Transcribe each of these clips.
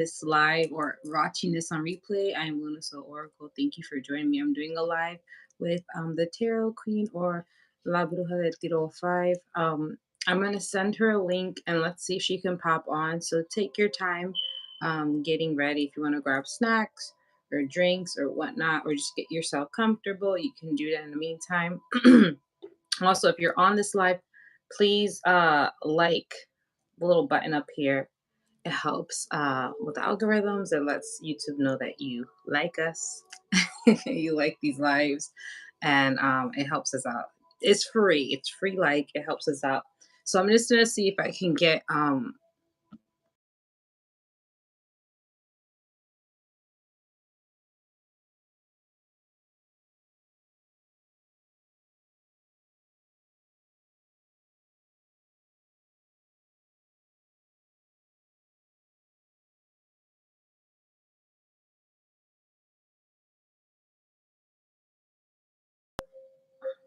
this live or watching this on replay, I am Luna Soul Oracle. Thank you for joining me. I'm doing a live with the Tarot Queen, or La Bruja de Tiro 5. I'm going to send her a link and let's see if she can pop on. So take your time getting ready. If you want to grab snacks or drinks or whatnot, or just get yourself comfortable, you can do that in the meantime. Also, if you're on this live, please like the little button up here. It helps with the algorithms. It lets YouTube know that you like us, you like these lives, and it helps us out. It's free. It's free. Like, it helps us out. So I'm just gonna see if I can get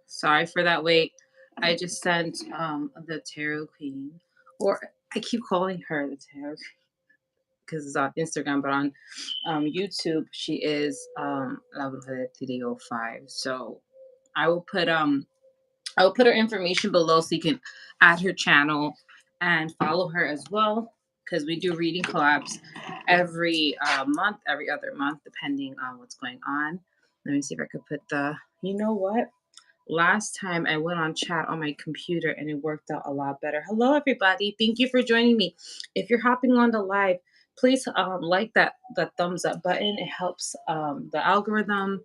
sorry for that wait. I just sent the Tarot Queen, or I keep calling her the Tarot because it's on Instagram, but on YouTube she is La Bruja de Trio 5. So I will put her information below so you can add her channel and follow her as well, because we do reading collabs every month, every other month, depending on what's going on. Let me see if I could put the, you know what? Last time I went on chat on my computer and it worked out a lot better. Hello, everybody. Thank you for joining me. If you're hopping on the live, please like that thumbs up button. It helps the algorithm,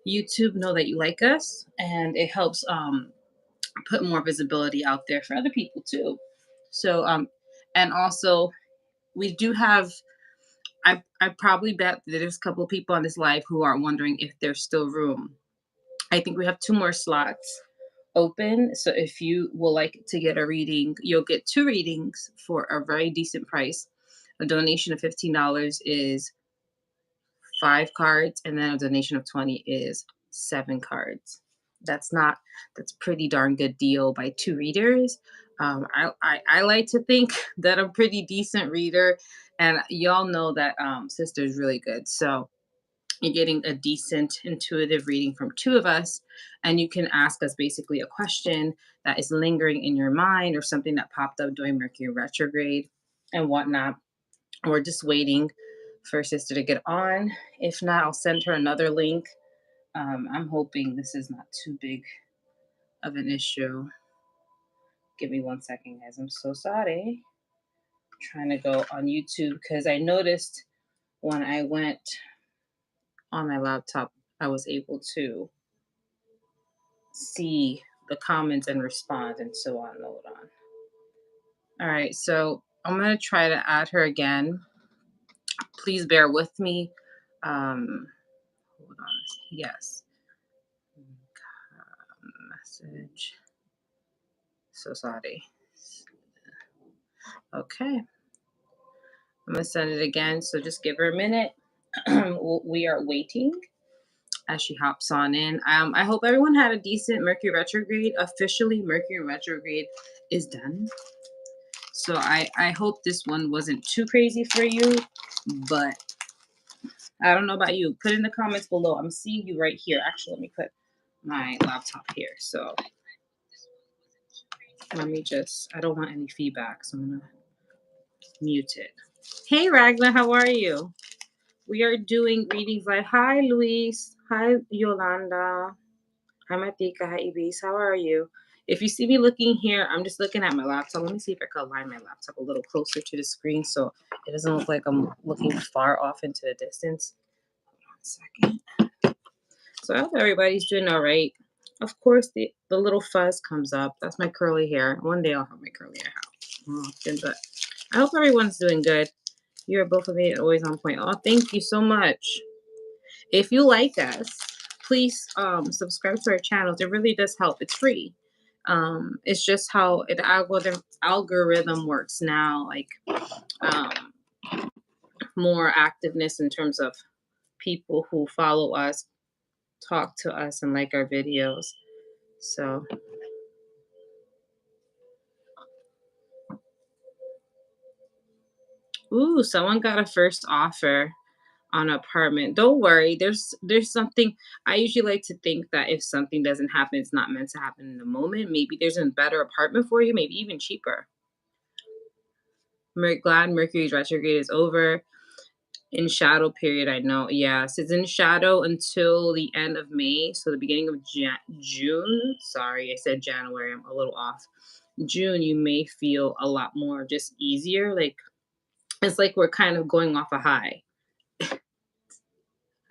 YouTube, know that you like us, and it helps put more visibility out there for other people too. So and also we do have, I probably bet that there's a couple of people on this live who are wondering if there's still room. I think we have 2 more slots open. So if you will like to get a reading, you'll get 2 readings for a very decent price. A donation of $15 is 5 cards, and then a donation of 20 is 7 cards. That's pretty darn good deal by 2 readers. I like to think that I'm a pretty decent reader, and y'all know that sister's really good. So you're getting a decent intuitive reading from 2 of us, and you can ask us basically a question that is lingering in your mind, or something that popped up during Mercury retrograde and whatnot. We're just waiting for sister to get on. If not, I'll send her another link. I'm hoping this is not too big of an issue. Give me 1 second, guys. I'm so sorry. I'm trying to go on YouTube because I noticed when I went on my laptop, I was able to see the comments and respond and so on. Hold on. All right, so I'm gonna try to add her again. Please bear with me. Hold on. Yes. Message. So sorry. Okay. I'm gonna send it again. So just give her a minute. We are waiting as she hops on in. I hope everyone had a decent Mercury retrograde. Officially, Mercury retrograde is done. So I hope this one wasn't too crazy for you, but I don't know about you. Put in the comments below. I'm seeing you right here. Actually, let me put my laptop here. So let me just, I don't want any feedback, so I'm gonna mute it. Hey Ragnar, how are you? We are doing readings live. Hi Luis. Hi Yolanda. Hi Matika. Hi Ibis. How are you? If you see me looking here, I'm just looking at my laptop. Let me see if I can align my laptop a little closer to the screen so it doesn't look like I'm looking far off into the distance. Hold on a second. So I hope everybody's doing all right. Of course, the little fuzz comes up. That's my curly hair. One day I'll have my curly hair out. But I hope everyone's doing good. You're both of me always on point. Oh, thank you so much. If you like us, please subscribe to our channels. It really does help. It's free. It's just how the algorithm works now. Like more activeness in terms of people who follow us, talk to us, and like our videos. So Ooh, someone got a first offer on an apartment. Don't worry. There's something. I usually like to think that if something doesn't happen, it's not meant to happen in the moment. Maybe there's a better apartment for you, maybe even cheaper. Glad Mercury's retrograde is over. In shadow period, I know. Yes, it's in shadow until the end of May, so the beginning of June. Sorry, I said January. I'm a little off. June, you may feel a lot more just easier. Like it's like we're kind of going off a high.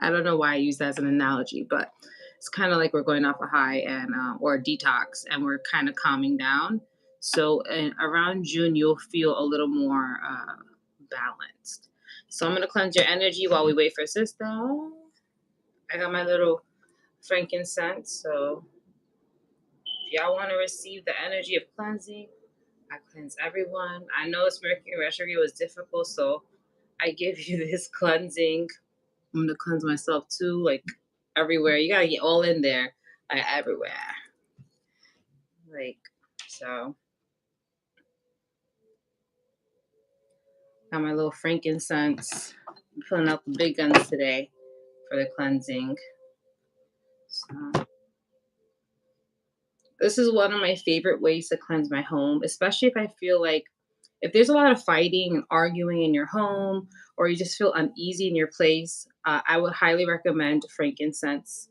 I don't know why I use that as an analogy, but it's kind of like we're going off a high and or a detox, and we're kind of calming down. So around June, you'll feel a little more balanced. So I'm gonna cleanse your energy while we wait for sister. I got my little frankincense. So if y'all want to receive the energy of cleansing, I cleanse everyone. I know it's Mercury retrograde was difficult, so I give you this cleansing. I'm gonna cleanse myself too, like everywhere. You gotta get all in there, like everywhere. Like so. Got my little frankincense. I'm pulling out the big guns today for the cleansing. So this is one of my favorite ways to cleanse my home, especially if I feel like if there's a lot of fighting and arguing in your home, or you just feel uneasy in your place. I would highly recommend frankincense.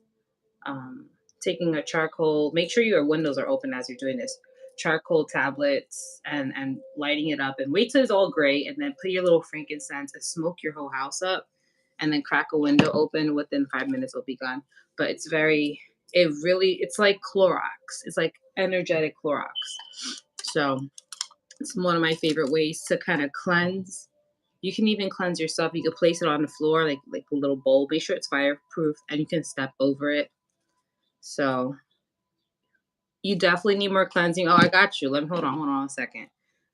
um, Taking a charcoal, make sure your windows are open as you're doing this, charcoal tablets, and lighting it up, and wait till it's all gray, and then put your little frankincense and smoke your whole house up, and then crack a window open. Within 5 minutes it'll be gone. But it's like Clorox. It's like energetic Clorox. So it's one of my favorite ways to kind of cleanse. You can even cleanse yourself. You can place it on the floor, like a little bowl. Make sure it's fireproof, and you can step over it. So you definitely need more cleansing. Oh, I got you. Let me hold on a second.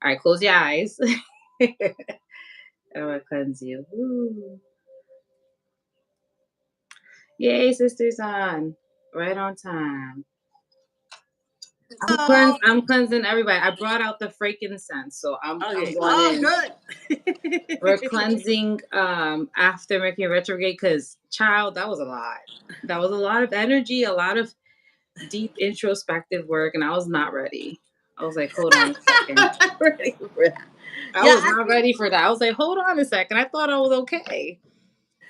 All right, close your eyes. I'm gonna cleanse you. Ooh. Yay, sisters on. Right on time. Oh, I'm cleansing everybody. I brought out the frankincense, so I'm okay. going Oh, in. good. We're cleansing after Mercury retrograde because child, that was a lot. That was a lot of energy, a lot of deep introspective work, and I was not ready. I was like, hold on a second. Ready for that. I Yeah, was not ready for that. I was like, hold on a second. I thought I was okay.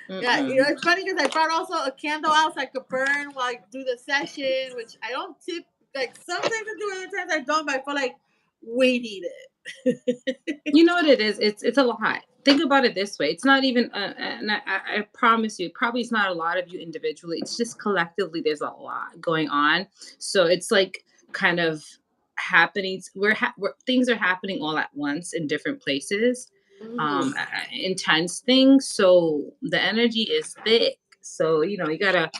yeah. Mm-mm. It's funny because I brought also a candle out so I could burn while I do the session, which I don't tip. Like sometimes I do, other times I don't. But I feel like we need it. You know what it is? It's a lot. Think about it this way. It's not even, and I promise you, probably it's not a lot of you individually. It's just collectively. There's a lot going on. So it's like kind of happening. Things are happening all at once in different places. Mhm. Intense things. So the energy is thick. So you gotta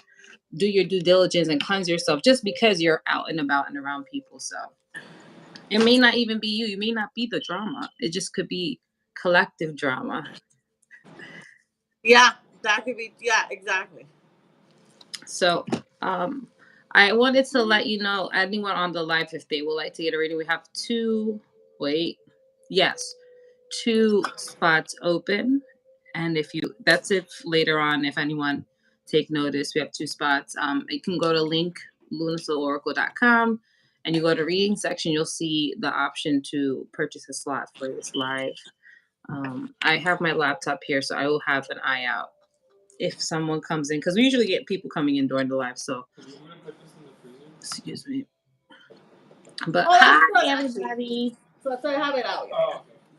do your due diligence and cleanse yourself just because you're out and about and around people. So it may not even be you. You may not be the drama. It just could be collective drama. Yeah, that could be. Yeah, exactly. So I wanted to let you know anyone on the live if they would like to get a reading. We have wait, yes, two spots open. And if you that's if later on, if anyone take notice, we have two spots. You can go to link lunasoulauracle.com and you go to reading section, you'll see the option to purchase a slot for this live. I have my laptop here, so I will have an eye out if someone comes in because we usually get people coming in during the live. So, excuse me. But Oh, hi, that's good actually. everybody. So I have it out.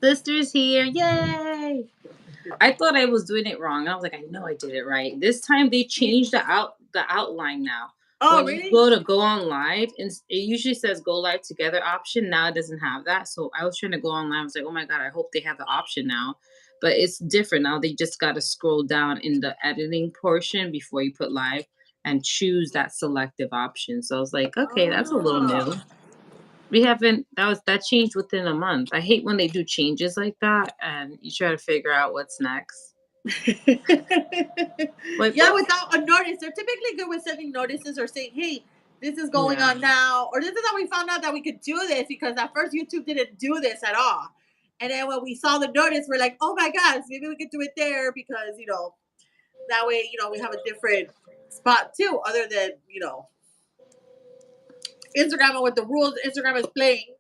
Sisters here. Yay. I thought I was doing it wrong. I was like, I know I did it right. This time they changed the outline now. Oh, When you really? go on live, and it usually says go live together option. Now it doesn't have that. So I was trying to go online. I was like, oh my god, I hope they have the option now. But it's different now. They just got to scroll down in the editing portion before you put live and choose that selective option. So I was like, okay, that's a little Oh. new. We haven't that changed within a month. I hate when they do changes like that and you try to figure out what's next. Like Yeah, what? without a notice. They're typically good with sending notices or saying, hey, this is going Yeah. on now. Or this is how we found out that we could do this because at first YouTube didn't do this at all. And then when we saw the notice, we're like, oh my gosh, maybe we could do it there because, that way, we have a different spot too, other than, Instagram and what the rules Instagram is playing.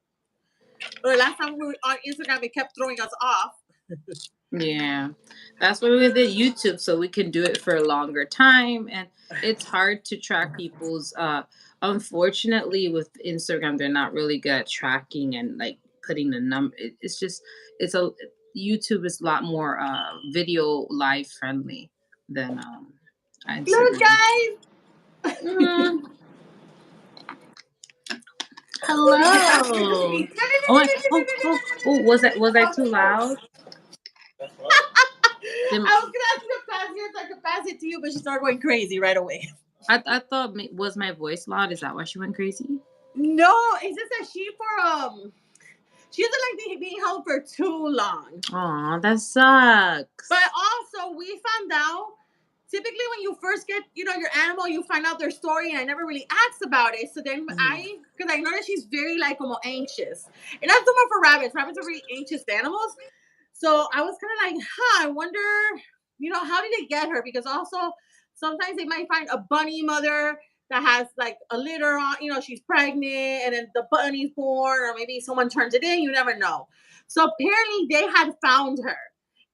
But the last time we were on Instagram, it kept throwing us off. Yeah, that's why we did YouTube, so we can do it for a longer time. And it's hard to track people's. Unfortunately, with Instagram, they're not really good at tracking and like putting the number. It's just it's a YouTube is a lot more video live friendly than Look, Instagram. guys. Mm, Baby, pass me the hello. sweets. Oh, was I too loud? Then I was gonna ask you to pass yours so I could pass it to you, but she started going crazy right away. I thought was my voice loud? Is that why she went crazy? No, it's just that she doesn't like being held for too long. Aw, that sucks. But also, we found out typically when you first get, your animal, you find out their story, and I never really asked about it. So then because I noticed she's very like almost anxious, and that's the one for rabbits. Rabbits are very anxious animals. So I was kind of like, I wonder, how did they get her? Because also sometimes they might find a bunny mother that has like a litter on, she's pregnant and then the bunny's born, or maybe someone turns it in. You never know. So apparently they had found her.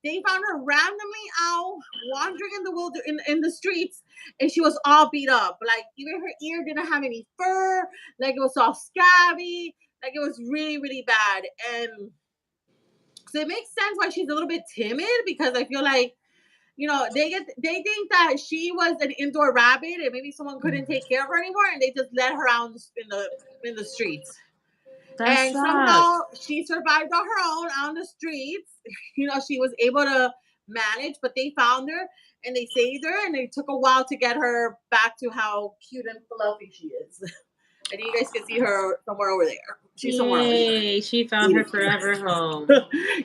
They found her randomly out wandering in the in the streets, and she was all beat up. Like even her ear didn't have any fur. Like it was all scabby. Like it was really, really bad. And so it makes sense why she's a little bit timid, because I feel like, they think that she was an indoor rabbit and maybe someone couldn't take care of her anymore, and they just let her out in the streets. That And somehow sucks. she survived on her own on the streets. She was able to manage, but they found her and they saved her, and it took a while to get her back to how cute and fluffy she is. I think you guys can see her somewhere over there. She's somewhere over there. Yay, she found her forever home.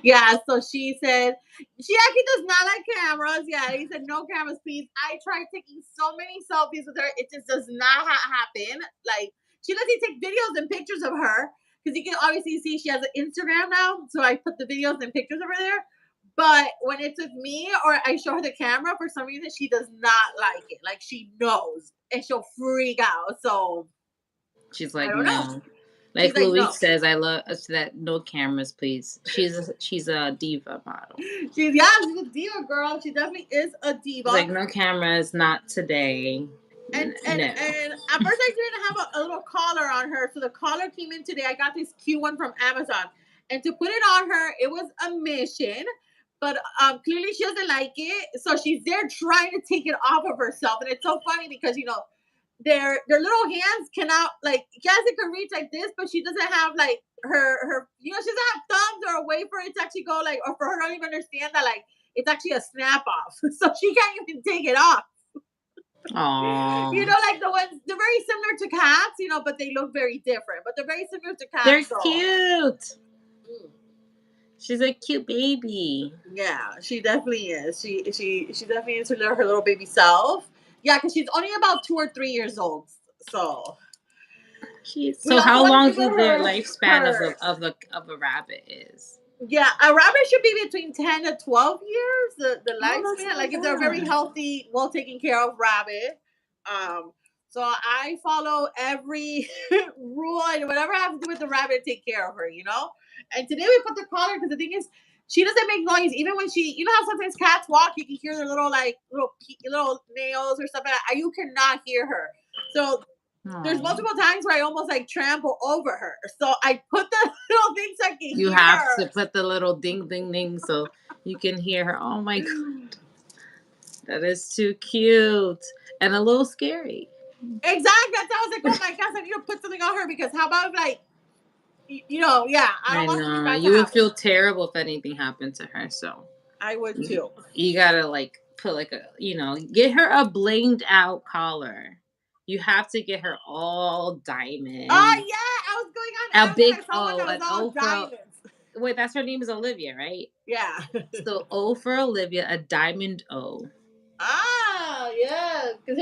Yeah, so she said she actually does not like cameras. Yeah, he said no cameras, please. I tried taking so many selfies with her, it just does not happen. Like she lets me take videos and pictures of her, because you can obviously see she has an Instagram now. So I put the videos and pictures of her there. But when it's with me or I show her the camera, for some reason she does not like it. Like she knows and she'll freak out. So She's I like, don't know. no. She's Like like, Louise no. says, I love that no cameras, please. She's a diva model. She's a diva girl. She definitely is a diva. She's like, no cameras, not today. And at first I didn't have a little collar on her, so the collar came in today. I got this cute one from Amazon, and to put it on her, it was a mission. But clearly she doesn't like it, so she's there trying to take it off of herself, and it's so funny because their little hands cannot, like, yes, it can reach like this, but she doesn't have like her she doesn't have thumbs or a way for it to actually go, like, or for her to not even understand that, like, it's actually a snap off, so she can't even take it off. Aww. Like the ones, they're very similar to cats, but they look very different. But they're very similar to cats. They're cute. She's a cute baby. Yeah, she definitely is. She definitely is her little baby self. Yeah, because she's only about 2 or 3 years old. So so how long do their lifespan of a rabbit is? Yeah, a rabbit should be between 10 to 12 years, the lifespan. Like if they're a very healthy, well taken care of rabbit. So I follow every rule and whatever I have to do with the rabbit, take care of her, And today we put the collar because the thing is, she doesn't make noise. Even when how sometimes cats walk, you can hear their little nails or stuff like that. You cannot hear her. So there's multiple times where I almost like trample over her. So I put the little things I can hear. You have to put the little ding ding ding so you can hear her. Oh my god. That is too cute. And a little scary. Exactly. That's how I was like, oh my gosh, I need to put something on her, because how about like, yeah, I don't want something bad to you would happen. feel terrible if anything happened to her. So I would too. You gotta like put like a, get her a blinged out collar. You have to get her all diamond. Oh yeah, I was going on a big O. Wait, that's her name is Olivia, right? Yeah. So O for Olivia, a diamond O. Ah, yeah. Because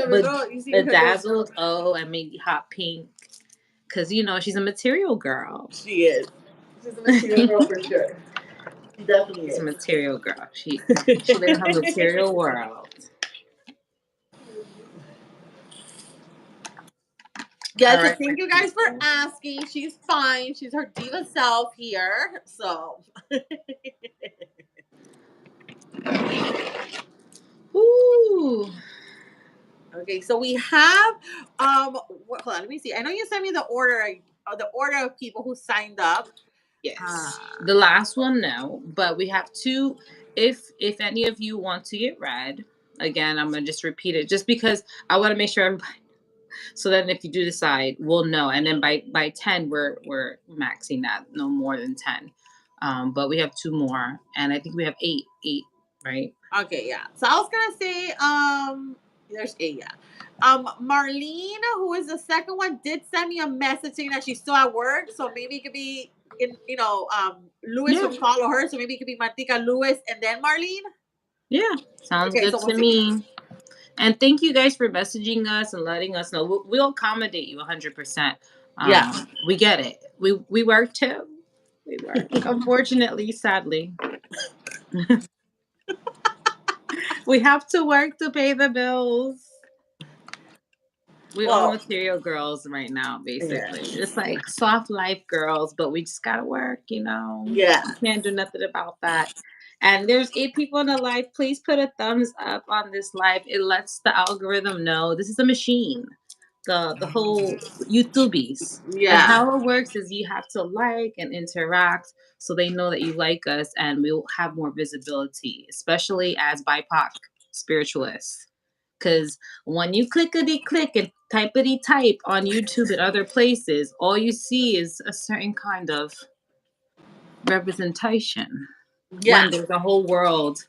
a dazzled O and maybe hot pink. Because she's a material girl. She is. She's a material girl for sure. She definitely She's a is. material girl. She lives in her material world. Yeah, All so right, my thank you guys for people. asking. She's fine. She's her diva self here. So Ooh. okay, so we have hold on, let me see. I know you sent me the order of people who signed up. Uh Yes. The last one, no, but we have two. If any of you want to get read, again, I'm gonna just repeat it, just because I want to make sure everybody. So then, if you do decide, we'll know. And then by 10, we're maxing that, no more than 10. But we have two more, and I think we have eight, right? okay, yeah. So I was gonna say there's eight, yeah. Marlene, who is the second one, did send me a message saying that she's still at work, so maybe it could be in Lewis Yeah, would follow her, so maybe it could be Martika Lewis and then Marlene. yeah. Sounds Okay, good so we'll to see. me. And thank you guys for messaging us and letting us know. We'll accommodate you 100%. Yeah. We get it. We work too. We work. Unfortunately, sadly, we have to work to pay the bills. We all Well, material girls right now, yeah. basically. It's like soft life girls, but we just gotta work, you know. Yeah. We can't do nothing about that. And there's 8 people in the live. Please put a thumbs up on this live. It lets the algorithm know this is a machine. The whole YouTubies. And Yeah. how it works is you have to like and interact so they know that you like us and we'll have more visibility, especially as BIPOC spiritualists. Because when you clickety click and typety type on YouTube and other places, all you see is a certain kind of representation. Yeah. When there's a whole world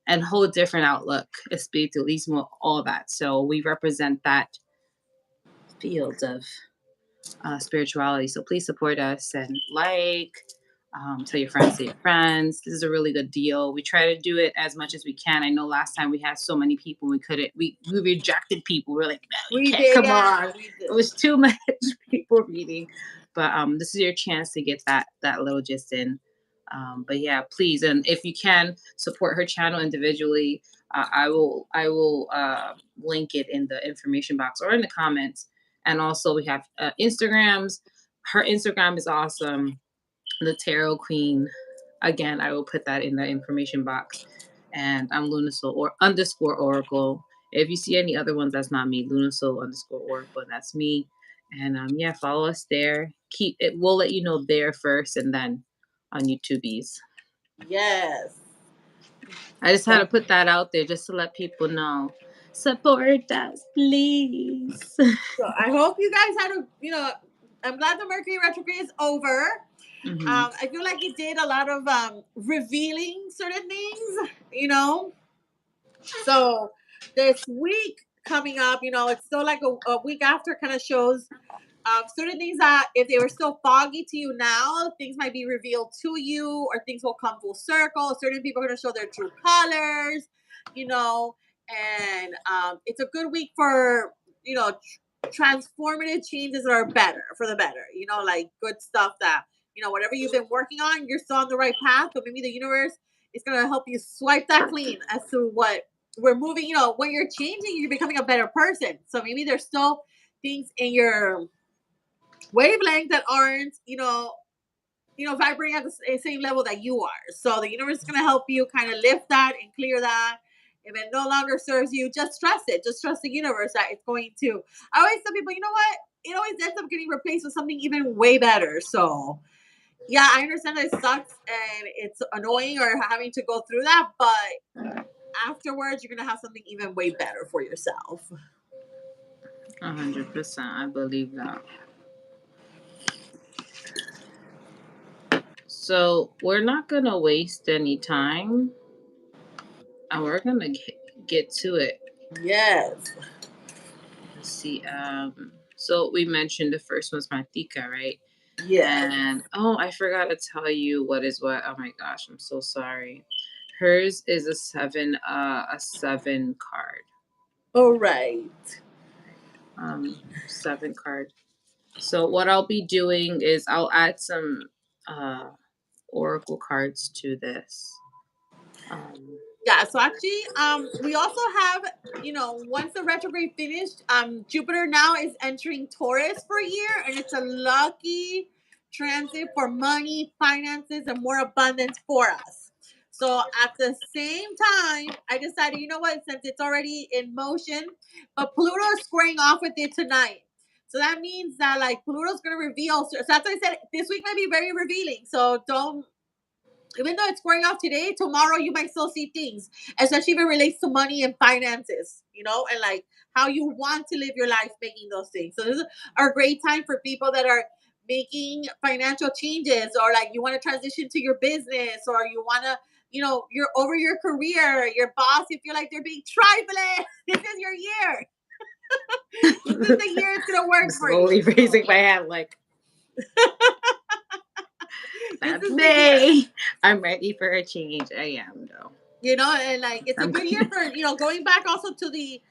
and whole different outlook, espiritualismo, all that. So we represent that field of spirituality. So please support us and tell your friends, tell your friends. This is a really good deal. We try to do it as much as we can. I know last time we had so many people, we couldn't. We rejected people. We are like, no, you We can't did, come yeah. on. We It did. was too much people reading. But this is your chance to get that little gist in. But yeah, please, and if you can support her channel individually, I will link it in the information box or in the comments. And also we have Instagrams. Her Instagram is awesome. The Tarot Queen. Again, I will put that in the information box. And I'm Lunasoul or underscore Oracle. If you see any other ones, that's not me. Lunasoul underscore Oracle. That's me. And yeah, follow us there. Keep it. We'll let you know there first, and then on YouTube's. Yes. I just had So, to put that out there just to let people know. Support us, please. so I hope you guys had I'm glad the Mercury retrograde is over. Hmm. I feel like it did a lot of revealing certain things, you know. So this week coming up, it's still like a week after kind of shows certain things that if they were still foggy to you now, things might be revealed to you or things will come full circle. Certain people are going to show their true colors, you know, and it's a good week for, transformative changes that are better for the better, like good stuff that, whatever you've been working on, you're still on the right path, but maybe the universe is going to help you swipe that clean as to what we're moving, when you're changing, you're becoming a better person. So maybe there's still things in your wavelength that aren't, vibrating at the same level that you are. So the universe is going to help you kind of lift that and clear that. If it no longer serves you, just trust it. Just trust the universe that it's going to. I always tell people, you know what? It always ends up getting replaced with something even way better. So yeah, I understand that it sucks and it's annoying or having to go through that, but afterwards you're gonna have something even way better for yourself. 100%. I believe that. So we're not gonna waste any time, and we're gonna get to it. Yes. Let's see. So we mentioned the first one's Matika, right? Yeah. And oh, I forgot to tell you what is what. Oh my gosh, I'm so sorry. Hers is a seven card. All right. Seven card. So what I'll be doing is I'll add some uh oracle cards to this. Yeah, so actually, we also have, once the retrograde finished, Jupiter now is entering Taurus for a year, and it's a lucky transit for money, finances, and more abundance for us. So at the same time, I decided, you know what, since it's already in motion, but Pluto is squaring off with it tonight. So that means that like Pluto's gonna reveal. So that's why I said this week might be very revealing. So don't, even though it's squaring off today, tomorrow you might still see things, especially if it relates to money and finances, and like how you want to live your life making those things. So this is a great time for people that are making financial changes, or like you want to transition to your business, or you want to, you're over your career, your boss, you feel like they're being trifling. This is your year. This is the year it's going to work for you. Slowly raising my hand like, that's me. I'm ready for a change. I am though. And like it's a good year for going back also to the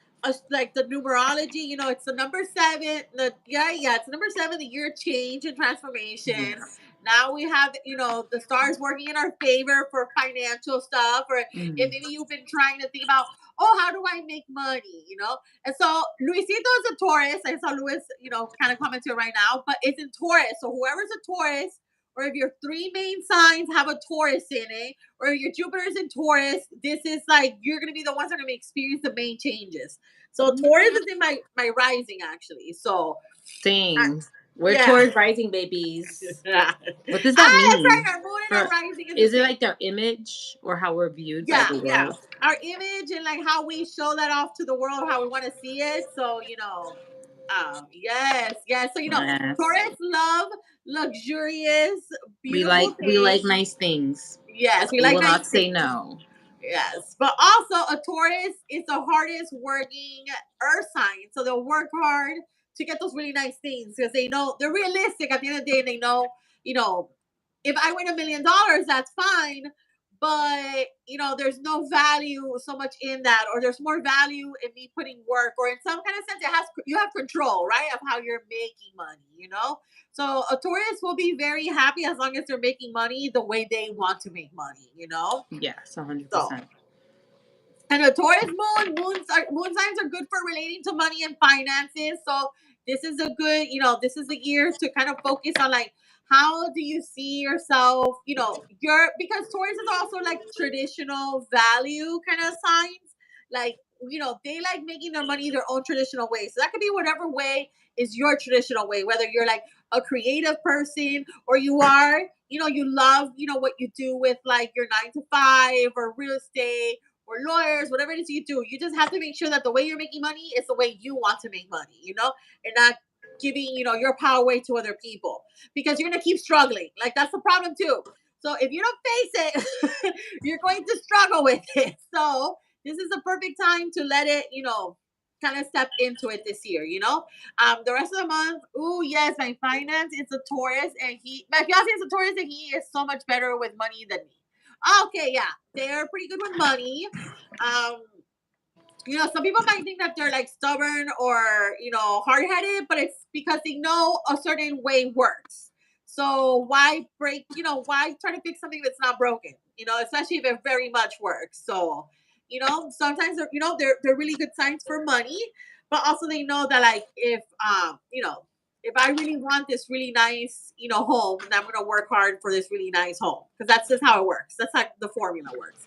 like the numerology. It's the number 7. It's number 7. The year of change and transformation. Yes. Now we have the stars working in our favor for financial stuff, or if maybe you've been trying to think about, oh, how do I make money? And so Luisito is a Taurus. I saw Luis kind of commenting right now, but it's in Taurus. So whoever's a Taurus, or if your 3 main signs have a Taurus in it, or if your Jupiter's in Taurus, this is like you're gonna be the ones that are gonna experience the main changes. So Taurus is in my rising actually. So same. We're Taurus rising babies. What does that that's mean? right. Our moon and our rising is it like their image or how we're viewed by the world? Yeah. Our image and like how we show that off to the world, how we want to see it. So yes. So Yes. Taurus love luxurious, beautiful we like nice things. Yes, we We like will nice not say things. no. Yes, but also a Taurus is the hardest working earth sign, so they'll work hard to get those really nice things because they know they're realistic at the end of the day. And they know, if I win $1 million, that's fine, but there's no value so much in that, or there's more value in me putting work, or in some kind of sense, you have control, right, of how you're making money. So a Taurus will be very happy as long as they're making money the way they want to make money. Yes, 100%. So, and a Taurus moon signs are good for relating to money and finances. So this is a good, this is the year to kind of focus on like how do you see yourself, because Taurus is also like traditional value kind of signs. Like, they like making their money their own traditional way. So that could be whatever way is your traditional way, whether you're like a creative person, or you are, you love, what you do with like your 9 to 5 or real estate or lawyers, whatever it is you do. You just have to make sure that the way you're making money is the way you want to make money, and not giving, your power away to other people, because you're going to keep struggling. Like, that's the problem too. So if you don't face it, you're going to struggle with it. So this is the perfect time to let it, kind of step into it this year, the rest of the month. Oh yes, my finance is a Taurus, and my fiance is a Taurus, and he is so much better with money than me. Okay, yeah, they're pretty good with money. Um, some people might think that they're like stubborn or hard headed, but it's because they know a certain way works. So why break? Why try to fix something that's not broken? Especially if it very much works. So sometimes they're really good signs for money, but also they know that like if I really want this really nice, home, then I'm gonna work hard for this really nice home, because that's just how it works. That's how the formula works.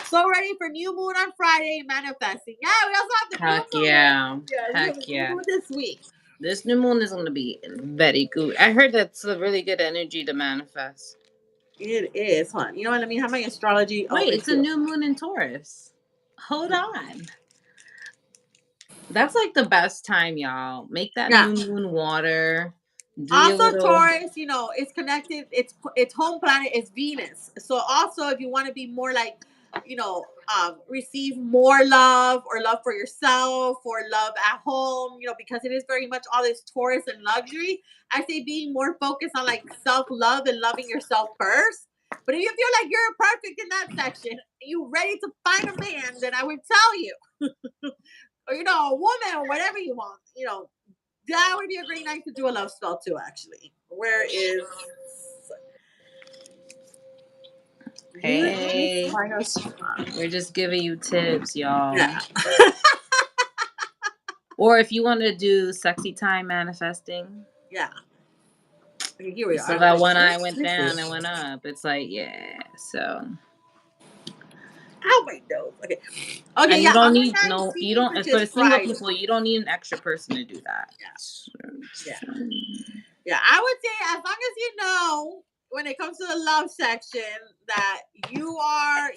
So ready for new moon on Friday, manifesting. Yeah, we also have the new moon. Yeah. We have the new moon this week. This new moon is going to be very good. I heard that's a really good energy to manifest. It is, hon. You know what? Let me have my astrology. Wait, it's a new moon in Taurus. Hold on. That's like the best time, y'all. Make that new moon water. Also, Taurus, it's connected. Its home planet is Venus. So also, if you want to be more like, receive more love, or love for yourself, or love at home, because it is very much all this Taurus and luxury. I say being more focused on like self-love and loving yourself first. But if you feel like you're perfect in that section, and you ready to find a man, then I would tell you, or a woman, or whatever you want, that would be a great night to do a love spell too, actually. Where is Hey, Find us fun. we're just giving you tips, y'all. Yeah. Or if you want to do sexy time manifesting. Yeah. Okay, here we are. So that one eye went down and went up. It's like, yeah. So. Ow, my nose. Okay. Okay, And yeah. you don't Other need times, no. You see, don't. which For is the single Friday. people, you don't need an extra person to do that. Yeah. Yeah, I would say as long as you know when it comes to the love section that you are,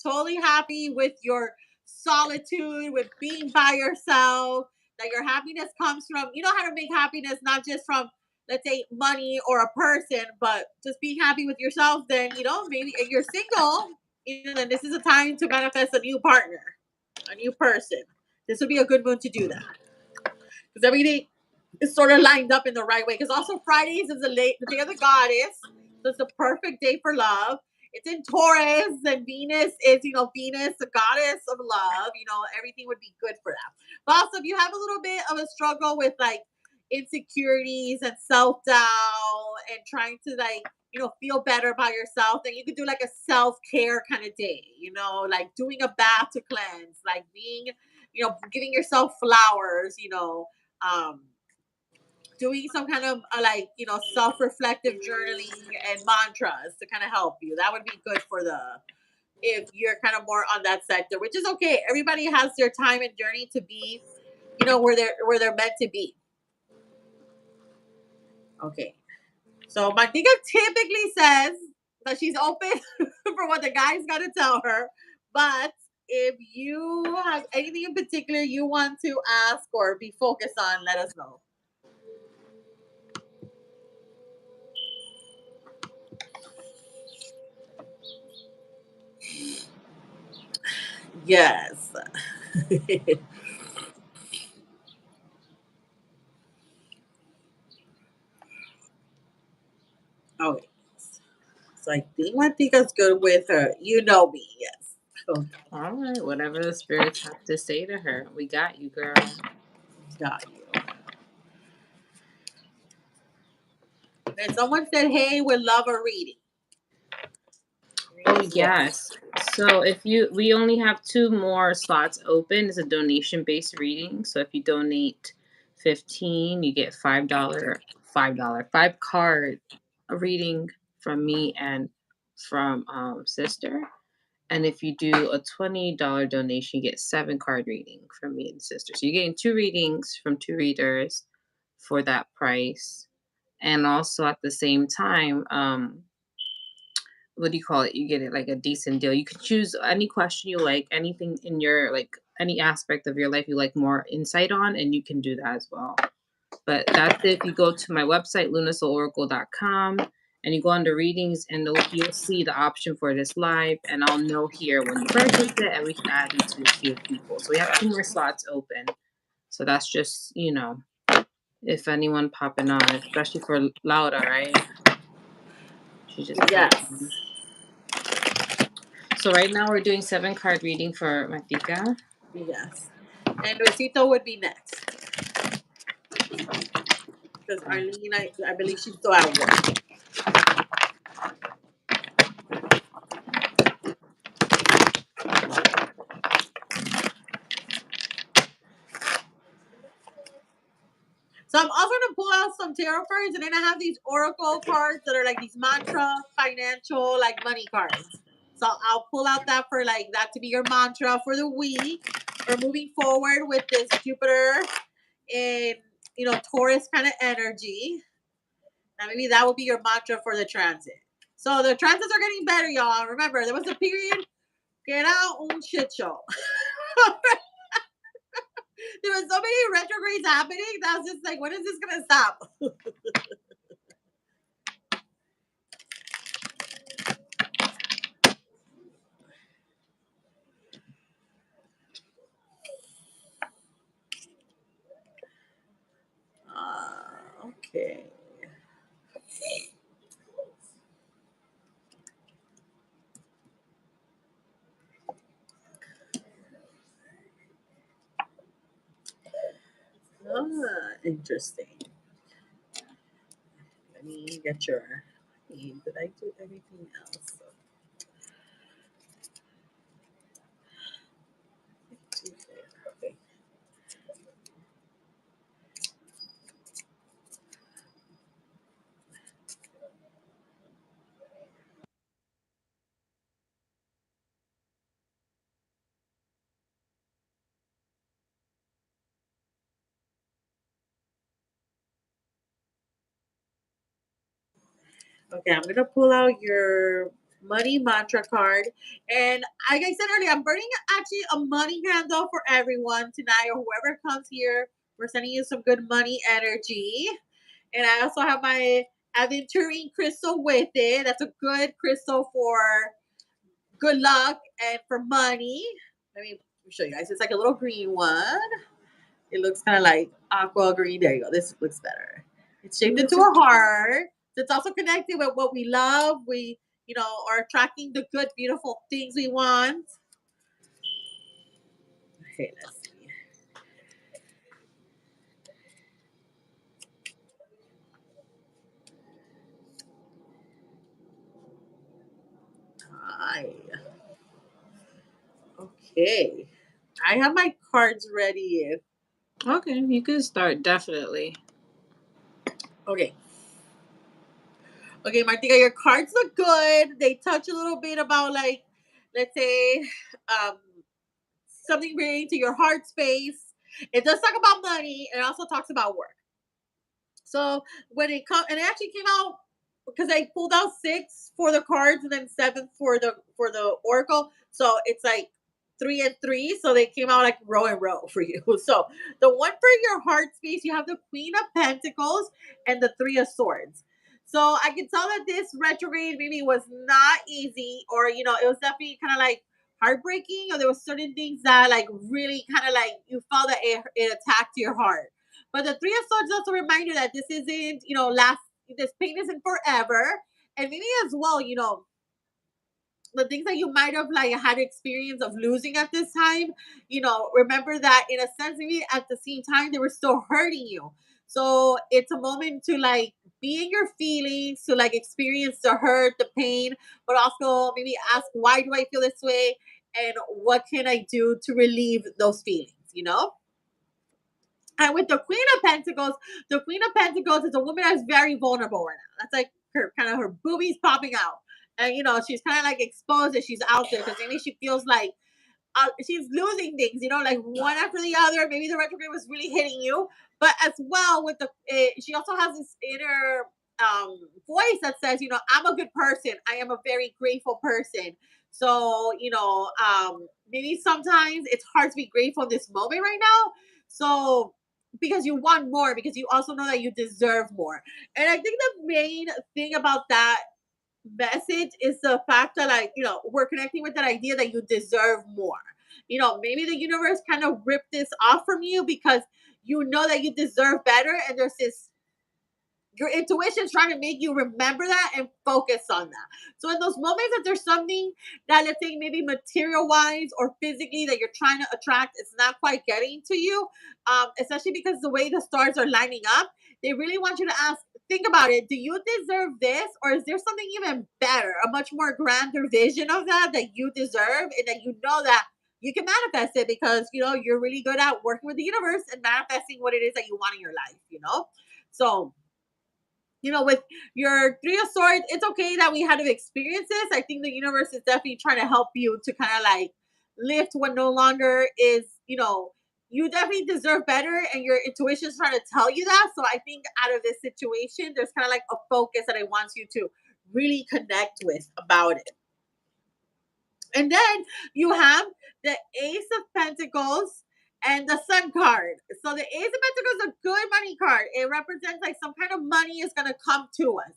totally happy with your solitude, with being by yourself, that your happiness comes from, you know how to make happiness not just from, let's say, money or a person, but just being happy with yourself, then, maybe if you're single, then this is a time to manifest a new partner, a new person. This would be a good moon to do that. Because everything is sort of lined up in the right way. Because also Fridays is the day of the goddess. So it's the perfect day for love. It's in Taurus, and Venus is, Venus, the goddess of love. Everything would be good for that. But also, if you have a little bit of a struggle with like insecurities and self doubt and trying to feel better about yourself, then you could do like a self care kind of day. Like doing a bath to cleanse, like being, giving yourself flowers. Um, Doing some kind of self-reflective journaling and mantras to kind of help you. That would be good for if you're kind of more on that sector, which is okay. Everybody has their time and journey to be, where they're meant to be. Okay. So Martika typically says that she's open for what the guy's got to tell her, but if you have anything in particular you want to ask or be focused on, let us know. Yes. Oh, so I think Martika's good with her. You know me, yes. Okay. All right, whatever the spirits have to say to her, we got you, girl. Got you. And someone said, hey, would love a reading. Oh yes. So we only have 2 more slots open. It's a donation-based reading. So if you donate 15, you get $5 card reading from me and from sister. And if you do a $20 donation, you get 7 card reading from me and sister. So you're getting 2 readings from 2 readers for that price. And also at the same time, what do you call it? You get it like a decent deal. You can choose any question you like, anything in your like any aspect of your life you like more insight on, and you can do that as well. But that's it. If you go to my website, lunasoulauracle.com, and you go under readings, and you'll see the option for this live, and I'll know here when you purchase it, and we can add you to the queue of people. So we have 2 more slots open. So that's just, if anyone popping on, especially for Laura, right? She just popped on. Yes. So right now we're doing 7 card reading for Matika. Yes. And Luisito would be next. Because Arlene, I believe she's still at work. So I'm also going to pull out some tarot cards, and then I have these oracle cards that are like these mantra, financial, like money cards. So I'll pull out that for like that to be your mantra for the week or moving forward with this Jupiter in, Taurus kind of energy. Now maybe that will be your mantra for the transit. So the transits are getting better, y'all. Remember, there was a period que era un shit show. There was so many retrogrades happening that I was just like, when is this gonna stop? Okay. Interesting. Let me get your. Did I do everything else? Okay, I'm gonna pull out your money mantra card. And like I said earlier, I'm burning actually a money candle for everyone tonight or whoever comes here. We're sending you some good money energy. And I also have my aventurine crystal with it. That's a good crystal for good luck and for money. Let me show you guys. It's like a little green one. It looks kind of like aqua green. There you go. This looks better. It's shaped into a heart. It's also connected with what we love. We, are attracting the good, beautiful things we want. Okay, let's see. Hi. Okay. I have my cards ready. Okay, you can start definitely. Okay. Okay, Martika, your cards look good. They touch a little bit about like, let's say, um, something relating to your heart space. It does talk about money. It also talks about work. So when it comes, and it actually came out because I pulled out 6 for the cards and then 7 for the oracle. So it's like 3 and 3. So they came out like row and row for you. So the one for your heart space, you have the Queen of Pentacles and the Three of Swords. So I can tell that this retrograde maybe was not easy, or it was definitely kind of like heartbreaking, or there was certain things that like really kind of like you felt that it attacked your heart. But the Three of Swords also remind you that this isn't, last. This pain isn't forever, and maybe as well, the things that you might have like had experience of losing at this time. Remember that in a sense, maybe at the same time they were still hurting you. So it's a moment to like be in your feelings, to like experience the hurt, the pain, but also maybe ask, why do I feel this way, and what can I do to relieve those feelings. And with the Queen of Pentacles is a woman that's very vulnerable right now. That's like her kind of her boobies popping out. And she's kind of like exposed that she's out there because maybe she feels like she's losing things, like one after the other. Maybe the retrograde was really hitting you, but as well with she also has this inner voice that says, I'm a good person. I am a very grateful person. So maybe sometimes it's hard to be grateful in this moment right now. So because you want more, because you also know that you deserve more. And I think the main thing about that message is the fact that like we're connecting with that idea that you deserve more. Maybe the universe kind of ripped this off from you because you know that you deserve better, and there's this your intuition's trying to make you remember that and focus on that. So in those moments that there's something that, let's say, maybe material wise or physically that you're trying to attract, it's not quite getting to you, especially because the way the stars are lining up, they really want you to ask, think about it. Do you deserve this, or is there something even better, a much more grander vision of that you deserve, and that you know that you can manifest it because you're really good at working with the universe and manifesting what it is that you want in your life. So with your Three of Swords, it's okay that we had to experience this. I think the universe is definitely trying to help you to kind of like lift what no longer is, you definitely deserve better, and your intuition is trying to tell you that. So I think out of this situation, there's kind of like a focus that it wants you to really connect with about it. And then you have the Ace of Pentacles and the Sun card. So the Ace of Pentacles is a good money card. It represents like some kind of money is going to come to us,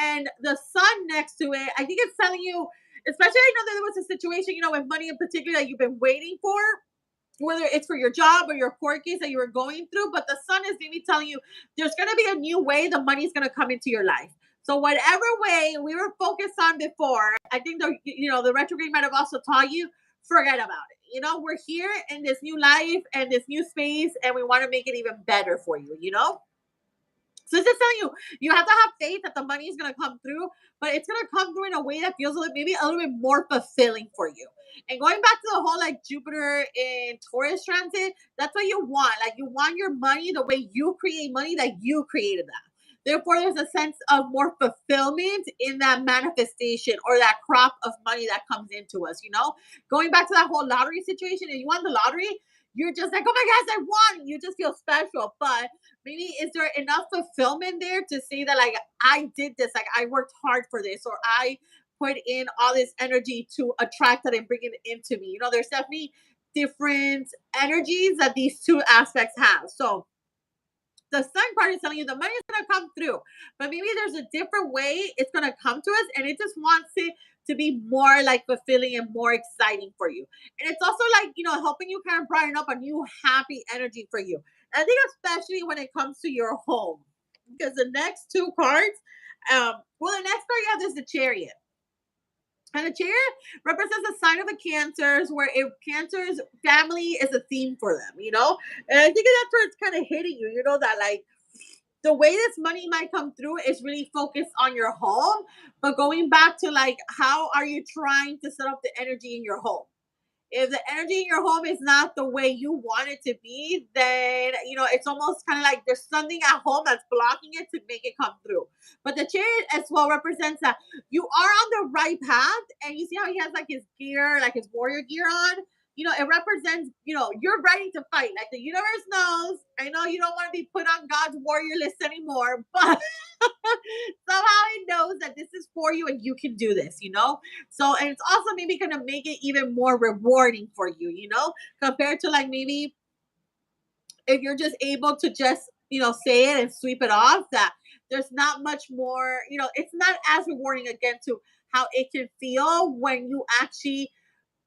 and the Sun next to it, I think it's telling you, especially I know that there was a situation, with money in particular that you've been waiting for, whether it's for your job or your court case that you were going through, but the Sun is maybe telling you there's going to be a new way the money's going to come into your life. So whatever way we were focused on before, I think the retrograde might have also taught you, forget about it. We're here in this new life and this new space, and we want to make it even better for you. So it's just telling you, you have to have faith that the money is going to come through, but it's going to come through in a way that feels maybe a little bit more fulfilling for you. And going back to the whole like Jupiter in Taurus transit, that's what you want. Like you want your money the way you create money, that you created that. Therefore, there's a sense of more fulfillment in that manifestation or that crop of money that comes into us. Going back to that whole lottery situation, if you won the lottery, you're just like, oh my gosh, I won. You just feel special. But maybe is there enough fulfillment there to say that like I did this, like I worked hard for this, or I put in all this energy to attract that and bring it into me. There's definitely different energies that these two aspects have. So the sun part is telling you the money is going to come through, but maybe there's a different way it's going to come to us, and it just wants it to be more like fulfilling and more exciting for you. And it's also like, helping you kind of brighten up a new happy energy for you. And I think especially when it comes to your home, because the next two cards, well, the next card you have is the Chariot. And a chariot represents a sign of the cancers, where if cancers family is a theme for them. And I think that's where it's kind of hitting you, that like the way this money might come through is really focused on your home, but going back to like, how are you trying to set up the energy in your home? If the energy in your home is not the way you want it to be, then it's almost kind of like there's something at home that's blocking it to make it come through. But the chariot as well represents that you are on the right path, and you see how he has like his gear, like his warrior gear on. It represents, you're ready to fight. Like the universe knows. I know you don't want to be put on God's warrior list anymore, but somehow it knows that this is for you and you can do this. So, and it's also maybe going to make it even more rewarding for you, compared to like maybe if you're just able to just, say it and sweep it off, that there's not much more, it's not as rewarding again to how it can feel when you actually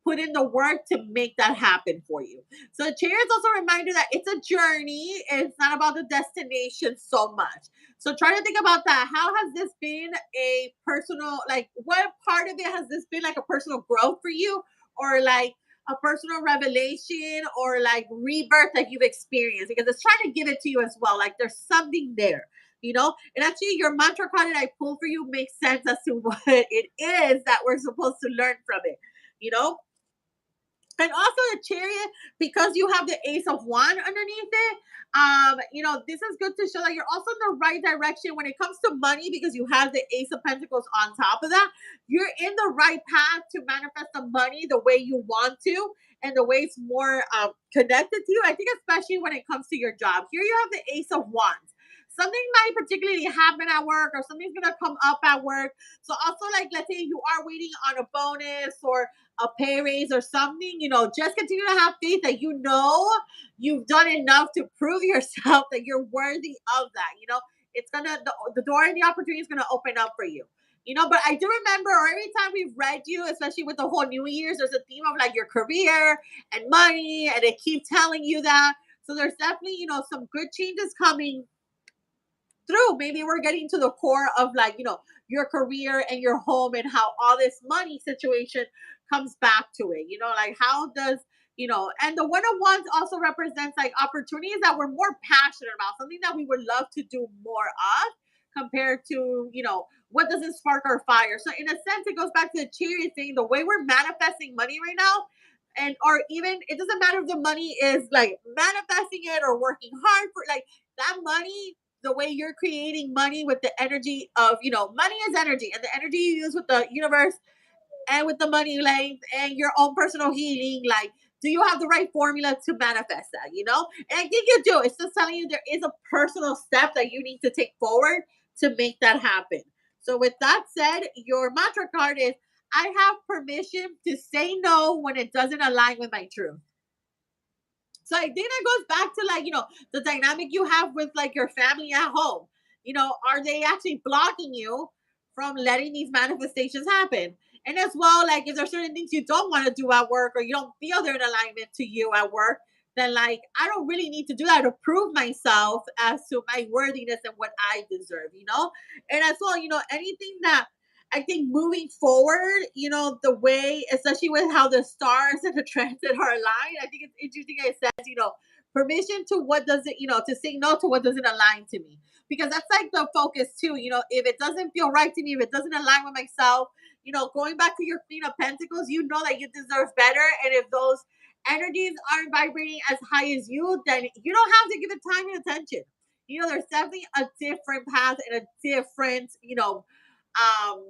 put in the work to make that happen for you. So the chair is also a reminder that it's a journey. It's not about the destination so much. So try to think about that. How has this been a personal, like what part of it has this been like a personal growth for you, or like a personal revelation, or like rebirth that you've experienced? Because it's trying to give it to you as well. Like there's something there. And actually your mantra card that I pulled for you makes sense as to what it is that we're supposed to learn from it. you know and also the chariot, because you have the ace of wand underneath it. This is good to show that you're also in the right direction when it comes to money, because you have the ace of pentacles on top of that. You're in the right path to manifest the money the way you want to, and the way it's more connected to you. I think especially when it comes to your job. Here you have the ace of wands. Something might particularly happen at work, or something's gonna come up at work. So also, like, let's say you are waiting on a bonus or a pay raise or something, just continue to have faith that you've done enough to prove yourself that you're worthy of that. It's the door and the opportunity is gonna open up for you. But I do remember, or every time we've read you, especially with the whole New Year's, there's a theme of like your career and money, and they keep telling you that. So there's definitely, some good changes coming through. Maybe we're getting to the core of like, your career and your home, and how all this money situation comes back to it. Like how does, and the one on ones also represents like opportunities that we're more passionate about, something that we would love to do more of, compared to, what doesn't spark our fire. So in a sense, it goes back to the chariot thing, the way we're manifesting money right now. And or even it doesn't matter if the money is like manifesting it or working hard for like that money, the way you're creating money with the energy of, money is energy, and the energy you use with the universe and with the money length and your own personal healing. Like, do you have the right formula to manifest that? And I think you do. It's just telling you there is a personal step that you need to take forward to make that happen. So, with that said, your mantra card is I have permission to say no when it doesn't align with my truth. So I think that goes back to like, the dynamic you have with like your family at home. Are they actually blocking you from letting these manifestations happen? And as well, like if there's certain things you don't want to do at work, or you don't feel they're in alignment to you at work, then like I don't really need to do that to prove myself as to my worthiness and what I deserve. And as well, anything that I think moving forward, the way, especially with how the stars and the transit are aligned, I think it's interesting that it says, permission to what doesn't, to say no to what doesn't align to me. Because that's like the focus too. If it doesn't feel right to me, if it doesn't align with myself, going back to your Queen of Pentacles, you know that you deserve better. And if those energies aren't vibrating as high as you, then you don't have to give it time and attention. There's definitely a different path and a different, um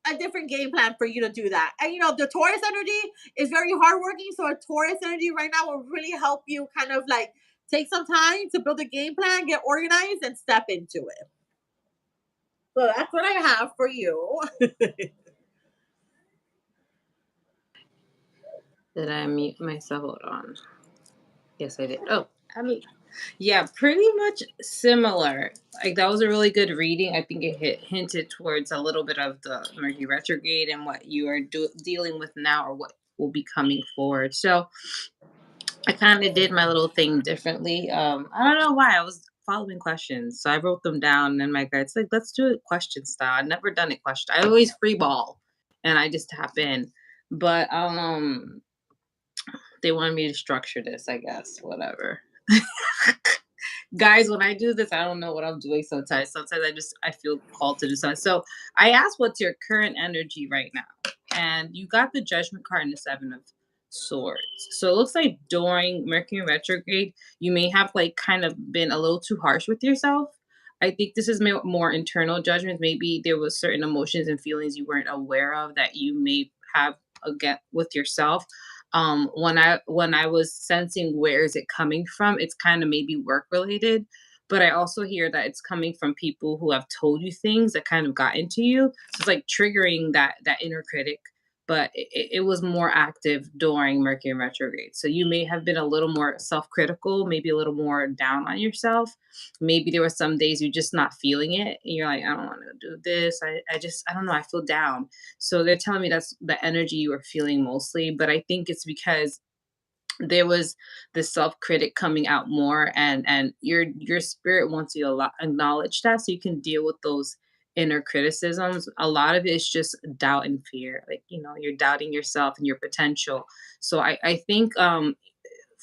a different game plan for you to do that. And the Taurus energy is very hardworking, so a Taurus energy right now will really help you kind of like take some time to build a game plan, get organized, and step into it. So that's what I have for you. Did I mute myself? Hold on. Yes, I did. Oh, I mean, yeah, pretty much similar. Like that was a really good reading. I think it hinted towards a little bit of the Mercury retrograde and what you are dealing with now, or what will be coming forward. So I kind of did my little thing differently. I don't know why. I was following questions, so I wrote them down. And my guide's like, "Let's do it question style." I've never done it question. I always free ball, and I just tap in. But they wanted me to structure this, I guess. Whatever. Guys, when I do this, I don't know what I'm doing sometimes. Sometimes I feel called to do something. So I asked, what's your current energy right now? And you got the Judgment card and the Seven of Swords. So it looks like during Mercury retrograde, you may have like kind of been a little too harsh with yourself. I think this is more internal judgments. Maybe there was certain emotions and feelings you weren't aware of that you may have again with yourself. When I was sensing where is it coming from, it's kind of maybe work related, but I also hear that it's coming from people who have told you things that kind of got into you. So it's like triggering that inner critic, but it was more active during Mercury retrograde. So you may have been a little more self-critical, maybe a little more down on yourself. Maybe there were some days you're just not feeling it. And you're like, I don't want to do this. I don't know. I feel down. So they're telling me that's the energy you were feeling mostly. But I think it's because there was this self-critic coming out more, and your spirit wants you to acknowledge that so you can deal with those inner criticisms. A lot of it is just doubt and fear, like you're doubting yourself and your potential. So I think from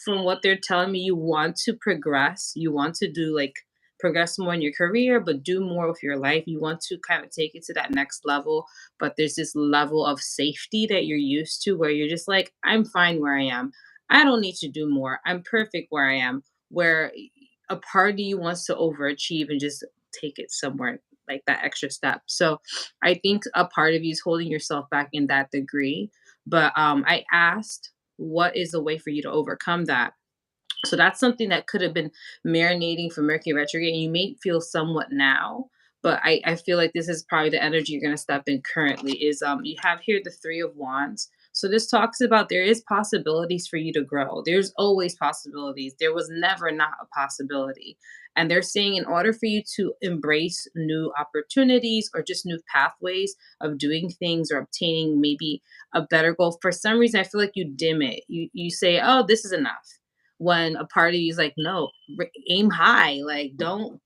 what they're telling me, you want to progress. You want to do like progress more in your career, but do more with your life. You want to kind of take it to that next level. But there's this level of safety that you're used to where you're just like, I'm fine where I am. I don't need to do more. I'm perfect where I am. Where a part of you wants to overachieve and just take it somewhere like that extra step. So I think a part of you is holding yourself back in that degree. But I asked, what is a way for you to overcome that? So that's something that could have been marinating for Mercury retrograde. And you may feel somewhat now, but I feel like this is probably the energy you're going to step in currently. Is you have here the Three of Wands. So this talks about there is possibilities for you to grow. There's always possibilities. There was never not a possibility. And they're saying in order for you to embrace new opportunities or just new pathways of doing things or obtaining maybe a better goal, for some reason I feel like you dim it. You say, "Oh, this is enough." When a part of you is like, no, aim high. Like don't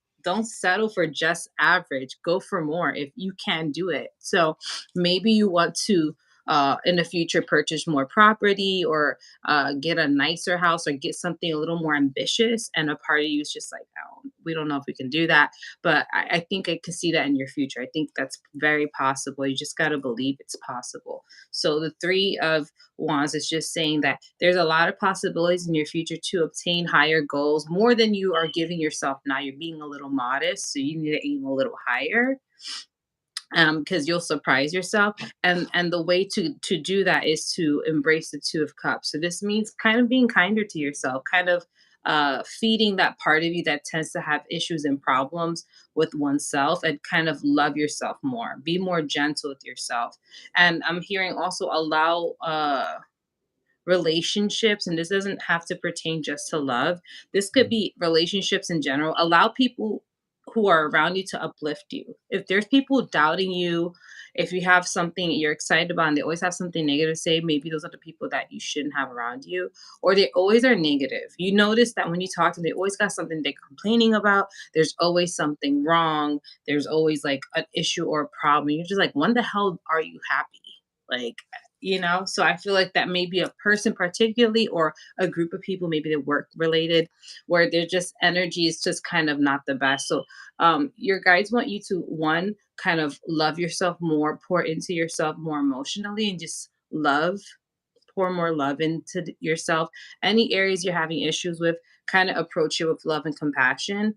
settle for just average. Go for more if you can do it. So maybe you want to in the future purchase more property, or get a nicer house, or get something a little more ambitious, and a part of you is just like, oh, we don't know if we can do that. But I think I could see that in your future. I think that's very possible. You just got to believe it's possible. So the Three of Wands is just saying that there's a lot of possibilities in your future to obtain higher goals, more than you are giving yourself now. You're being a little modest, so you need to aim a little higher, because you'll surprise yourself. And the way to do that is to embrace the Two of Cups. So this means kind of being kinder to yourself, kind of feeding that part of you that tends to have issues and problems with oneself, and kind of love yourself more, be more gentle with yourself. And I'm hearing also allow relationships, and this doesn't have to pertain just to love. This could be relationships in general. Allow people who are around you to uplift you. If there's people doubting you, if you have something you're excited about and they always have something negative to say, maybe those are the people that you shouldn't have around you, or they always are negative. You notice that when you talk to them, they always got something they're complaining about. There's always something wrong. There's always like an issue or a problem. You're just like, when the hell are you happy? Like, so I feel like that may be a person particularly, or a group of people, maybe they're work related, where their just energy is just kind of not the best. So your guides want you to, one, kind of love yourself more, pour into yourself more emotionally, and just love, pour more love into yourself. Any areas you're having issues with, kind of approach it with love and compassion.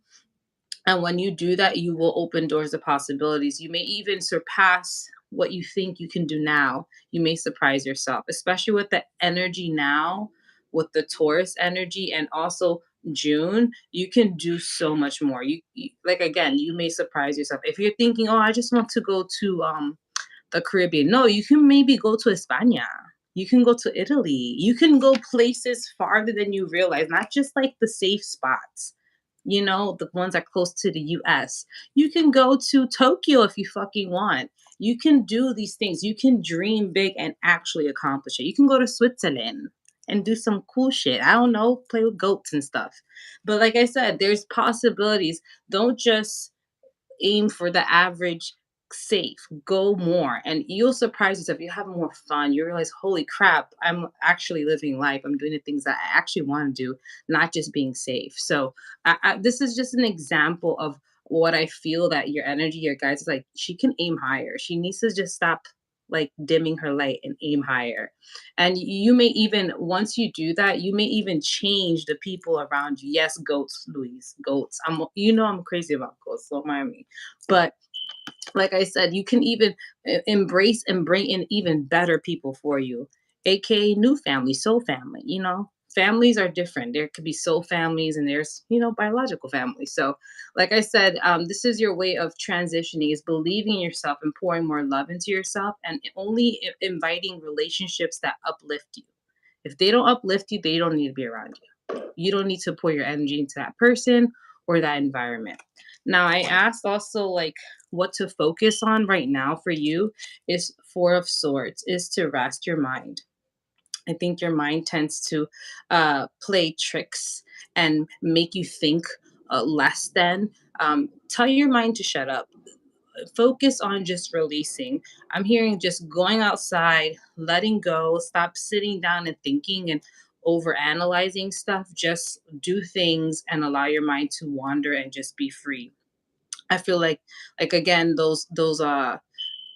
And when you do that, you will open doors of possibilities. You may even surpass what you think you can do now, you may surprise yourself, especially with the energy now, with the Taurus energy, and also June, you can do so much more. You like again, you may surprise yourself. If you're thinking, "Oh, I just want to go to the Caribbean." No, you can maybe go to España. You can go to Italy. You can go places farther than you realize, not just like the safe spots, the ones that are close to the US. You can go to Tokyo if you fucking want. You can do these things. You can dream big and actually accomplish it. You can go to Switzerland and do some cool shit. I don't know, play with goats and stuff. But like I said, there's possibilities. Don't just aim for the average safe, go more, and you'll surprise yourself. You have more fun. You realize, holy crap, I'm actually living life. I'm doing the things that I actually want to do, not just being safe. So this is just an example of what I feel, that your energy, your guys, is like, she can aim higher. She needs to just stop like dimming her light and aim higher. And you may even, once you do that, you may even change the people around you. Yes, goats, Louise, goats. I'm crazy about goats, don't mind me. But like I said, you can even embrace and bring in even better people for you, aka new family, soul family. Families are different. There could be soul families and there's biological families. So, like I said, this is your way of transitioning, is believing in yourself and pouring more love into yourself, and only inviting relationships that uplift you. If they don't uplift you, they don't need to be around you. You don't need to pour your energy into that person or that environment. Now, I asked also, like, what to focus on right now for you is Four of Swords, is to rest your mind. I think your mind tends to play tricks and make you think less than. Tell your mind to shut up. Focus on just releasing. I'm hearing just going outside, letting go, stop sitting down and thinking and over analyzing stuff. Just do things and allow your mind to wander and just be free. I feel like again, those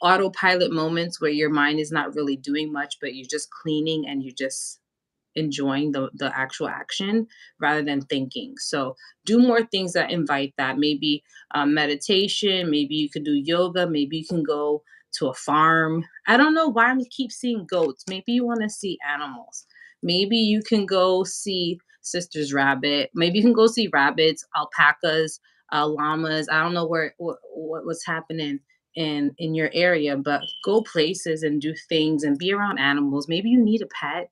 autopilot moments where your mind is not really doing much, but you're just cleaning and you just enjoying the actual action rather than thinking. So do more things that invite that. Maybe meditation. Maybe you could do yoga. Maybe you can go to a farm. I don't know why I keep seeing goats. Maybe you want to see animals. Maybe you can go see Sister's rabbit. Maybe you can go see rabbits, alpacas, llamas. I don't know what's happening in your area, but go places and do things and be around animals. Maybe you need a pet,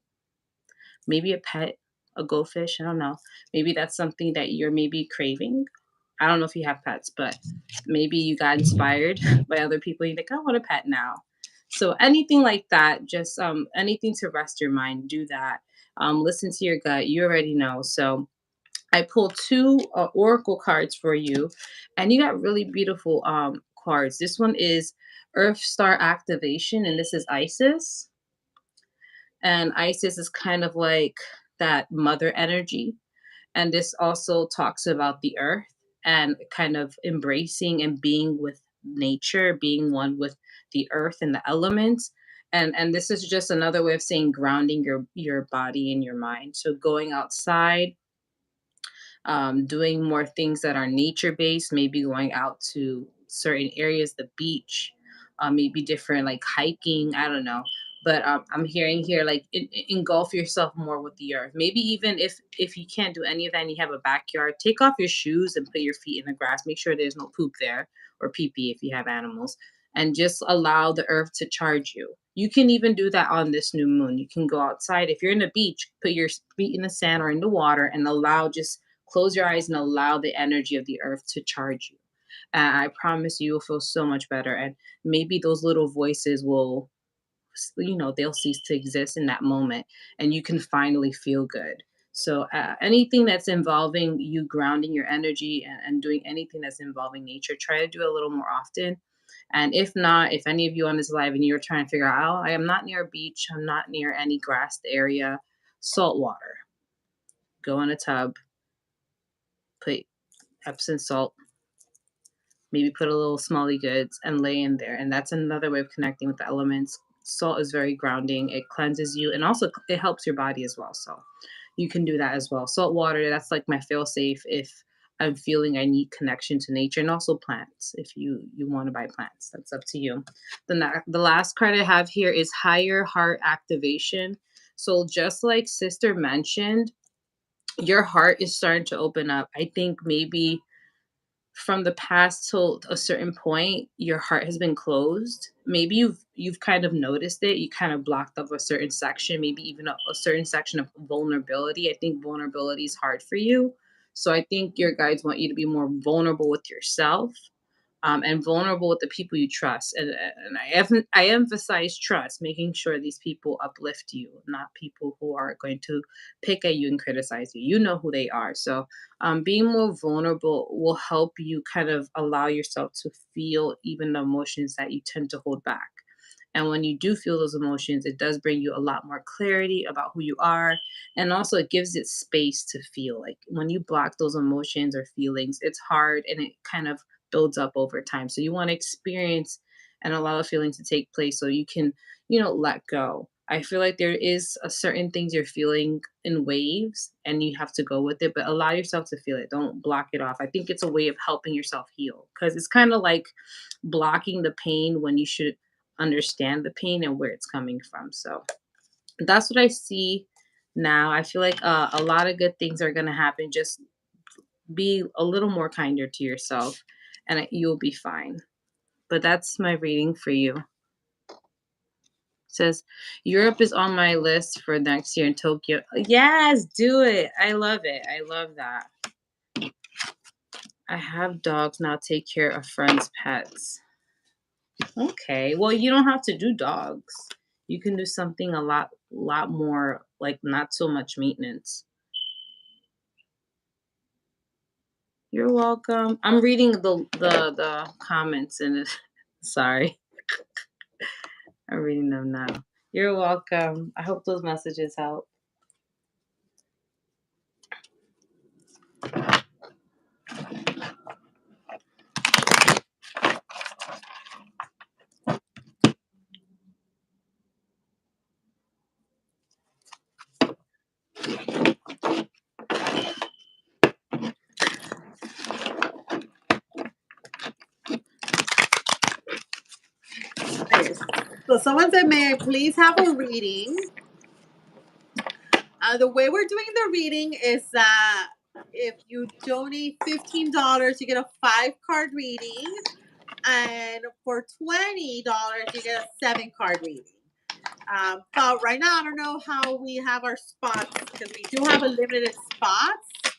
maybe a pet, a goldfish, I don't know. Maybe that's something that you're maybe craving. I don't know if you have pets, but maybe you got inspired by other people. You think, I want a pet now. So anything like that, just anything to rest your mind, do that. Listen to your gut. You already know. So I pulled two oracle cards for you, and you got really beautiful cards. This one is Earth Star Activation, and this is Isis. And Isis is kind of like that mother energy. And this also talks about the earth and kind of embracing and being with nature, being one with the earth and the elements. And this is just another way of saying grounding your body and your mind. So going outside, doing more things that are nature based, maybe going out to certain areas, the beach, maybe different like hiking. I don't know. But I'm hearing here like engulf yourself more with the earth. Maybe even if you can't do any of that and you have a backyard, take off your shoes and put your feet in the grass. Make sure there's no poop there or pee pee if you have animals, and just allow the earth to charge you. You can even do that on this new moon. You can go outside. If you're in the beach, put your feet in the sand or in the water and allow, just close your eyes and allow the energy of the earth to charge you. And I promise you will feel so much better. And maybe those little voices will, they'll cease to exist in that moment and you can finally feel good. So anything that's involving you grounding your energy and doing anything that's involving nature, try to do it a little more often. And if not, if any of you on this live and you're trying to figure out, oh, I am not near a beach, I'm not near any grassed area, salt water. Go in a tub, put Epsom salt, maybe put a little smally goods and lay in there. And that's another way of connecting with the elements. Salt is very grounding. It cleanses you and also it helps your body as well. So you can do that as well. Salt water, that's like my fail safe if I'm feeling I need connection to nature and also plants. If you want to buy plants, that's up to you. The last card I have here is higher heart activation. So just like sister mentioned, your heart is starting to open up. I think maybe from the past till a certain point, your heart has been closed. Maybe you've kind of noticed it. You kind of blocked up a certain section, maybe even a certain section of vulnerability. I think vulnerability is hard for you. So I think your guides want you to be more vulnerable with yourself, and vulnerable with the people you trust. And I emphasize trust, making sure these people uplift you, not people who are going to pick at you and criticize you. You know who they are. So being more vulnerable will help you kind of allow yourself to feel even the emotions that you tend to hold back. And when you do feel those emotions, it does bring you a lot more clarity about who you are. And also, it gives it space to feel. Like when you block those emotions or feelings, it's hard and it kind of builds up over time. So, you want to experience and allow the feeling to take place so you can, let go. I feel like there is a certain things you're feeling in waves and you have to go with it, but allow yourself to feel it. Don't block it off. I think it's a way of helping yourself heal because it's kind of like blocking the pain when you should understand the pain and where it's coming from. So that's what I see now. I feel like a lot of good things are going to happen. Just be a little more kinder to yourself and you'll be fine. But that's my reading for you. It says Europe is on my list for next year in Tokyo. Yes, do it. I love it. I love that. I have dogs now. Take care of friends' pets. Okay. Well, you don't have to do dogs. You can do something a lot more like not so much maintenance. You're welcome. I'm reading the comments and sorry. I'm reading them now. You're welcome. I hope those messages help. So someone said, may I please have a reading? The way we're doing the reading is that if you donate $15, you get a 5-card reading. And for $20, you get a 7-card reading. But right now, I don't know how we have our spots because we do have a limited spots.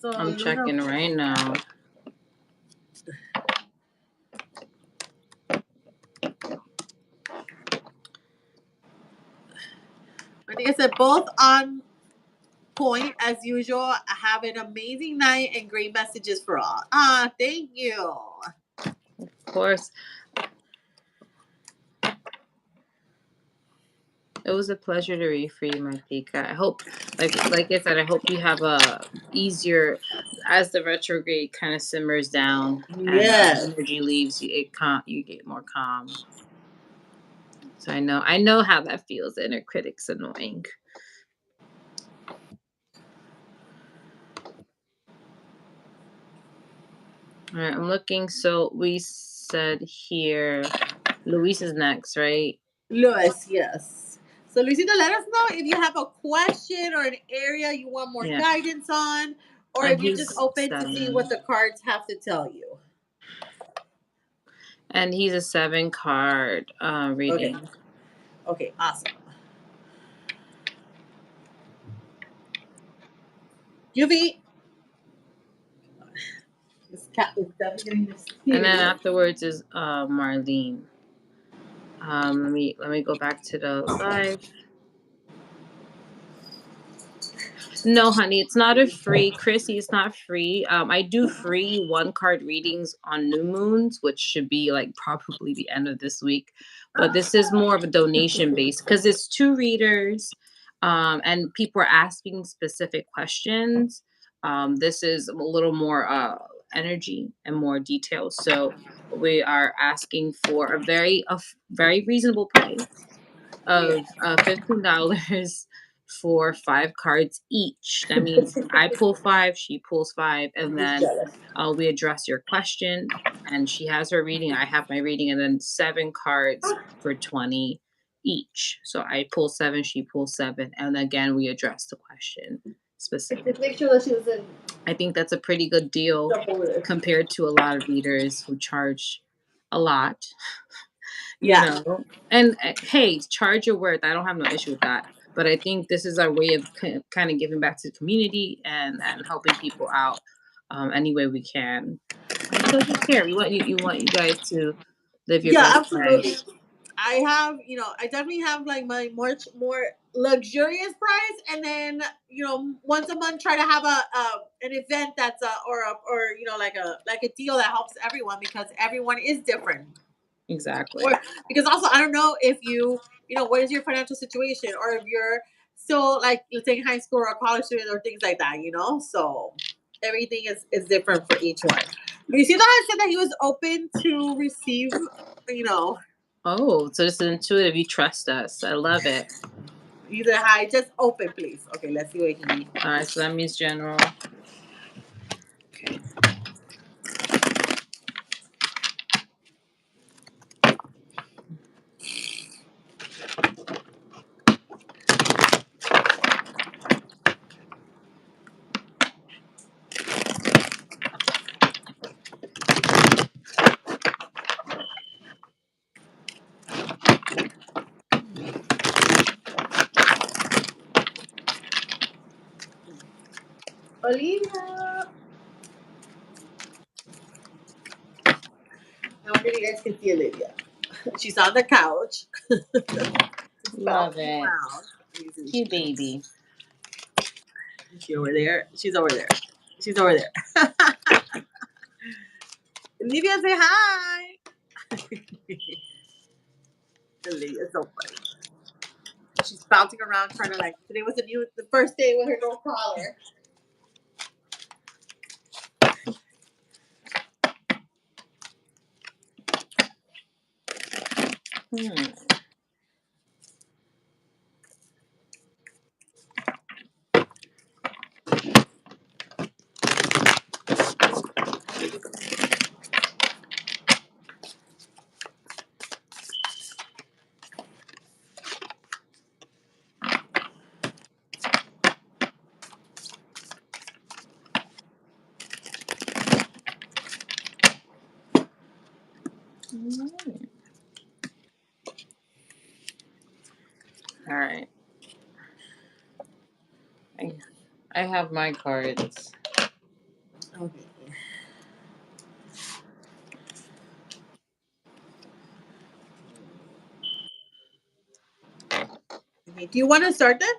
So I'm checking right now. I think I said both on point as usual. Have an amazing night and great messages for all. Thank you. Of course. It was a pleasure to read for you, my Pika. I hope, like I said, I hope you have a easier as the retrograde kind of simmers down and Yes. energy leaves. You get more calm. So I know how that feels. The inner critic's annoying. All right, I'm looking. So we said here, Luis is next, right? Luis, yes. So Luisita, let us know if you have a question or an area you want more Yeah. guidance on, or And if you're just he's open to see 7. what the cards have to tell you. And he's a 7-card reading. Okay, awesome. UV. This cat is definitely getting And then this. afterwards is Marlene. Let me go back to the live. No, honey, it's not a free. Chrissy, it's not free. I do free 1-card readings on new moons, which should be like probably the end of this week. But this is more of a donation base because it's 2 readers, and people are asking specific questions. This is a little more energy and more details. So we are asking for a very reasonable price of $15 for 5 cards each. That means I pull 5, she pulls 5, I'm and just then jealous. we address your question, and she has her reading, I have my reading, and then 7 cards for 20 each. So I pull 7, she pulls 7, and again, we address the question Just specifically. make sure that she doesn't I think that's a pretty good deal jump over there. compared to a lot of readers who charge a lot, you Yeah. know? And hey, charge your worth. I don't have no issue with that. But I think this is our way of kind of giving back to the community and helping people out any way we can. Because we care. We want you want you guys to live your Yeah, best absolutely. lives. I have, I definitely have like my much more luxurious price, and then once a month try to have an event that's or like a deal that helps everyone because everyone is different. Exactly. Or because also I don't know if what is your financial situation, or if you're still like let's say in high school or a college student or things like that. So everything is different for each one. You see that I said that he was open to receive, you know Oh, so this is intuitive. You trust us. I love it. either hi, just open, please. Okay, let's see what he. All right, so that means general. Okay. Olivia. I wonder if you guys can see Olivia. She's on the couch. Love Bouncing it. around. Cute baby. Is she over there? She's over there. She's over there. Olivia, say hi. Olivia's so funny. She's bouncing around trying to like. Today was the first day with her no collar. Hmm. Mm. All right. I, I have my cards. Okay. Okay. Do you want to start then?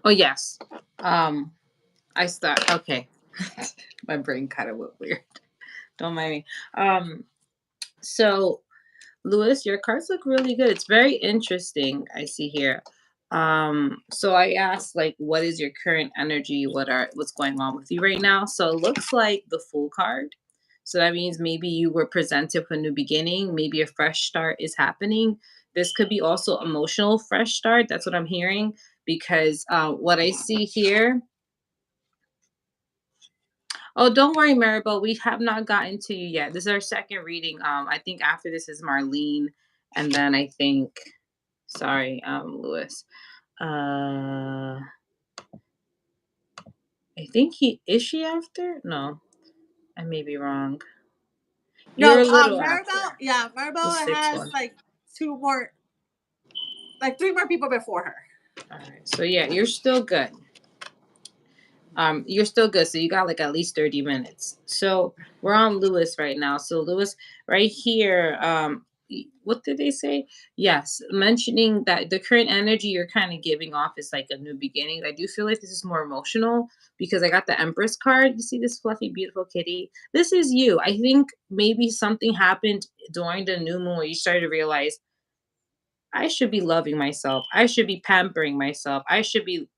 Oh yes. Um, I start. Okay. My brain kind of went weird. Don't mind me. So Lewis, your cards look really good. It's very interesting. I see here. So I asked like what is your current energy? What's going on with you right now? So it looks like the Fool card. So that means maybe you were presented with a new beginning, maybe a fresh start is happening. This could be also emotional fresh start. That's what I'm hearing because what I see here. Oh, don't worry, Maribel. We have not gotten to you yet. This is our second reading. I think after this is Marlene, and then I think sorry, Lewis. I think he is she after? No, I may be wrong. You're No, a little Maribel. after Yeah, the Maribel sixth has one. like two more, like three more people before her. All right, so yeah, you're still good. You're still good. So you got like at least 30 minutes. So we're on Lewis right now. So Lewis, right here, what did they say? Yes, mentioning that the current energy you're kind of giving off is like a new beginning. I do feel like this is more emotional because I got the Empress card. You see this fluffy, beautiful kitty? This is you. I think maybe something happened during the new moon where you started to realize I should be loving myself. I should be pampering myself. I should be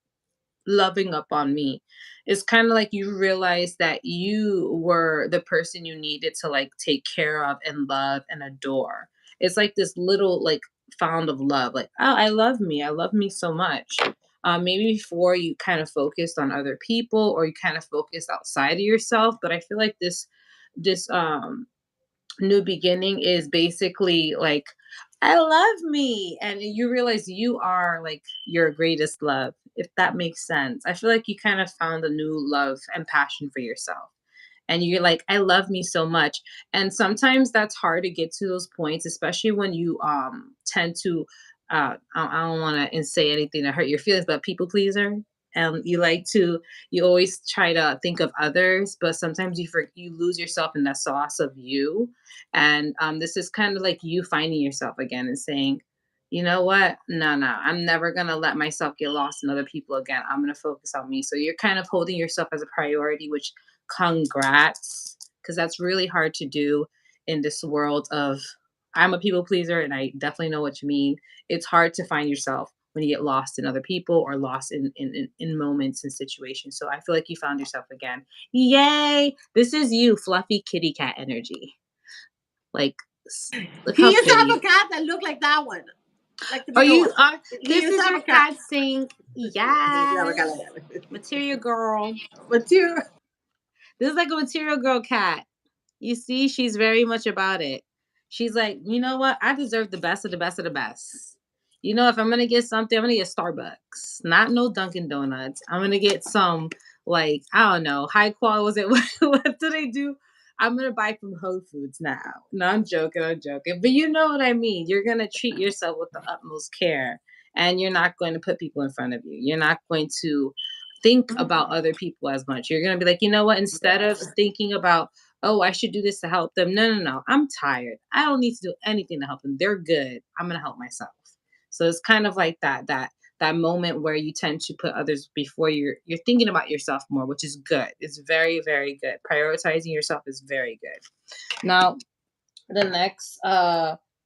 loving up on me. It's kind of like you realize that you were the person you needed to like take care of and love and adore. It's like this little like found of love, like, oh, I love me. I love me so much. Maybe before you kind of focused on other people or you kind of focused outside of yourself, but I feel like this new beginning is basically like, I love me. And you realize you are like your greatest love, if that makes sense. I feel like you kind of found a new love and passion for yourself. And you're like, I love me so much. And sometimes that's hard to get to those points, especially when you tend to I don't want to say anything to hurt your feelings, but people pleaser. And you like to, you always try to think of others, but sometimes you lose yourself in that sauce of you. And this is kind of like you finding yourself again and saying, you know what? No, no, I'm never gonna let myself get lost in other people again. I'm gonna focus on me. So you're kind of holding yourself as a priority, which congrats, because that's really hard to do in this world of, I'm a people pleaser and I definitely know what you mean. It's hard to find yourself when you get lost in other people or lost in moments and situations. So I feel like you found yourself again. Yay! This is you, fluffy kitty cat energy. Like, look He how used to have a pretty. cat that looked like that one, like the Are bigger you? one. He This used to is have your a cat. cat saying He used to have a cat yes, like that. material girl. But you, This is like a material girl cat. You see, she's very much about it. She's like, you know what? I deserve the best of the best of the best. You know, if I'm gonna get something, I'm gonna get Starbucks, not no Dunkin' Donuts. I'm gonna get some like I don't know, high quality. Was it what do they do? I'm gonna buy from Whole Foods now. No, I'm joking. I'm joking. But you know what I mean. You're gonna treat yourself with the utmost care, and you're not going to put people in front of you. You're not going to think about other people as much. You're gonna be like, you know what? Instead of thinking about, oh, I should do this to help them. No, no, no. I'm tired. I don't need to do anything to help them. They're good. I'm gonna help myself. So it's kind of like that moment where you tend to put others before you're thinking about yourself more, which is good. It's very, very good. Prioritizing yourself is very good. Now, the next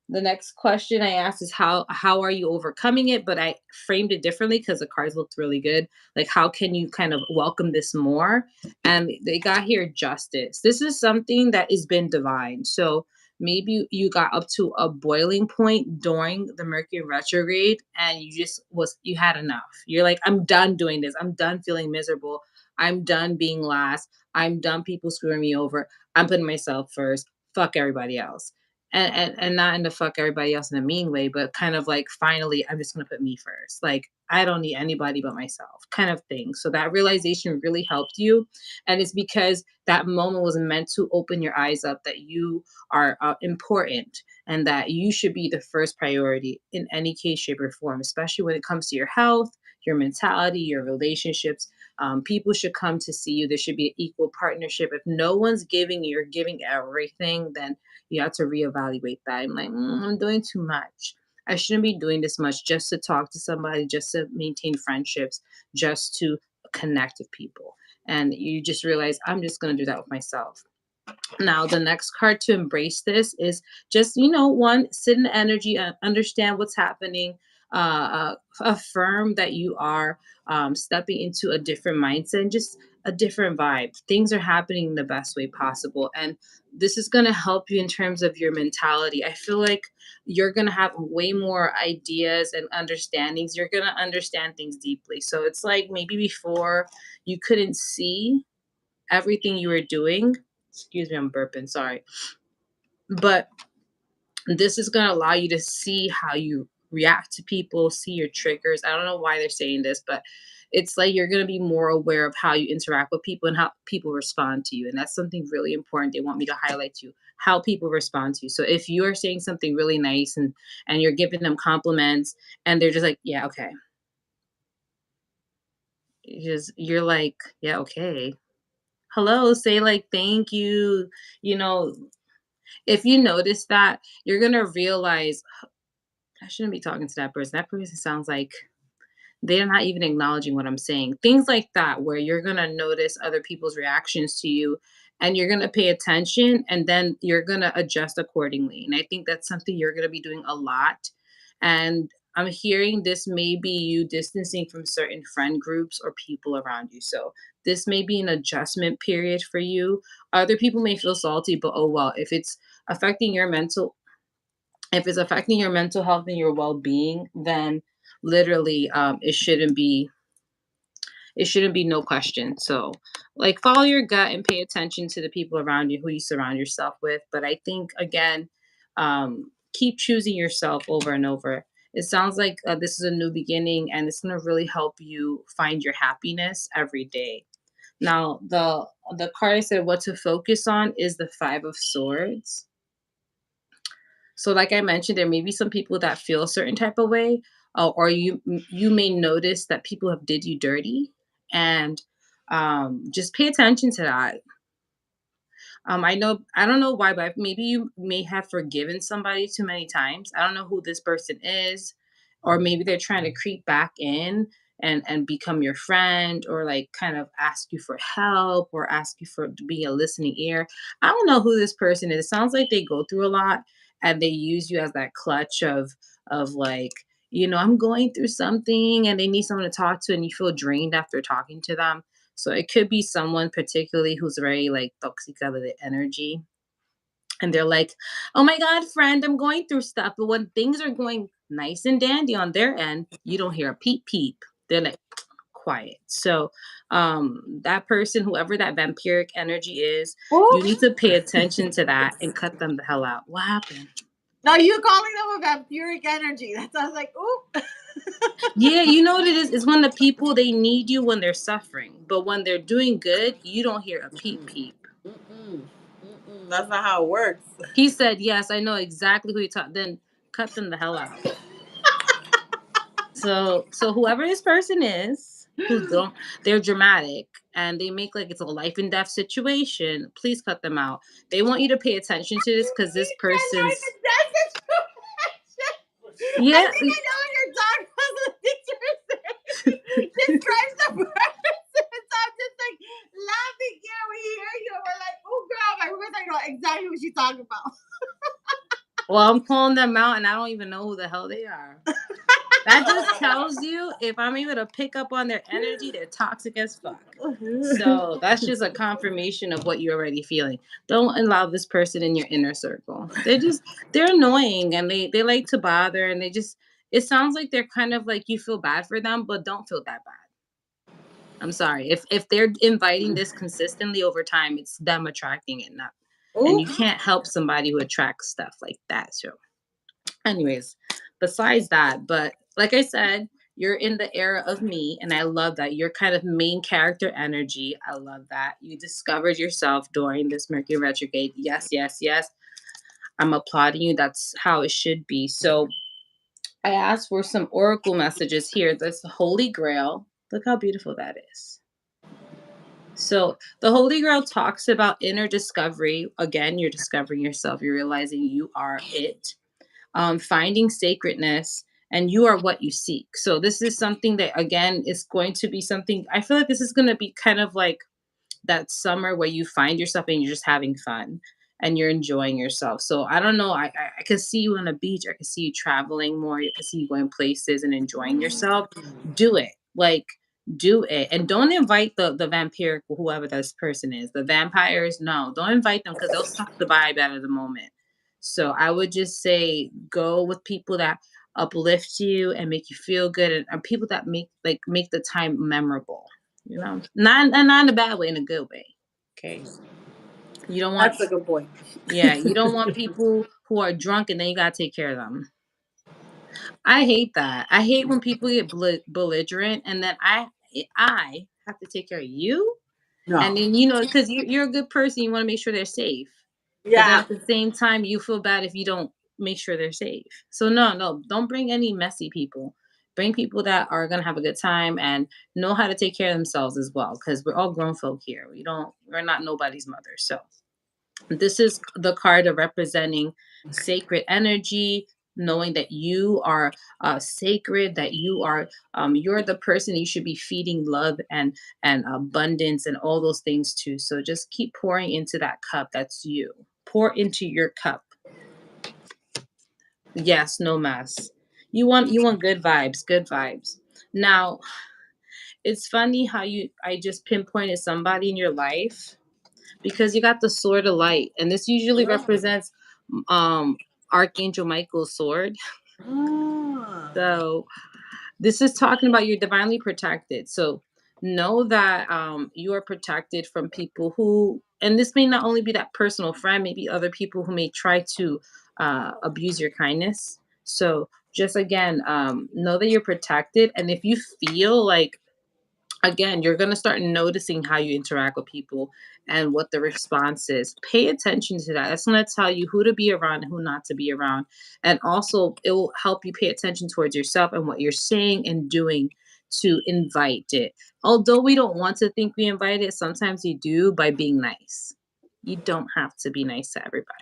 the next question I asked is how are you overcoming it, but I framed it differently because the cards looked really good. Like how can you kind of welcome this more? And they got here justice. This is something that has been divine. So maybe you got up to a boiling point during the Mercury retrograde and you had enough. You're like, I'm done doing this. I'm done feeling miserable. I'm done being last. I'm done people screwing me over. I'm putting myself first, fuck everybody else. And not in the fuck everybody else in a mean way, but kind of like finally I'm just gonna put me first. Like I don't need anybody but myself, kind of thing. So that realization really helped you. And it's because that moment was meant to open your eyes up that you are important and that you should be the first priority in any case, shape, or form, especially when it comes to your health, your mentality, your relationships. People should come to see you. There should be an equal partnership. If no one's giving, you're giving everything, then you have to reevaluate that. I'm like, I'm doing too much. I shouldn't be doing this much just to talk to somebody, just to maintain friendships, just to connect with people. And you just realize I'm just going to do that with myself. Now, the next card to embrace this is just, one, sit in the energy, understand what's happening, affirm that you are stepping into a different mindset and just a different vibe. Things are happening in the best way possible. And this is going to help you in terms of your mentality. I feel like you're going to have way more ideas and understandings. You're going to understand things deeply. So it's like maybe before you couldn't see everything you were doing. Excuse me, I'm burping, sorry. But this is going to allow you to see how you react to people, see your triggers. I don't know why they're saying this, but it's like you're going to be more aware of how you interact with people and how people respond to you. And that's something really important. They want me to highlight to you how people respond to you. So if you are saying something really nice and you're giving them compliments and they're just like, yeah, okay. You're like, yeah, okay. Hello, say like thank you, you know, if you notice that, you're gonna realize I shouldn't be talking to that person. That person sounds like they're not even acknowledging what I'm saying. Things like that, where you're gonna notice other people's reactions to you and you're gonna pay attention and then you're gonna adjust accordingly. And I think that's something you're gonna be doing a lot. And I'm hearing this may be you distancing from certain friend groups or people around you. So this may be an adjustment period for you. Other people may feel salty, but oh well, affecting your mental if it's affecting your mental health and your well-being, then literally, it shouldn't be no question. So, like, follow your gut and pay attention to the people around you who you surround yourself with. But I think, again, keep choosing yourself over and over. It sounds like this is a new beginning, and it's going to really help you find your happiness every day. Now, the card I said what to focus on is the Five of Swords. So, like I mentioned, there may be some people that feel a certain type of way, or you may notice that people have did you dirty, and just pay attention to that. I don't know why, but maybe you may have forgiven somebody too many times. I don't know who this person is, or maybe they're trying to creep back in and become your friend, or like kind of ask you for help, or ask you for to be a listening ear. I don't know who this person is. It sounds like they go through a lot, and they use you as that clutch of like, I'm going through something, and they need someone to talk to, and you feel drained after talking to them. So it could be someone particularly who's very like toxic of the energy. And they're like, oh my God, friend, I'm going through stuff. But when things are going nice and dandy on their end, you don't hear a peep peep. They're like quiet. So that person, whoever that vampiric energy is, you need to pay attention to that and cut them the hell out. What happened? Now you calling them a vampiric energy. That sounds like, ooh. Yeah, you know what it is? It's when the people they need you when they're suffering. But when they're doing good, you don't hear a peep peep. Mm-mm. Mm-mm. That's not how it works. He said, "Yes, I know exactly who you talk." Then cut them the hell out. So whoever this person is, who don't, they're dramatic and they make like it's a life and death situation. Please cut them out. They want you to pay attention to this because this person's, I yeah. think I know what you're talking about. The picture describes the person. So I'm just like laughing here. We hear you. We're like, oh girl, my roommates, I know exactly what she's talking about. Well, I'm calling them out and I don't even know who the hell they are. That just tells you if I'm able to pick up on their energy, they're toxic as fuck. So that's just a confirmation of what you're already feeling. Don't allow this person in your inner circle. They're annoying and they like to bother and it sounds like they're kind of like you feel bad for them, but don't feel that bad. I'm sorry. If they're inviting this consistently over time, it's them attracting it, not and Ooh. you can't help somebody who attracts stuff like that. So anyways, besides that, but like I said, you're in the era of me, and I love that. You're kind of main character energy. I love that. You discovered yourself during this Mercury retrograde. Yes, yes, yes. I'm applauding you. That's how it should be. So I asked for some oracle messages here. This Holy Grail. Look how beautiful that is. So the Holy Grail talks about inner discovery. Again, you're discovering yourself. You're realizing you are it, finding sacredness, and you are what you seek. So this is something that again is going to be something. I feel like this is going to be kind of like that summer where you find yourself and you're just having fun and you're enjoying yourself. So I don't know. I could see you on a beach. I could see you traveling more. I could see you going places and enjoying yourself. Do it. Like do it. And don't invite the vampiric whoever this person is. The vampires, no, don't invite them because they'll suck the vibe out of the moment. So I would just say go with people that uplift you and make you feel good and people that make the time memorable. Not in a bad way, in a good way. Okay. You don't want That's a good point. yeah, you don't want people who are drunk and then you gotta take care of them. I hate that. I hate when people get belligerent and then I have to take care of you. No. And then because you're a good person, you want to make sure they're safe. But then Yeah. at the same time, you feel bad if you don't make sure they're safe. So no, no, don't bring any messy people. Bring people that are gonna have a good time and know how to take care of themselves as well. Because we're all grown folk here. We're not nobody's mother. So this is the card of representing sacred energy, knowing that you are sacred, that you're the person you should be feeding love and abundance and all those things too. So just keep pouring into that cup. That's you. Pour into your cup. Yes, no mess. You want good vibes, good vibes. Now, it's funny how I just pinpointed somebody in your life because you got the sword of light and this usually represents um Archangel Michael's sword. Ah. So this is talking about you're divinely protected. So know that you are protected from people who, and this may not only be that personal friend, maybe other people who may try to abuse your kindness. So just again, know that you're protected. And if you feel like, again, you're going to start noticing how you interact with people and what the response is. Pay attention to that. That's going to tell you who to be around and who not to be around. And also, it will help you pay attention towards yourself and what you're saying and doing to invite it. Although we don't want to think we invite it, sometimes you do by being nice. You don't have to be nice to everybody.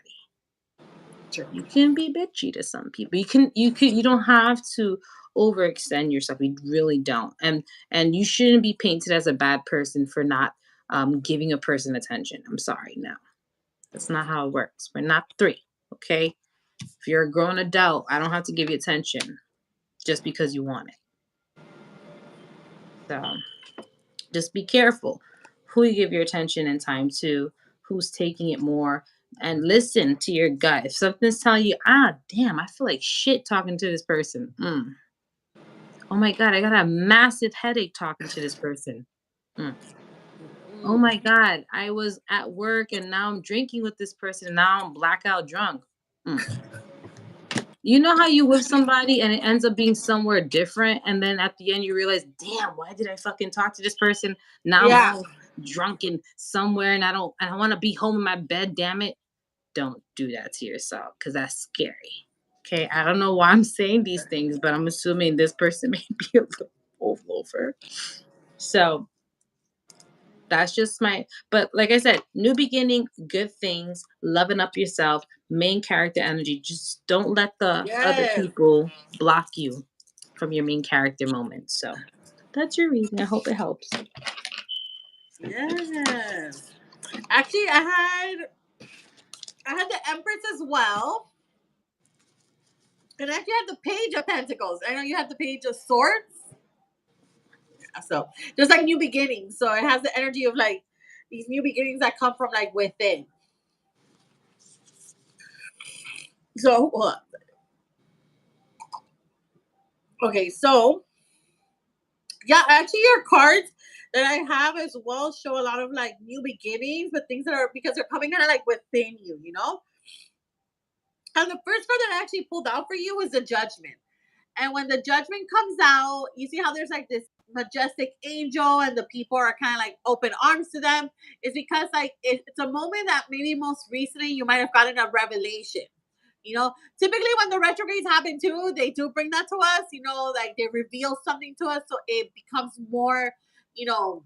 True. You can be bitchy to some people. You don't have to overextend yourself. You really don't. And you shouldn't be painted as a bad person for not giving a person attention. I'm sorry, no. That's not how it works. We're not three, okay? If you're a grown adult, I don't have to give you attention just because you want it. So just be careful who you give your attention and time to, who's taking it more, and listen to your gut. If something's telling you, damn, I feel like shit talking to this person. Oh my God, I got a massive headache talking to this person. Mm. Oh my God, I was at work and now I'm drinking with this person and now I'm blackout drunk. Mm. You know how you with somebody and it ends up being somewhere different, and then at the end you realize, damn, why did I fucking talk to this person? Now I'm Yeah. all drunk and somewhere, and I want to be home in my bed. Damn it! Don't do that to yourself because that's scary. Okay, I don't know why I'm saying these things, but I'm assuming this person may be a little over. So that's just my, but like I said, new beginning, good things, loving up yourself, main character energy. Just don't let the other Yes. people block you from your main character moment. So that's your reading. I hope it helps. Yes. Actually, I had the Empress as well. And I actually had the Page of Pentacles. I know you have the Page of Swords. So there's like new beginnings. So it has the energy of like these new beginnings that come from like within. So okay, so yeah, actually your cards that I have as well show a lot of like new beginnings, but things that are because they're coming kind of like within you, you know? And the first card that I actually pulled out for you was the Judgment. And when the Judgment comes out, you see how there's like this majestic angel and the people are kind of like open arms to them. It's because like it's a moment that maybe most recently you might have gotten a revelation. You know, typically when the retrogrades happen too, they do bring that to us. You know, like they reveal something to us, so it becomes more, you know,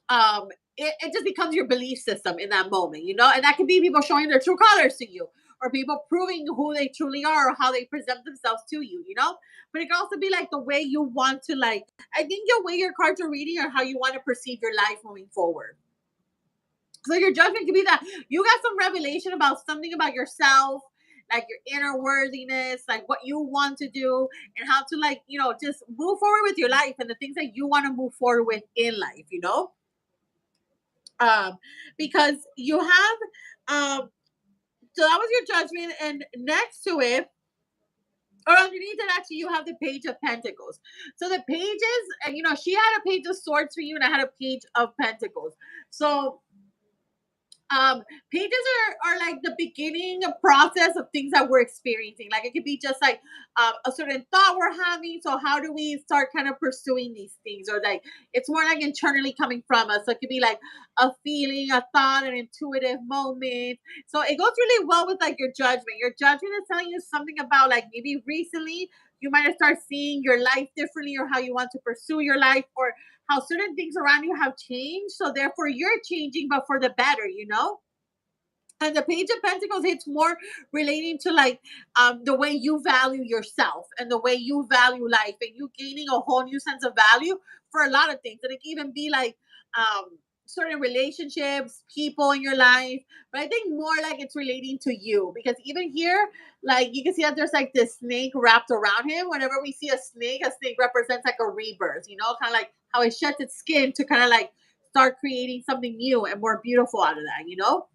um it just becomes your belief system in that moment, you know, and that could be people showing their true colors to you or people proving who they truly are or how they present themselves to you, you know. But it can also be like the way you want to like, I think the way your cards are reading or how you want to perceive your life moving forward. So your Judgment could be that you got some revelation about something about yourself, like your inner worthiness, like what you want to do and how to like, you know, just move forward with your life and the things that you want to move forward with in life, you know. um because you have so that was your Judgment, and next to it or underneath it actually you have the Page of Pentacles. So the pages, and you know, she had a Page of Swords for you and I had a Page of Pentacles. So um pages are like the beginning process of things that we're experiencing. Like it could be just like a certain thought we're having, so how do we start kind of pursuing these things, or like it's more like internally coming from us. So it could be like a feeling, a thought, an intuitive moment. So it goes really well with like your Judgment is telling you something about like maybe recently you might have started seeing your life differently or how you want to pursue your life, or how certain things around you have changed. So therefore you're changing, but for the better, you know? And the Page of Pentacles hits more relating to like the way you value yourself and the way you value life and you gaining a whole new sense of value for a lot of things. And it can even be like certain relationships, people in your life. But I think more like it's relating to you, because even here, like you can see that there's like this snake wrapped around him. Whenever we see a snake represents like a rebirth, you know, kind of like how it sheds its skin to kind of like start creating something new and more beautiful out of that, you know?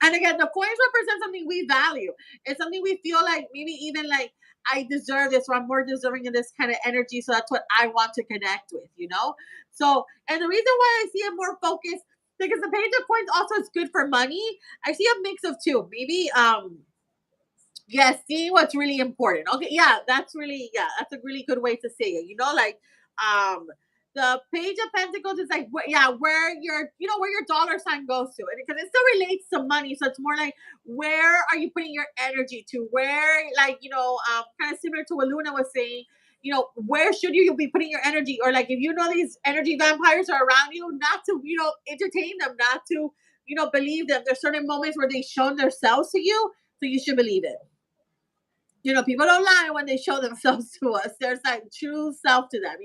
And again, the coins represent something we value. It's something we feel like maybe even like I deserve this, or I'm more deserving of this kind of energy. So that's what I want to connect with, you know? So, and the reason why I see it more focused, because the page of coins also is good for money. I see a mix of two. Maybe, yes, see what's really important. Okay, yeah, that's a really good way to say it. You know, like um the page of pentacles is like yeah, where your where your dollar sign goes to. And because it still relates to money, so it's more like where are you putting your energy to? Where like, kind of similar to what Luna was saying, where should you be putting your energy? Or like if you know these energy vampires are around you, not to, entertain them, not to, believe them. There's certain moments where they've shown themselves to you, so you should believe it. People don't lie when they show themselves to us. There's like true self to them,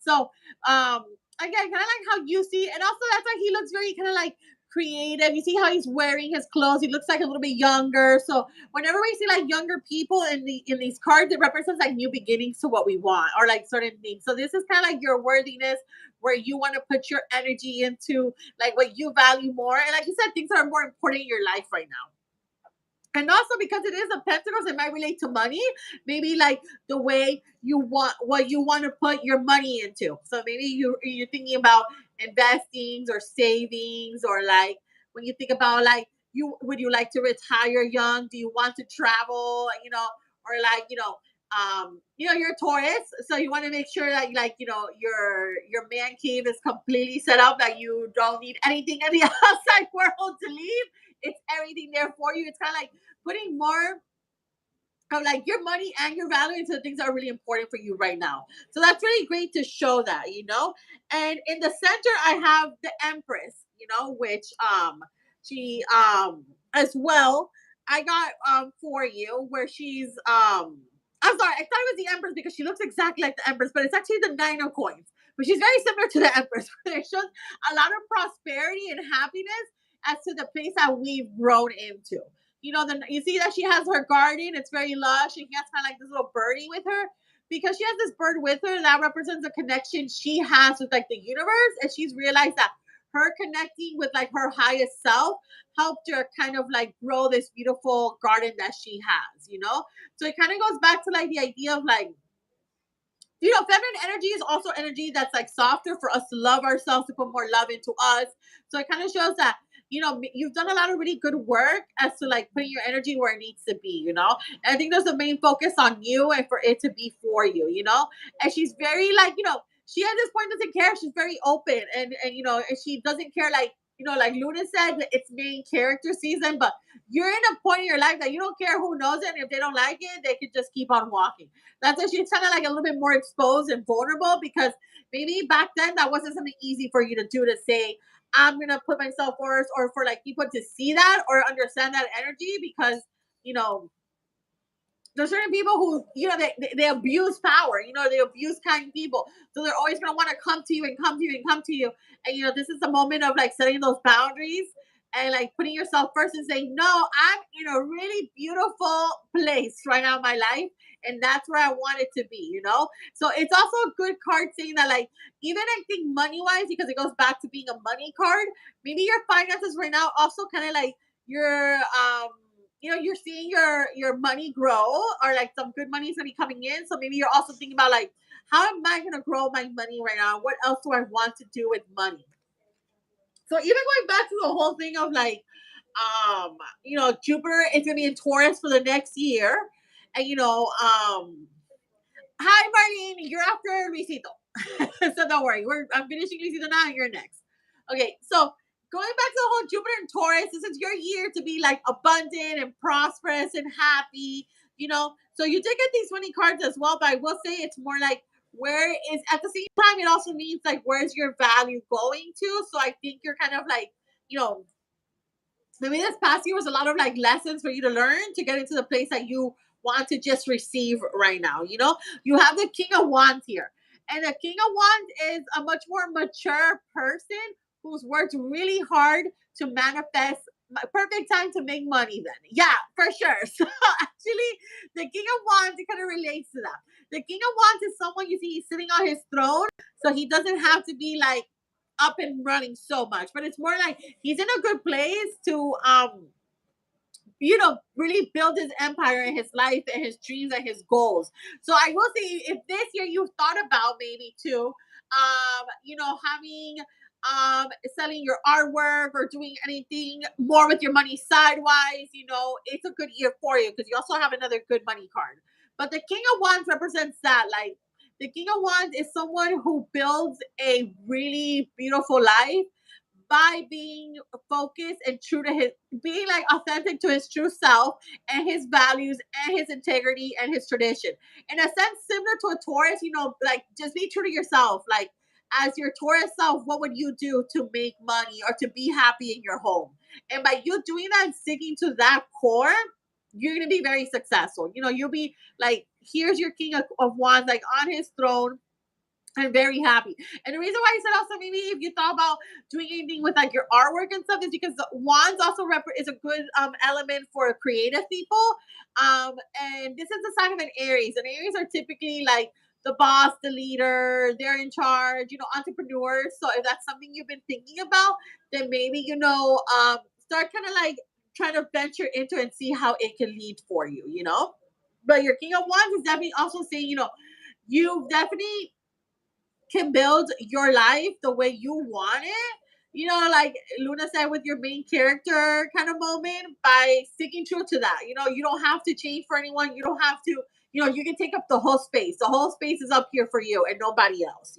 So, um, again, kind of like how you see, and also that's why he looks very kind of like creative. You see how he's wearing his clothes. He looks like a little bit younger. So whenever we see like younger people in these cards, it represents like new beginnings to what we want, or like certain things. So this is kind of like your worthiness, where you want to put your energy into like what you value more. And like you said, things that are more important in your life right now. And also because it is a pentacles, it might relate to money. Maybe like the way you want, what you want to put your money into. So maybe you're thinking about investings or savings, or like when you think about like, you would you like to retire young? Do you want to travel? Or like, you're a Taurus, so you want to make sure that like, your man cave is completely set up, that you don't need anything in the outside world to leave. It's everything there for you. It's kind of like putting more of like your money and your value into the things that are really important for you right now. So that's really great to show that. And in the center, I have the Empress, which she as well. I got for you where she's I'm sorry, I thought it was the Empress because she looks exactly like the Empress, but it's actually the Nine of Coins. But she's very similar to the Empress. It shows a lot of prosperity and happiness as to the place that we've grown into. You see that she has her garden. It's very lush, and she has kind of like this little birdie with her, because she has this bird with her that represents a connection she has with like the universe, and she's realized that her connecting with like her highest self helped her kind of like grow this beautiful garden that she has. So it kind of goes back to like the idea of like, feminine energy is also energy that's like softer for us to love ourselves, to put more love into us. So it kind of shows that, you've done a lot of really good work as to like putting your energy where it needs to be. And I think there's a main focus on you and for it to be for you. And she's very like, she at this point doesn't care. She's very open, and she doesn't care, like, like Luna said, it's main character season, but you're in a point in your life that you don't care who knows it. And if they don't like it, they could just keep on walking. That's why she's kind of like a little bit more exposed and vulnerable, because maybe back then that wasn't something easy for you to do, to say, I'm going to put myself first, or for like people to see that or understand that energy, because, you know, there's certain people who, they abuse power, they abuse kind people. So they're always going to want to come to you and come to you and come to you. And, this is the moment of like setting those boundaries and like putting yourself first and saying, no, I'm in a really beautiful place right now in my life. And that's where I want it to be. So it's also a good card saying that, like, even I think money wise, because it goes back to being a money card, maybe your finances right now also kind of like your, you're seeing your money grow, or like some good money is gonna be coming in. So maybe you're also thinking about like, how am I gonna grow my money right now? What else do I want to do with money? So even going back to the whole thing of like, Jupiter is gonna be in Taurus for the next year, and hi Marlene, you're after Luisito, so don't worry, I'm finishing Luisito now, and you're next. Okay, so going back to the whole Jupiter and Taurus, this is your year to be like abundant and prosperous and happy. So you did get these money cards as well, but I will say it's more like, where is, at the same time, it also means like, where's your value going to? So I think you're kind of like, you know, maybe this past year was a lot of like lessons for you to learn to get into the place that you want to just receive right now. You have the King of Wands here, and the King of Wands is a much more mature person who's worked really hard to manifest perfect time to make money. Then, yeah, for sure. So actually, the King of Wands, it kind of relates to that. The King of Wands is someone, you see, he's sitting on his throne, so he doesn't have to be like up and running so much, but it's more like he's in a good place to really build his empire and his life and his dreams and his goals. So I will say, if this year you thought about maybe too, having selling your artwork or doing anything more with your money sidewise, it's a good year for you because you also have another good money card. But the King of Wands represents that. Like, the King of Wands is someone who builds a really beautiful life by being focused and true to his, being like authentic to his true self and his values and his integrity and his tradition. In a sense, similar to a Taurus, like, just be true to yourself. Like, as your Taurus self, what would you do to make money or to be happy in your home? And by you doing that and sticking to that core, you're going to be very successful. You'll be like, here's your King of Wands, like on his throne. I'm very happy. And the reason why I said also, maybe if you thought about doing anything with like your artwork and stuff, is because the wands also is a good element for creative people. And this is the sign of an Aries. And Aries are typically like the boss, the leader, they're in charge, entrepreneurs. So if that's something you've been thinking about, then maybe, start kind of like trying to venture into and see how it can lead for you. But your King of Wands is definitely also saying, you definitely can build your life the way you want it. Like Luna said with your main character kind of moment, by sticking true to that. You don't have to change for anyone. You don't have to, you can take up the whole space. The whole space is up here for you and nobody else.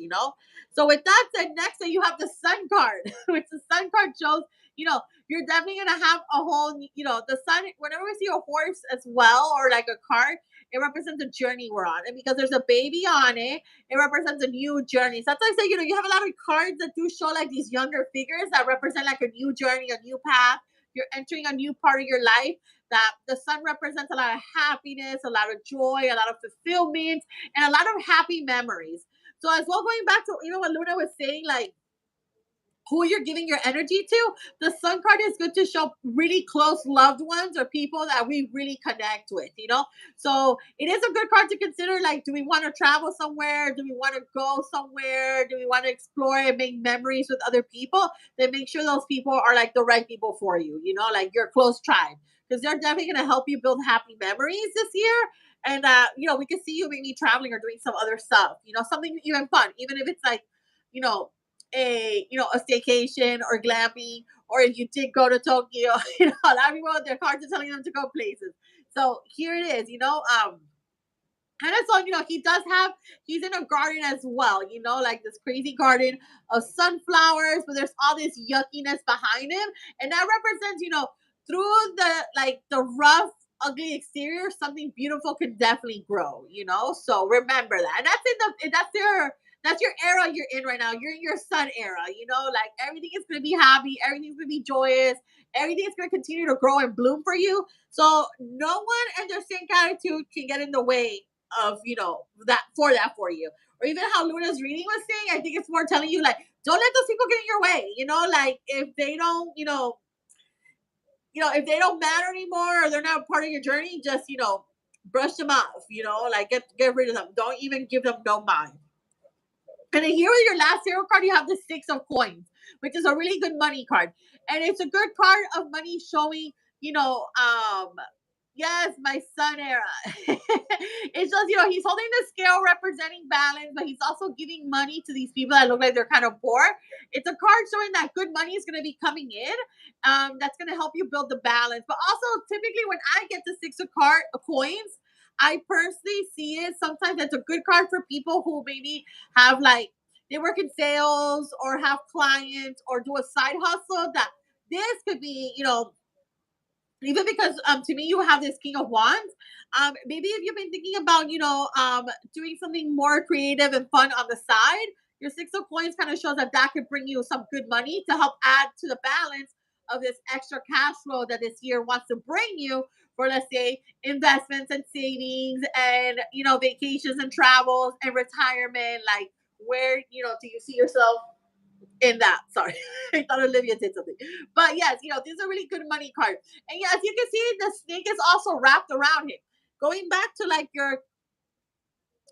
So with that said, next then you have the sun card, which the sun card shows, you're definitely gonna have a whole, the sun, whenever we see a horse as well, or like a cart, it represents a journey we're on. And because there's a baby on it, it represents a new journey. So that's why I say, you have a lot of cards that do show like these younger figures that represent like a new journey, a new path. You're entering a new part of your life. That the sun represents a lot of happiness, a lot of joy, a lot of fulfillment, and a lot of happy memories. So as well, going back to what Luna was saying, like who you're giving your energy to, the sun card is good to show really close loved ones or people that we really connect with. So it is a good card to consider. Like, do we want to travel somewhere? Do we want to go somewhere? Do we want to explore and make memories with other people? Then make sure those people are like the right people for you, like your close tribe. Because they're definitely going to help you build happy memories this year. And, we can see you maybe traveling or doing some other stuff, something even fun, even if it's like, you know, a staycation or glamping, or if you did go to Tokyo, a lot of people their cards are telling them to go places. So here it is, and I saw, he's in a garden as well, like this crazy garden of sunflowers, but there's all this yuckiness behind him. And that represents, through the rough, ugly exterior, something beautiful can definitely grow. So remember that. And that's your era you're in right now. You're in your sun era, like everything is gonna be happy, everything's gonna be joyous, everything is gonna continue to grow and bloom for you. So no one and their same attitude can get in the way of that for you. Or even how Luna's reading was saying, I think it's more telling you like, don't let those people get in your way. Like if they don't, if they don't matter anymore or they're not part of your journey, just brush them off. Like get rid of them. Don't even give them no mind. And then here with your last tarot card, you have the Six of Coins, which is a really good money card. And it's a good card of money showing, yes, my sun era. It's just, he's holding the scale representing balance, but he's also giving money to these people that look like they're kind of poor. It's a card showing that good money is going to be coming in. That's going to help you build the balance. But also, typically, when I get the Six of Coins, I personally see it. Sometimes it's a good card for people who maybe have like they work in sales or have clients or do a side hustle. That this could be, even because to me you have this King of Wands. Maybe if you've been thinking about doing something more creative and fun on the side, your Six of Coins kind of shows that could bring you some good money to help add to the balance of this extra cash flow that this year wants to bring you for, let's say, investments and savings and vacations and travels and retirement. Like, where do you see yourself in that? Sorry, I thought Olivia did something. But yes, this is a really good money card. And yes, you can see the snake is also wrapped around him. Going back to like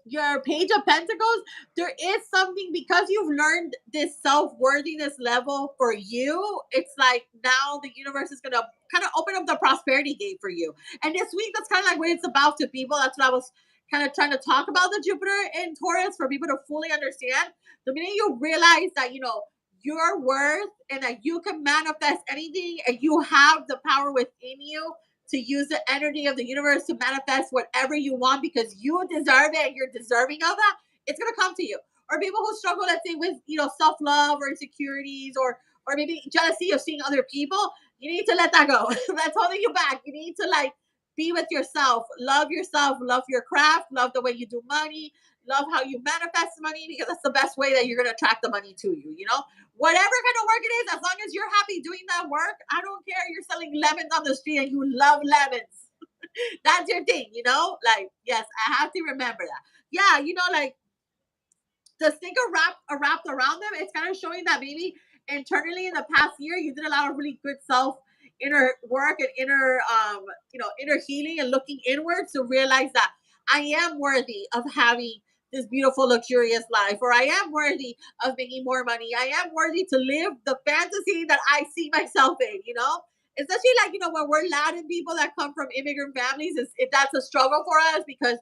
your Page of Pentacles, there is something because you've learned this self-worthiness level for you. It's like now the universe is gonna kind of open up the prosperity gate for you. And this week, that's kind of like what it's about to people. That's what I was kind of trying to talk about the Jupiter in Taurus for people to fully understand. The minute you realize that your worth and that you can manifest anything and you have the power within you to use the energy of the universe to manifest whatever you want because you deserve it and you're deserving of that, it's gonna come to you. Or people who struggle, let's say, with self-love or insecurities or maybe jealousy of seeing other people, you need to let that go. That's holding you back. You need to like be with yourself, love your craft, love the way you do money, love how you manifest money because that's the best way that you're gonna attract the money to you, whatever kind of work it is, as long as you're happy doing that work, I don't care. You're selling lemons on the street and you love lemons. That's your thing, Like, yes, I have to remember that. Yeah, like the sticker wrapped around them, it's kind of showing that maybe internally in the past year you did a lot of really good self inner work and inner healing and looking inwards to realize that I am worthy of having this beautiful luxurious life, or I am worthy of making more money, I am worthy to live the fantasy that I see myself in, especially like when we're Latin people that come from immigrant families, that's a struggle for us because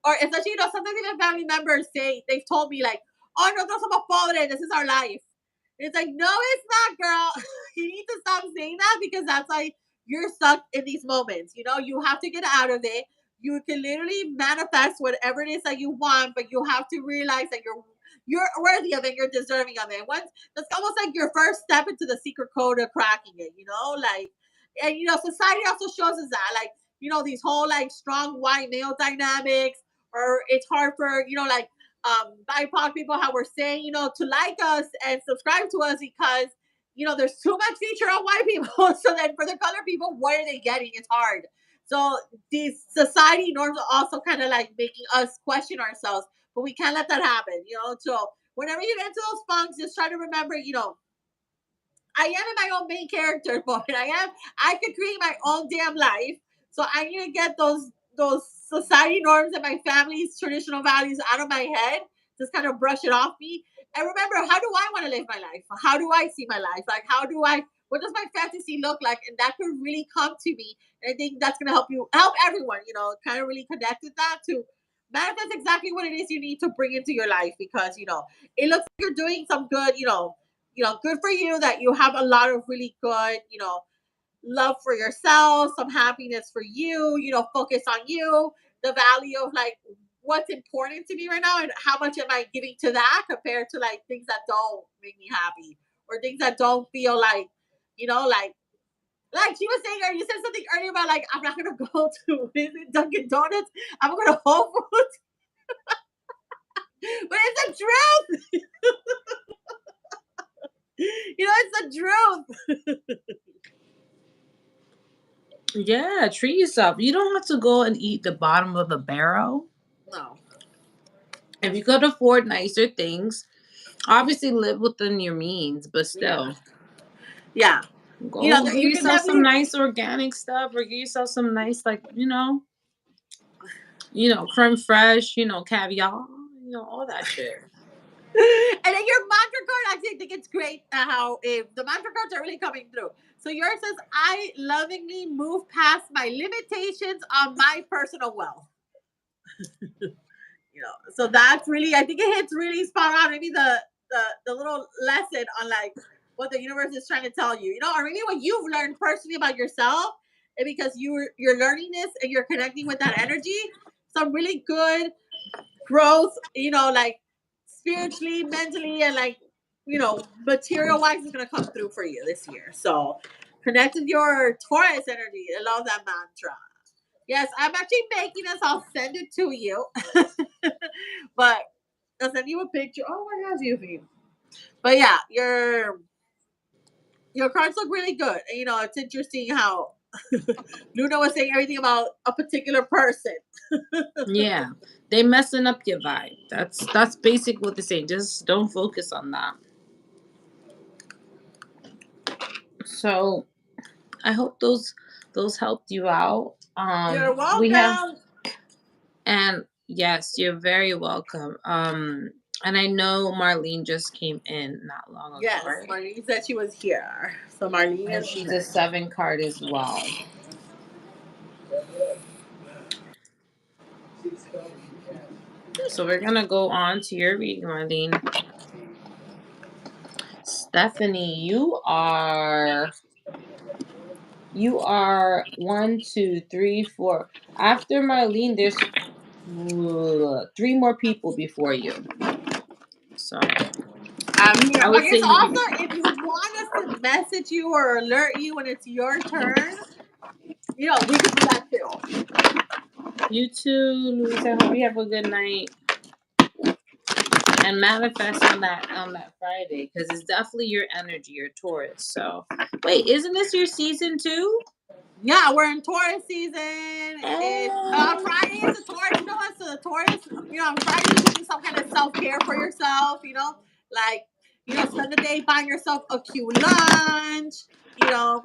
or especially, sometimes even family members they've told me like, oh, no, somos pobres, this is our life. And it's like, no, it's not, girl. You need to stop saying that because that's like you're stuck in these moments. You have to get out of it. You can literally manifest whatever it is that you want, but you have to realize that you're worthy of it, you're deserving of it. Once that's almost like your first step into the secret code of cracking it, like and society also shows us that like these whole like strong white male dynamics, or it's hard for like BIPOC people, how we're saying to like us and subscribe to us because there's too much feature on white people. So then for the color people, what are they getting? It's hard. So these society norms are also kind of like making us question ourselves, but we can't let that happen. So whenever you get into those funks, just try to remember, I am in my own main character, but I could create my own damn life. So I need to get those society norms and my family's traditional values out of my head. Just kind of brush it off me. And remember, how do I want to live my life? How do I see my life? Like what does my fantasy look like? And that could really come to me. And I think that's gonna help everyone, kind of really connect with that to manifest exactly what it is you need to bring into your life because it looks like you're doing some good, good for you that you have a lot of really good, love for yourself, some happiness for you, focus on you, the value of like what's important to me right now and how much am I giving to that compared to like things that don't make me happy or things that don't feel like, like she was saying, or you said something earlier about like I'm not gonna go to Dunkin' Donuts, I'm gonna go to Whole Foods, but it's the truth. It's the truth. Yeah, treat yourself. You don't have to go and eat the bottom of the barrel. No. If you could afford nicer things, obviously live within your means, but still. Yeah. Go get You can yourself some definitely. nice organic stuff or get yourself some nice like, creme fraiche, caviar, all that shit. And then your mantra card, actually, I think it's great how if the mantra cards are really coming through. So yours says, I lovingly move past my limitations on my personal wealth. So that's really, I think it hits really spot on. Maybe the little lesson on like what the universe is trying to tell you, or maybe what you've learned personally about yourself, and because you're learning this and you're connecting with that energy, some really good growth, like spiritually, mentally, and like, material wise is going to come through for you this year. So connect with your Taurus energy. I love that mantra. Yes, I'm actually making this. I'll send it to you. But I'll send you a picture. Oh my gosh, you. But yeah, your cards look really good. And, it's interesting how Luna was saying everything about a particular person. Yeah, they messing up your vibe. That's basic what they're saying. Just don't focus on that. So I hope those helped you out. You're We have welcome. and Yes, you're very welcome. And I know Marlene just came in not long ago, Yes, right? Marlene said she was here. So Marlene And is she's a next. 7 card as well. So we're gonna go on to your reading, Marlene. Stephanie, you are 1, 2, 3, 4. After Marlene, there's 3 more people before you. So I'm here. I would Okay, say so you also can. if you want us to message you or alert you when it's your turn, we could do that too. You too, Louise. I hope you have a good night. And manifest on that Friday, because it's definitely your energy, your Taurus. So wait, isn't this your season too? Yeah, we're in Taurus season. It's Oh. Friday is a Taurus. You know what? So the Taurus, on Friday you could do some kind of self care for yourself. Like spend the day buying yourself a cute lunch. You know,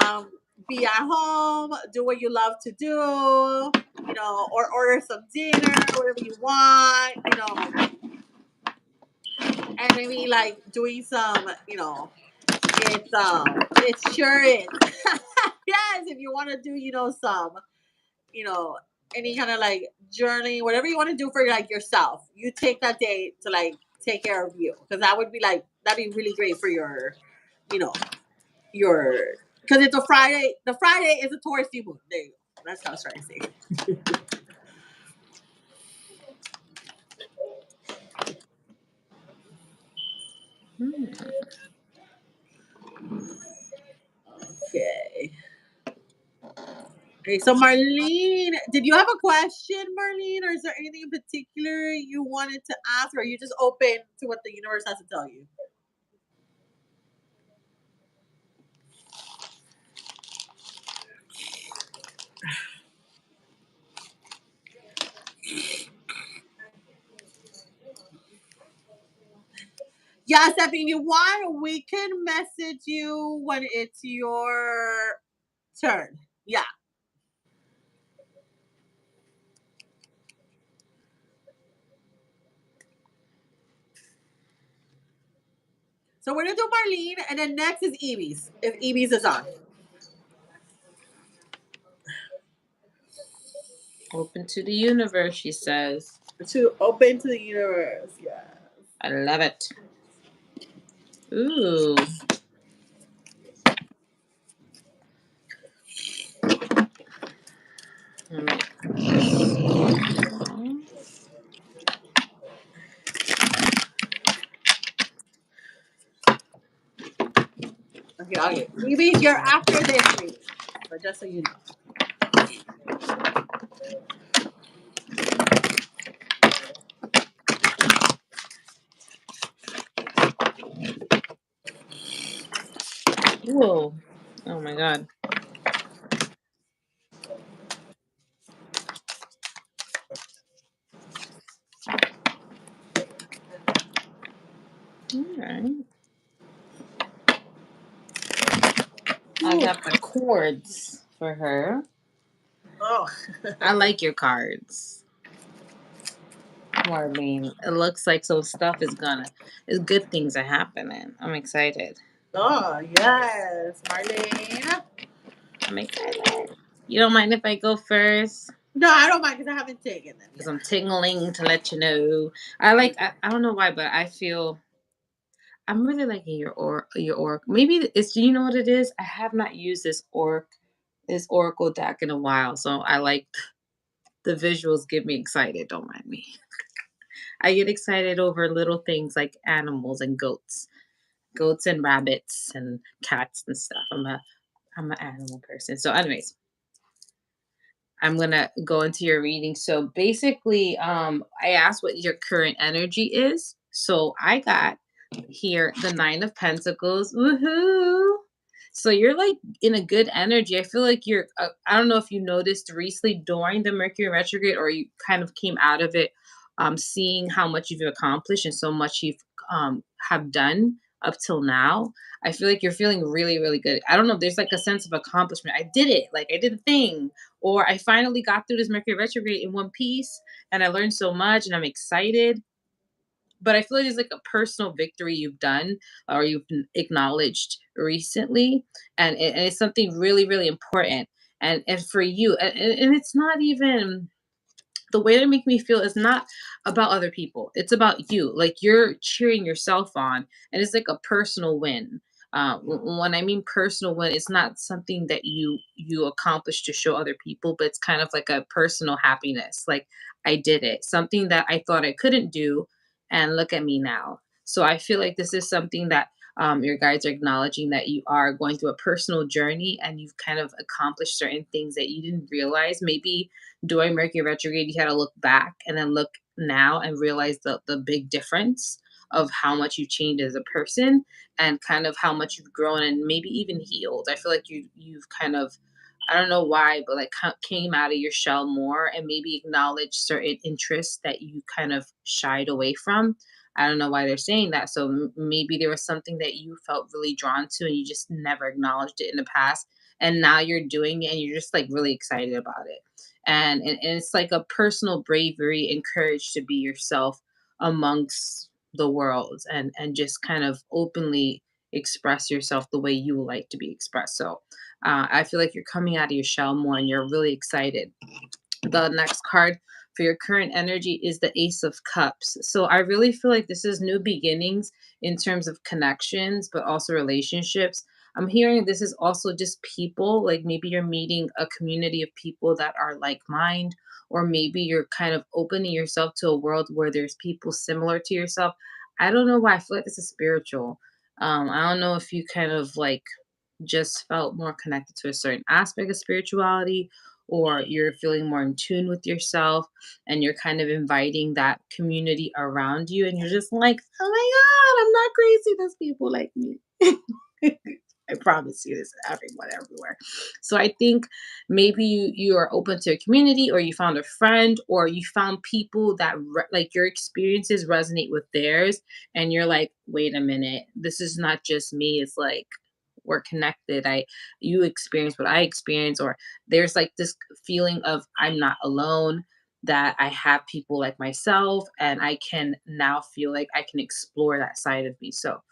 um, be at home, do what you love to do. Or order some dinner, whatever you want. And maybe like doing some. It's sure is. Yes, if you want to do, some, you know, any kind of like journaling, whatever you want to do for like yourself, you take that day to like take care of you. Because that'd be really great for you know, your, because it's a Friday. The Friday is a Taurus new moon. There you go. That's what I was trying to say. Hmm. Okay. Okay, so Marlene, did you have a question, Marlene, or is there anything in particular you wanted to ask, or are you just open to what the universe has to tell you? Yes, if you want, we can message you when it's your turn. Yeah. So we're gonna do Marlene, and then next is Evie's, if Evie's is on. Open to the universe, she says. To open to the universe. Yeah. I love it. Ooh. Okay, okay. Evie's, you're after this reading, but just so you know. Whoa. Oh my god. Alright. I got the chords for her. Oh. I like your cards, Marlene. It looks like some stuff is good things are happening. I'm excited. Oh, yes. Marlene. I'm excited. You don't mind if I go first? No, I don't mind because I haven't taken them Because yet. I'm tingling to let you know. I don't know why, but I feel I'm really liking your orc. Maybe it's you know what it is? I have not used this oracle deck in a while. So I like the visuals get me excited. Don't mind me. I get excited over little things like animals and goats and rabbits and cats and stuff. I'm an animal person. So, anyways, I'm gonna go into your reading. So basically, I asked what your current energy is. So I got here the 9 of Pentacles. Woohoo! So you're like in a good energy. I feel like you're. I don't know if you noticed recently during the Mercury retrograde, or you kind of came out of it, seeing how much you've accomplished and so much you've have done up till now, I feel like you're feeling really, really good. I don't know. There's like a sense of accomplishment. I did it. Like I did a thing, or I finally got through this Mercury retrograde in one piece, and I learned so much, and I'm excited. But I feel like it's like a personal victory you've done or you've acknowledged recently, and it's something really, really important. And for you, and it's not even the way they make me feel is not about other people. It's about you. Like you're cheering yourself on, and it's like a personal win. When I mean personal win, it's not something that you accomplish to show other people, but it's kind of like a personal happiness. Like I did it, something that I thought I couldn't do, and look at me now. So I feel like this is something that your guides are acknowledging that you are going through a personal journey and you've kind of accomplished certain things that you didn't realize. Maybe during Mercury retrograde, you had to look back and then look now and realize the big difference of how much you've changed as a person and kind of how much you've grown and maybe even healed. I feel like you've kind of, I don't know why, but like came out of your shell more and maybe acknowledged certain interests that you kind of shied away from. I don't know why they're saying that. So maybe there was something that you felt really drawn to and you just never acknowledged it in the past. And now you're doing it and you're just like really excited about it. And it's like a personal bravery and courage to be yourself amongst the world and just kind of openly express yourself the way you like to be expressed. So I feel like you're coming out of your shell more and you're really excited. The next card for your current energy is the Ace of Cups. So I really feel like this is new beginnings in terms of connections, but also relationships. I'm hearing this is also just people, like maybe you're meeting a community of people that are like mind, or maybe you're kind of opening yourself to a world where there's people similar to yourself. I don't know why I feel like this is spiritual. I don't know if you kind of like just felt more connected to a certain aspect of spirituality, or you're feeling more in tune with yourself and you're kind of inviting that community around you and you're just like, oh my god, I'm not crazy, there's people like me. I promise you, this everyone everywhere. So I think maybe you are open to a community, or you found a friend, or you found people that like your experiences resonate with theirs, and you're like, wait a minute, this is not just me. It's like we're connected. You experience what I experience, or there's like this feeling of I'm not alone, that I have people like myself, and I can now feel like I can explore that side of me. So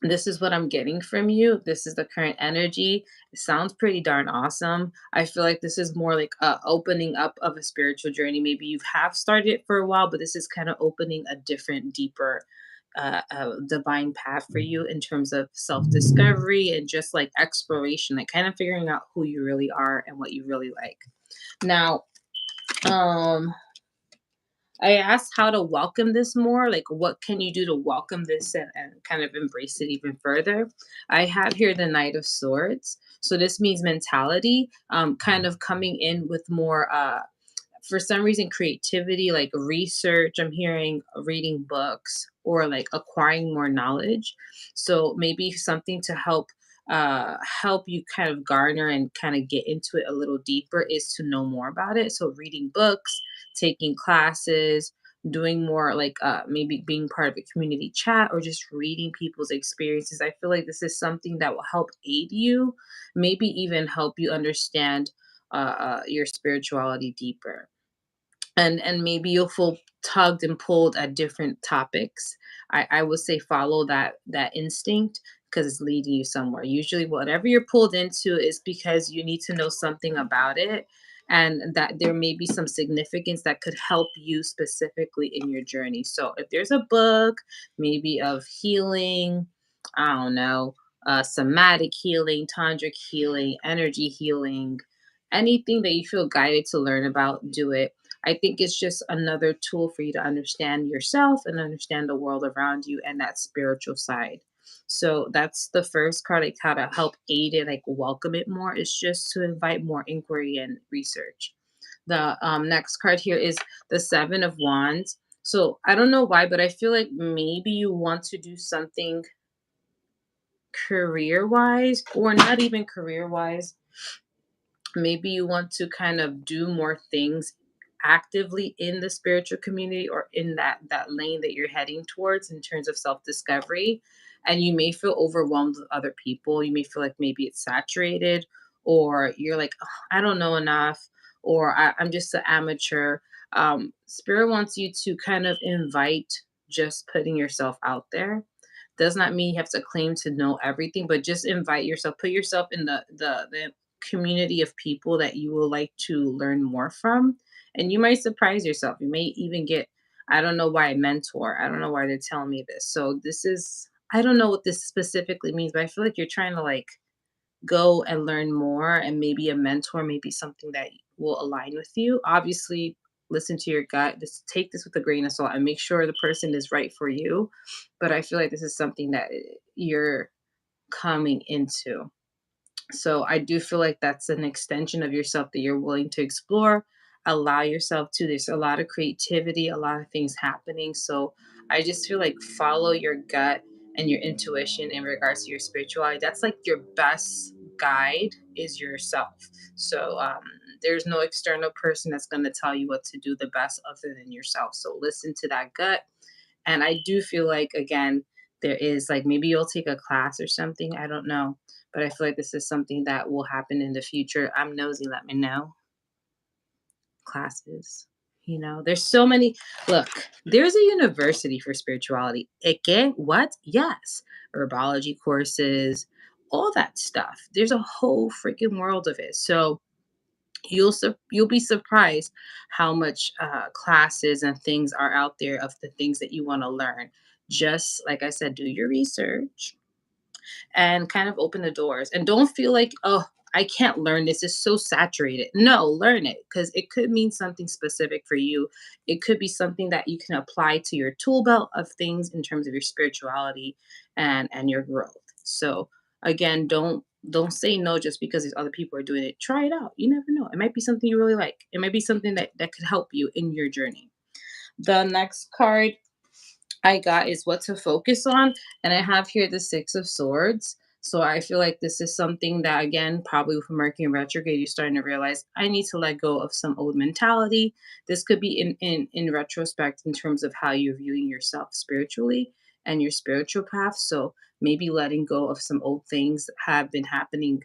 this is what I'm getting from you. This is the current energy. It sounds pretty darn awesome. I feel like this is more like a opening up of a spiritual journey. Maybe you have started it for a while, but this is kind of opening a different, deeper, divine path for you in terms of self discovery and just like exploration, like kind of figuring out who you really are and what you really like. Now, um, I asked how to welcome this more, like what can you do to welcome this and kind of embrace it even further. I have here the Knight of Swords. So this means mentality, kind of coming in with more for some reason creativity, like research. I'm hearing reading books or like acquiring more knowledge. So maybe something to help you kind of garner and kind of get into it a little deeper is to know more about it. So reading books, taking classes, doing more like maybe being part of a community chat, or just reading people's experiences. I feel like this is something that will help aid you, maybe even help you understand your spirituality deeper. And maybe you'll feel tugged and pulled at different topics. I would say follow that instinct, because it's leading you somewhere. Usually whatever you're pulled into is because you need to know something about it, and that there may be some significance that could help you specifically in your journey. So if there's a book maybe of healing, I don't know, somatic healing, tantric healing, energy healing, anything that you feel guided to learn about, do it. I think it's just another tool for you to understand yourself and understand the world around you and that spiritual side. So that's the first card, like how to help aid it, like welcome it more, is just to invite more inquiry and research. The next card here is the Seven of Wands. So I don't know why, but I feel like maybe you want to do something career wise, or not even career wise. Maybe you want to kind of do more things actively in the spiritual community or in that lane that you're heading towards in terms of self-discovery, and you may feel overwhelmed with other people. You may feel like maybe it's saturated, or you're like, "Ugh, I don't know enough," or I'm just an amateur. Spirit wants you to kind of invite just putting yourself out there. Does not mean you have to claim to know everything, but just invite yourself, put yourself in the community of people that you will like to learn more from, and you might surprise yourself. You may even get, I don't know why, a mentor. I don't know why they're telling me this. So this is, I don't know what this specifically means, but I feel like you're trying to like go and learn more, and maybe a mentor may be something that will align with you. Obviously, listen to your gut. Just take this with a grain of salt and make sure the person is right for you. But I feel like this is something that you're coming into. So I do feel like that's an extension of yourself that you're willing to explore, allow yourself to. There's a lot of creativity, a lot of things happening. So I just feel like follow your gut and your intuition in regards to your spirituality. That's like your best guide is yourself. So there's no external person that's going to tell you what to do the best other than yourself. So listen to that gut. And I do feel like, again, there is like maybe you'll take a class or something. I don't know. But I feel like this is something that will happen in the future. I'm nosy, let me know. Classes. There's so many. Look, there's a university for spirituality. Ike, what? Yes. Herbology courses, all that stuff. There's a whole freaking world of it. So you'll be surprised how much classes and things are out there of the things that you want to learn. Just like I said, do your research and kind of open the doors, and don't feel like, oh, I can't learn this, it's so saturated. No, learn it, because it could mean something specific for you. It could be something that you can apply to your tool belt of things in terms of your spirituality and your growth. So again, don't say no just because these other people are doing it. Try it out. You never know, it might be something you really like. It might be something that could help you in your journey. The next card I got is what to focus on. And I have here the Six of Swords. So I feel like this is something that, again, probably with Mercury in retrograde, you're starting to realize I need to let go of some old mentality. This could be in retrospect in terms of how you're viewing yourself spiritually and your spiritual path. So maybe letting go of some old things that have been happening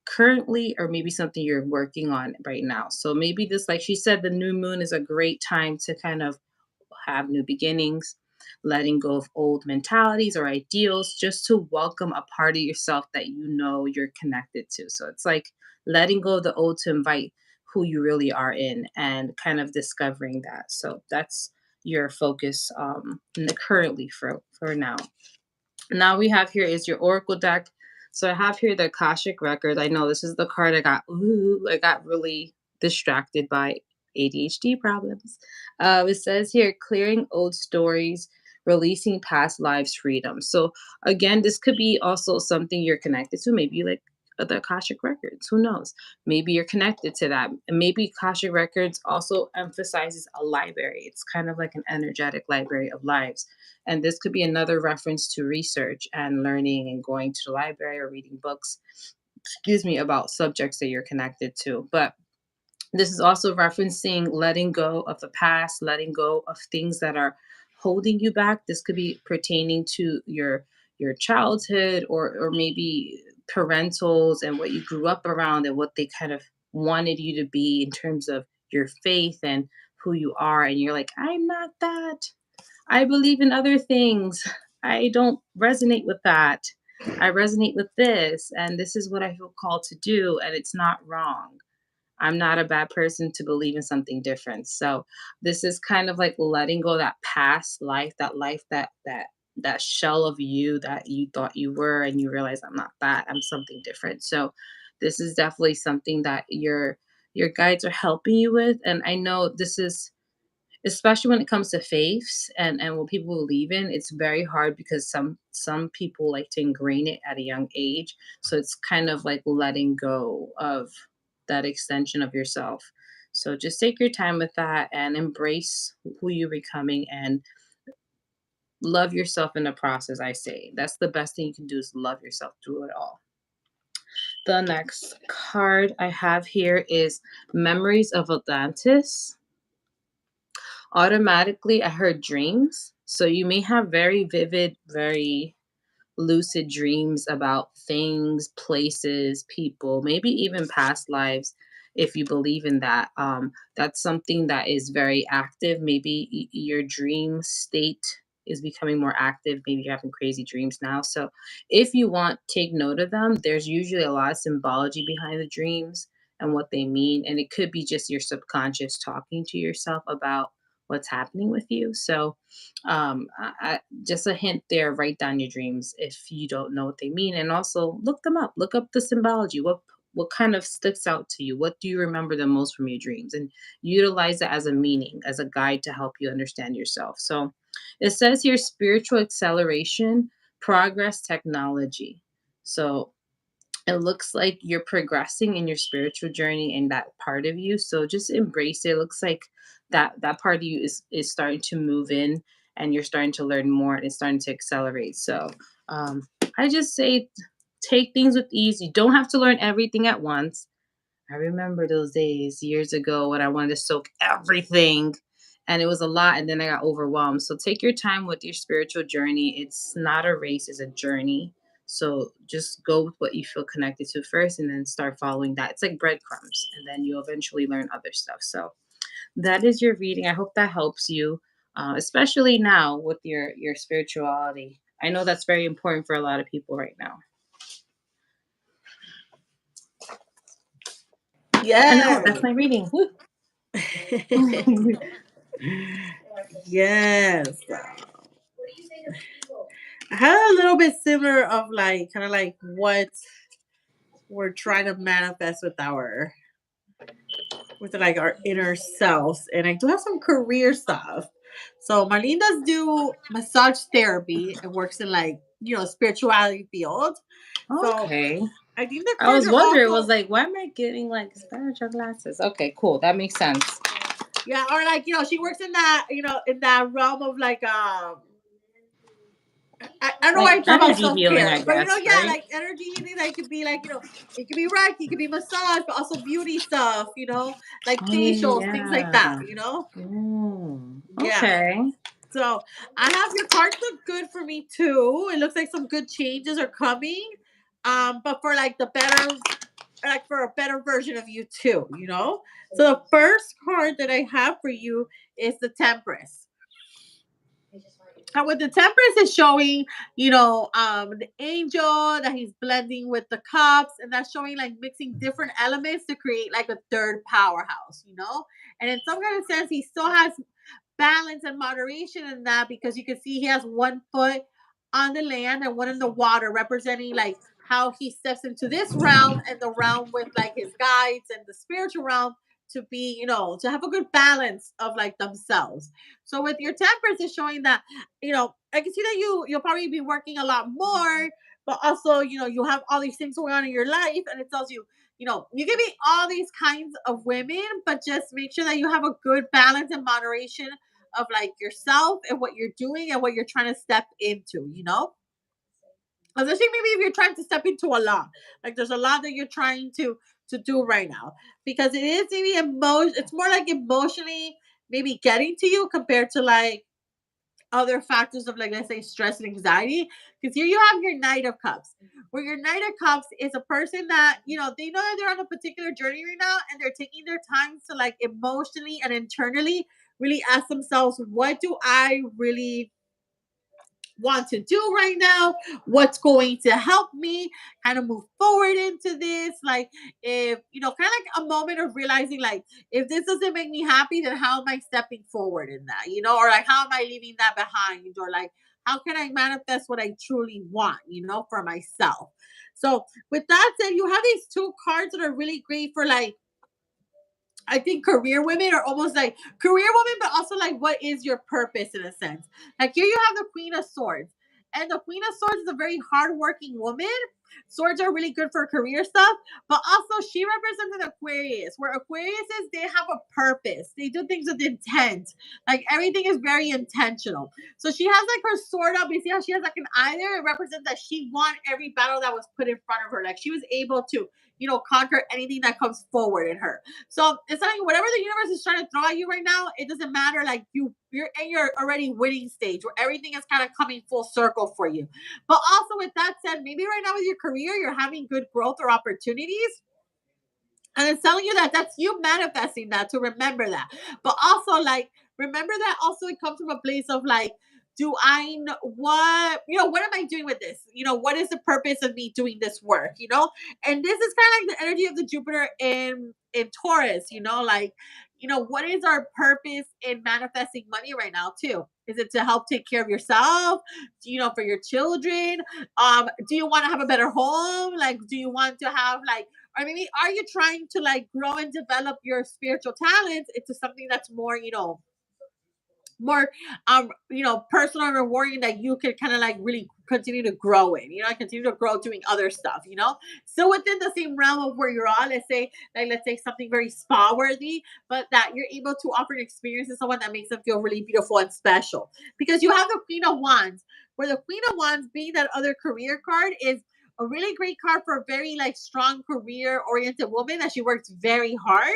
currently, or maybe something you're working on right now. So maybe this, like she said, the new moon is a great time to kind of have new beginnings, letting go of old mentalities or ideals, just to welcome a part of yourself that you know you're connected to. So it's like letting go of the old to invite who you really are in, and kind of discovering that. So that's your focus currently for now. Now we have here is your oracle deck. So I have here the Akashic records. I know this is the card I got really distracted by ADHD problems. It says here clearing old stories, releasing past lives freedom. So again, this could be also something you're connected to. Maybe you like the Akashic records. Who knows? Maybe you're connected to that. And maybe Akashic records also emphasizes a library. It's kind of like an energetic library of lives, and this could be another reference to research and learning and going to the library or reading books, excuse me, about subjects that you're connected to. But this is also referencing letting go of the past, letting go of things that are holding you back. This could be pertaining to your childhood, or maybe parentals and what you grew up around and what they kind of wanted you to be in terms of your faith and who you are, and you're like, I'm not that. I believe in other things. I don't resonate with that. I resonate with this, and this is what I feel called to do, and it's not wrong. I'm not a bad person to believe in something different. So this is kind of like letting go of that past life, that that shell of you that you thought you were, and you realize I'm not that. I'm something different. So this is definitely something that your guides are helping you with. And I know this is, especially when it comes to faiths and what people believe in, it's very hard because some people like to ingrain it at a young age. So it's kind of like letting go of that extension of yourself. So just take your time with that and embrace who you're becoming, and love yourself in the process. I say that's the best thing you can do, is love yourself through it all. The next card I have here is Memories of Atlantis. Automatically, I heard dreams. So you may have very vivid, very lucid dreams about things, places, people, maybe even past lives. If you believe in that, that's something that is very active. Maybe your dream state is becoming more active. Maybe you're having crazy dreams now. So, if you want, take note of them. There's usually a lot of symbology behind the dreams and what they mean. And it could be just your subconscious talking to yourself about what's happening with you. So, just a hint there, write down your dreams if you don't know what they mean, and also look them up. Look up the symbology. What kind of sticks out to you? What do you remember the most from your dreams? And utilize it as a meaning, as a guide to help you understand yourself. So it says here spiritual acceleration, progress, technology. So it looks like you're progressing in your spiritual journey in that part of you, so just embrace it. It looks like that part of you is starting to move in, and you're starting to learn more, and it's starting to accelerate. So um, I just say take things with ease. You don't have to learn everything at once. I remember those days years ago when I wanted to soak everything, and it was a lot, and then I got overwhelmed. So take your time with your spiritual journey. It's not a race, it's a journey. So just go with what you feel connected to first, and then start following that. It's like breadcrumbs, and then you'll eventually learn other stuff. So that is your reading. I hope that helps you, especially now with your spirituality. I know that's very important for a lot of people right now. And oh, that's Yes. my reading. Woo. Yes. I had a little bit similar of like kind of like what we're trying to manifest with like our inner selves. And I do have some career stuff. So Marlene does do massage therapy and works in like, spirituality field. So Okay. I think the I cards was are wondering, was also, like, why am I getting like spiritual glasses? Okay, cool. That makes sense. yeah, or like, she works in that, in that realm of like, I don't know why Like I talk about energy self healing, I care, but guess, yeah, right? like energy healing, like could be like, it could be Reiki, it could be massage, but also beauty stuff, like Oh facials, things like that, yeah. Yeah. Okay. So I have your cards look good for me too. It looks like some good changes are coming. But for like the better, like for a better version of you too, So the first card that I have for you is the Tempress. And with the Tempress is showing, the angel that he's blending with the cups, and that's showing like mixing different elements to create like a third powerhouse. And in some kind of sense, he still has balance and moderation in that because you can see he has one foot on the land and one in the water, representing like how he steps into this realm and the realm with like his guides and the spiritual realm to be, to have a good balance of like themselves. So with your Temperance is showing that, I can see that you'll probably be working a lot more, but also, you have all these things going on in your life, and it tells you, you can be all these kinds of women, but just make sure that you have a good balance and moderation of like yourself and what you're doing and what you're trying to step into. Especially maybe if you're trying to step into a lot. Like there's a lot that you're trying to do right now. Because it is maybe it's more like emotionally maybe getting to you compared to like other factors of like let's say stress and anxiety, because here you have your Knight of Cups, where your Knight of Cups is a person that they know that they're on a particular journey right now, and they're taking their time to like emotionally and internally really ask themselves, what do I really want to do right now, what's going to help me kind of move forward into this, like if kind of like a moment of realizing like if this doesn't make me happy, then how am I stepping forward in that, or like how am I leaving that behind, or like how can I manifest what I truly want, for myself. So with that said, you have these two cards that are really great for like I think career women are almost like career women, but also like what is your purpose in a sense. Like here you have the Queen of Swords. And the Queen of Swords is a very hardworking woman. Swords are really good for career stuff, but also she represents an Aquarius, where Aquariuses they have a purpose. They do things with intent. Like everything is very intentional. So she has like her sword up. You see how she has like an eye there? It represents that she won every battle that was put in front of her. Like she was able to, conquer anything that comes forward in her. So it's like whatever the universe is trying to throw at you right now, it doesn't matter. Like you're in your already winning stage where everything is kind of coming full circle for you. But also with that said, maybe right now with your career, you're having good growth or opportunities, and it's telling you that that's you manifesting that, to remember that. But also, like, remember that also it comes from a place of like, do I know what am I doing with this? What is the purpose of me doing this work? And this is kind of like the energy of the Jupiter in Taurus, like, what is our purpose in manifesting money right now, too? Is it to help take care of yourself? For your children? Do you want to have a better home? Like, do you want to have like, or maybe are you trying to like grow and develop your spiritual talents into something that's more personal and rewarding, that you can kind of like really continue to grow in, continue to grow doing other stuff, so within the same realm of where you're on. Let's say something very spa worthy, but that you're able to offer an experience to someone that makes them feel really beautiful and special, because you have the Queen of Wands, where the Queen of Wands, being that other career card, is a really great card for a very like strong career oriented woman, that she works very hard.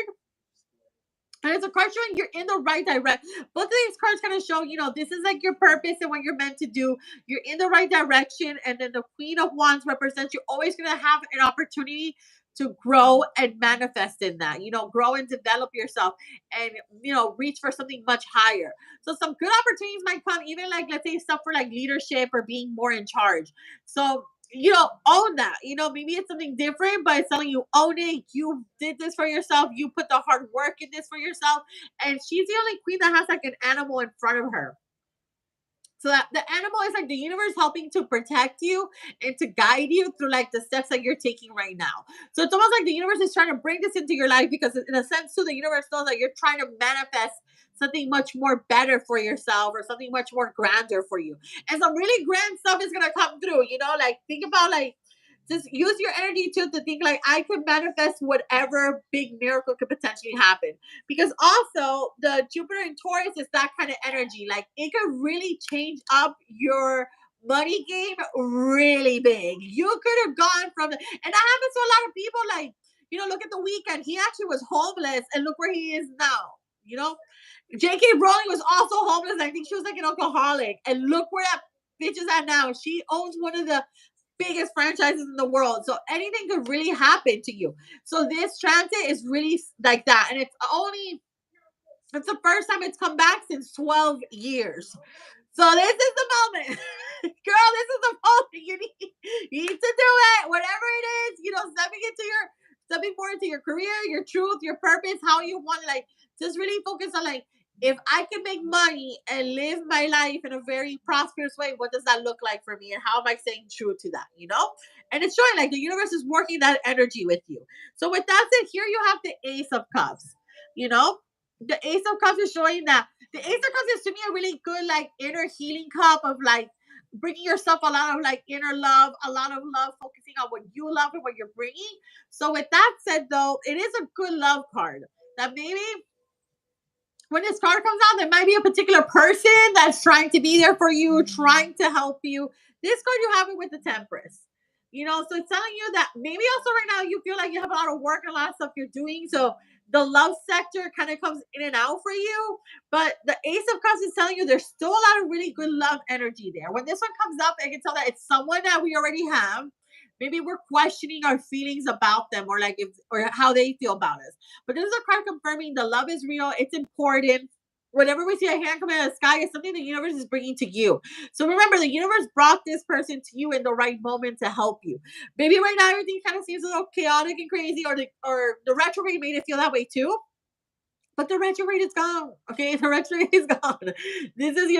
And it's a card showing you're in the right direction. Both of these cards kind of show, this is like your purpose and what you're meant to do. You're in the right direction. And then the Queen of Wands represents you're always going to have an opportunity to grow and manifest in that, grow and develop yourself, and, reach for something much higher. So some good opportunities might come, even like, let's say stuff for like leadership or being more in charge. So own that. Maybe it's something different, but it's telling you, own it. You did this for yourself. You put the hard work in this for yourself. And she's the only queen that has like an animal in front of her. So that the animal is like the universe helping to protect you and to guide you through like the steps that you're taking right now. So it's almost like the universe is trying to bring this into your life, because in a sense too, the universe knows that you're trying to manifest something much more better for yourself, or something much more grander for you. And some really grand stuff is gonna come through, like think about like, just use your energy to think like, I could manifest whatever big miracle could potentially happen, because also the Jupiter in Taurus is that kind of energy. Like, it could really change up your money game really big. You could have gone from and that happens to a lot of people. Like, look at the weekend. He actually was homeless, and look where he is now. J.K. Rowling was also homeless. I think she was like an alcoholic, and look where that bitch is at now. She owns one of the biggest franchises in the world. So anything could really happen to you. So this transit is really like that. And it's the first time it's come back since 12 years. So this is the moment. Girl, this is the moment you need to do it. Whatever it is, stepping more into your career, your truth, your purpose, how you want to like just really focus on like, if I can make money and live my life in a very prosperous way, what does that look like for me? And how am I staying true to that? And it's showing like the universe is working that energy with you. So with that said, here you have the Ace of Cups. The Ace of Cups is showing that the Ace of Cups is to me a really good like inner healing cup of like bringing yourself a lot of like inner love, a lot of love, focusing on what you love and what you're bringing. So with that said, though, it is a good love card that maybe when this card comes out, there might be a particular person that's trying to be there for you, trying to help you. This card, you have it with the Tempress. So it's telling you that maybe also right now you feel like you have a lot of work and a lot of stuff you're doing. So the love sector kind of comes in and out for you. But the Ace of Cups is telling you there's still a lot of really good love energy there. When this one comes up, I can tell that it's someone that we already have. Maybe we're questioning our feelings about them, or like if or how they feel about us. But this is a card confirming the love is real. It's important. Whenever we see a hand coming out of the sky, it's something the universe is bringing to you. So remember, the universe brought this person to you in the right moment to help you. Maybe right now everything kind of seems a little chaotic and crazy, or the retrograde made it feel that way too. But the retrograde is gone. Okay, the retrograde is gone. This is,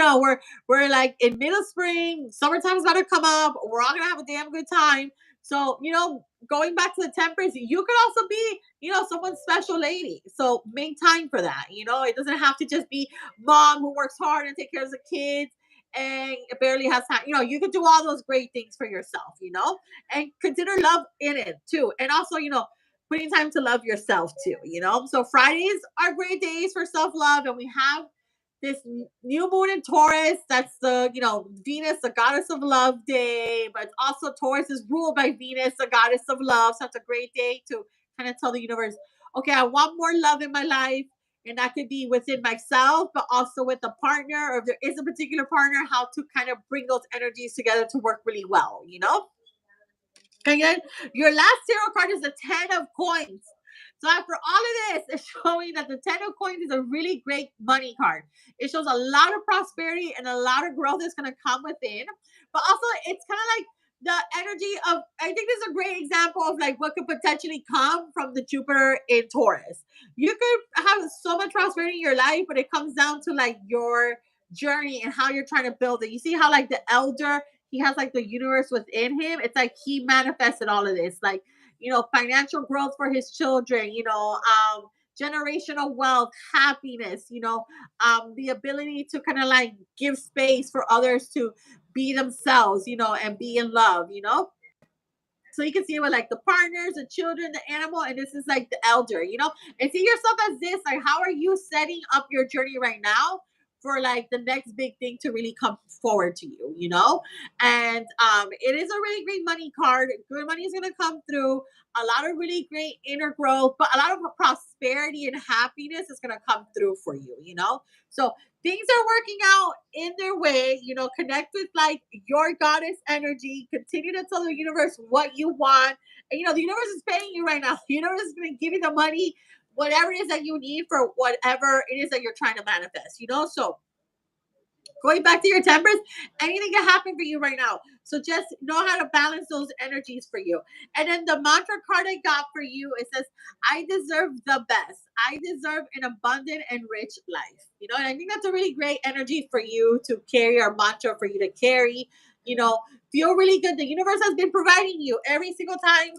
we're like in middle spring, summertime's about to come up. We're all gonna have a damn good time. So, going back to the Temperance, you could also be, someone's special lady. So make time for that. It doesn't have to just be mom who works hard and take care of the kids and barely has time. You could do all those great things for yourself, and consider love in it too. And also, putting time to love yourself too. So Fridays are great days for self-love, and we have this new moon in Taurus. That's the, Venus, the goddess of love day, but also Taurus is ruled by Venus, the goddess of love. So it's a great day to kind of tell the universe, okay, I want more love in my life. And that could be within myself, but also with a partner, or if there is a particular partner, how to kind of bring those energies together to work really well, Again, your last tarot card is the Ten of Coins. So after all of this, it's showing that the Ten of Coins is a really great money card. It shows a lot of prosperity and a lot of growth is going to come within. But also, it's kind of like the energy of, I think this is a great example of like what could potentially come from the Jupiter in Taurus. You could have so much prosperity in your life, but it comes down to like your journey and how you're trying to build it. You see how like the elder, he has like the universe within him. It's like he manifested all of this, like, financial growth for his children, generational wealth, happiness, the ability to kind of like give space for others to be themselves, and be in love, So you can see it with like the partners, the children, the animal, and this is like the elder, and see yourself as this. Like, how are you setting up your journey right now for like the next big thing to really come forward to you, And it is a really great money card. Good money is gonna come through. A lot of really great inner growth, but a lot of prosperity and happiness is gonna come through for you, So things are working out in their way, connect with like your goddess energy, continue to tell the universe what you want. And the universe is paying you right now. The universe is going to give you the money, whatever it is that you need for whatever it is that you're trying to manifest, So going back to your temperance, anything can happen for you right now. So just know how to balance those energies for you. And then the mantra card I got for you, it says, I deserve the best. I deserve an abundant and rich life. And I think that's a really great energy for you to carry, or mantra for you to carry. Feel really good. The universe has been providing you every single time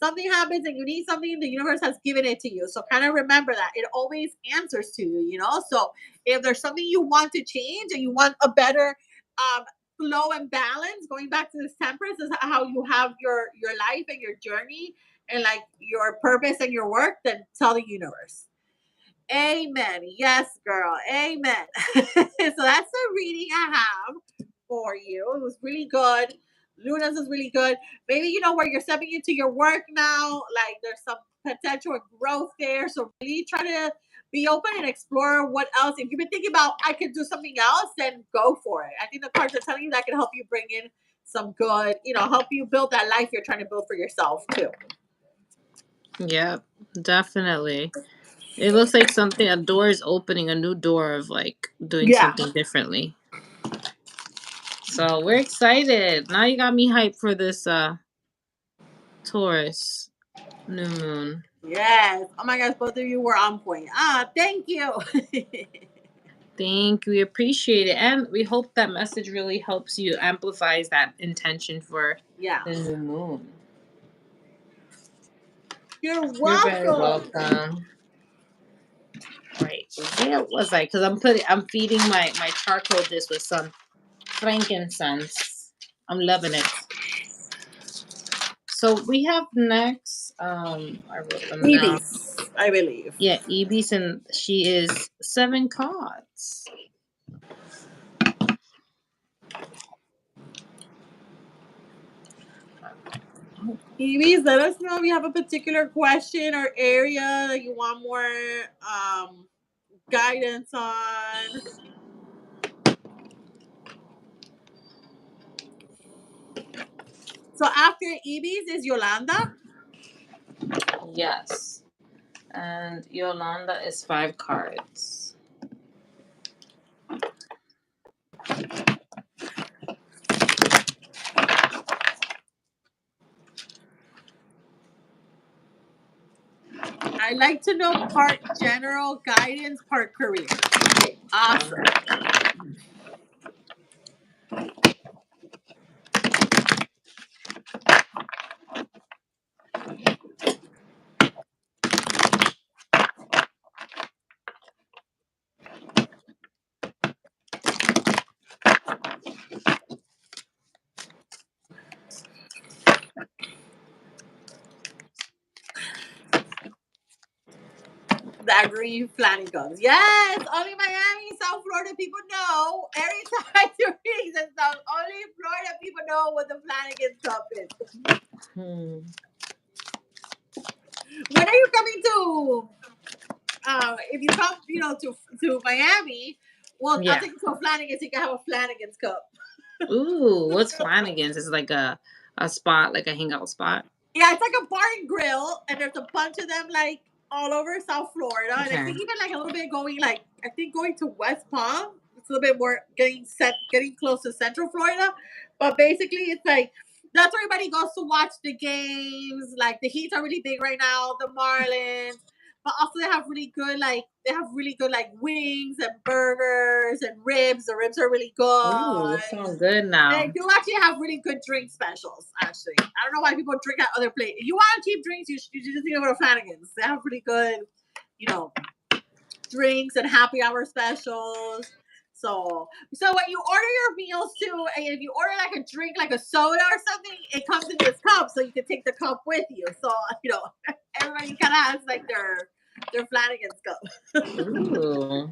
something happens and you need something, the universe has given it to you. So kind of remember that it always answers to you, So if there's something you want to change and you want a better flow and balance, going back to this temperance is how you have your life and your journey and like your purpose and your work, then tell the universe. Amen. Yes, girl. Amen. So that's the reading I have for you. It was really good. Luna's is really good. Maybe where you're stepping into your work now, like there's some potential growth there. So really try to be open and explore what else. If you've been thinking about I could do something else, then go for it. I think the cards are telling you that can help you bring in some good, help you build that life you're trying to build for yourself too. Yep, definitely. It looks like a door is opening, a new door of like doing something differently. So we're excited. Now you got me hyped for this Taurus new moon. Yes. Oh my gosh, both of you were on point. Thank you. Thank you. We appreciate it. And we hope that message really helps you, amplifies that intention for the new moon. You're welcome. You're very welcome. Right. Where was I? Because I'm feeding my charcoal dish with some frankincense. I'm loving it. So we have next, I wrote them down. Ibis, I believe. Yeah, Ibis, and she is 7 cards. Ibis, let us know if you have a particular question or area that you want more guidance on. So after Ibis is Yolanda? Yes. And Yolanda is 5 cards. I'd like to know part general guidance, part career. Okay, awesome. That green flannel. Yes, only Miami, South Florida people know. Every time I do readings and stuff, only Florida people know what the Flanagan's Cup is. Hmm. When are you coming to? If you come, to Miami, well, I'll Yeah. take you to a Flanagan's. You can have a Flanagan's Cup. Ooh, what's Flanagan's? Is it like a spot, like a hangout spot? Yeah, it's like a bar and grill, and there's a bunch of them like all over South Florida, and I Okay. think even like a little bit going like I think going to West Palm. It's a little bit more getting close to Central Florida, but basically it's like that's where everybody goes to watch the games. Like the Heats are really big right now, the Marlins, but also they have really good like wings and burgers and ribs. The ribs are really Ooh, good. that sounds good They now. do actually have really good drink specials. Actually, I don't know why people drink at other places. If you want cheap drinks, you just need to go to Flanagan's. They have really good, you know, drinks and happy hour specials. So when you order your meals too, and if you order like a drink, like a soda or something, it comes in this cup, so you can take the cup with you. So everybody kind of has like their Flanagan's cup. Ooh.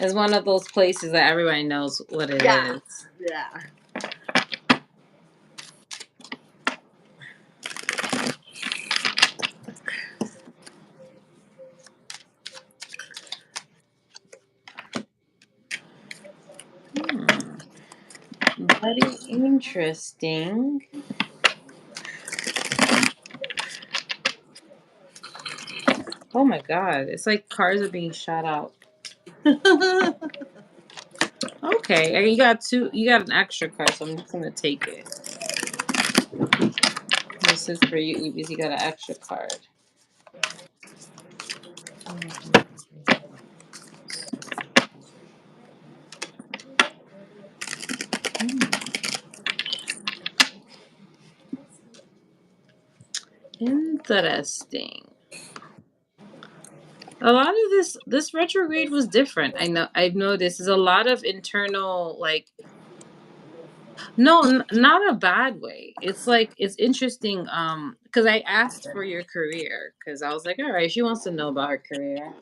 It's one of those places that everybody knows what it Yeah, is. yeah. Hmm. Very interesting. Oh my god, it's like cars are being shot out. Okay, and you got two. You got an extra card, so I'm just gonna take it. This is for you because you got an extra card. Mhm. Interesting. A lot of this retrograde was different. I know I've noticed there's a lot of internal like no, not a bad way. It's like it's interesting because I asked for your career because I was like, all right, she wants to know about her career.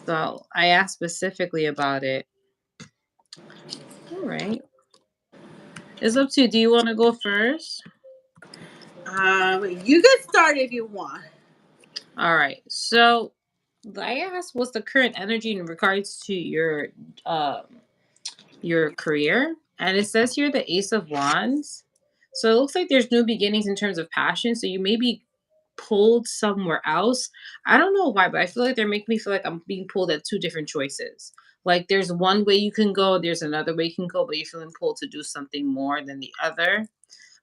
So I asked specifically about it. All right. It's up to you. Do you want to go first? You can start if you want. All right. So I asked what's the current energy in regards to um your career, and it says here the Ace of Wands. So it looks like there's new beginnings in terms of passion. So you may be pulled somewhere else. I don't know why, but I feel like they're making me feel like I'm being pulled at two different choices. Like there's one way you can go, there's another way you can go, but you're feeling pulled to do something more than the other.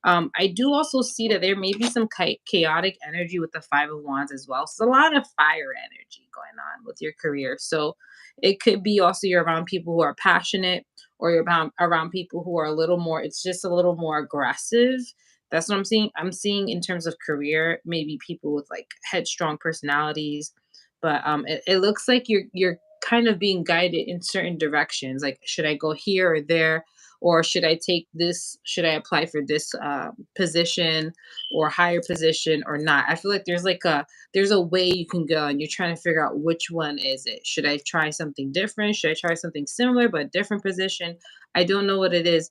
I do also see that there may be some chaotic energy with the Five of Wands as well. So a lot of fire energy going on with your career. So it could be also you're around people who are passionate, or you're around people who are a little more. It's just a little more aggressive. That's what I'm seeing. I'm seeing in terms of career, maybe people with like headstrong personalities, but it looks like you're kind of being guided in certain directions. Like, should I go here or there? Or should I take this? Should I apply for this position or higher position or not? I feel like there's a way you can go, and you're trying to figure out which one is it. Should I try something different? Should I try something similar but different position? I don't know what it is.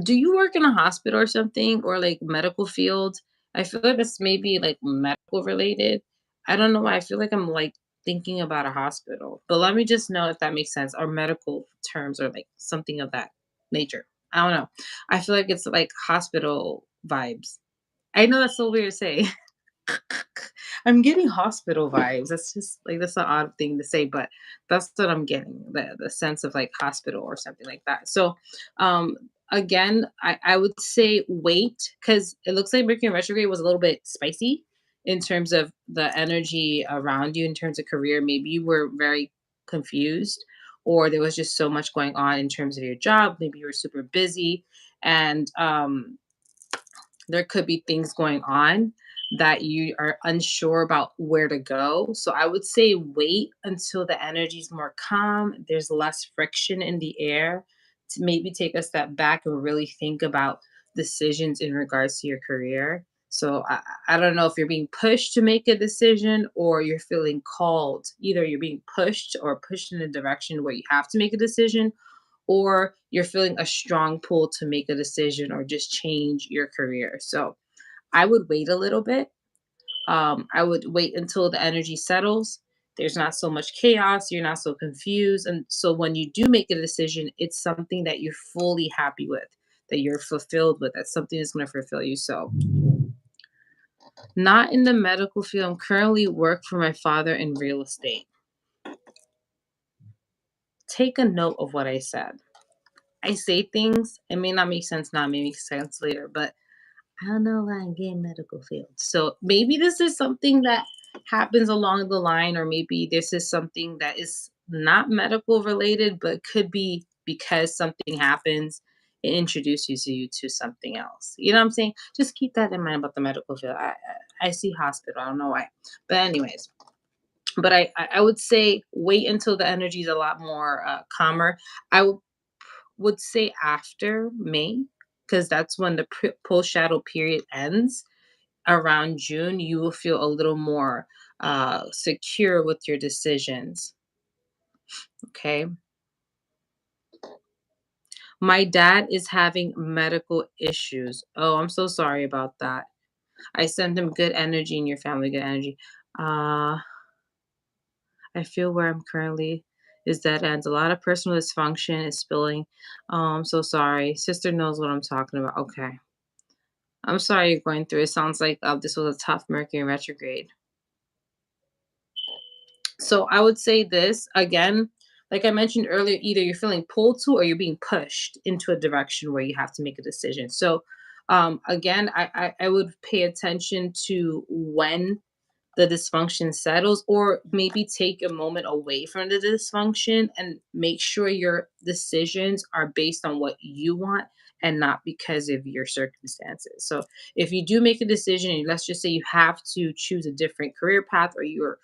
Do you work in a hospital or something, or like medical field? I feel like it's maybe like medical related. I don't know why I feel like I'm like thinking about a hospital, but let me just know if that makes sense. Or medical terms or like something of that nature. I don't know. I feel like it's like hospital vibes. I know that's so weird to say. I'm getting hospital vibes. That's just like that's an odd thing to say, but that's what I'm getting. The sense of like hospital or something like that. So again, I would say wait because it looks like Mercury retrograde was a little bit spicy in terms of the energy around you in terms of career. Maybe you were very confused or there was just so much going on in terms of your job. Maybe you were super busy and there could be things going on that you are unsure about where to go. So I would say wait until the energy is more calm, there's less friction in the air to maybe take a step back and really think about decisions in regards to your career. So I don't know if you're being pushed to make a decision or you're feeling called. Either you're being pushed or pushed in a direction where you have to make a decision, or you're feeling a strong pull to make a decision or just change your career. So I would wait a little bit. I would wait until the energy settles. There's not so much chaos. You're not so confused. And so when you do make a decision, it's something that you're fully happy with, that you're fulfilled with. That's something that's going to fulfill you. So, not in the medical field. I'm currently work for my father in real estate. Take a note of what I said. I say things, it may not make sense now, it may make sense later, but I don't know why I'm getting medical field. So maybe this is something that happens along the line, or maybe this is something that is not medical related, but could be because something happens, it introduces you to something else. You know what I'm saying? Just keep that in mind about the medical field. I see hospital. I don't know why, but anyways. But I would say wait until the energy is a lot more calmer. I would say after May, because that's when the post shadow period ends. Around June, you will feel a little more secure with your decisions. Okay. My dad is having medical issues. Oh, I'm so sorry about that. I send him good energy in your family, good energy. Uh, I feel where I'm currently is dead ends. A lot of personal dysfunction is spilling. Oh, I'm so sorry. Sister knows what I'm talking about. Okay. I'm sorry you're going through. It sounds like this was a tough Mercury retrograde. So I would say this again, like I mentioned earlier, either you're feeling pulled to or you're being pushed into a direction where you have to make a decision. So again, I would pay attention to when the dysfunction settles, or maybe take a moment away from the dysfunction and make sure your decisions are based on what you want and not because of your circumstances. So if you do make a decision and let's just say you have to choose a different career path, or you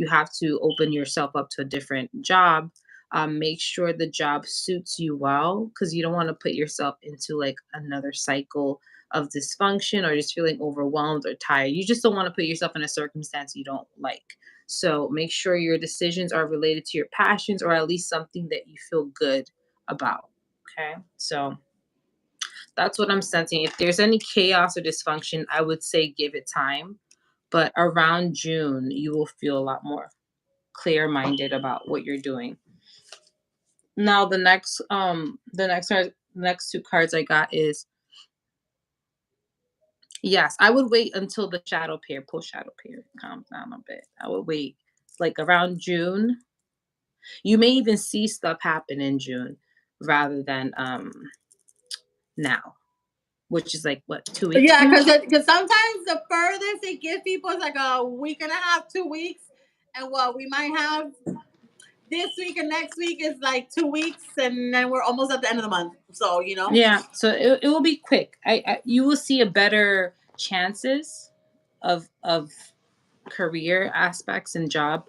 have to open yourself up to a different job, make sure the job suits you well, because you don't want to put yourself into like another cycle of dysfunction or just feeling overwhelmed or tired. You just don't want to put yourself in a circumstance you don't like. So make sure your decisions are related to your passions, or at least something that you feel good about. Okay. So that's what I'm sensing. If there's any chaos or dysfunction, I would say give it time. But around June, you will feel a lot more clear minded about what you're doing. Now the next two cards I got is, yes, I would wait until the shadow pair, post shadow pair calms down a bit. I would wait like around June. You may even see stuff happen in June rather than now, which is like what, 2 weeks Yeah, from now? because sometimes the furthest they give people is like a week and a half, 2 weeks, and what we might have this week and next week is like 2 weeks, and then we're almost at the end of the month. So Yeah, so it will be quick. You will see a better chances of career aspects and job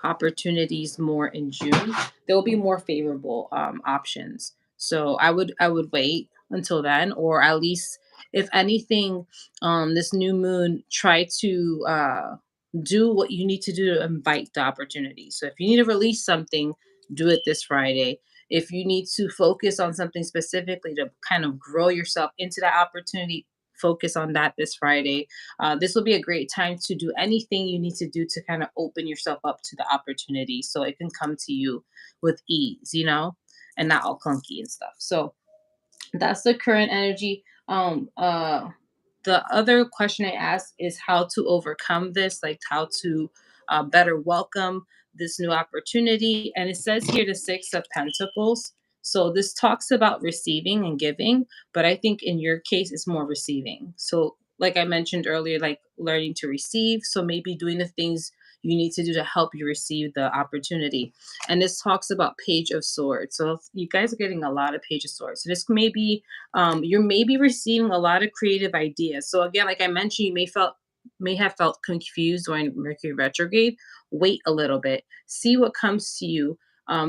opportunities more in June. There will be more favorable options. So I would wait until then, or at least if anything, this new moon, try to do what you need to do to invite the opportunity. So if you need to release something, do it this Friday. If you need to focus on something specifically to kind of grow yourself into that opportunity, focus on that this Friday. This will be a great time to do anything you need to do to kind of open yourself up to the opportunity so it can come to you with ease, and not all clunky and stuff. So that's the current energy. The other question I asked is how to overcome this, like how to better welcome this new opportunity. And it says here the Six of Pentacles. So this talks about receiving and giving, but I think in your case, it's more receiving. So, like I mentioned earlier, like learning to receive. So maybe doing the things you need to do to help you receive the opportunity. And this talks about Page of Swords. So you guys are getting a lot of Page of Swords. So this may be you're maybe receiving a lot of creative ideas. So again, like I mentioned, you may have felt confused during Mercury retrograde. Wait a little bit, see what comes to you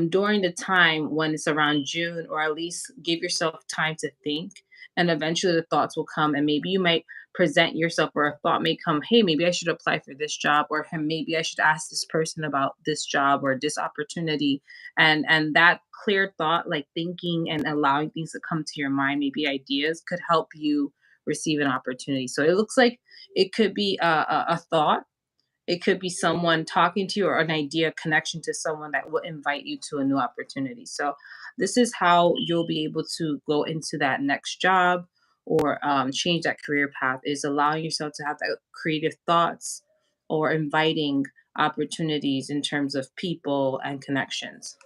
during the time when it's around June, or at least give yourself time to think And eventually the thoughts will come, and maybe you might present yourself, or a thought may come, hey, maybe I should apply for this job, or hey, maybe I should ask this person about this job or this opportunity. And that clear thought, like thinking and allowing things to come to your mind, maybe ideas, could help you receive an opportunity. So it looks like it could be a thought, it could be someone talking to you, or an idea, connection to someone that will invite you to a new opportunity. So this is how you'll be able to go into that next job, or change that career path, is allowing yourself to have that creative thoughts, or inviting opportunities in terms of people and connections.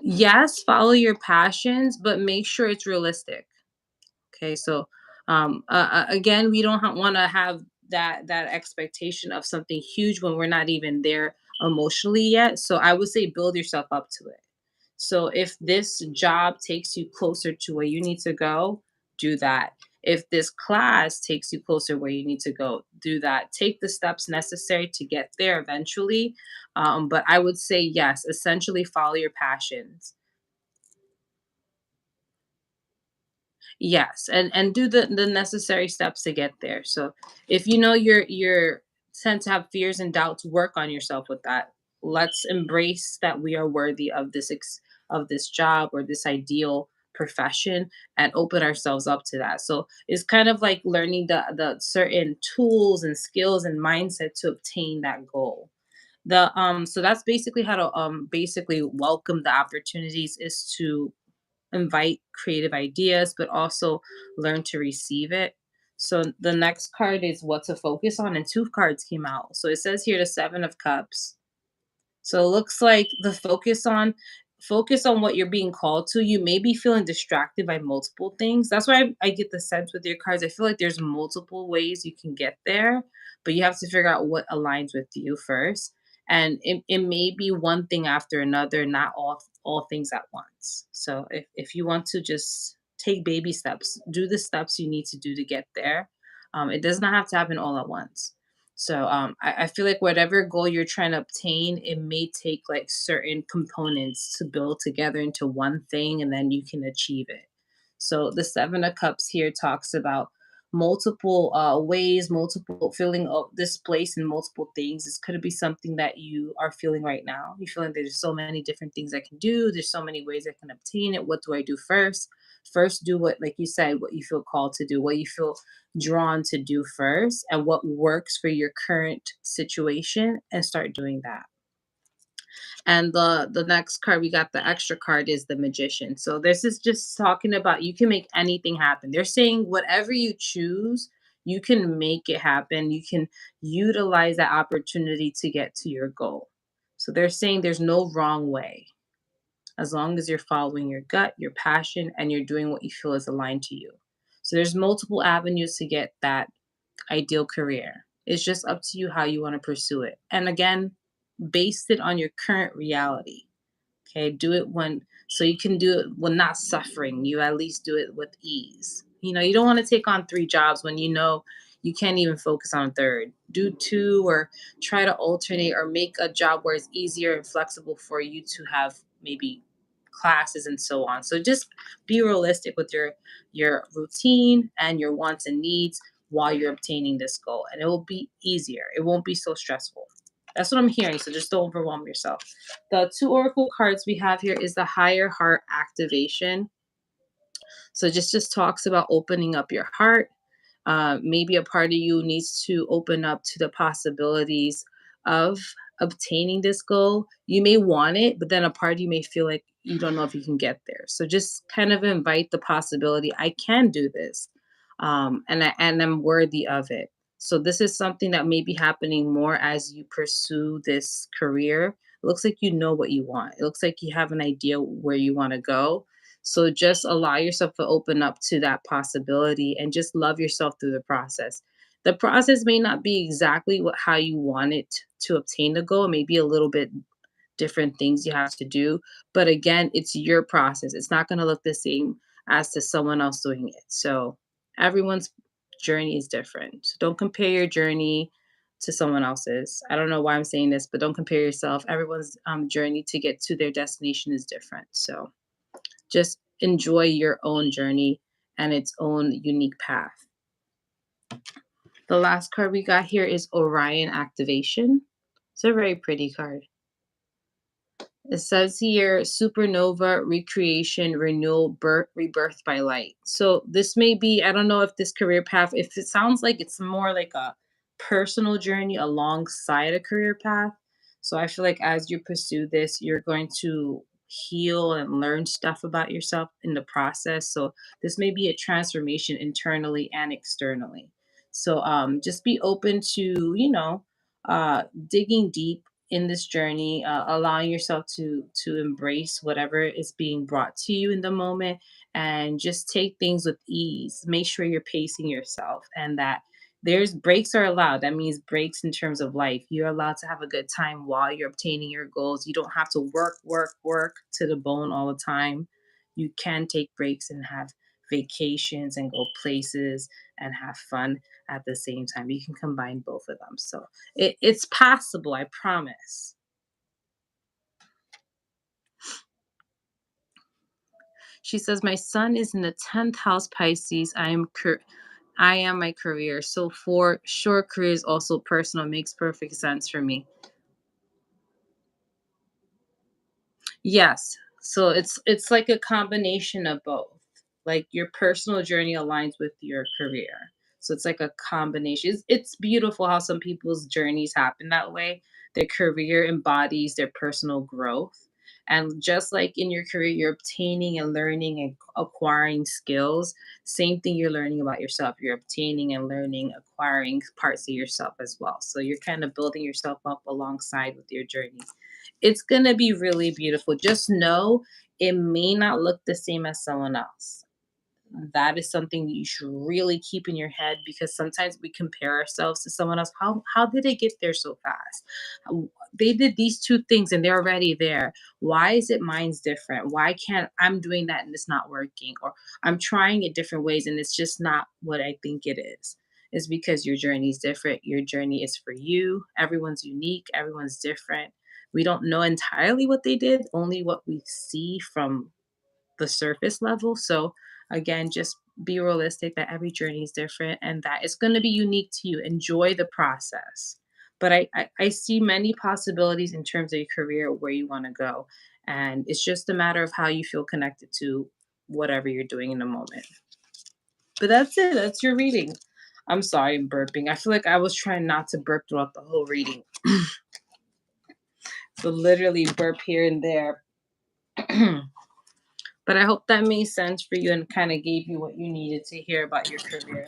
Yes, follow your passions, but make sure it's realistic. Okay, so again, we don't want to have that expectation of something huge when we're not even there emotionally yet. So I would say build yourself up to it. So if this job takes you closer to where you need to go, do that. If this class takes you closer where you need to go, do that. Take the steps necessary to get there eventually. But I would say yes, essentially follow your passions. Yes, and do the necessary steps to get there. So if you know you're tend to have fears and doubts, work on yourself with that. Let's embrace that we are worthy of of this job, or this ideal profession, and open ourselves up to that. So it's kind of like learning the certain tools and skills and mindset to obtain that goal. The So that's basically how to basically welcome the opportunities, is to invite creative ideas, but also learn to receive it. So the next card is what to focus on, and two cards came out. So it says here the Seven of Cups. So it looks like the focus on what you're being called to. You may be feeling distracted by multiple things. That's why I get the sense with your cards. I feel like there's multiple ways you can get there, but you have to figure out what aligns with you first. And it may be one thing after another, not all things at once. So if you want to just take baby steps, do the steps you need to do to get there. It does not have to happen all at once. So I feel like whatever goal you're trying to obtain, it may take like certain components to build together into one thing, and then you can achieve it. So the Seven of Cups here talks about multiple ways, multiple feeling of this place in multiple things. This could be something that you are feeling right now. You feel like there's so many different things I can do. There's so many ways I can obtain it. What do I do first? First, do what, like you said, what you feel called to do, what you feel drawn to do first, and what works for your current situation, and start doing that. And the next card, we got the extra card, is the Magician. So this is just talking about you can make anything happen. They're saying whatever you choose, you can make it happen. You can utilize that opportunity to get to your goal. So they're saying there's no wrong way, as long as you're following your gut, your passion, and you're doing what you feel is aligned to you. So there's multiple avenues to get that ideal career. It's just up to you how you want to pursue it. And again, base it on your current reality. Okay, do it when, so you can do it when not suffering. You at least do it with ease. You know, you don't want to take on three jobs when you know you can't even focus on a third. Do two, or try to alternate, or make a job where it's easier and flexible for you to have maybe classes and so on. So just be realistic with your routine and your wants and needs while you're obtaining this goal, and it will be easier. It won't be so stressful. That's what I'm hearing. So just don't overwhelm yourself. The two oracle cards we have here is the higher heart activation. So just talks about opening up your heart. Maybe a part of you needs to open up to the possibilities of obtaining this goal. You may want it, but then a part of you may feel like you don't know if you can get there. So just kind of invite the possibility, I can do this, and I'm worthy of it. So this is something that may be happening more as you pursue this career. It looks like you know what you want. It looks like you have an idea where you want to go. So just allow yourself to open up to that possibility, and just love yourself through the process. The process may not be exactly how you want it to obtain the goal. It may be a little bit different things you have to do. But again, it's your process. It's not going to look the same as to someone else doing it. So everyone's journey is different. So don't compare your journey to someone else's. I don't know why I'm saying this, but don't compare yourself. Everyone's journey to get to their destination is different. So just enjoy your own journey and its own unique path. The last card we got here is Orion Activation. It's a very pretty card. It says here supernova, recreation, renewal, birth, rebirth by light. So this may be, I don't know if this career path, if it sounds like it's more like a personal journey alongside a career path. So I feel like as you pursue this, you're going to heal and learn stuff about yourself in the process. So this may be a transformation internally and externally. So just be open to, digging deep in this journey, allowing yourself to embrace whatever is being brought to you in the moment, and just take things with ease. Make sure you're pacing yourself, and that there's breaks are allowed. That means breaks in terms of life. You're allowed to have a good time while you're obtaining your goals. You don't have to work to the bone all the time. You can take breaks and have vacations and go places and have fun at the same time. You can combine both of them. So it's possible, I promise. She says, "My son is in the 10th house Pisces. I am my career. So for sure, career is also personal. Makes perfect sense for me." Yes. So it's like a combination of both. Like your personal journey aligns with your career. So it's like a combination. It's beautiful how some people's journeys happen that way. Their career embodies their personal growth. And just like in your career, you're obtaining and learning and acquiring skills. Same thing you're learning about yourself. You're obtaining and learning, acquiring parts of yourself as well. So you're kind of building yourself up alongside with your journey. It's gonna be really beautiful. Just know it may not look the same as someone else. That is something that you should really keep in your head, because sometimes we compare ourselves to someone else. How did they get there so fast? They did these two things and they're already there. Why is it mine's different? Why can't I'm doing that and it's not working? Or I'm trying it different ways and it's just not what I think it is. It's because your journey is different. Your journey is for you. Everyone's unique. Everyone's different. We don't know entirely what they did, only what we see from the surface level. So again, just be realistic that every journey is different and that it's going to be unique to you. Enjoy the process. But I see many possibilities in terms of your career, where you want to go. And it's just a matter of how you feel connected to whatever you're doing in the moment. But that's it. That's your reading. I'm sorry I'm burping. I feel like I was trying not to burp throughout the whole reading. So literally burp here and there. But I hope that made sense for you and kind of gave you what you needed to hear about your career.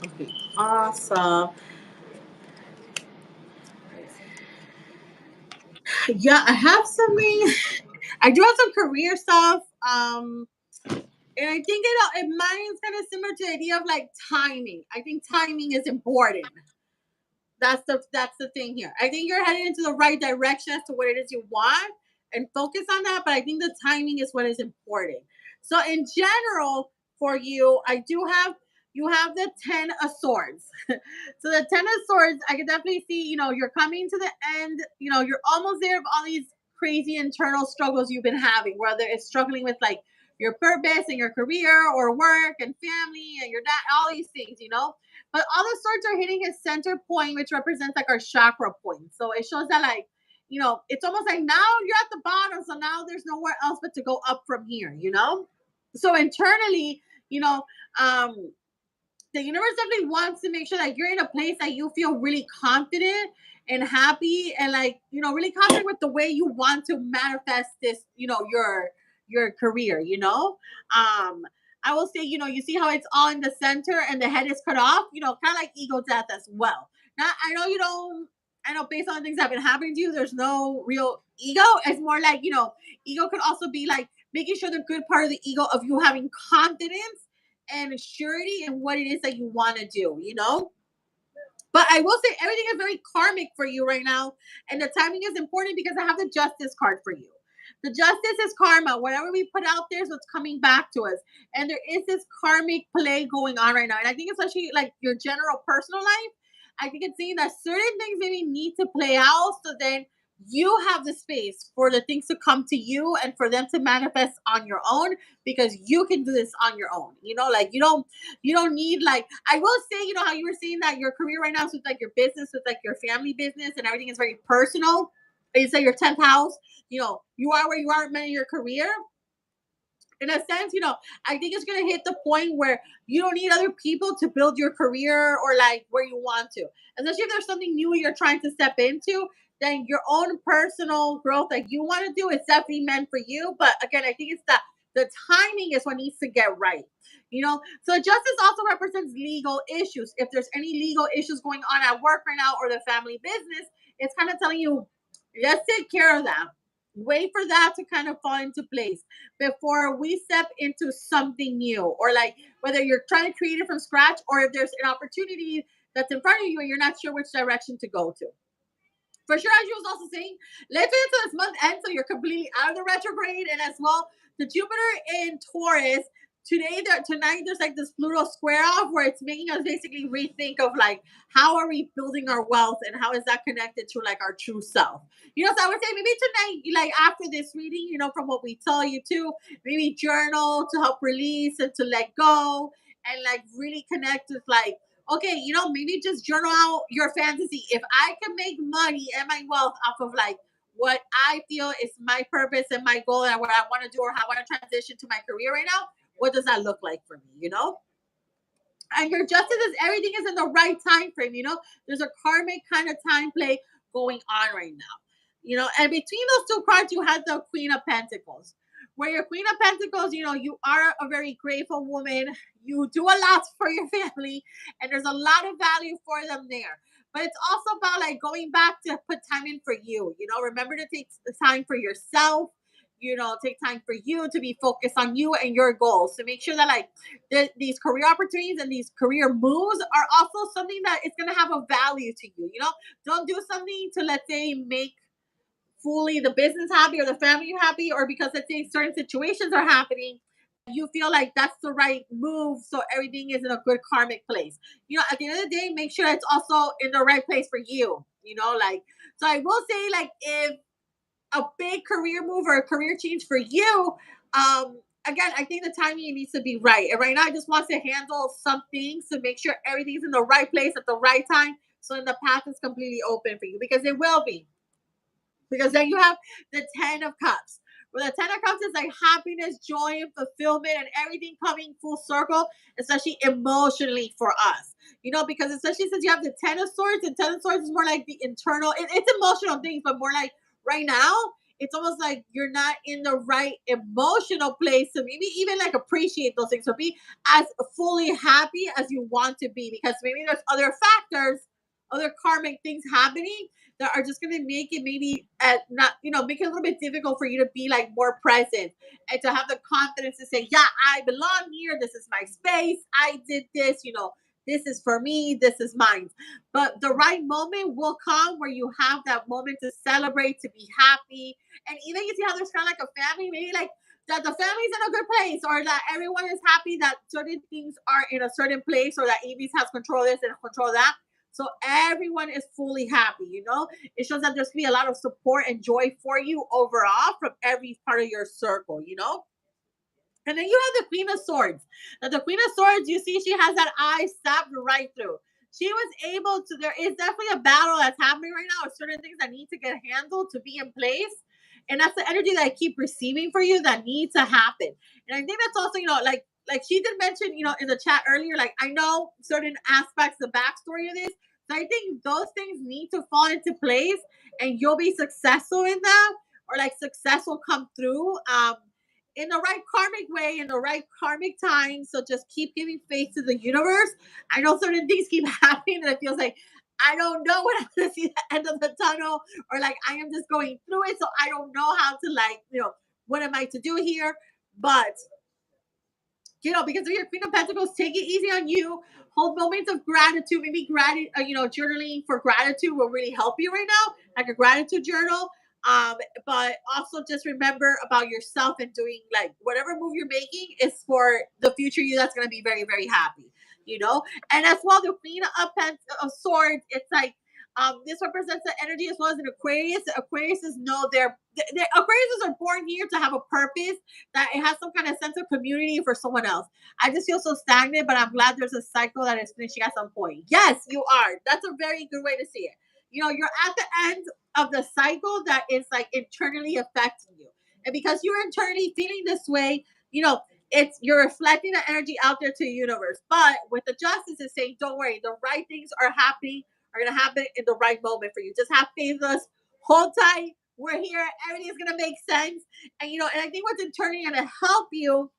Okay, awesome. Yeah, I have something. I do have some career stuff. And I think mine's kind of similar to the idea of like timing. I think timing is important. That's the thing here. I think you're headed into the right direction as to what it is you want, and focus on that. But I think the timing is what is important. So in general, for you, I do have you have the 10 of Swords. So the 10 of Swords, I can definitely see. You're coming to the end. You're almost there of all these crazy internal struggles you've been having, whether it's struggling with like your purpose and your career or work and family and your dad, all these things. But all the swords are hitting his center point, which represents like our chakra point. So it shows that it's almost like now you're at the bottom, so now there's nowhere else but to go up from here. So internally, you know, um, the universe definitely wants to make sure that you're in a place that you feel really confident and happy, and really confident with the way you want to manifest this, your career. I will say, you see how it's all in the center and the head is cut off, kind of like ego death as well. Now, I know you don't, I know based on the things that have been happening to you, there's no real ego. It's more like, ego could also be like making sure the good part of the ego of you having confidence and surety in what it is that you want to do. But I will say everything is very karmic for you right now. And the timing is important because I have the Justice card for you. The Justice is karma. Whatever we put out there is what's coming back to us. And there is this karmic play going on right now. And I think especially like your general personal life, I think it's saying that certain things maybe need to play out, so then you have the space for the things to come to you and for them to manifest on your own, because you can do this on your own. Like you don't need, like, I will say, how you were saying that your career right now is with like your business, with like your family business, and everything is very personal. You say your 10th house, you are where you are in your career. In a sense, I think it's gonna hit the point where you don't need other people to build your career or like where you want to. Especially if there's something new you're trying to step into, then your own personal growth that you want to do is definitely meant for you. But again, I think it's that the timing is what needs to get right. So justice also represents legal issues. If there's any legal issues going on at work right now or the family business, it's kind of telling you, let's take care of that. Wait for that to kind of fall into place before we step into something new, or like whether you're trying to create it from scratch or if there's an opportunity that's in front of you and you're not sure which direction to go to. For sure, as you was also saying, let's wait until this month ends so you're completely out of the retrograde. And as well, the Jupiter in Taurus, tonight there's like this Pluto square off where it's making us basically rethink of like, how are we building our wealth and how is that connected to like our true self. So I would say maybe tonight, like after this reading, from what we tell you to, maybe journal to help release and to let go, and like really connect with like, okay, maybe just journal out your fantasy. If I can make money and my wealth off of like what I feel is my purpose and my goal and what I want to do or how I want to transition to my career right now, what does that look like for me? And your justice is everything is in the right time frame. There's a karmic kind of time play going on right now. And between those two cards, you had the Queen of Pentacles. Where your Queen of Pentacles, you are a very grateful woman. You do a lot for your family, and there's a lot of value for them there. But it's also about like going back to put time in for you. Remember to take the time for yourself. Take time for you to be focused on you and your goals. To make sure that like these career opportunities and these career moves are also something that is going to have a value to you. Don't do something to, let's say, make fully the business happy or the family happy, or because, let's say, certain situations are happening, you feel like that's the right move, so everything is in a good karmic place. At the end of the day, make sure it's also in the right place for you. Like, so I will say, like, if a big career move or a career change for you, again, I think the timing needs to be right. And right now, I just want to handle some things to make sure everything's in the right place at the right time, so then the path is completely open for you, because it will be. Because then you have the 10 of Cups. Where the 10 of Cups is like happiness, joy, and fulfillment, and everything coming full circle, especially emotionally for us. Because especially since you have the 10 of Swords, and 10 of Swords is more like the internal, it's emotional things, but more like right now, it's almost like you're not in the right emotional place to maybe even like appreciate those things or be as fully happy as you want to be, because maybe there's other factors, other karmic things happening that are just going to make it maybe not, make it a little bit difficult for you to be like more present and to have the confidence to say, yeah, I belong here. This is my space. I did this, this is for me. This is mine. But the right moment will come where you have that moment to celebrate, to be happy. And even you see how there's kind of like a family, maybe like that the family's in a good place, or that everyone is happy that certain things are in a certain place, or that Evie's has control this and control that. So everyone is fully happy. It shows that there's gonna be a lot of support and joy for you overall from every part of your circle. And then you have the Queen of Swords. Now, the Queen of Swords, you see, she has that eye stabbed right through. She was able to, there is definitely a battle that's happening right now, certain things that need to get handled to be in place. And that's the energy that I keep receiving for you that needs to happen. And I think that's also, like she did mention, in the chat earlier, like, I know certain aspects, the backstory of this. So I think those things need to fall into place, and you'll be successful in them, or like success will come through. In the right karmic way, in the right karmic time. So just keep giving faith to the universe. I know certain things keep happening and it feels like I don't know when I'm going to see the end of the tunnel, or like I am just going through it. So I don't know how to, like, what am I to do here? But because of your Queen of Pentacles, take it easy on you. Hold moments of gratitude. Maybe journaling for gratitude will really help you right now, like a gratitude journal. But also just remember about yourself, and doing like whatever move you're making is for the future you that's going to be very, very happy. you know. And as well, the Queen of Swords, it's like this represents the energy as well as an Aquarius. Aquariuses know their Aquariuses are born here to have a purpose, that it has some kind of sense of community for someone else. I just feel so stagnant, but I'm glad there's a cycle that is finishing at some point. Yes, you are. That's a very good way to see it. You know, you're at the end of the cycle that is like internally affecting you. And because you're internally feeling this way, you know, it's you're reflecting the energy out there to the universe. But with the justice, is saying, don't worry, the right things are happening, are gonna happen in the right moment for you. Just have faith in us, hold tight. We're here, everything's gonna make sense. And you know, and I think what's internally gonna help you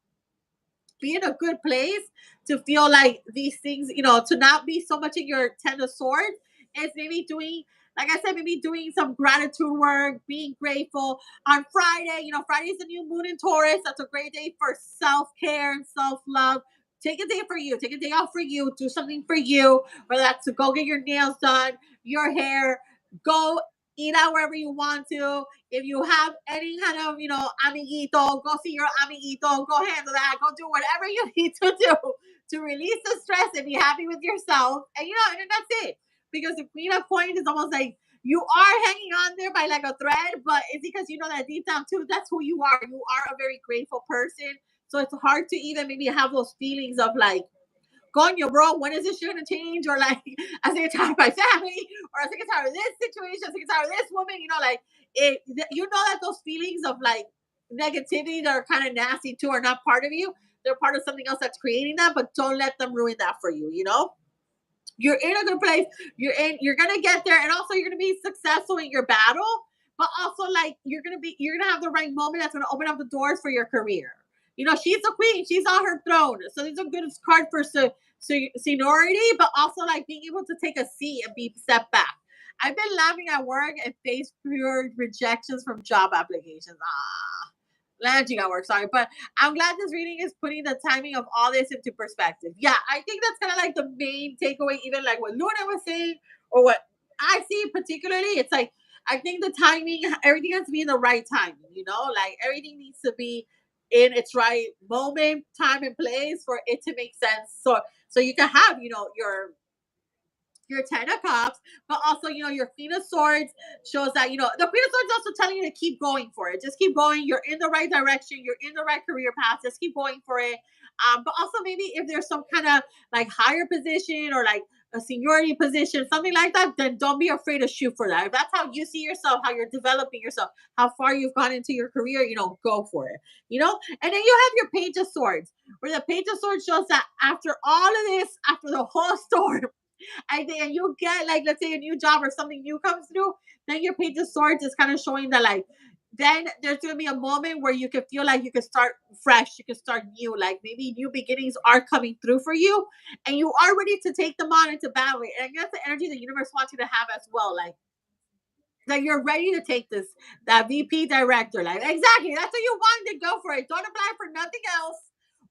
be in a good place to feel like these things, you know, to not be so much in your 10 of Swords, is maybe doing, like I said, maybe doing some gratitude work, being grateful on Friday. You know, Friday's the new moon in Taurus. That's a great day for self care and self love. Take a day for you. Take a day off for you. Do something for you, whether that's to go get your nails done, your hair, go eat out wherever you want to. If you have any kind of, you know, amiguito, go see your amiguito, go handle that, go do whatever you need to do to release the stress and be happy with yourself. And you know, and that's it. Because the Queen of Coins is almost like you are hanging on there by like a thread, but it's because you know that deep down too, that's who you are. You are a very grateful person. So it's hard to even maybe have those feelings of like, coño, bro, when is this shit gonna change? Or like, I think it's tired of my family, or I think it's tired of this situation, I think it's tired of this woman, you know, like you know that those feelings of like negativity that are kind of nasty too are not part of you. They're part of something else that's creating that, but don't let them ruin that for you, you know? You're in a good place. You're gonna get there, and also you're gonna be successful in your battle, but also like you're gonna have the right moment that's gonna open up the doors for your career. You know, she's a queen, she's on her throne. So these are good card for seniority, but also like being able to take a seat and be stepped back. I've been laughing at work and face pure rejections from job applications. Landing at work, sorry. But I'm glad this reading is putting the timing of all this into perspective. Yeah, I think that's kind of like the main takeaway, even like what Luna was saying, or what I see particularly. It's like, I think the timing, everything has to be in the right timing, you know, like everything needs to be in its right moment, time, and place for it to make sense. So you can have, you know, your 10 of Cups, but also, you know, your Queen of Swords shows that, you know, the Queen of Swords is also telling you to keep going for it. Just keep going. You're in the right direction. You're in the right career path. Just keep going for it. But also maybe if there's some kind of like higher position or like a seniority position, something like that, then don't be afraid to shoot for that. If that's how you see yourself, how you're developing yourself, how far you've gone into your career, you know, go for it. You know, and then you have your Page of Swords, where the Page of Swords shows that after all of this, after the whole storm, and then you get like, let's say a new job or something new comes through, then your Page of Swords is kind of showing that like then there's gonna be a moment where you can feel like you can start fresh, you can start new, like maybe new beginnings are coming through for you, and you are ready to take them on into battle. And I guess the energy the universe wants you to have as well, like that you're ready to take this, that VP director. Like exactly, that's what you want, to go for it. Don't apply for nothing else,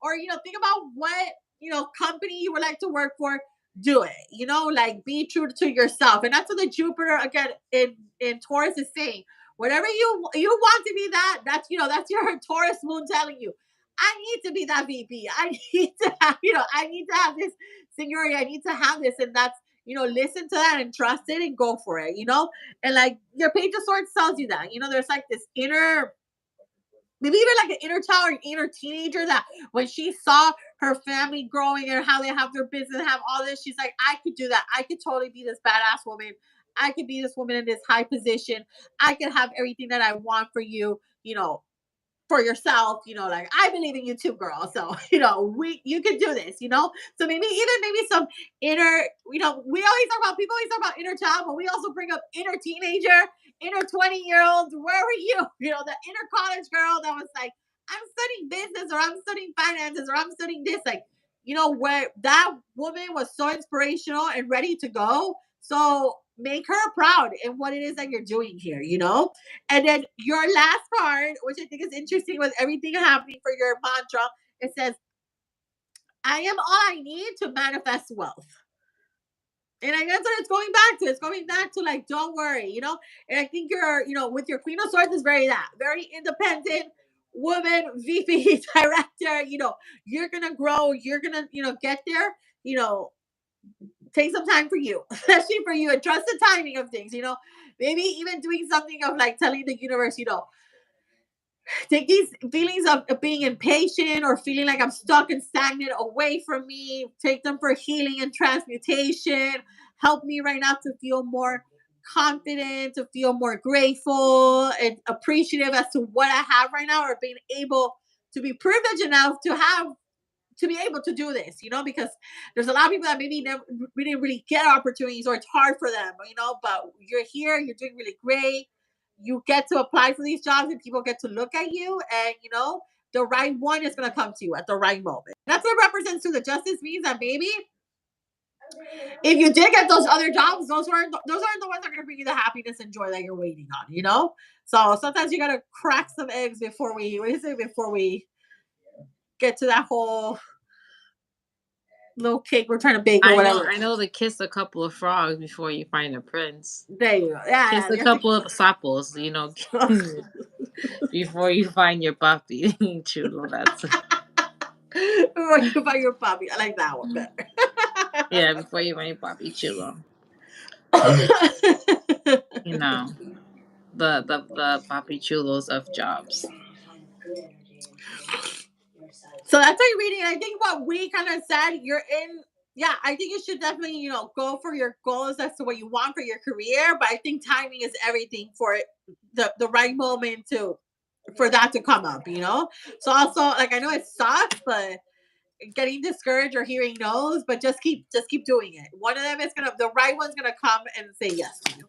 or you know, think about what, you know, company you would like to work for. Do it. You know, like be true to yourself, and that's what the Jupiter again in Taurus is saying. Whatever you want to be, that's, you know, that's your Taurus moon telling you. I need to be that VP. I need to have, you know, I need to have this seniority. I need to have this, and that's, you know, listen to that and trust it and go for it. You know, and like your Page of Swords tells you that, you know, there's like this inner, maybe even like an inner child or an inner teenager, that when she saw her family growing and how they have their business, have all this, she's like, I could do that. I could totally be this badass woman. I could be this woman in this high position. I could have everything that I want for you, you know, for yourself, you know, like I believe in you too, girl. So, you know, you can do this, you know. So maybe some inner, you know, we always talk about, people always talk about inner child, but we also bring up inner teenager, inner 20-year-olds. Where were you? You know, the inner college girl that was like, I'm studying business, or I'm studying finances, or I'm studying this. Like, you know, where that woman was so inspirational and ready to go. So make her proud in what it is that you're doing here, you know? And then your last card, which I think is interesting with everything happening for your mantra, it says, I am all I need to manifest wealth. And I guess what it's going back to. It's going back to like, don't worry, you know? And I think you're, you know, with your Queen of Swords is very independent woman, VP, director, you know, you're gonna grow, you're gonna, you know, get there. you know, take some time for you, especially for you, and trust the timing of things. Maybe even doing something of like telling the universe, take these feelings of being impatient or feeling like I'm stuck and stagnant away from me. Take them for healing and transmutation. Help me right now to feel more confident, to feel more grateful and appreciative as to what I have right now, or being able to be privileged enough to be able to do this, because there's a lot of people that maybe never we didn't really get opportunities, or it's hard for them, but you're here, you're doing really great. You get to apply for these jobs and people get to look at you, and the right one is going to come to you at the right moment. That's what it represents to the justice means that maybe if you did get those other jobs, those aren't the ones that are going to bring you the happiness and joy that you're waiting on. So sometimes you got to crack some eggs before we get to that whole little cake we're trying to bake or whatever. I know to kiss a couple of frogs before you find a prince. There you go. Yeah, Kiss a you have couple of sapos, to. before you find your puppy. Chulo, that's Before you buy your puppy, I like that one better. yeah, before you find your puppy, chulo. You know, the puppy chulos of jobs. So that's why you're reading. I think what we kind of said, you're in. Yeah, I think you should definitely, go for your goals as to what you want for your career. But I think timing is everything for it, the right moment for that to come up. So also, like, I know it sucks, but getting discouraged or hearing no's, but just keep doing it. One of them is the right one's gonna come and say yes to you.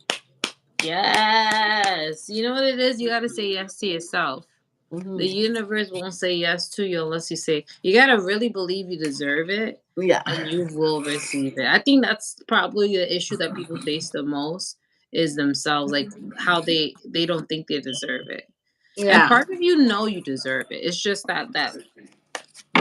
Yes, you know what it is. You got to say yes to yourself. The Mm-hmm. universe won't say yes to you unless you say you gotta really believe you deserve it, Yeah. and you will receive it. I think that's probably the issue that people face the most is themselves, like how they don't think they deserve it. And Yeah. part of you deserve it. It's just that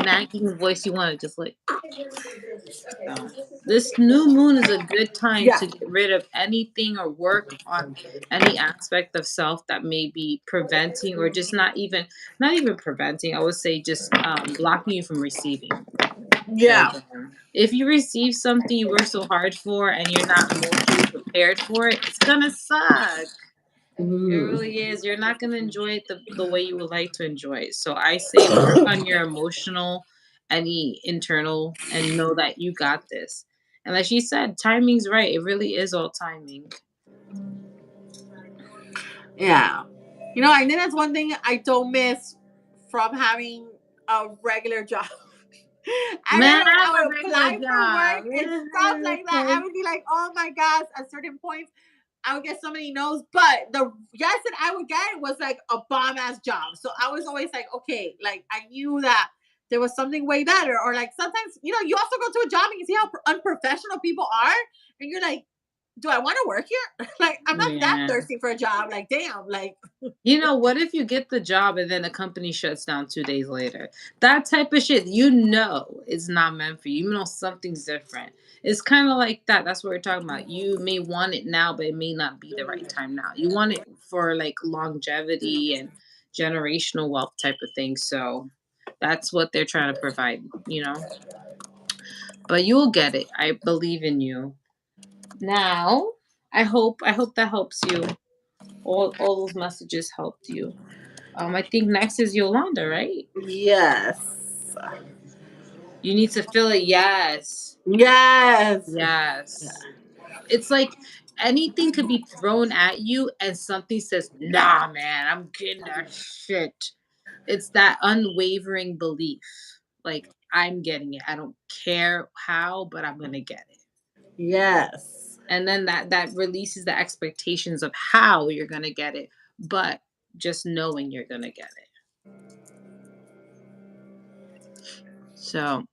nagging voice you want to just like so. This new moon is a good time Yeah. to get rid of anything or work on any aspect of self that may be preventing or just not even preventing. I would say just blocking you from receiving. Yeah. Because if you receive something you worked so hard for and you're not emotionally prepared for it, it's gonna suck. It Mm. really is. You're not going to enjoy it the way you would like to enjoy it. So I say work on your emotional, any internal, and know that you got this. And like she said, timing's right. It really is all timing. Yeah. I think that's one thing I don't miss from having a regular job. Man, I I have a would regular apply for job. work and stuff like that. I would be like, oh my gosh, at certain points, I would get so many no's. But the yes that I would get was like a bomb ass job. So I was always like, okay, like I knew that there was something way better. Or like sometimes, you also go to a job and you see how unprofessional people are, and you're like, do I want to work here? Like, I'm not that Yeah. thirsty for a job. Like, damn, like, What if you get the job and then the company shuts down 2 days later? That type of shit, is not meant for you. You know something's different. It's kind of like that. That's what we're talking about. You may want it now, but it may not be the right time now. You want it for like longevity and generational wealth type of thing. So that's what they're trying to provide. But you'll get it. I believe in you. Now, I hope that helps you. All those messages helped you. I think next is Yolanda, right? yes. You need to feel it. Yes. Yes. Yes. It's like anything could be thrown at you and something says, nah, man, I'm getting that shit. It's that unwavering belief. Like, I'm getting it. I don't care how, but I'm going to get it. Yes. And then that releases the expectations of how you're going to get it, but just knowing you're going to get it. So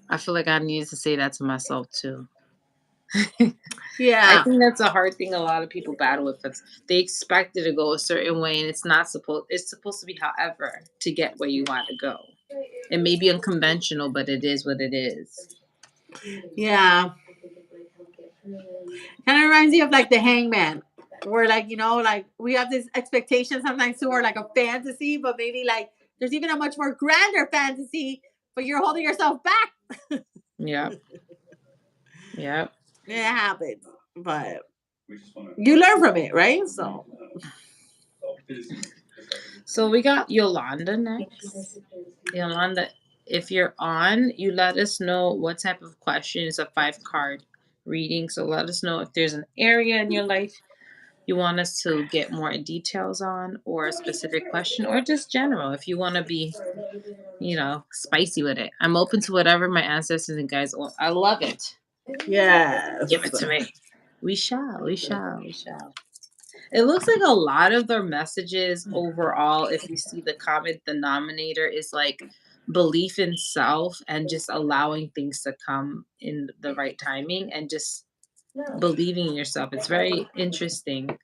I feel like I needed to say that to myself too. I Yeah. think that's a hard thing a lot of people battle with. They expect it to go a certain way, and it's supposed to be however to get where you want to go. It may be unconventional, but it is what it is. Yeah. Kind of reminds me of like the Hangman, where like like we have this expectation sometimes too, or like a fantasy, but maybe like there's even a much more grander fantasy, but you're holding yourself back. Yep. Yep. It happens, but you learn from it, right? So So we got Yolanda next. Yolanda, if you're on, you let us know what type of question. Is a 5 card reading. So let us know if there's an area in your life you want us to get more details on, or a specific question, or just general. If you want to be, spicy with it, I'm open to whatever my ancestors and guys want. I love it. Give yes. it to me. We shall. We shall. We shall. It looks like a lot of their messages overall, if you see the common denominator, is like belief in self and just allowing things to come in the right timing and just believing in yourself. It's very interesting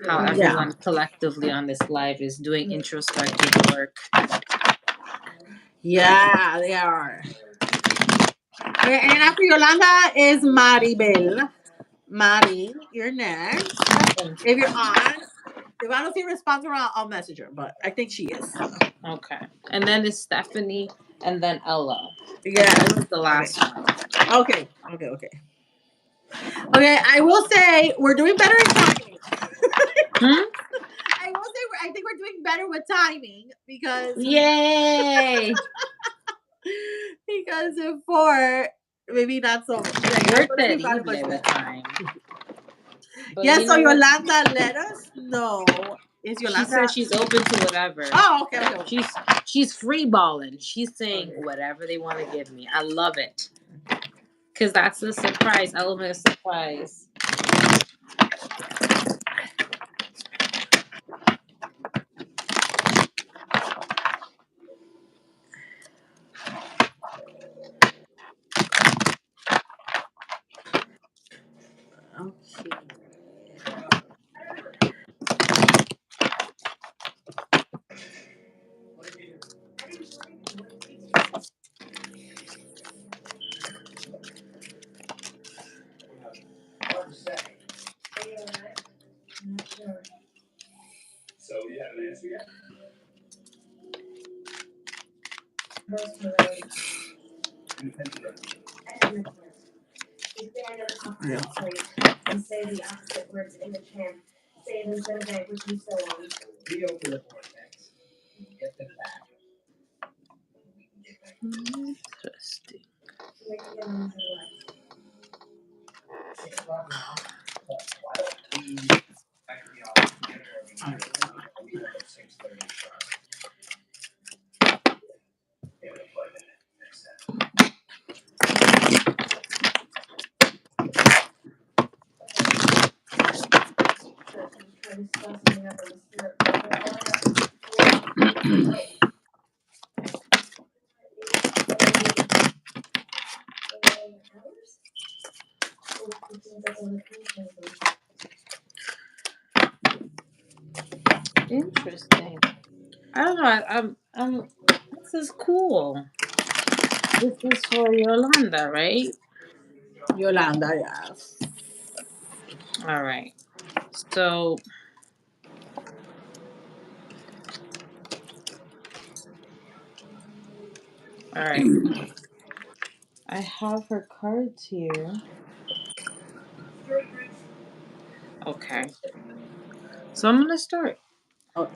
how Yeah. everyone collectively on this live is doing introspective work. Yeah, they are. And after Yolanda is Maribel. Mari, you're next. If you're on, if I don't see a response around, I'll message her, but I think she is. Okay. And then it's Stephanie and then Ella. Yes. Ella's the Okay. last one. Okay. Okay. Okay. Okay. I will say we're doing better in timing. Hmm? I will say I think we're doing better with timing Yay! before maybe not so much. Like, We're we're doing better much terrible with better. time. But Yes. you So know what? Yolanda, let us know. Is She says Yolanda? she's open to whatever. Oh, okay. Okay. Okay. She's free balling. She's saying Okay. whatever they want to give me. I love it. Cause that's the surprise, element of surprise. Okay. Interesting. Interesting. I don't know. This is cool. This is for Yolanda, right? Yolanda, yes. All right. So, all right. I have her cards here. Okay. So I'm gonna start. Oh,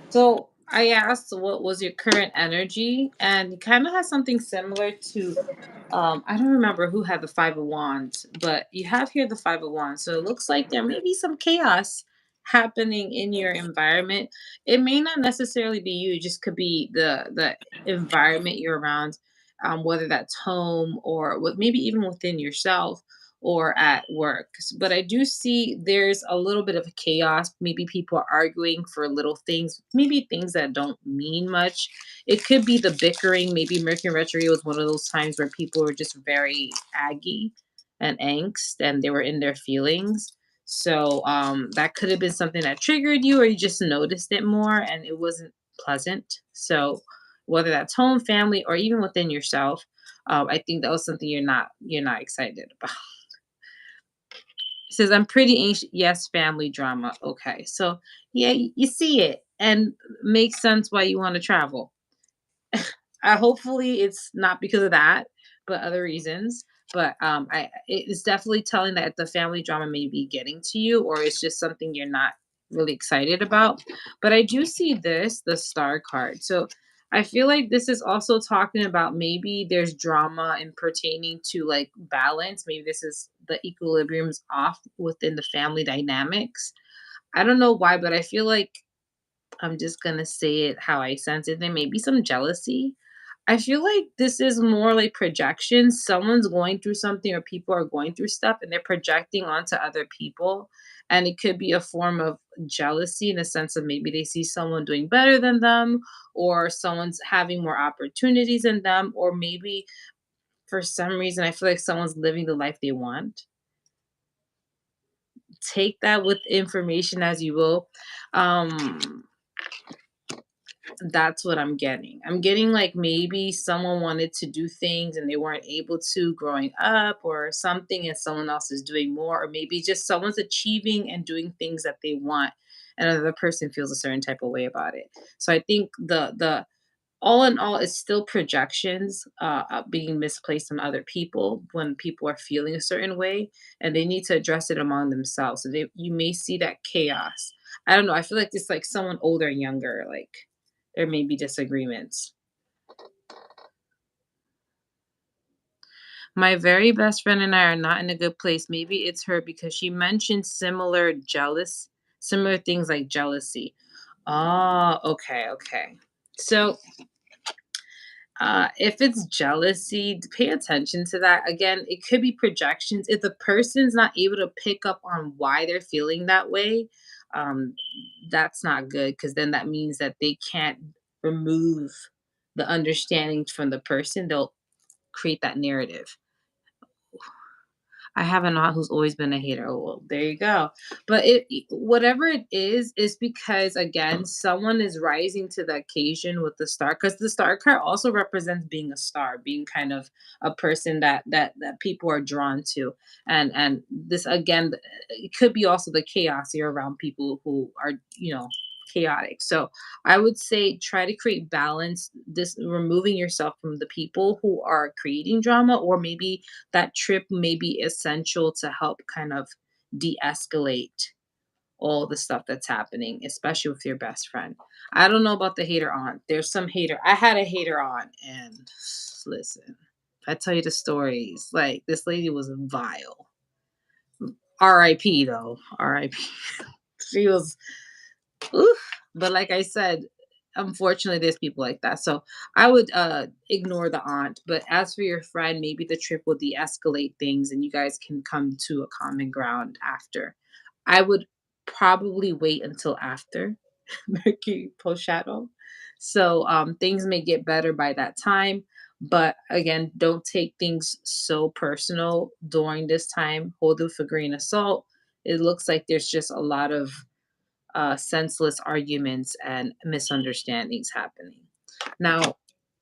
So I asked what was your current energy, and it kind of has something similar to I don't remember who had the 5 of Wands, but you have here the 5 of Wands. So it looks like there may be some chaos happening in your environment. It may not necessarily be you, it just could be the environment you're around, whether that's home or maybe even within yourself or at work. But I do see there's a little bit of a chaos. Maybe people are arguing for little things, maybe things that don't mean much. It could be the bickering. Maybe Mercury retrograde was one of those times where people were just very aggy and angst and they were in their feelings. So that could have been something that triggered you, or you just noticed it more and it wasn't pleasant. So whether that's home, family, or even within yourself, I think that was something you're not excited about. It says I'm pretty anxious. Yes, family drama. Okay, so yeah, you see it and makes sense why you want to travel. Hopefully it's not because of that, but other reasons. But it's definitely telling that the family drama may be getting to you, or it's just something you're not really excited about. But I do see this, the star card. So I feel like this is also talking about maybe there's drama in pertaining to like balance. Maybe this is the equilibrium's off within the family dynamics. I don't know why, but I feel like I'm just gonna say it how I sense it. There may be some jealousy. I feel like this is more like projection. Someone's going through something, or people are going through stuff, and they're projecting onto other people. And it could be a form of jealousy in a sense of maybe they see someone doing better than them, or someone's having more opportunities than them, or maybe for some reason I feel like someone's living the life they want. Take that with information as you will. Um, That's what I'm getting. I'm getting like maybe someone wanted to do things and they weren't able to growing up or something, and someone else is doing more, or maybe just someone's achieving and doing things that they want and another person feels a certain type of way about it. So I think the all in all, it's still projections being misplaced on other people when people are feeling a certain way, and they need to address it among themselves. So you may see that chaos. I don't know. I feel like it's like someone older and younger. Like there may be disagreements. My very best friend and I are not in a good place. Maybe it's her because she mentioned similar things like jealousy. Oh, okay, okay. So if it's jealousy, pay attention to that. Again, it could be projections. If the person's not able to pick up on why they're feeling that way, um, that's not good because then that means that they can't remove the understanding from the person. They'll create that narrative. I have an aunt who's always been a hater. Oh, well, there you go. But whatever it is because again, someone is rising to the occasion with the star. Because the star card also represents being a star, being kind of a person that people are drawn to. And this again, it could be also the chaos you're around people who are chaotic. So I would say try to create balance. This removing yourself from the people who are creating drama, or maybe that trip may be essential to help kind of de-escalate all the stuff that's happening, especially with your best friend. I don't know about the hater aunt. There's some hater. I had a hater aunt, and listen, if I tell you the stories, like this lady was vile. R.I.P. though. R.I.P. She was oof. But like I said, unfortunately, there's people like that. So I would ignore the aunt. But as for your friend, maybe the trip will de-escalate things and you guys can come to a common ground after. I would probably wait until after Mercury post shadow. So things may get better by that time. But again, don't take things so personal during this time. Hold it with a grain of salt. It looks like there's just a lot of senseless arguments and misunderstandings happening. Now,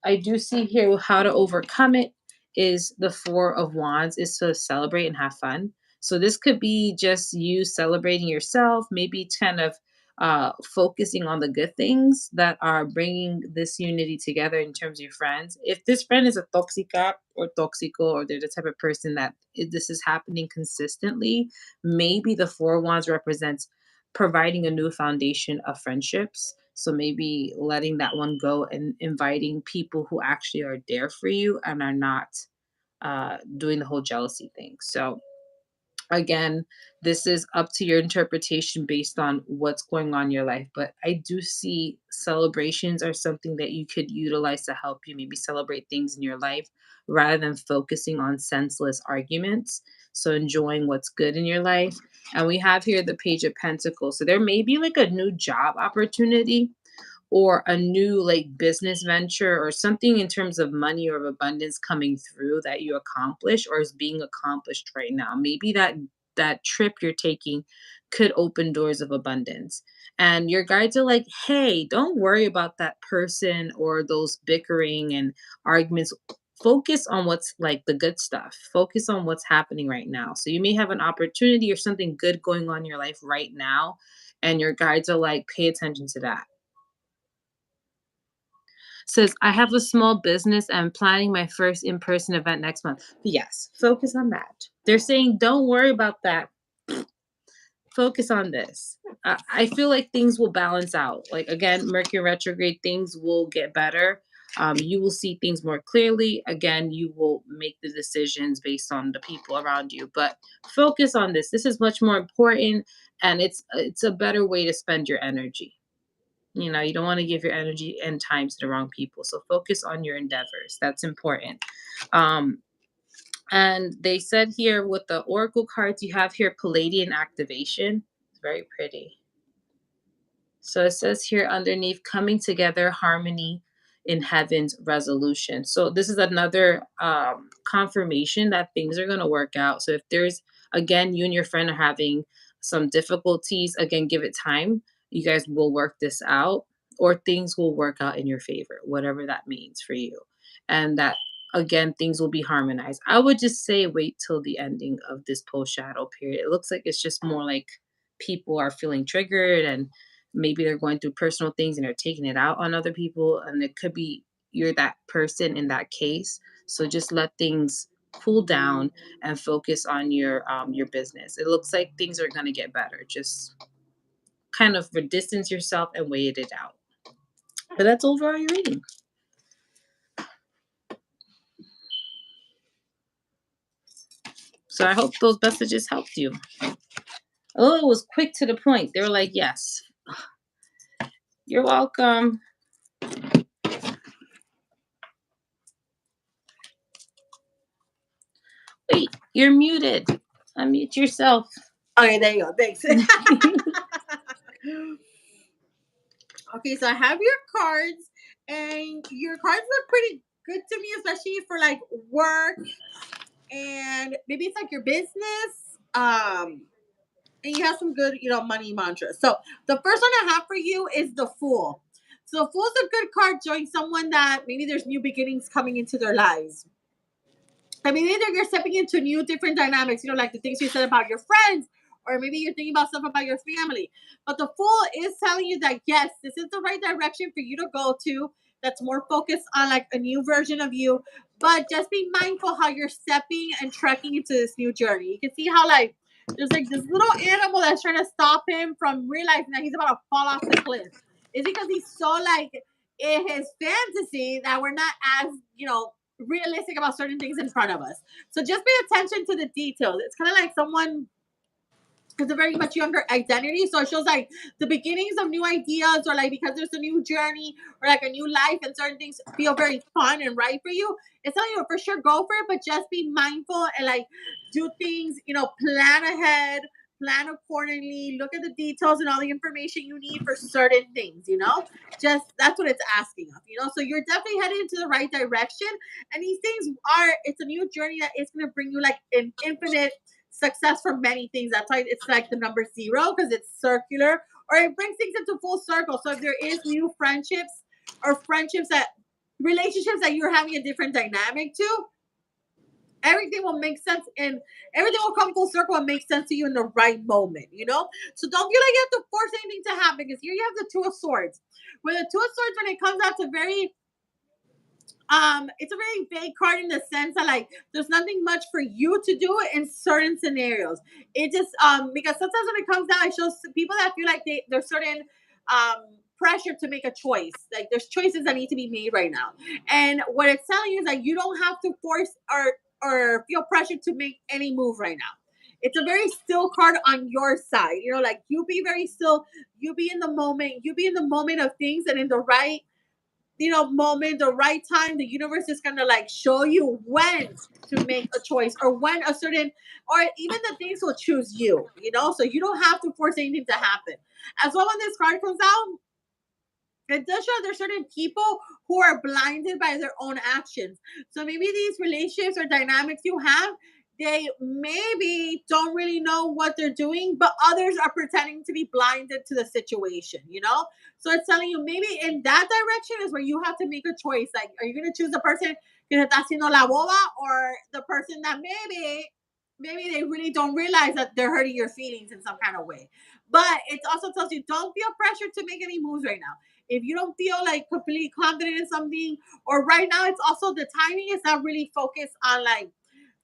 I do see here how to overcome it is the Four of Wands is to celebrate and have fun. So this could be just you celebrating yourself, maybe it's kind of focusing on the good things that are bringing this unity together in terms of your friends. If this friend is a toxica or toxico, or they're the type of person that this is happening consistently, maybe the Four of Wands represents providing a new foundation of friendships. So maybe letting that one go and inviting people who actually are there for you and are not doing the whole jealousy thing. So again, this is up to your interpretation based on what's going on in your life. But I do see celebrations are something that you could utilize to help you maybe celebrate things in your life rather than focusing on senseless arguments. So enjoying what's good in your life. And we have here the Page of Pentacles. So there may be like a new job opportunity or a new like business venture or something in terms of money or of abundance coming through that you accomplish or is being accomplished right now. Maybe that trip you're taking could open doors of abundance. And your guides are like, hey, don't worry about that person or those bickering and arguments. Focus on what's like the good stuff. Focus on what's happening right now. So you may have an opportunity or something good going on in your life right now. And your guides are like, pay attention to that. Says, I have a small business and planning my first in-person event next month. Yes, focus on that. They're saying, don't worry about that. Focus on this. I feel like things will balance out. Like, again, Mercury retrograde, things will get better. You will see things more clearly. Again, you will make the decisions based on the people around you. But focus on this. This is much more important, and it's a better way to spend your energy. You know, you don't want to give your energy and time to the wrong people. So focus on your endeavors. That's important. Um, and they said here with the oracle cards, you have here Palladian activation. It's very pretty. So it says here underneath, coming together, harmony in heaven's resolution. So this is another confirmation that things are going to work out. So if there's, again, you and your friend are having some difficulties, again, give it time. You guys will work this out, or things will work out in your favor, whatever that means for you. And that, again, things will be harmonized. I would just say wait till the ending of this post shadow period. It looks like it's just more like people are feeling triggered, and maybe they're going through personal things and they're taking it out on other people, and it could be you're that person in that case. So just let things cool down and focus on your business. It looks like things are going to get better. Just kind of distance yourself and wait it out. But that's overall your reading. So I hope those messages helped you. Oh, it was quick to the point. They were like, yes, you're welcome. Wait, you're muted. Unmute yourself. Okay, there you go. Thanks. Okay, so I have your cards, and your cards look pretty good to me, especially for like work and maybe it's like your business. And you have some good, money mantras. So the first one I have for you is the Fool. So the Fool is a good card showing someone that maybe there's new beginnings coming into their lives. I mean, either you're stepping into new, different dynamics, like the things you said about your friends, or maybe you're thinking about stuff about your family. But the Fool is telling you that, yes, this is the right direction for you to go to. That's more focused on like a new version of you. But just be mindful how you're stepping and trekking into this new journey. You can see how, like, there's like this little animal that's trying to stop him from realizing that he's about to fall off the cliff. It's because he's so, like, in his fantasy that we're not as, realistic about certain things in front of us. So just pay attention to the details. It's kind of like someone it's a very much younger identity. So it shows like the beginnings of new ideas, or like because there's a new journey or like a new life and certain things feel very fun and right for you. It's telling you for sure go for it, but just be mindful and like do things, plan ahead, plan accordingly, look at the details and all the information you need for certain things. Just that's what it's asking of. So you're definitely headed into the right direction. And these things it's a new journey that is going to bring you like an infinite success for many things. That's why it's like the number 0, because it's circular, or it brings things into full circle. So if there is new friendships or relationships that you're having a different dynamic to, everything will make sense, and everything will come full circle and make sense to you in the right moment. So don't feel like you have to force anything to happen, because here you have the 2 of Swords. Where the 2 of Swords, when it comes out to it's a very vague card in the sense that like there's nothing much for you to do in certain scenarios. It just because sometimes when it comes down, it shows people that feel like there's certain pressure to make a choice. Like there's choices that need to be made right now. And what it's telling you is that you don't have to force or feel pressure to make any move right now. It's a very still card on your side. Like you be very still, you be in the moment, of things, and in the right moment, the right time, the universe is gonna like show you when to make a choice, or when or even the things will choose you. So you don't have to force anything to happen. As well, when this card comes out, it does show there's certain people who are blinded by their own actions. So maybe these relationships or dynamics you have, they maybe don't really know what they're doing, but others are pretending to be blinded to the situation. So it's telling you maybe in that direction is where you have to make a choice. Like, are you going to choose the person que está haciendo la boba, or the person that maybe they really don't realize that they're hurting your feelings in some kind of way? But it also tells you don't feel pressured to make any moves right now. if you don't feel like completely confident in something, or right now it's also the timing is not really focused on like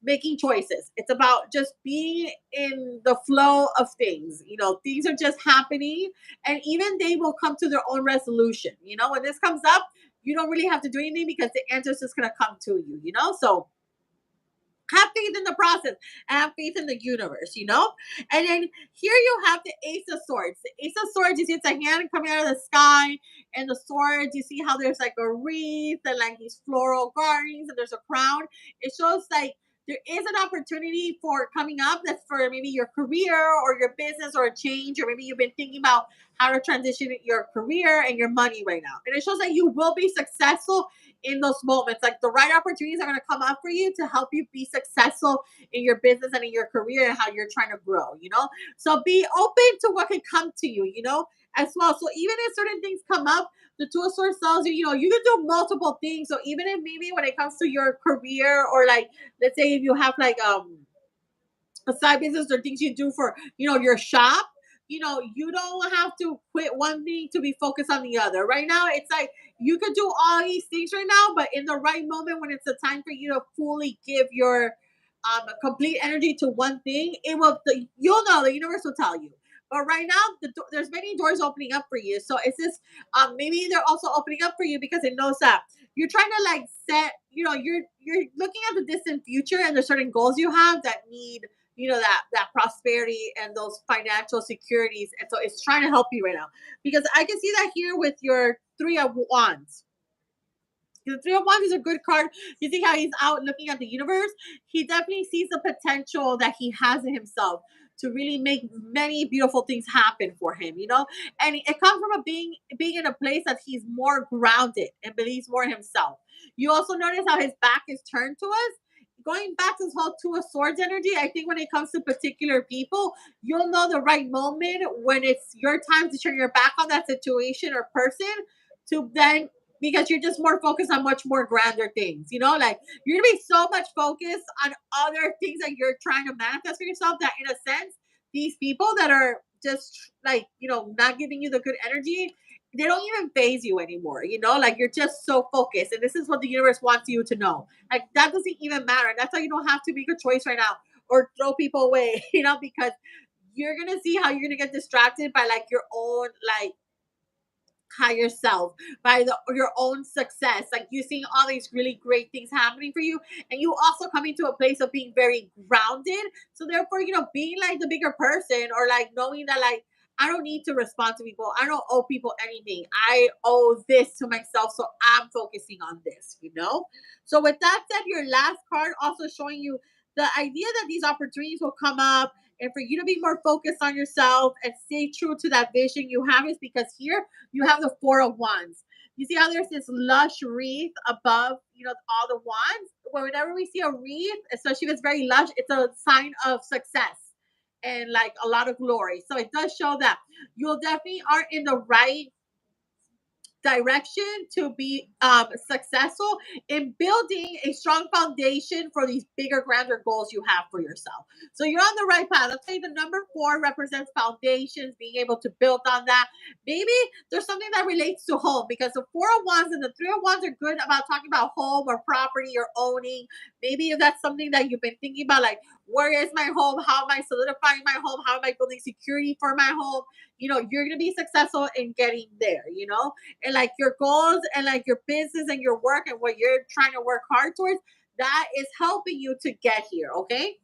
making choices. It's about just being in the flow of things. Things are just happening, and even they will come to their own resolution. When this comes up, you don't really have to do anything because the answer is just going to come to you. So have faith in the process and have faith in the universe. And then here you have the Ace of Swords. The Ace of Swords, you see it's a hand coming out of the sky, and the swords, you see how there's like a wreath and like these floral gardens, and there's a crown. It shows like there is an opportunity for coming up that's for maybe your career or your business or a change, or maybe you've been thinking about how to transition your career and your money right now. And it shows that you will be successful in those moments. Like the right opportunities are going to come up for you to help you be successful in your business and in your career and how you're trying to grow. So be open to what can come to you, as well. So even if certain things come up, the Two of Swords tells you can do multiple things. So even if maybe when it comes to your career, or like, let's say if you have like a side business or things you do for your shop, you don't have to quit one thing to be focused on the other. Right now it's like you could do all these things right now, but in the right moment, when it's the time for you to fully give your complete energy to one thing, you'll know, the universe will tell you. But right now, there's many doors opening up for you. So it's just maybe they're also opening up for you because it knows that you're trying to like set, you're looking at the distant future, and there's certain goals you have that need that prosperity and those financial securities. And so it's trying to help you right now, because I can see that here with your Three of Wands. The Three of Wands is a good card. You see how he's out looking at the universe? He definitely sees the potential that he has in himself to really make many beautiful things happen for him. And it comes from being in a place that he's more grounded and believes more in himself. You also notice how his back is turned to us. Going back to this whole Two of Swords energy, I think when it comes to particular people, you'll know the right moment when it's your time to turn your back on that situation or person, to then, because you're just more focused on much more grander things. Like you're gonna be so much focused on other things that you're trying to manifest for yourself, that in a sense, these people that are just like, not giving you the good energy, they don't even phase you anymore. Like you're just so focused. And this is what the universe wants you to know. Like that doesn't even matter. That's why you don't have to make a choice right now or throw people away, because you're gonna see how you're gonna get distracted by like your own like higher self, by your own success, like you seeing all these really great things happening for you, and you also coming to a place of being very grounded. So therefore, being like the bigger person, or like knowing that like I don't need to respond to people, I don't owe people anything, I owe this to myself, so I'm focusing on this. So with that said, your last card also showing you the idea that these opportunities will come up, and for you to be more focused on yourself and stay true to that vision you have, is because here you have the Four of Wands. You see how there's this lush wreath above, all the wands? Whenever we see a wreath, especially if it's very lush, it's a sign of success and like a lot of glory. So it does show that you'll definitely are in the right direction to be successful in building a strong foundation for these bigger, grander goals you have for yourself. So you're on the right path. Let's say the number 4 represents foundations, being able to build on that. Maybe there's something that relates to home, because the 4 of Wands and the 3 of Wands are good about talking about home or property or owning. Maybe if that's something that you've been thinking about, like, where is my home? How am I solidifying my home? How am I building security for my home? You're going to be successful in getting there. And like your goals and like your business and your work and what you're trying to work hard towards, that is helping you to get here. Okay.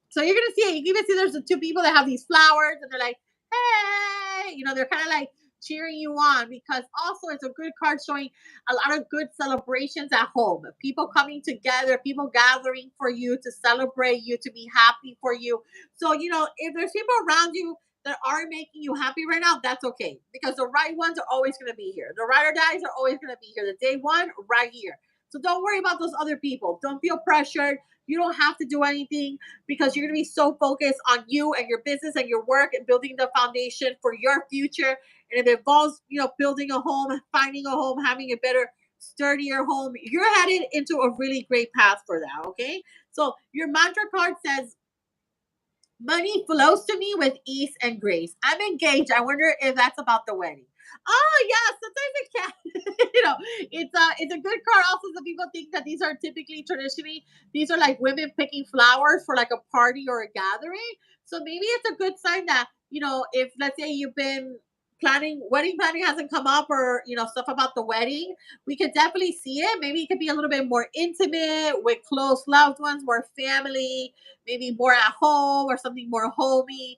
So you're gonna see it. You can even see there's the 2 people that have these flowers, and they're like, hey, they're kind of like cheering you on, because also it's a good card showing a lot of good celebrations at home. People coming together, people gathering for you to celebrate you, to be happy for you. So, if there's people around you that aren't making you happy right now, that's okay, because the right ones are always going to be here. The ride or dies are always going to be here. The day one, right here. So don't worry about those other people. Don't feel pressured. You don't have to do anything, because you're going to be so focused on you and your business and your work and building the foundation for your future. And if it involves, building a home, finding a home, having a better, sturdier home, you're headed into a really great path for that. Okay. So your mantra card says, money flows to me with ease and grace. I'm engaged. I wonder if that's about the wedding. Oh yeah, sometimes it can. It's a good card. Also, some people think that these are typically traditionally these are like women picking flowers for like a party or a gathering. So maybe it's a good sign that if let's say you've been planning wedding planning hasn't come up or stuff about the wedding, we could definitely see it. Maybe it could be a little bit more intimate with close loved ones, more family, maybe more at home or something more homey.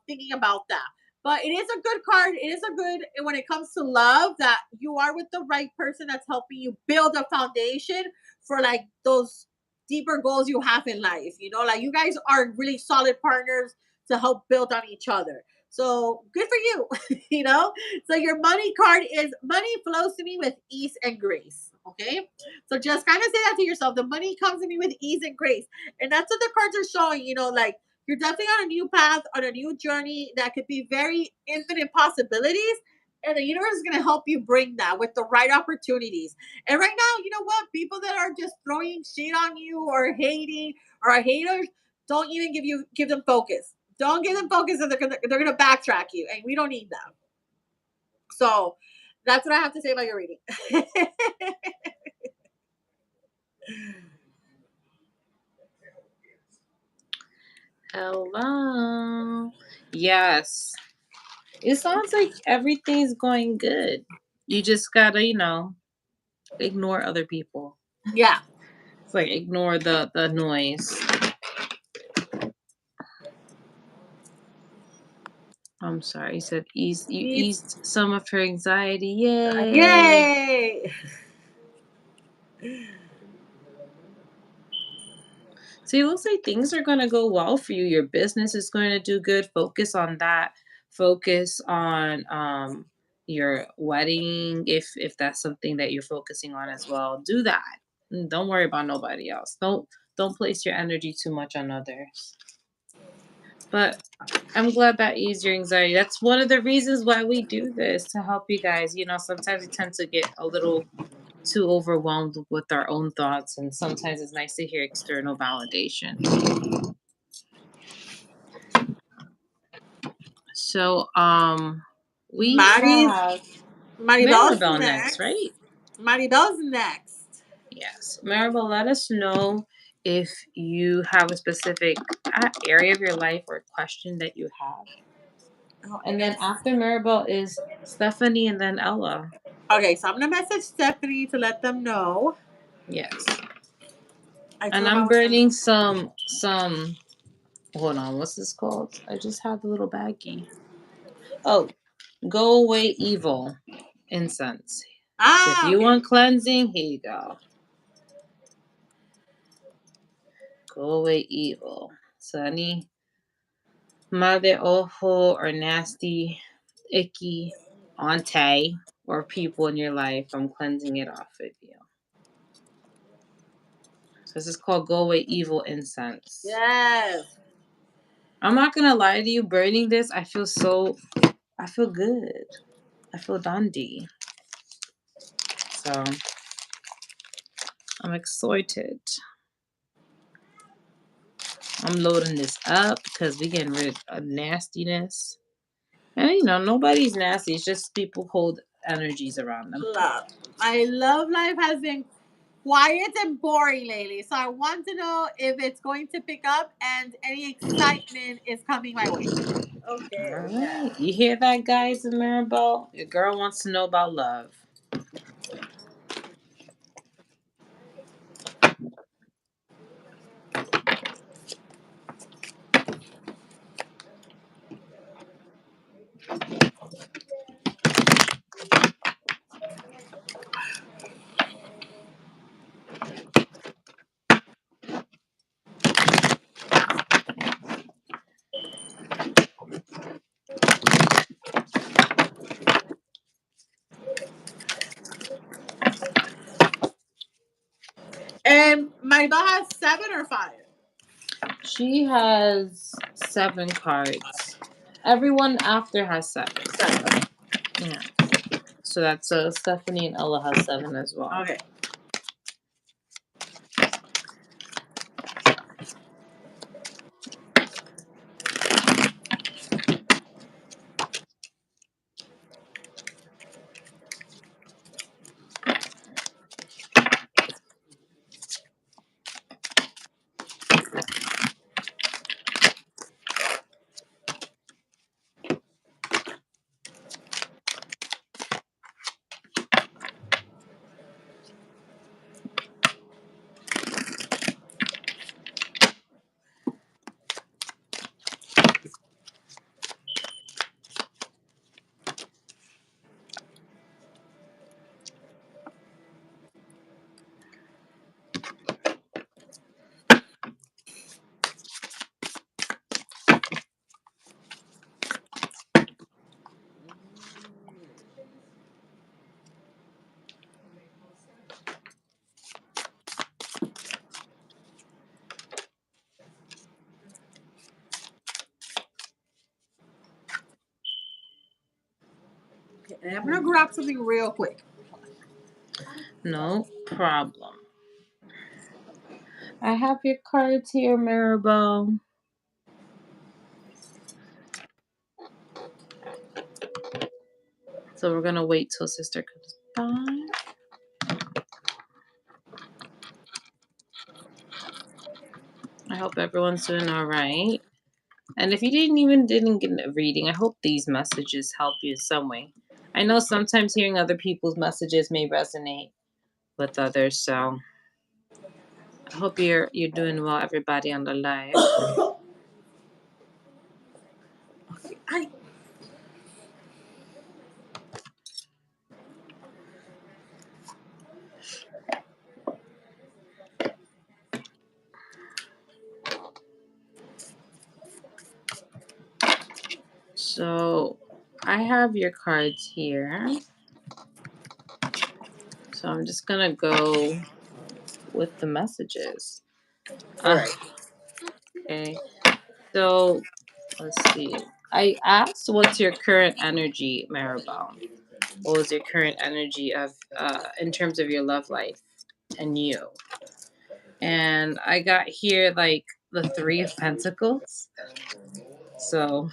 Thinking about that. But it is a good card. It is a good when it comes to love that you are with the right person that's helping you build a foundation for like those deeper goals you have in life. Like you guys are really solid partners to help build on each other. So good for you. So your money card is money flows to me with ease and grace. Okay. So just kind of say that to yourself. The money comes to me with ease and grace. And that's what the cards are showing, like you're definitely on a new path, on a new journey that could be very infinite possibilities. And the universe is going to help you bring that with the right opportunities. And right now, you know what? People that are just throwing shit on you or hating or are haters, don't even give them focus. Don't give them focus, and they're gonna backtrack you, and we don't need that. So that's what I have to say about your reading. Hello. Yes. It sounds like everything's going good. You just gotta, ignore other people. Yeah. It's like ignore the noise. I'm sorry. You said you He's eased some of her anxiety. Yay. yay. So it looks like things are going to go well for you. Your business is going to do good. Focus on that. Focus on your wedding if that's something that you're focusing on as well. Do that. Don't worry about nobody else. Don't place your energy too much on others. But I'm glad that eased your anxiety. That's one of the reasons why we do this to help you guys. Sometimes we tend to get a little too overwhelmed with our own thoughts, and sometimes it's nice to hear external validation. So, we Mari's have Maribel's Maribel next, next. right? Maribel's next. Yes. Maribel, let us know if you have a specific area of your life or question that you have. Oh, And then yes. after Maribel is Stephanie and then Ella. Okay, so I'm gonna message Stephanie to let them know. Yes. I And told them I I'm was gonna. burning some hold on, what's this called? I just have the little baggie. Oh, go away evil incense. So if Ah, you okay. want cleansing, here you go. Go away evil. So any mother ojo or nasty, icky auntie or people in your life, I'm cleansing it off of you. So this is called Go Away Evil Incense. Yes. I'm not gonna lie to you, burning this, I feel good. I feel dandy. So I'm excited. I'm loading this up because we getting rid of nastiness. And nobody's nasty. It's just people hold energies around them. Love. My love life has been quiet and boring lately. So I want to know if it's going to pick up and any excitement is coming my way. All Okay, right. yeah. You hear that, guys in Maribel? Your girl wants to know about love. And my ball has 7 or 5. She has 7 cards. Everyone after has 7. 7. Yeah. So that's Stephanie and Ella has 7 as well. Okay. And I'm gonna grab something real quick. No problem. I have your cards here, Maribel. So we're gonna wait till sister comes by. I hope everyone's doing all right. And if you didn't get a reading, I hope these messages help you in some way. I know sometimes hearing other people's messages may resonate with others, so I hope you're doing well, everybody on the live. I So I have your cards here. So I'm just gonna go with the messages. all right. Okay. So let's see. I asked, what's your current energy, Maribel? What was your current energy of in terms of your love life and you? And I got here like the Three of Pentacles. So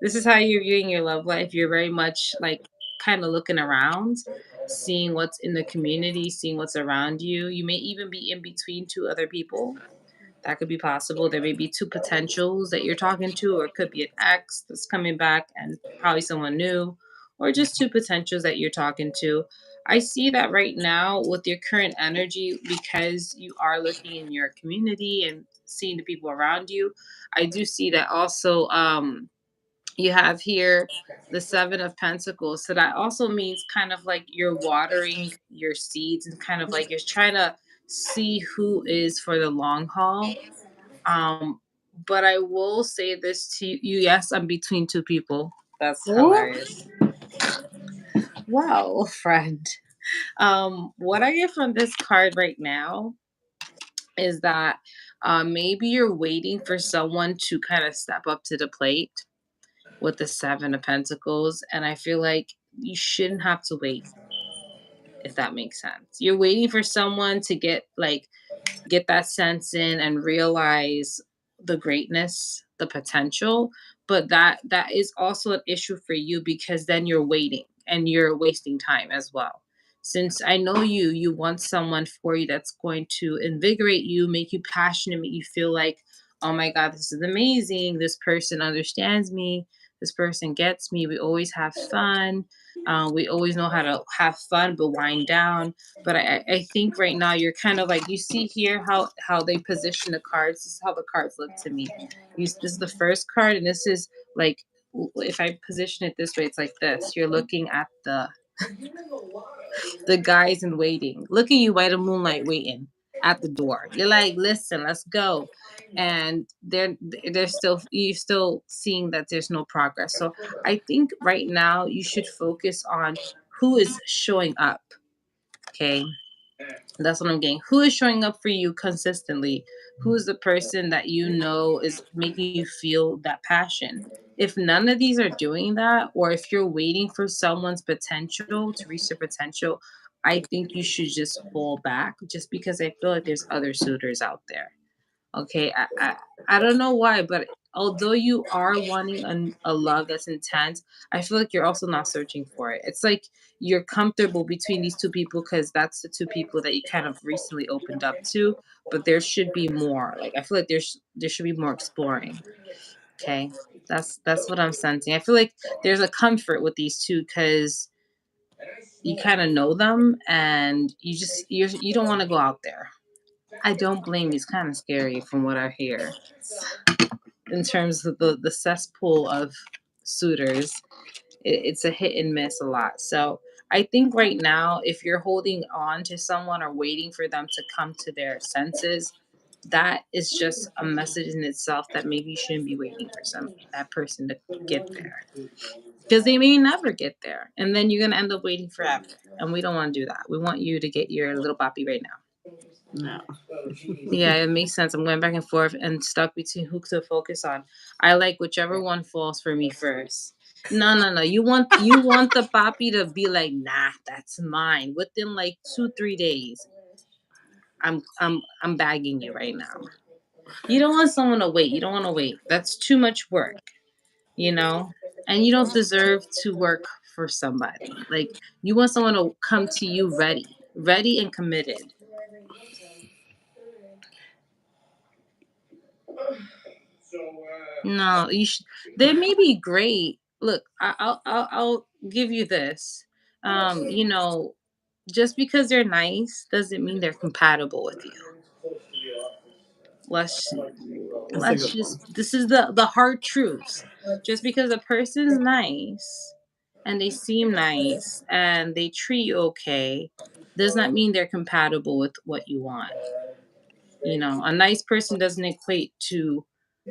this is how you're viewing your love life. You're very much like kind of looking around, seeing what's in the community, seeing what's around you. You may even be in between two other people. That could be possible. There may be two potentials that you're talking to, or it could be an ex that's coming back and probably someone new, or just two potentials that you're talking to. I see that right now with your current energy, because you are looking in your community and seeing the people around you. I do see that also. You have here the Seven of Pentacles. So that also means kind of like you're watering your seeds and kind of like you're trying to see who is for the long haul. um, but I will say this to you. Yes, I'm between two people. That's Ooh. hilarious. Wow, friend. What I get from this card right now is that maybe you're waiting for someone to kind of step up to the plate with the Seven of Pentacles. And I feel like you shouldn't have to wait, if that makes sense. You're waiting for someone to get that sense in and realize the greatness, the potential. But that is also an issue for you, because then you're waiting and you're wasting time as well. Since I know you want someone for you that's going to invigorate you, make you passionate, make you feel like, oh my God, this is amazing. This person understands me. This person gets me. We always have fun. We always know how to have fun, but wind down. But I think right now you're kind of like, you see here how they position the cards. This is how the cards look to me. This is the first card, and this is like, if I position it this way, it's like this. You're looking at the guys in waiting. Look at you by the moonlight waiting at the door. You're like, listen, let's go. And they're still, you're still seeing that there's no progress. So I think right now you should focus on who is showing up. Okay. That's what I'm getting. Who is showing up for you consistently? Who is the person that you know is making you feel that passion? If none of these are doing that, or if you're waiting for someone's potential to reach their potential, I think you should just fall back, just because I feel like there's other suitors out there. Okay, I don't know why, but although you are wanting a love that's intense, I feel like you're also not searching for it. It's like you're comfortable between these two people because that's the two people that you kind of recently opened up to, but there should be more. Like I feel like there should be more exploring. Okay, that's what I'm sensing. I feel like there's a comfort with these two because you kind of know them and you don't want to go out there. I don't blame you. It's kind of scary from what I hear in terms of the cesspool of suitors. It's a hit and miss a lot. So I think right now, if you're holding on to someone or waiting for them to come to their senses, that is just a message in itself that maybe you shouldn't be waiting for that person to get there, because they may never get there, and then you're gonna end up waiting forever. And we don't want to do that. We want you to get your little boppy right now. No. Yeah, it makes sense. I'm going back and forth and stuck between who to focus on. I like whichever one falls for me first. No. You want the papi to be like, nah, that's mine. Within like 2-3 days, I'm bagging you right now. You don't want someone to wait. You don't want to wait. That's too much work, you know? And you don't deserve to work for somebody. Like you want someone to come to you ready and committed. No, you should. They may be great. Look, I'll give you this. You know, just because they're nice doesn't mean they're compatible with you. Let's That's a let's good one. just this is the hard truths. Just because a person's nice and they seem nice and they treat you okay does not mean they're compatible with what you want. You know, a nice person doesn't equate to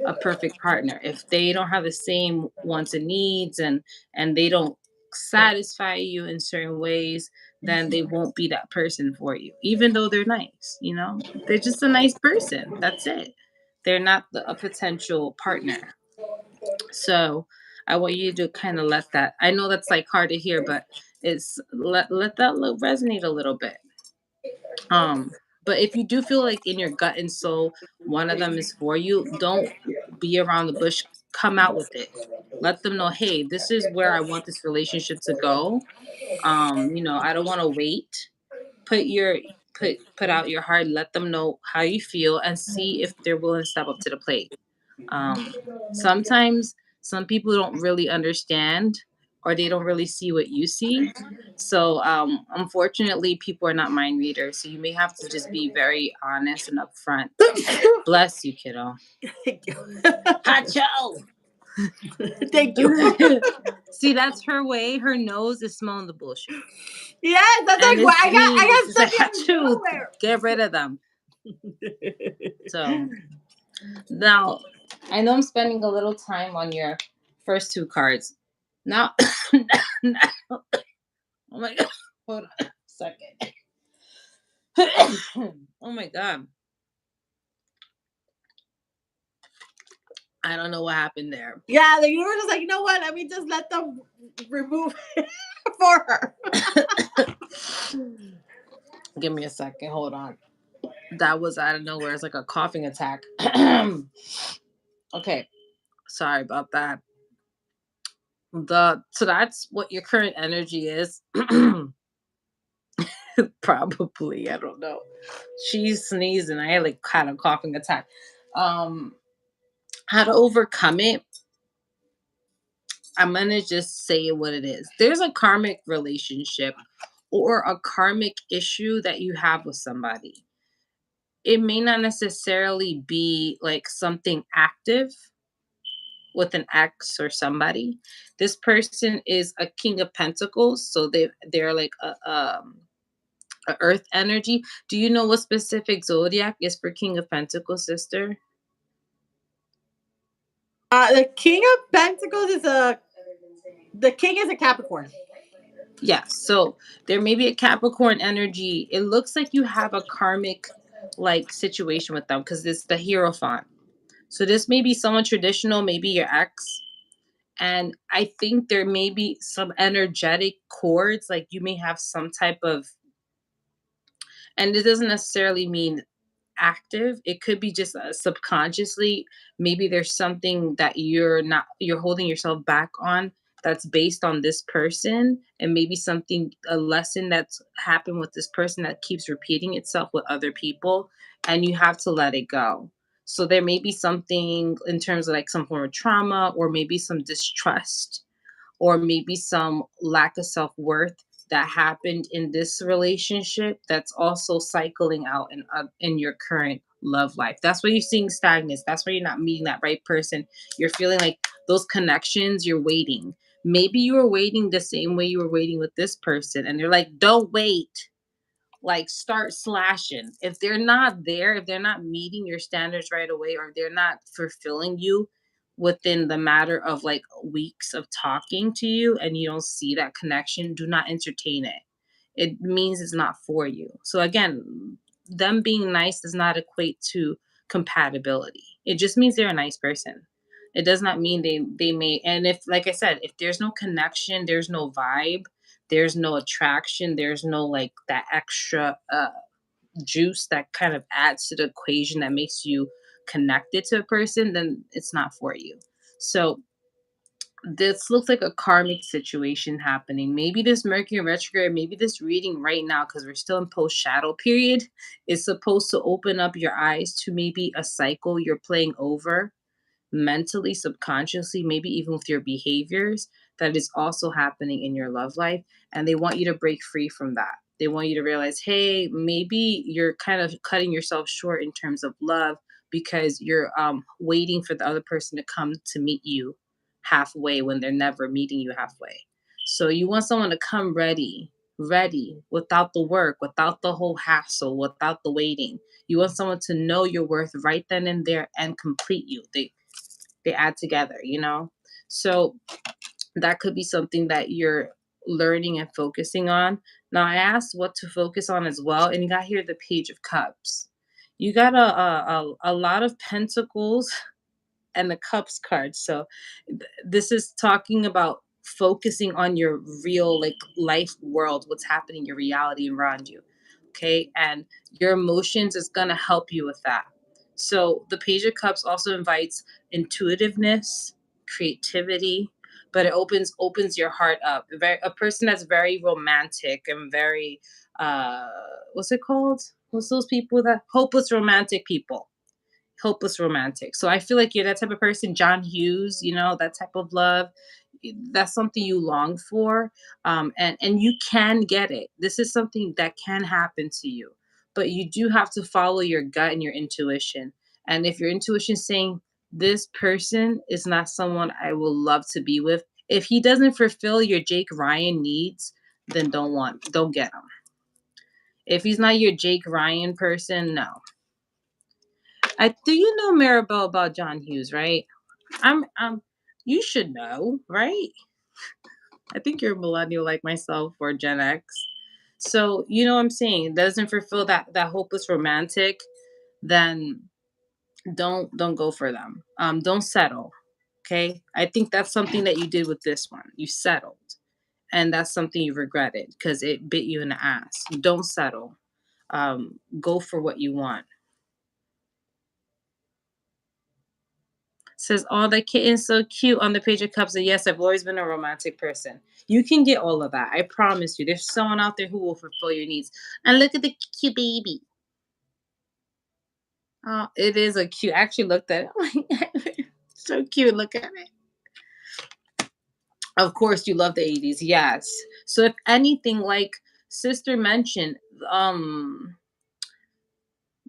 a perfect partner. If they don't have the same wants and needs and they don't satisfy you in certain ways, then they won't be that person for you. Even though they're nice, you know? They're just a nice person. That's it. They're not a potential partner. So, I want you to kind of let that. I know that's like hard to hear, but it's let that resonate a little bit. Um, but if you do feel like in your gut and soul one of them is for you, don't be around the bush. Come out with it. Let them know, hey, this is where I want this relationship to go. I don't want to wait. Put your put out your heart. Let them know how you feel and see if they're willing to step up to the plate. Sometimes some people don't really understand or they don't really see what you see. So, unfortunately, people are not mind readers. So, you may have to just be very honest and upfront. Bless you, kiddo. Thank you. Hacho! Thank you. See, that's her way. Her nose is smelling the bullshit. Yes, that's And like what it's I mean. got It's like, stuck out of Hachu, nowhere. get rid of them. So, now, I know I'm spending a little time on your first two cards. Now, now oh my god, hold on a second. Oh my god, I don't know what happened there. Yeah, the universe is like, you know what? Let me just let them remove it for her. Give me a second, hold on. That was out of nowhere. It's like a coughing attack. Okay, sorry about that. So that's what your current energy is. Probably, I don't know. She's sneezing. I had like kind of coughing attack. Um, how to overcome it? I'm gonna just say what it is. There's a karmic relationship or a karmic issue that you have with somebody. It may not necessarily be like something active with an ex or somebody. This person is a king of pentacles, so they're like a earth energy. Do you know what specific zodiac is for king of pentacles, sister? The King of Pentacles is the King is a Capricorn. Yes. So there may be a Capricorn energy. It looks like you have a karmic like situation with them because it's the Hierophant. So this may be someone traditional, maybe your ex. And I think there may be some energetic cords, like you may have some type of, and it doesn't necessarily mean active. It could be just subconsciously. Maybe there's something that you're holding yourself back on that's based on this person, and maybe something a lesson that's happened with this person that keeps repeating itself with other people, and you have to let it go. So there may be something in terms of like some form of trauma or maybe some distrust or maybe some lack of self-worth that happened in this relationship that's also cycling out in your current love life. That's why you're seeing stagnance. That's why you're not meeting that right person. You're feeling like those connections, you're waiting. Maybe you were waiting the same way you were waiting with this person and they're like, "Don't wait." Like start slashing. If they're not there, if they're not meeting your standards right away or they're not fulfilling you within the matter of like weeks of talking to you and you don't see that connection, do not entertain it. It means it's not for you. So again, them being nice does not equate to compatibility. It just means they're a nice person. It does not mean they may. And if, like I said, if there's no connection, there's no vibe, there's no attraction, there's no like that extra juice that kind of adds to the equation that makes you connected to a person, then it's not for you. So this looks like a karmic situation happening. Maybe this Mercury retrograde, maybe this reading right now, because we're still in post shadow period, is supposed to open up your eyes to maybe a cycle you're playing over mentally, subconsciously, maybe even with your behaviors, that is also happening in your love life. And they want you to break free from that. They want you to realize, hey, maybe you're kind of cutting yourself short in terms of love because you're waiting for the other person to come to meet you halfway when they're never meeting you halfway. So you want someone to come ready, without the work, without the whole hassle, without the waiting. You want someone to know your worth right then and there and complete you. They add together. So that could be something that you're learning and focusing on. Now I asked what to focus on as well, and you got here the Page of Cups. You got a lot of pentacles and the Cups card. So this is talking about focusing on your real like life world, what's happening, your reality around you. Okay, and your emotions is going to help you with that. So the Page of Cups also invites intuitiveness, creativity, but it opens your heart up. A person that's very romantic and very what's it called, what's those people, that hopeless romantic people, hopeless romantic. So I feel like you're that type of person, John Hughes, that type of love. That's something you long for. And you can get it. This is something that can happen to you. But you do have to follow your gut and your intuition. And if your intuition is saying this person is not someone I will love to be with, if he doesn't fulfill your Jake Ryan needs, then don't get him. If he's not your Jake Ryan person, no. I do, you know, Maribel, about John Hughes, right? I'm you should know, right? I think you're a millennial like myself or Gen X. So you know what I'm saying? It doesn't fulfill that hopeless romantic, then don't go for them. Don't settle. Okay. I think that's something that you did with this one. You settled. And that's something you regretted because it bit you in the ass. Don't settle. Go for what you want. Says, "Oh, the kitten's so cute on the Page of Cups." And yes, I've always been a romantic person. You can get all of that. I promise you. There's someone out there who will fulfill your needs. And look at the cute baby. Oh, it is a cute. I actually looked at it. So cute. Look at it. Of course, you love the 80s. Yes. So if anything, like Sister mentioned,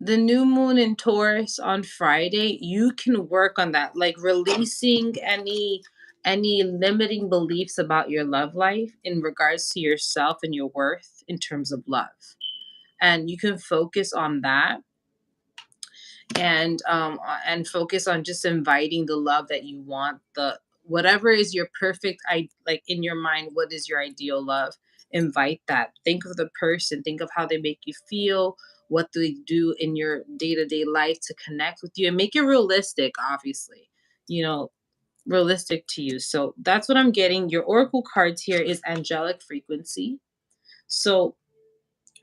the new moon in Taurus on Friday, you can work on that, like releasing any limiting beliefs about your love life in regards to yourself and your worth in terms of love. And you can focus on that and focus on just inviting the love that you want, the whatever is your perfect, I like in your mind, what is your ideal love. Invite that. Think of the person, think of how they make you feel, what do they do in your day-to-day life to connect with you, and make it realistic, obviously, you know realistic to you. So that's what I'm getting. Your oracle cards here is angelic frequency. So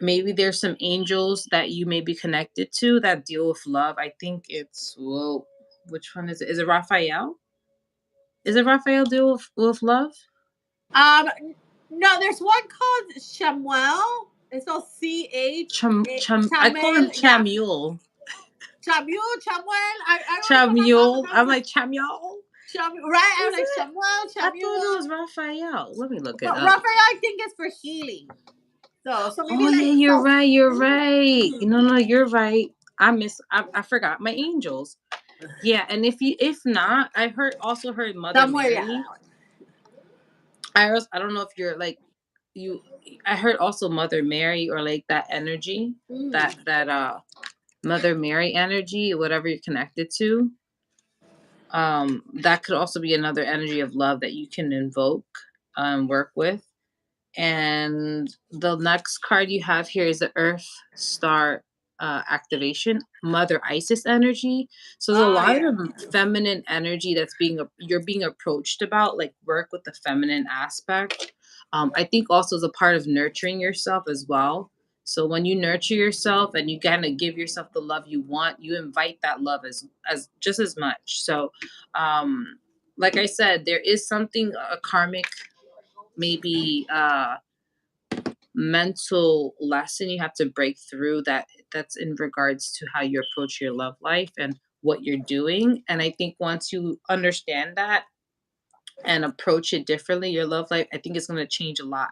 maybe there's some angels that you may be connected to that deal with love. I think it's, whoa, which one is it? Is it Raphael? Is it Raphael deal with love? Um, no, there's one called Chamuel. It's spelled I call him Chamel. Yeah, Chamuel. Chamuel. I always put my mouth Chamuel. and I I'm was like, like Chamuel. Right? I Is was like, it? I thought it Chamuel. was Raphael. Let me look it But up. Raphael, I think, is for healing. So maybe Oh yeah, like you're self. right. You're right. No, you're right. I forgot my angels. Yeah, and if not, I also heard Mother Somewhere, yeah, Mary. that one. I don't know if you're like you. I heard also Mother Mary, or like that energy, that Mother Mary energy, whatever you're connected to. That could also be another energy of love that you can invoke, work with. And the next card you have here is the Earth Star. activation, Mother Isis energy. So there's a Oh lot yeah. of feminine energy that's you're being approached about, like work with the feminine aspect. I think also as a part of nurturing yourself as well. So when you nurture yourself and you kind of give yourself the love you want, you invite that love as just as much. So like I said, there is something a karmic, maybe mental lesson you have to break through, that's in regards to how you approach your love life and what you're doing. And I think once you understand that and approach it differently, your love life, I think it's going to change a lot.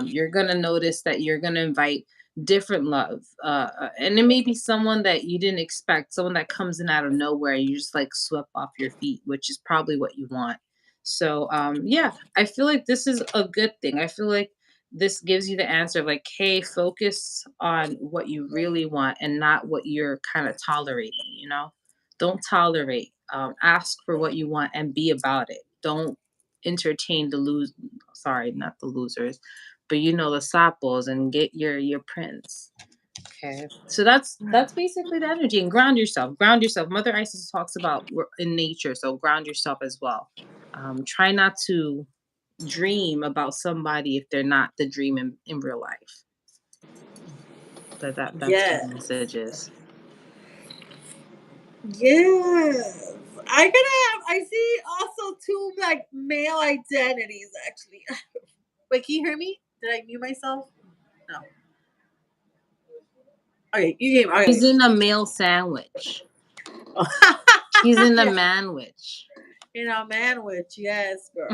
You're going to notice that you're going to invite different love. And it may be someone that you didn't expect, someone that comes in out of nowhere. You just like swept off your feet, which is probably what you want. So, yeah, I feel like this is a good thing. I feel like this gives you the answer of like, hey, focus on what you really want and not what you're kind of tolerating, you know? Don't tolerate. Ask for what you want and be about it. Don't entertain the sorry, not the losers, but you know the sapos, and get your prince. Okay. So that's basically the energy, and ground yourself. Ground yourself. Mother Isis talks about we're in nature, so ground yourself as well. Try not to dream about somebody if they're not the dream in real life. That's the Yes. message is. Yes. I see also two like male identities actually. Wait, can you hear me? Did I mute myself? No. Okay, you gave He's okay. in a male sandwich. He's in a Yeah, manwich. you know, manwich, yes, girl.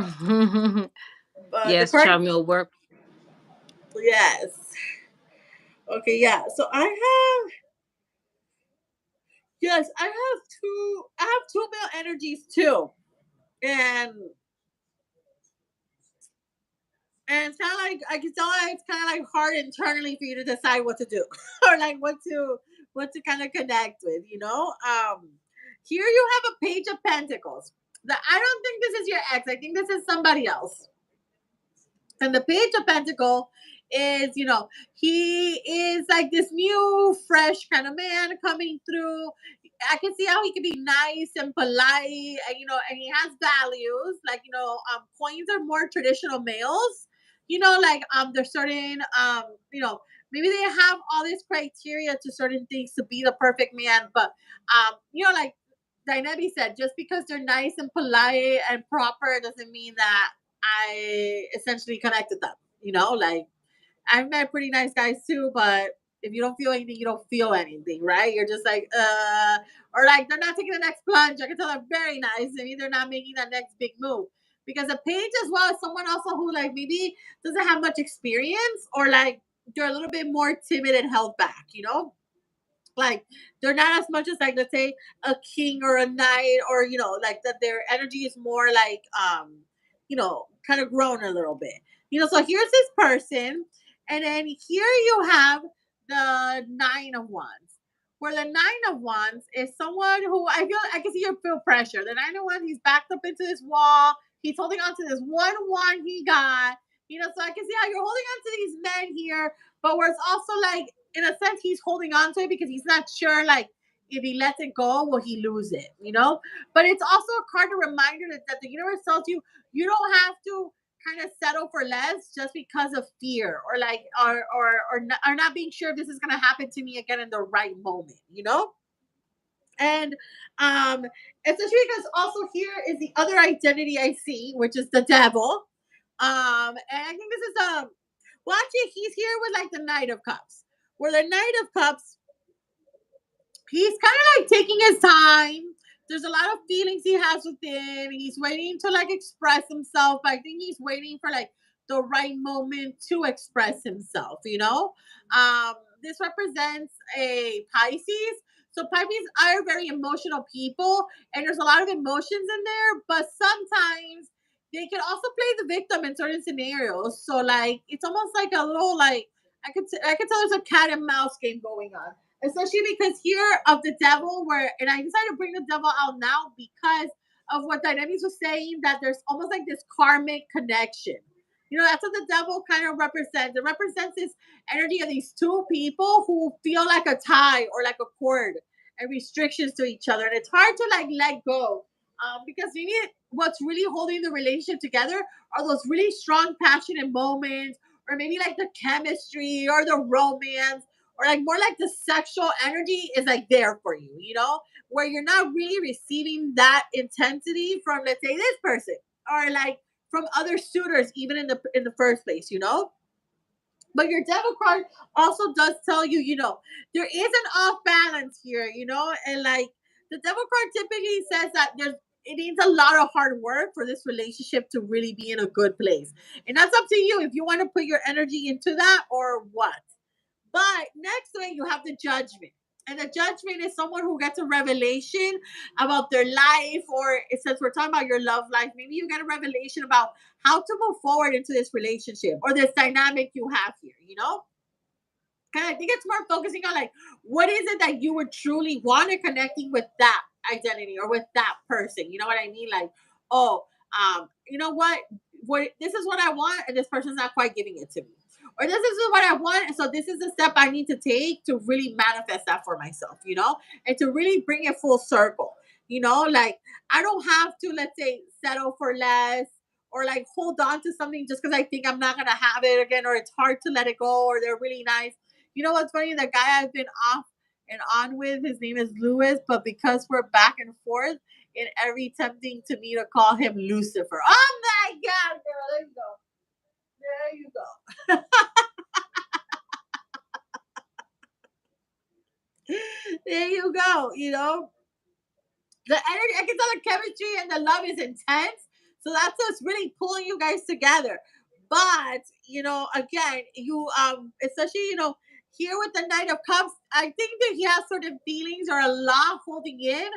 But the Yes, correct, charm will work. yes. Okay, yeah. So I have, yes, I have two male energies too, and it's kind of like I can tell it's kind of like hard internally for you to decide what to do or like what to kind of connect with, you know. Here you have a page of pentacles. I don't think this is your ex. I think this is somebody else. And the page of pentacle is, you know, he is like this new fresh kind of man coming through. I can see how he can be nice and polite, and you know, and he has values, like, you know, coins are more traditional males, you know, like there's certain you know, maybe they have all these criteria to certain things to be the perfect man, but you know, like Dynamic said, just because they're nice and polite and proper doesn't mean that I essentially connected them. You know, like I've met pretty nice guys too, but if you don't feel anything, you don't feel anything, right? You're just like, or like they're not taking the next plunge. I can tell they're very nice, and they're not making that next big move. Because a page as well is someone also who like maybe doesn't have much experience, or like they're a little bit more timid and held back, you know? Like they're not as much as like let's say a king or a knight, or you know, like that their energy is more like you know, kind of grown a little bit, you know. So here's this person, and then here you have the nine of wands, where the nine of wands is someone who I can see you feel pressure. The nine of wands, he's backed up into this wall, he's holding on to this one wand he got, you know. So I can see how you're holding on to these men here, but where it's also like in a sense he's holding on to it because he's not sure like if he lets it go will he lose it, you know. But it's also a card, a reminder that the universe tells you you don't have to kind of settle for less just because of fear, or like or not being sure if this is going to happen to me again in the right moment, you know. And um especially because also here is the other identity I see, which is the devil. And I think this is well, actually, he's here with like the Knight of Cups, where the Knight of Cups, he's kind of like taking his time. There's a lot of feelings he has within. He's waiting to like express himself. I think he's waiting for like the right moment to express himself, you know? This represents a Pisces. So Pisces are very emotional people, and there's a lot of emotions in there, but sometimes they can also play the victim in certain scenarios. So like it's almost like a little like I could tell there's a cat and mouse game going on, especially because here of the devil, where and I decided to bring the devil out now because of what Dynamics was saying, that there's almost like this karmic connection. That's what the devil kind of represents. It represents this energy of these two people who feel like a tie or like a cord and restrictions to each other. And it's hard to like let go. Because maybe what's really holding the relationship together are those really strong, passionate moments, or maybe like the chemistry or the romance, or like more like the sexual energy is like there for you, where you're not really receiving that intensity from, let's say, this person, or like from other suitors, even in the first place. But your devil card also does tell you, there is an off balance here, and like the devil card typically says that it needs a lot of hard work for this relationship to really be in a good place. And that's up to you if you want to put your energy into that or what. But next to it, you have the judgment. And the judgment is someone who gets a revelation about their life, or since we're talking about your love life, maybe you get a revelation about how to move forward into this relationship or this dynamic you have here. And I think it's more focusing on like what is it that you would truly want and connecting with that identity or with that person. You know what I mean? Like, oh, you know what this is what I want, and this person's not quite giving it to me. Or this is what I want, and so this is the step I need to take to really manifest that for myself, and to really bring it full circle. Like I don't have to, let's say, settle for less or like hold on to something just because I think I'm not gonna have it again, or it's hard to let it go, or they're really nice. You know what's funny? The guy I've been off and on with, his name is Lewis, but because we're back and forth, in every tempting to me to call him Lucifer. Oh my God, girl, there you go. There you go. There you go. The energy, I can tell the chemistry and the love is intense. So that's what's really pulling you guys together. But again, especially here with the Knight of Cups, I think that he has certain feelings or a lot holding in.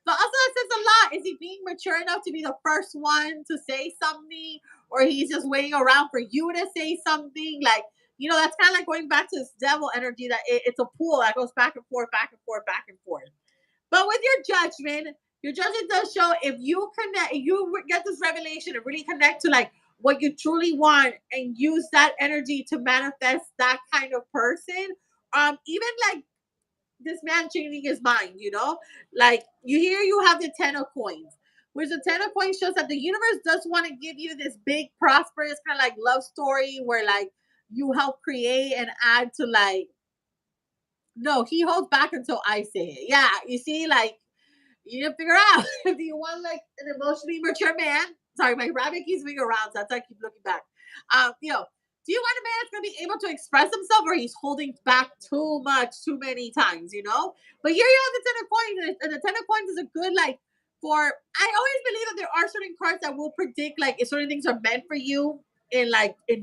But also that says a lot. Is he being mature enough to be the first one to say something? Or he's just waiting around for you to say something? Like, that's kind of like going back to this devil energy that it's a pool that goes back and forth, back and forth, back and forth. But with your judgment does show if you connect, if you get this revelation and really connect to like what you truly want and use that energy to manifest that kind of person. Even like this man changing his mind. Like you have the 10 of coins, which the 10 of coins shows that the universe does want to give you this big, prosperous kind of like love story where like you help create and add to like. No, he holds back until I say it. Yeah, you see, like you need to figure out do you want like an emotionally mature man? Sorry, my rabbit keeps moving around, so that's why I keep looking back. Do you want a man that's gonna be able to express himself, or he's holding back too much, too many times? But here you have the 10 of coins, and the 10 of coins is a good like for. I always believe that there are certain cards that will predict like if certain things are meant for you in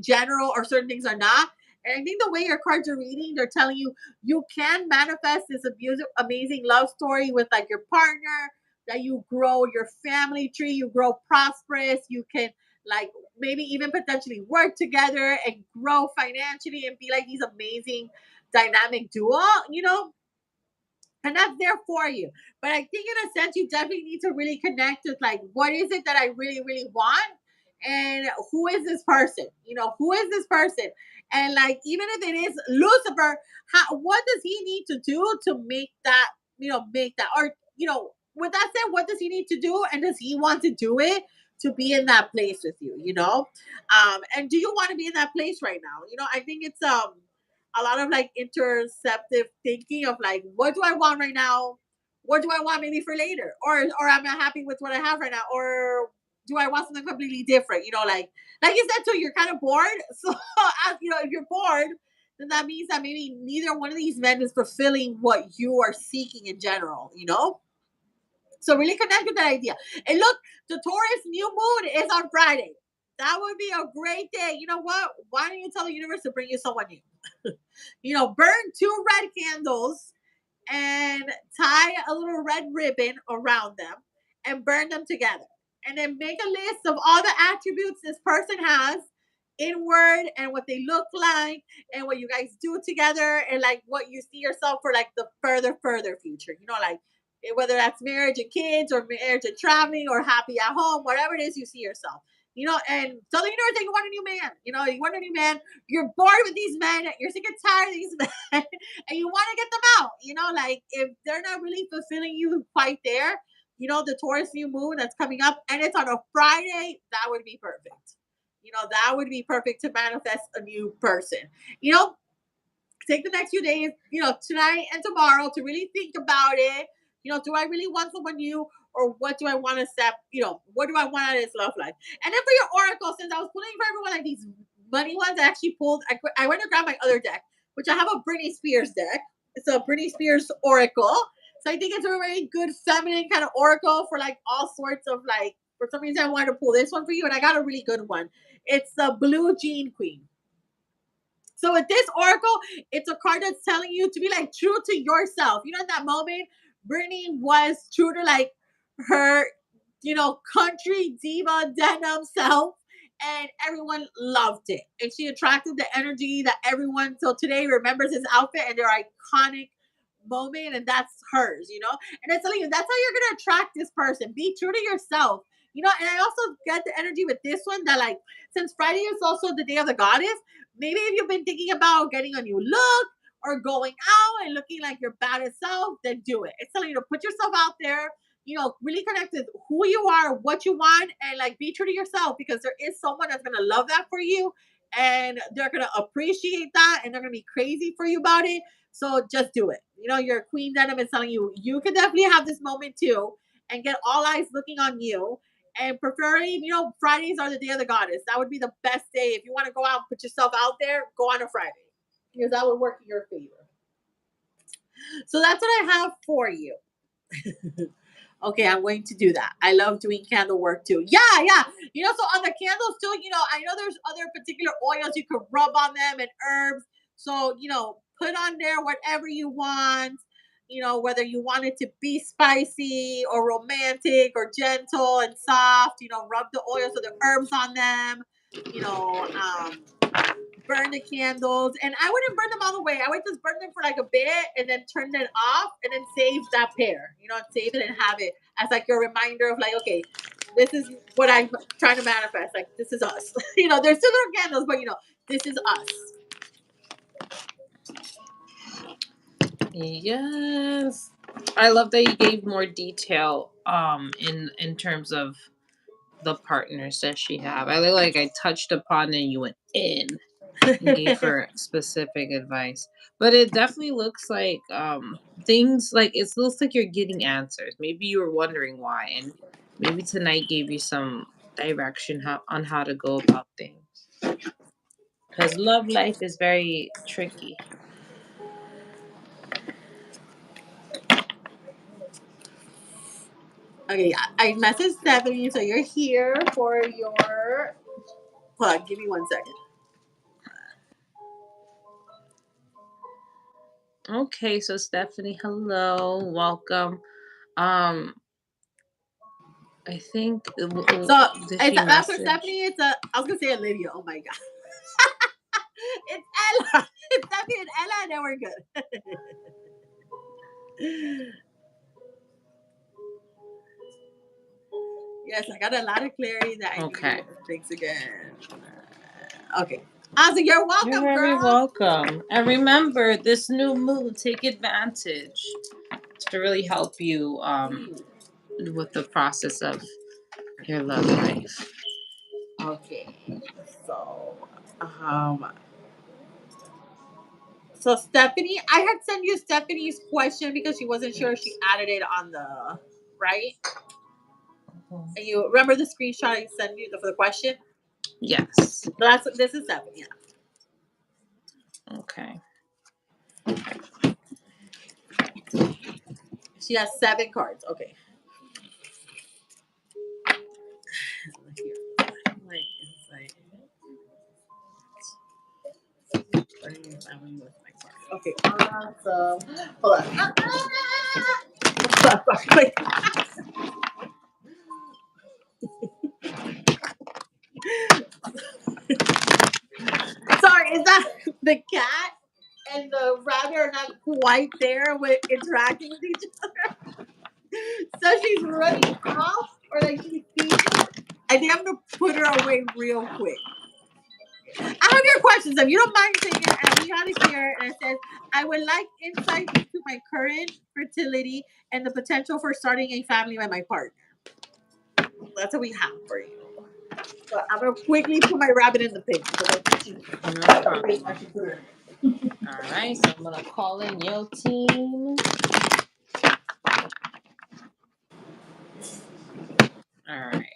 general, or certain things are not. And I think the way your cards are reading, they're telling you you can manifest this amazing love story with like your partner, that you grow your family tree, you grow prosperous, you can like maybe even potentially work together and grow financially and be like these amazing dynamic duo. And that's there for you. But I think in a sense, you definitely need to really connect with like, what is it that I really, really want? And who is this person? Who is this person? And like, even if it is Lucifer, what does he need to do to make that? Or, with that said, what does he need to do? And does he want to do it to be in that place with you? And do you want to be in that place right now? I think it's, a lot of like interceptive thinking of like, what do I want right now? What do I want maybe for later? Or am I happy with what I have right now? Or do I want something completely different? Like you said too, you're kind of bored. So if you're bored, then that means that maybe neither one of these men is fulfilling what you are seeking in general. So really connect with that idea. And look, the Taurus new moon is on Friday. That would be a great day. You know what? Why don't you tell the universe to bring you someone new? Burn 2 red candles and tie a little red ribbon around them and burn them together. And then make a list of all the attributes this person has inward, and what they look like, and what you guys do together, and like what you see yourself for like the further future. Like whether that's marriage and kids, or marriage and traveling, or happy at home, whatever it is you see yourself. you know, and Southern Universe that you want a new man. You know, you want a new man. You're bored with these men. You're sick and tired of these men, and you want to get them out. You know, like if they're not really fulfilling you quite there, you know, the Taurus new moon that's coming up, and it's on a Friday, that would be perfect. You know, that would be perfect to manifest a new person. You know, take the next few days, you know, tonight and tomorrow to really think about it. You know, do I really want someone new, or what do I want to step, you know, what do I want out of this love life? And then for your oracle, since I was pulling for everyone like these money ones, I actually pulled, I went to grab my other deck, which I have a Britney Spears deck. It's a Britney Spears oracle. So I think it's a very good feminine kind of oracle for like all sorts of like, for some reason I wanted to pull this one for you, and I got a really good one. It's the Blue Jean Queen. So with this oracle, it's a card that's telling you to be like true to yourself. You know, in that moment, Brittany was true to like her, you know, country diva denim self, and everyone loved it. And she attracted the energy that everyone till today remembers his outfit and their iconic moment, and that's hers, you know. And it's telling you that's how you're gonna attract this person. Be true to yourself. You know, and I also get the energy with this one that like since Friday is also the day of the goddess, maybe if you've been thinking about getting a new look or going out and looking like your baddest self, then do it. It's telling you to put yourself out there, you know, really connect with who you are, what you want, and like be true to yourself, because there is someone that's gonna love that for you, and they're gonna appreciate that, and they're gonna be crazy for you about it. So just do it. You know, your queen denim is telling you you can definitely have this moment too, and get all eyes looking on you. And preferably, you know, Fridays are the day of the goddess. That would be the best day. If you want to go out and put yourself out there, go on a Friday, because that would work in your favor. So that's what I have for you. Okay, I'm going to do that. I love doing candle work too. Yeah, yeah. You know, so on the candles too, you know, I know there's other particular oils you could rub on them and herbs. So, you know, put on there whatever you want. You know, whether you want it to be spicy or romantic or gentle and soft, you know, rub the oils or the herbs on them. You know, burn the candles, and I wouldn't burn them all the way. I would just burn them for like a bit and then turn it off and then save that pair, you know, save it and have it as like your reminder of like, okay, this is what I'm trying to manifest. Like, this is us. You know, there's still little candles, but you know, this is us. Yes. I love that you gave more detail in terms of the partners that she have. I look like I touched upon and you went in and gave her specific advice. But it definitely looks like things like it looks like you're getting answers. Maybe you were wondering why, and maybe tonight gave you some direction on how to go about things. Because love life is very tricky. Okay, I messaged Stephanie, so you're here for your plug. Give me 1 second. Okay, so Stephanie, hello, welcome. Um, I think So did she that's for message? Stephanie. I was gonna say Olivia. Oh my god, it's Ella. It's Stephanie and Ella, and then we're good. Yes, I got a lot of clarity that I Okay. needed. Thanks again. Okay. So you're You're welcome, very girl. welcome. And remember, this new moon, take advantage to really help you with the process of your love life. Okay. So, um, so Stephanie, I had sent you Stephanie's question because she wasn't sure if she added it on the right. And you remember the screenshot I sent you for the question? Yes. This is Stephanie. Yeah. Okay. She has 7 cards. Okay. Here. Wait, it's okay, awesome. Hold on. Wait. Sorry, is that the cat and the rabbit are not quite there with interacting with each other? So she's running off, or like she's feeding. I think I'm gonna put her away real quick. I have your questions. If you don't mind saying it, and we have it here, and it says, I would like insight into my current fertility and the potential for starting a family with my partner. That's what we have for you. But I'm gonna quickly put my rabbit in the pig. No problem. All right, so I'm gonna call in your team. All right.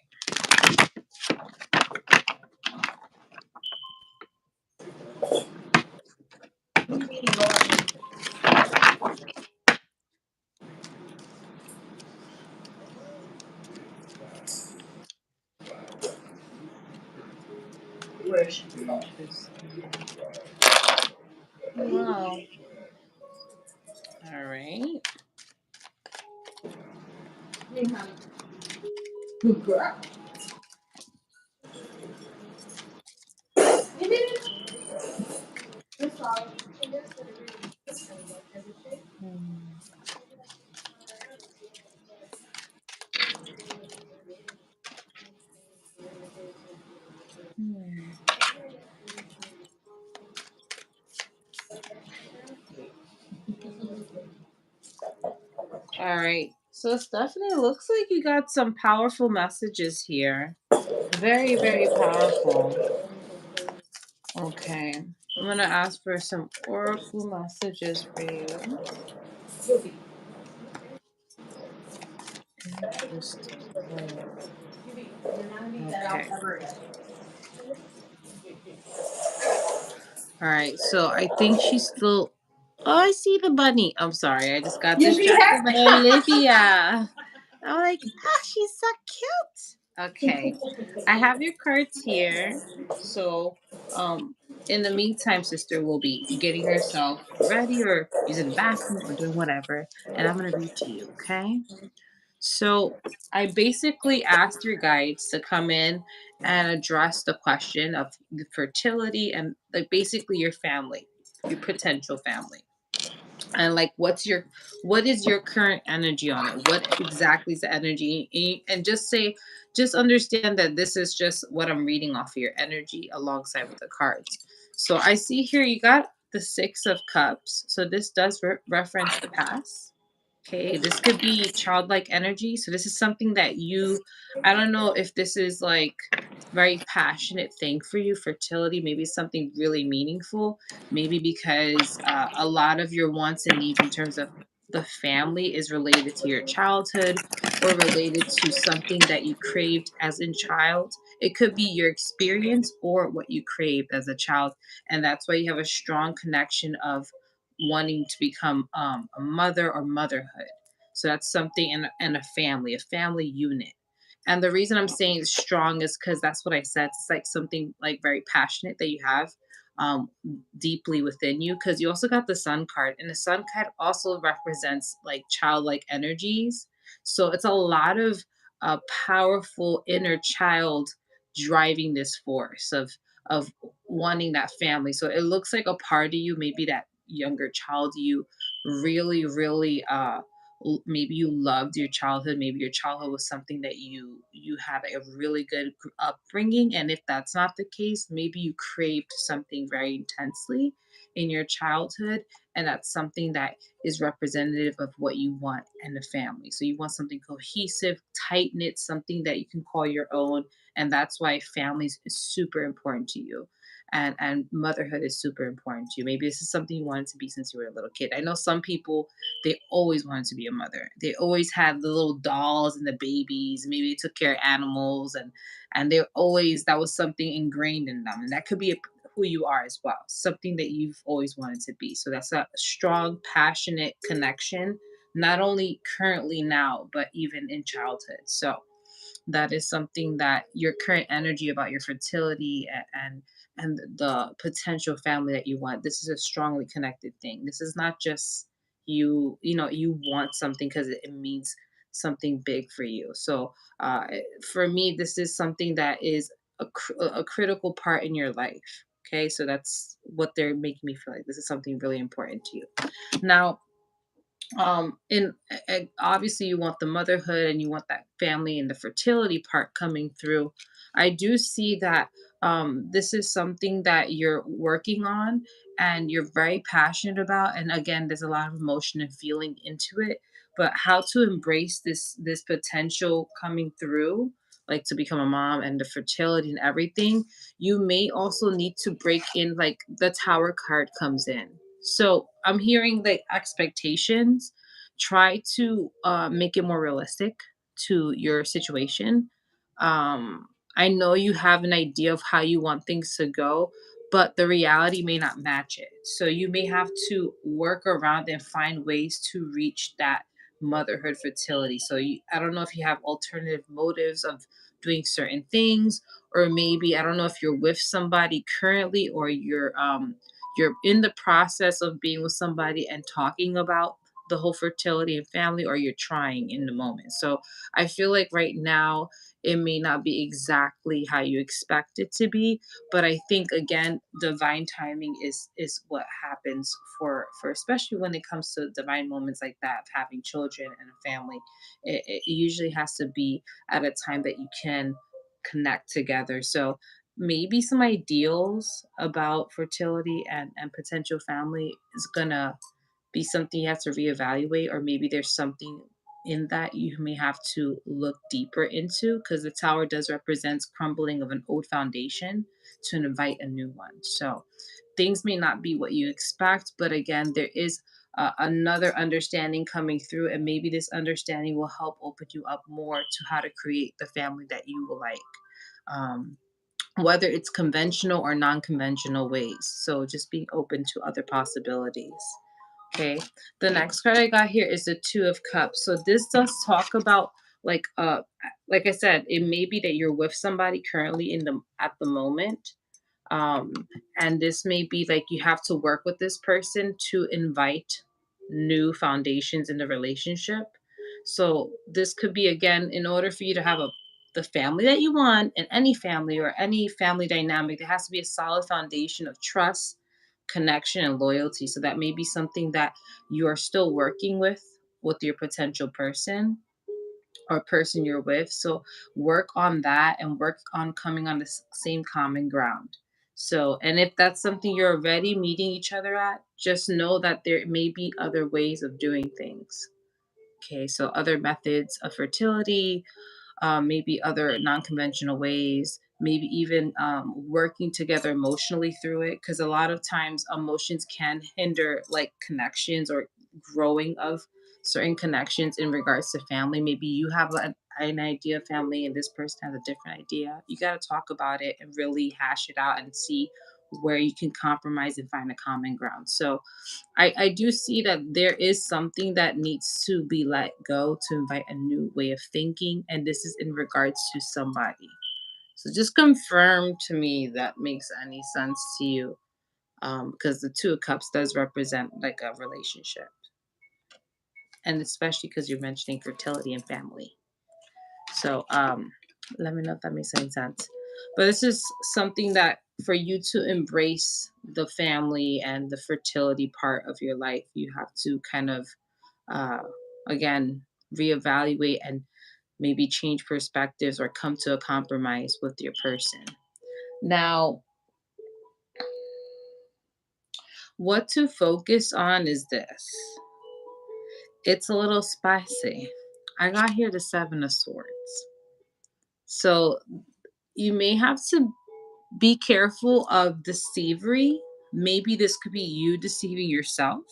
Interesting. Wow. All right. Good girl. Hmm. Hmm. All right. So Stephanie, looks like you got some powerful messages here. Very, very powerful. Okay. I'm gonna ask for some oracle messages for you. Interesting. Okay. All right. So I think she's still. Oh, I see the bunny. I'm sorry. I just got You see distracted her? by Olivia. I'm like, ah, she's so cute. Okay. I have your cards here. So, in the meantime, sister will be getting herself ready or using the bathroom or doing whatever. And I'm going to read to you, okay? So, I basically asked your guides to come in and address the question of the fertility and like basically your family, your potential family, and like what is your current energy on it, what exactly is the energy, and just say, just understand that this is just what I'm reading off of your energy alongside with the cards. So I see here you got the 6 of Cups, so this does reference the past. Okay, this could be childlike energy. So this is something that I don't know if this is like very passionate thing for you, fertility. Maybe it's something really meaningful. Maybe because a lot of your wants and needs in terms of the family is related to your childhood or related to something that you craved as a child. It could be your experience or what you craved as a child. And that's why you have a strong connection of wanting to become a mother or motherhood. So that's something in a family unit. And the reason I'm saying it's strong is because that's what I said. It's like something like very passionate that you have um, deeply within you. Because you also got the Sun card, and the Sun card also represents like childlike energies. So it's a lot of powerful inner child driving this force of wanting that family. So it looks like a part of you, maybe that younger child you really, really maybe you loved your childhood, maybe your childhood was something that you had a really good upbringing, and if that's not the case, maybe you craved something very intensely in your childhood, and that's something that is representative of what you want in a family. So you want something cohesive, tight knit, something that you can call your own, and that's why families is super important to you, and motherhood is super important to you. Maybe this is something you wanted to be since you were a little kid. I know some people, they always wanted to be a mother. They always had the little dolls and the babies. Maybe they took care of animals, and they always, that was something ingrained in them. And that could be who you are as well. Something that you've always wanted to be. So that's a strong, passionate connection, not only currently now, but even in childhood. So that is something that your current energy about your fertility and the potential family that you want, this is a strongly connected thing. This is not just you want something because it means something big for you. So for me, this is something that is a critical part in your life. Okay, so that's what they're making me feel like, this is something really important to you. Now, And obviously you want the motherhood and you want that family and the fertility part coming through. I do see that this is something that you're working on and you're very passionate about, and again there's a lot of emotion and feeling into it, but how to embrace this potential coming through, like to become a mom and the fertility and everything. You may also need to break in, like the tower card comes in, so I'm hearing like expectations. Try to make it more realistic to your situation. Um, I know you have an idea of how you want things to go, but the reality may not match it. So you may have to work around and find ways to reach that motherhood fertility. So I don't know if you have alternative motives of doing certain things, or maybe I don't know if you're with somebody currently, or you're in the process of being with somebody and talking about the whole fertility and family, or you're trying in the moment. So I feel like right now it may not be exactly how you expect it to be, but I think again divine timing is what happens for especially when it comes to divine moments like that of having children and a family. It usually has to be at a time that you can connect together. So maybe some ideals about fertility and potential family is gonna be something you have to reevaluate, or maybe there's something in that you may have to look deeper into, because the tower does represent crumbling of an old foundation to invite a new one. So things may not be what you expect, but again there is another understanding coming through, and maybe this understanding will help open you up more to how to create the family that you will like, um, whether it's conventional or non-conventional ways. So just being open to other possibilities. Okay. The next card I got here is the Two of Cups. So this does talk about like I said, it may be that you're with somebody currently in the at the moment. Um, and this may be like you have to work with this person to invite new foundations in the relationship. So this could be again, in order for you to have a the family that you want, in any family or any family dynamic, there has to be a solid foundation of trust, connection, and loyalty. So that may be something that you are still working with your potential person or person you're with. So work on that and work on coming on the same common ground. So, and if that's something you're already meeting each other at, just know that there may be other ways of doing things. Okay, so other methods of fertility, maybe other non-conventional ways, maybe even working together emotionally through it, because a lot of times emotions can hinder like connections or growing of certain connections in regards to family. Maybe you have an idea of family and this person has a different idea. You got to talk about it and really hash it out and see where you can compromise and find a common ground. So I do see that there is something that needs to be let go to invite a new way of thinking, and this is in regards to somebody. So just confirm to me that makes any sense to you, because the Two of Cups does represent like a relationship, and especially because you're mentioning fertility and family. So let me know if that makes any sense. But this is something that for you to embrace the family and the fertility part of your life, you have to kind of uh, again reevaluate and maybe change perspectives or come to a compromise with your person. Now, what to focus on is this. It's a little spicy. I got here the Seven of Swords. So you may have to be careful of deceivery. Maybe this could be you deceiving yourself.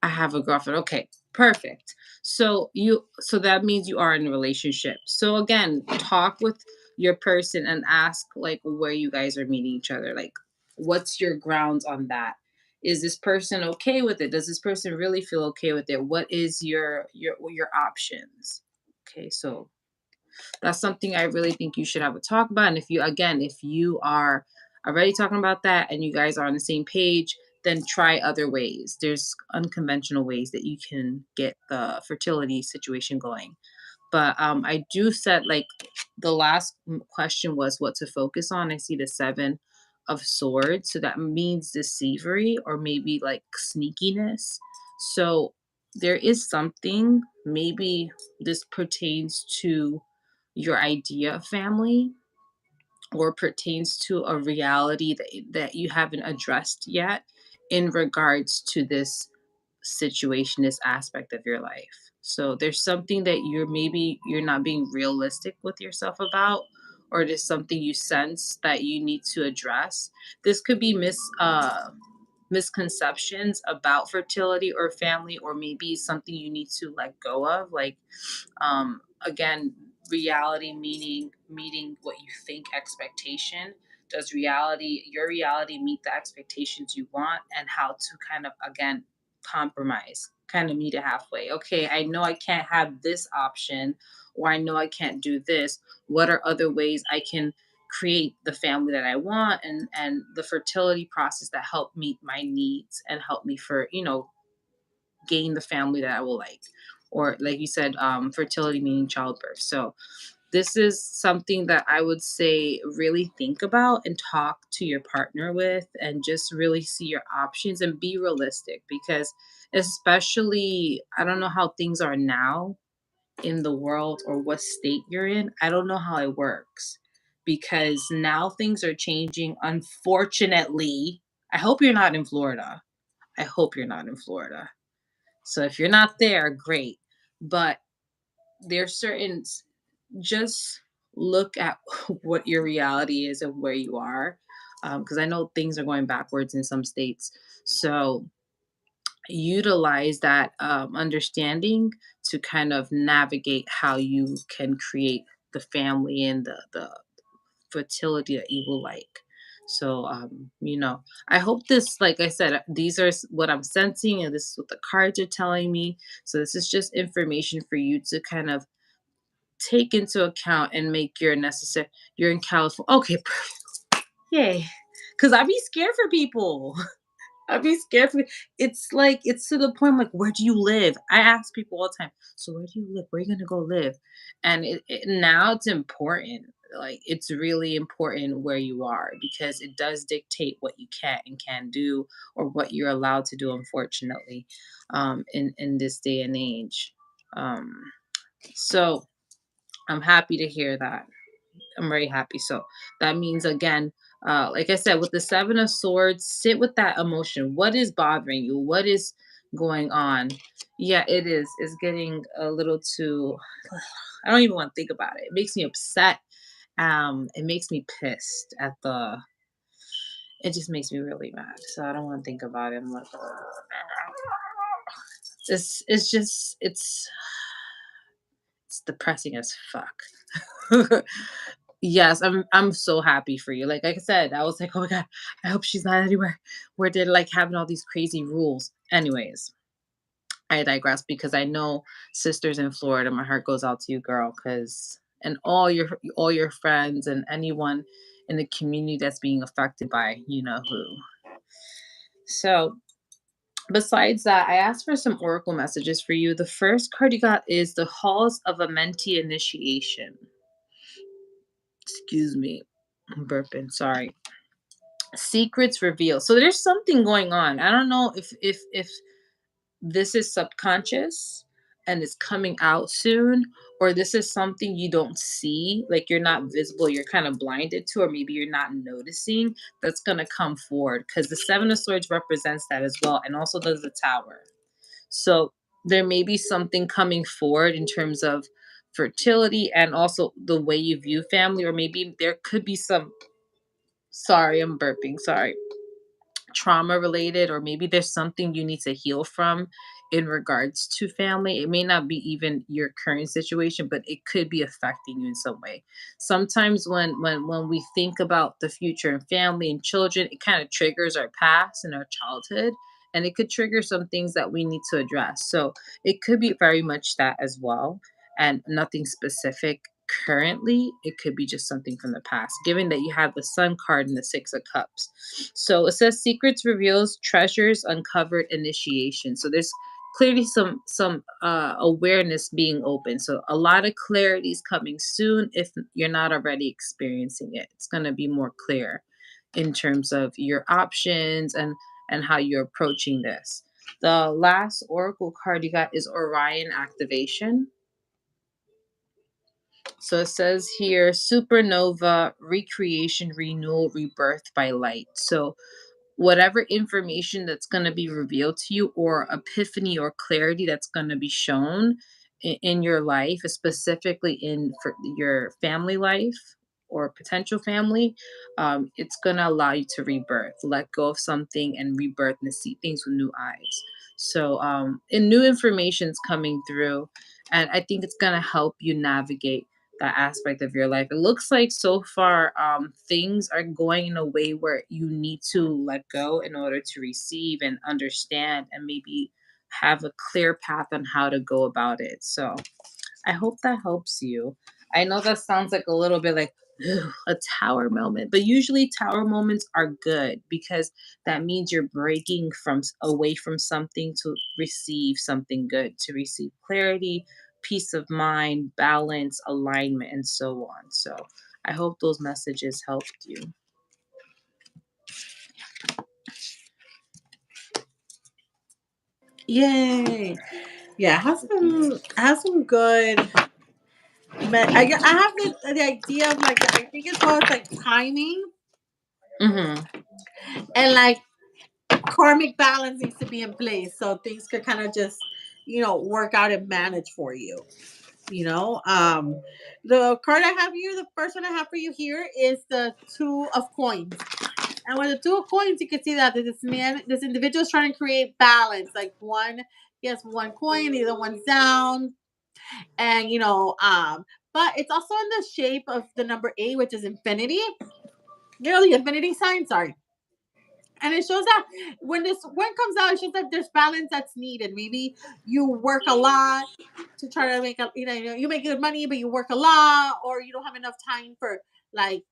I have a girlfriend. Okay, perfect. So that means you are in a relationship. So again, talk with your person and ask like where you guys are meeting each other. Like what's your grounds on that? Is this person okay with it? Does this person really feel okay with it? What is your options? Okay, so that's something I really think you should have a talk about. And if you are already talking about that and you guys are on the same page, then try other ways. There's unconventional ways that you can get the fertility situation going. But I do set like the last question was what to focus on. I see the Seven of Swords, so that means deceivery or maybe like sneakiness. So there is something, maybe this pertains to your idea of family or pertains to a reality that you haven't addressed yet in regards to this situation, this aspect of your life. So there's something that you're not being realistic with yourself about, or there's something you sense that you need to address. This could be misconceptions about fertility or family, or maybe something you need to let go of. Like again, reality meaning meeting what you think expectation. Does your reality meet the expectations you want, and how to kind of again compromise, kind of meet it halfway. Okay, I know I can't have this option, or I know I can't do this. What are other ways I can create the family that I want, and the fertility process that help meet my needs and help me for, gain the family that I will like. Or like you said, fertility meaning childbirth. So this is something that I would say really think about and talk to your partner with, and just really see your options and be realistic, because especially I don't know how things are now in the world or what state you're in. I don't know how it works, because now things are changing, unfortunately. I hope you're not in Florida. I hope you're not in Florida. So if you're not there, great. But there's just look at what your reality is of where you are. Because I know things are going backwards in some states. So utilize that understanding to kind of navigate how you can create the family and the fertility that you will like. So, I hope this, like I said, these are what I'm sensing, and this is what the cards are telling me. So, this is just information for you to kind of take into account and make your necessary. You're in California. Okay, yay. Because I be scared for people. I'd be scared for it's like it's to the point like, where do you live? I ask people all the time, so where do you live? Where are you gonna go live? And now it's important. Like it's really important where you are, because it does dictate what you can and can do, or what you're allowed to do, unfortunately, in this day and age. Um, so I'm happy to hear that. I'm very happy. So that means again, like I said, with the Seven of Swords, sit with that emotion. What is bothering you? What is going on? Yeah, it is. It's getting a little too. I don't even want to think about it. It makes me upset. It makes me pissed at the. It just makes me really mad. So I don't want to think about it. I'm like, it's just it's depressing as fuck. Yes, I'm so happy for you. Like I said, I was like, "Oh my god, I hope she's not anywhere where they're like having all these crazy rules." Anyways, I digress, because I know sisters in Florida. My heart goes out to you, girl, cuz and all your friends and anyone in the community that's being affected by you know who. So, besides that, I asked for some oracle messages for you. The first card you got is the Halls of a Mentee Initiation. Excuse me. I'm burping. Sorry. Secrets revealed. So there's something going on. I don't know if this is subconscious and it's coming out soon, or this is something you don't see, like you're not visible, you're kind of blinded to, or maybe you're not noticing, that's going to come forward, because the Seven of Swords represents that as well, and also does the Tower. So there may be something coming forward in terms of fertility and also the way you view family, or maybe there could be some. Sorry, I'm burping. Sorry, trauma related, or maybe there's something you need to heal from in regards to family. It may not be even your current situation, but it could be affecting you in some way. Sometimes when we think about the future and family and children, it kind of triggers our past and our childhood, and it could trigger some things that we need to address. So it could be very much that as well, and nothing specific currently. It could be just something from the past, given that you have the Sun card and the Six of Cups. So it says secrets reveals, treasures uncovered, initiation. So there's clearly some awareness being open. So a lot of clarity is coming soon if you're not already experiencing it. It's going to be more clear. in terms of your options and how you're approaching this. The last oracle card you got is Orion activation. So it says here supernova, recreation, renewal, rebirth by light. So whatever information that's going to be revealed to you, or epiphany or clarity that's going to be shown in your life, specifically in for your family life or potential family, it's going to allow you to rebirth, let go of something and rebirth and see things with new eyes. So and new information's coming through, and I think it's going to help you navigate that aspect of your life. It looks like so far things are going in a way where you need to let go in order to receive and understand and maybe have a clear path on how to go about it. So I hope that helps you. I know that sounds like a little bit like "Ugh, a tower moment," but usually tower moments are good because that means you're breaking from away from something to receive something good, to receive clarity, peace of mind, balance, alignment, and so on. So I hope those messages helped you. Yay! Yeah, I have some good. I have the idea of like I think it's called like timing Mm-hmm. and like karmic balance needs to be in place so things could kind of just work out and manage for you. The card I have here, the first one I have for you here is the two of coins. And with the two of coins, you can see that this individual is trying to create balance. Like one, he has one coin, the other one's down, and but it's also in the shape of the number 8, which is infinity. The infinity sign. Sorry. And it shows that when this one comes out, it shows that there's balance that's needed. Maybe you work a lot to try to make you make good money, but you work a lot, or you don't have enough time for like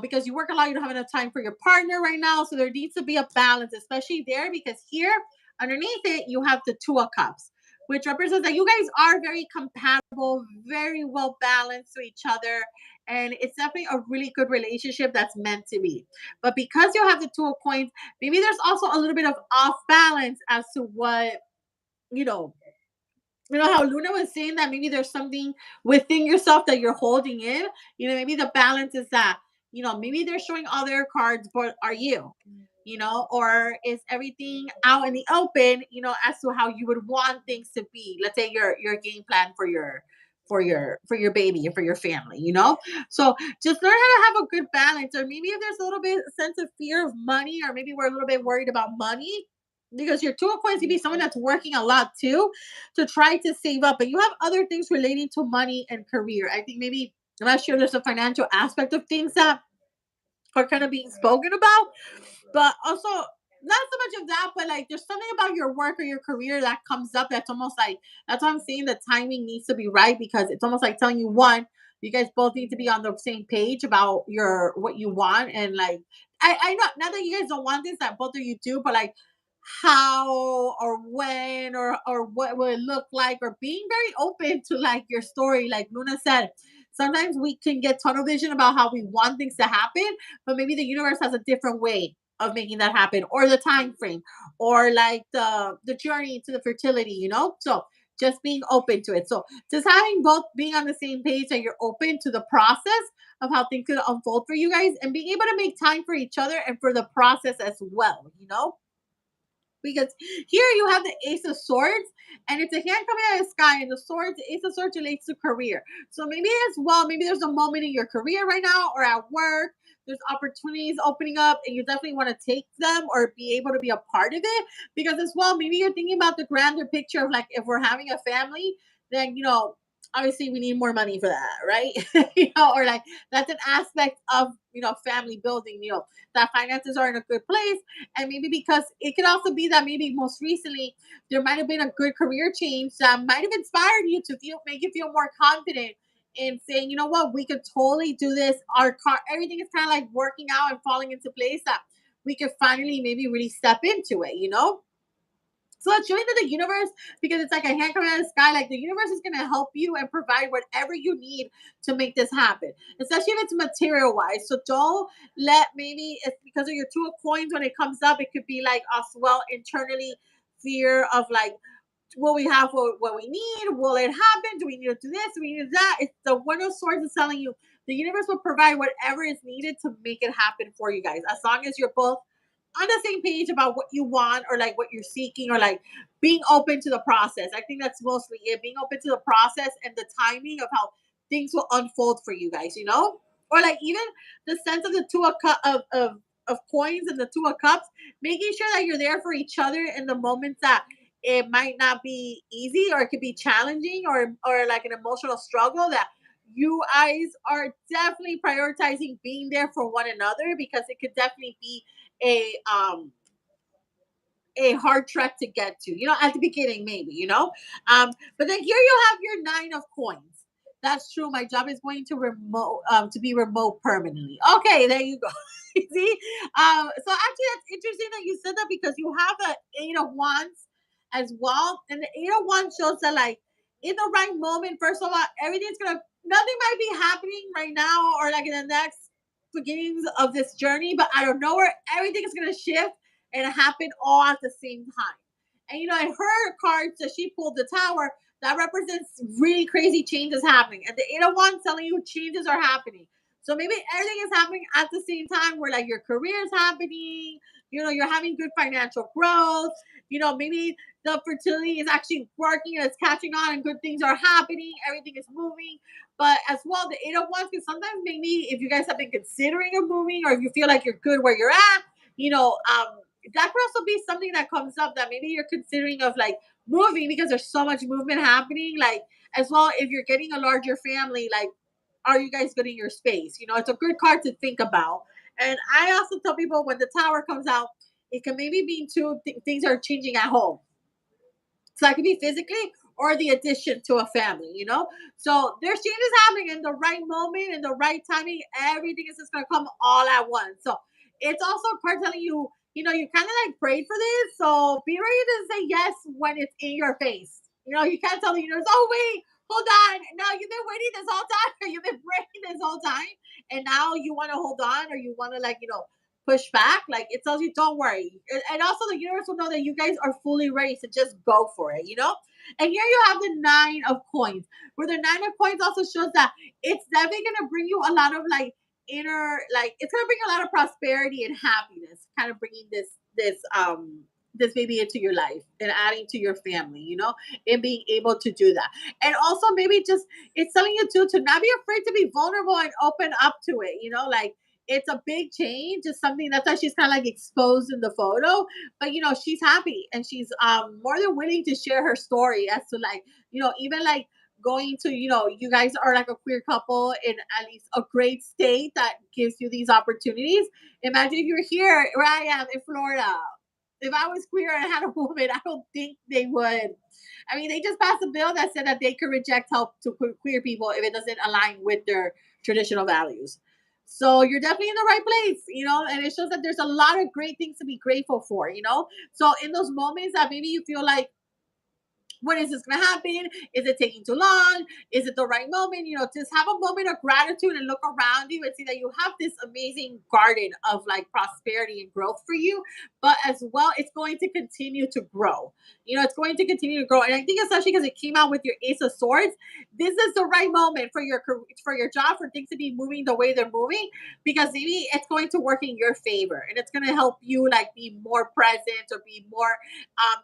because you work a lot, you don't have enough time for your partner right now. So there needs to be a balance, especially there, because here underneath it you have the two of cups, which represents that you guys are very compatible, very well balanced to each other, and it's definitely a really good relationship that's meant to be. But because you have the two of coins, maybe there's also a little bit of off balance as to what you know how Luna was saying that maybe there's something within yourself that you're holding in. Maybe the balance is that maybe they're showing all their cards, but are you? Or is everything out in the open? As to how you would want things to be. Let's say your game plan for your baby and for your family. So just learn how to have a good balance. Or maybe if there's a little bit sense of fear of money, or maybe we're a little bit worried about money, because your two of coins could be someone that's working a lot too to try to save up, but you have other things relating to money and career. I think maybe I'm not sure there's a financial aspect of things that are kind of being spoken about, but also not so much of that, but like there's something about your work or your career that comes up that's almost like that's why I'm saying the timing needs to be right, because it's almost like telling you one, you guys both need to be on the same page about your what you want, and like I know not that you guys don't want this, that both of you do, but like how or when or what will it look like, or being very open to like your story. Like Luna said, sometimes we can get tunnel vision about how we want things to happen, but maybe the universe has a different way of making that happen, or the time frame, or like the journey to the fertility, so just being open to it. So just having both being on the same page, that you're open to the process of how things could unfold for you guys, and being able to make time for each other and for the process as well. Because here you have the Ace of Swords, and it's a hand coming out of the sky, and the swords, the Ace of Swords relates to career. So maybe as well, maybe there's a moment in your career right now or at work, there's opportunities opening up, and you definitely want to take them or be able to be a part of it. Because as well, maybe you're thinking about the grander picture of like if we're having a family, then obviously we need more money for that, right? Or like that's an aspect of family building, that finances are in a good place. And maybe because it could also be that maybe most recently there might have been a good career change that might have inspired you to make you feel more confident in saying, you know what, we could totally do this. Everything is kind of like working out and falling into place, that we could finally maybe really step into it. So it's showing that the universe, because it's like a hand coming out of the sky, like the universe is gonna help you and provide whatever you need to make this happen, especially if it's material wise. So don't let, maybe it's because of your two of coins when it comes up, it could be like as well internally fear of like, will we have what we need? Will it happen? Do we need to do this? Do we need to do that? It's the one of swords is telling you the universe will provide whatever is needed to make it happen for you guys, as long as you're both on the same page about what you want, or like what you're seeking, or like being open to the process. I think that's mostly it, being open to the process and the timing of how things will unfold for you guys, you know? Or like even the sense of the two of of coins and the two of cups, making sure that you're there for each other in the moments that it might not be easy, or it could be challenging, or like an emotional struggle, that you guys are definitely prioritizing being there for one another, because it could definitely be a um a hard track to get to, you know, at the beginning, maybe, you know. But then here you have your nine of coins. That's true. My job is going to be remote permanently. Okay, there you go. See? So actually that's interesting that you said that, because you have the eight of wands as well. And the eight of wands shows that like in the right moment, first of all, everything's gonna nothing might be happening right now, or like in the next beginnings of this journey, but I don't know where everything is gonna shift and happen all at the same time. And you know, in her cards that she pulled, the tower, that represents really crazy changes happening. And the eight of wands telling you changes are happening. So maybe everything is happening at the same time, where like your career is happening, you know, you're having good financial growth, you know, maybe the fertility is actually working and it's catching on and good things are happening, everything is moving. But as well, the eight of wands, because sometimes maybe if you guys have been considering of moving, or if you feel like you're good where you're at, you know, that could also be something that comes up, that maybe you're considering of like moving, because there's so much movement happening. Like as well, if you're getting a larger family, like are you guys getting your space? You know, it's a good card to think about. And I also tell people when the tower comes out, it can maybe mean things are changing at home. So that could be physically or the addition to a family, you know? So there's changes happening in the right moment, in the right timing. Everything is just going to come all at once. So it's also a card telling you, you know, you kind of like prayed for this. So be ready to say yes when it's in your face. You know, you can't tell the universe, oh, wait, hold on. No, you've been waiting this whole time. Or you've been praying this whole time. And now you want to hold on, or you want to like, you know, push back. Like it tells you, don't worry. And also the universe will know that you guys are fully ready to just go for it, you know? And here you have the nine of coins, where the nine of coins also shows that it's definitely gonna bring you a lot of like inner, like it's gonna bring a lot of prosperity and happiness, kind of bringing this maybe into your life and adding to your family, you know, and being able to do that. And also maybe just it's telling you too to not be afraid to be vulnerable and open up to it, you know, like it's a big change. It's something that's why she's kind of like exposed in the photo, but you know she's happy and she's more than willing to share her story as to like, you know, even like going to, you know, you guys are like a queer couple in at least a great state that gives you these opportunities. Imagine if you're here where I am in Florida. If I was queer and had a woman, I don't think they would. I mean, they just passed a bill that said that they could reject help to queer people if it doesn't align with their traditional values. So you're definitely in the right place, you know, and it shows that there's a lot of great things to be grateful for, you know. So in those moments that maybe you feel like, when is this going to happen? Is it taking too long? Is it the right moment? You know, just have a moment of gratitude and look around you and see that you have this amazing garden of like prosperity and growth for you. But as well, it's going to continue to grow. You know, it's going to continue to grow. And I think especially because it came out with your Ace of Swords, this is the right moment for for your job, for things to be moving the way they're moving, because maybe it's going to work in your favor and it's going to help you like be more present or be more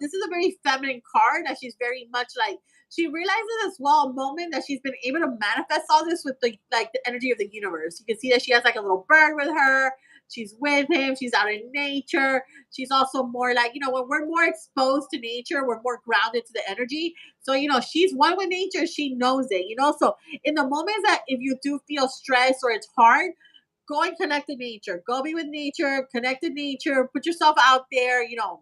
this is a very feminine card that she's very much like she realizes as well a moment that she's been able to manifest all this with the like the energy of the universe. You can see that she has like a little bird with her. She's with him. She's out in nature. She's also more like, you know, when we're more exposed to nature, we're more grounded to the energy. So, you know, she's one with nature. She knows it, you know. So, in the moments that if you do feel stressed or it's hard, go and connect to nature. Go be with nature, connect to nature, put yourself out there, you know,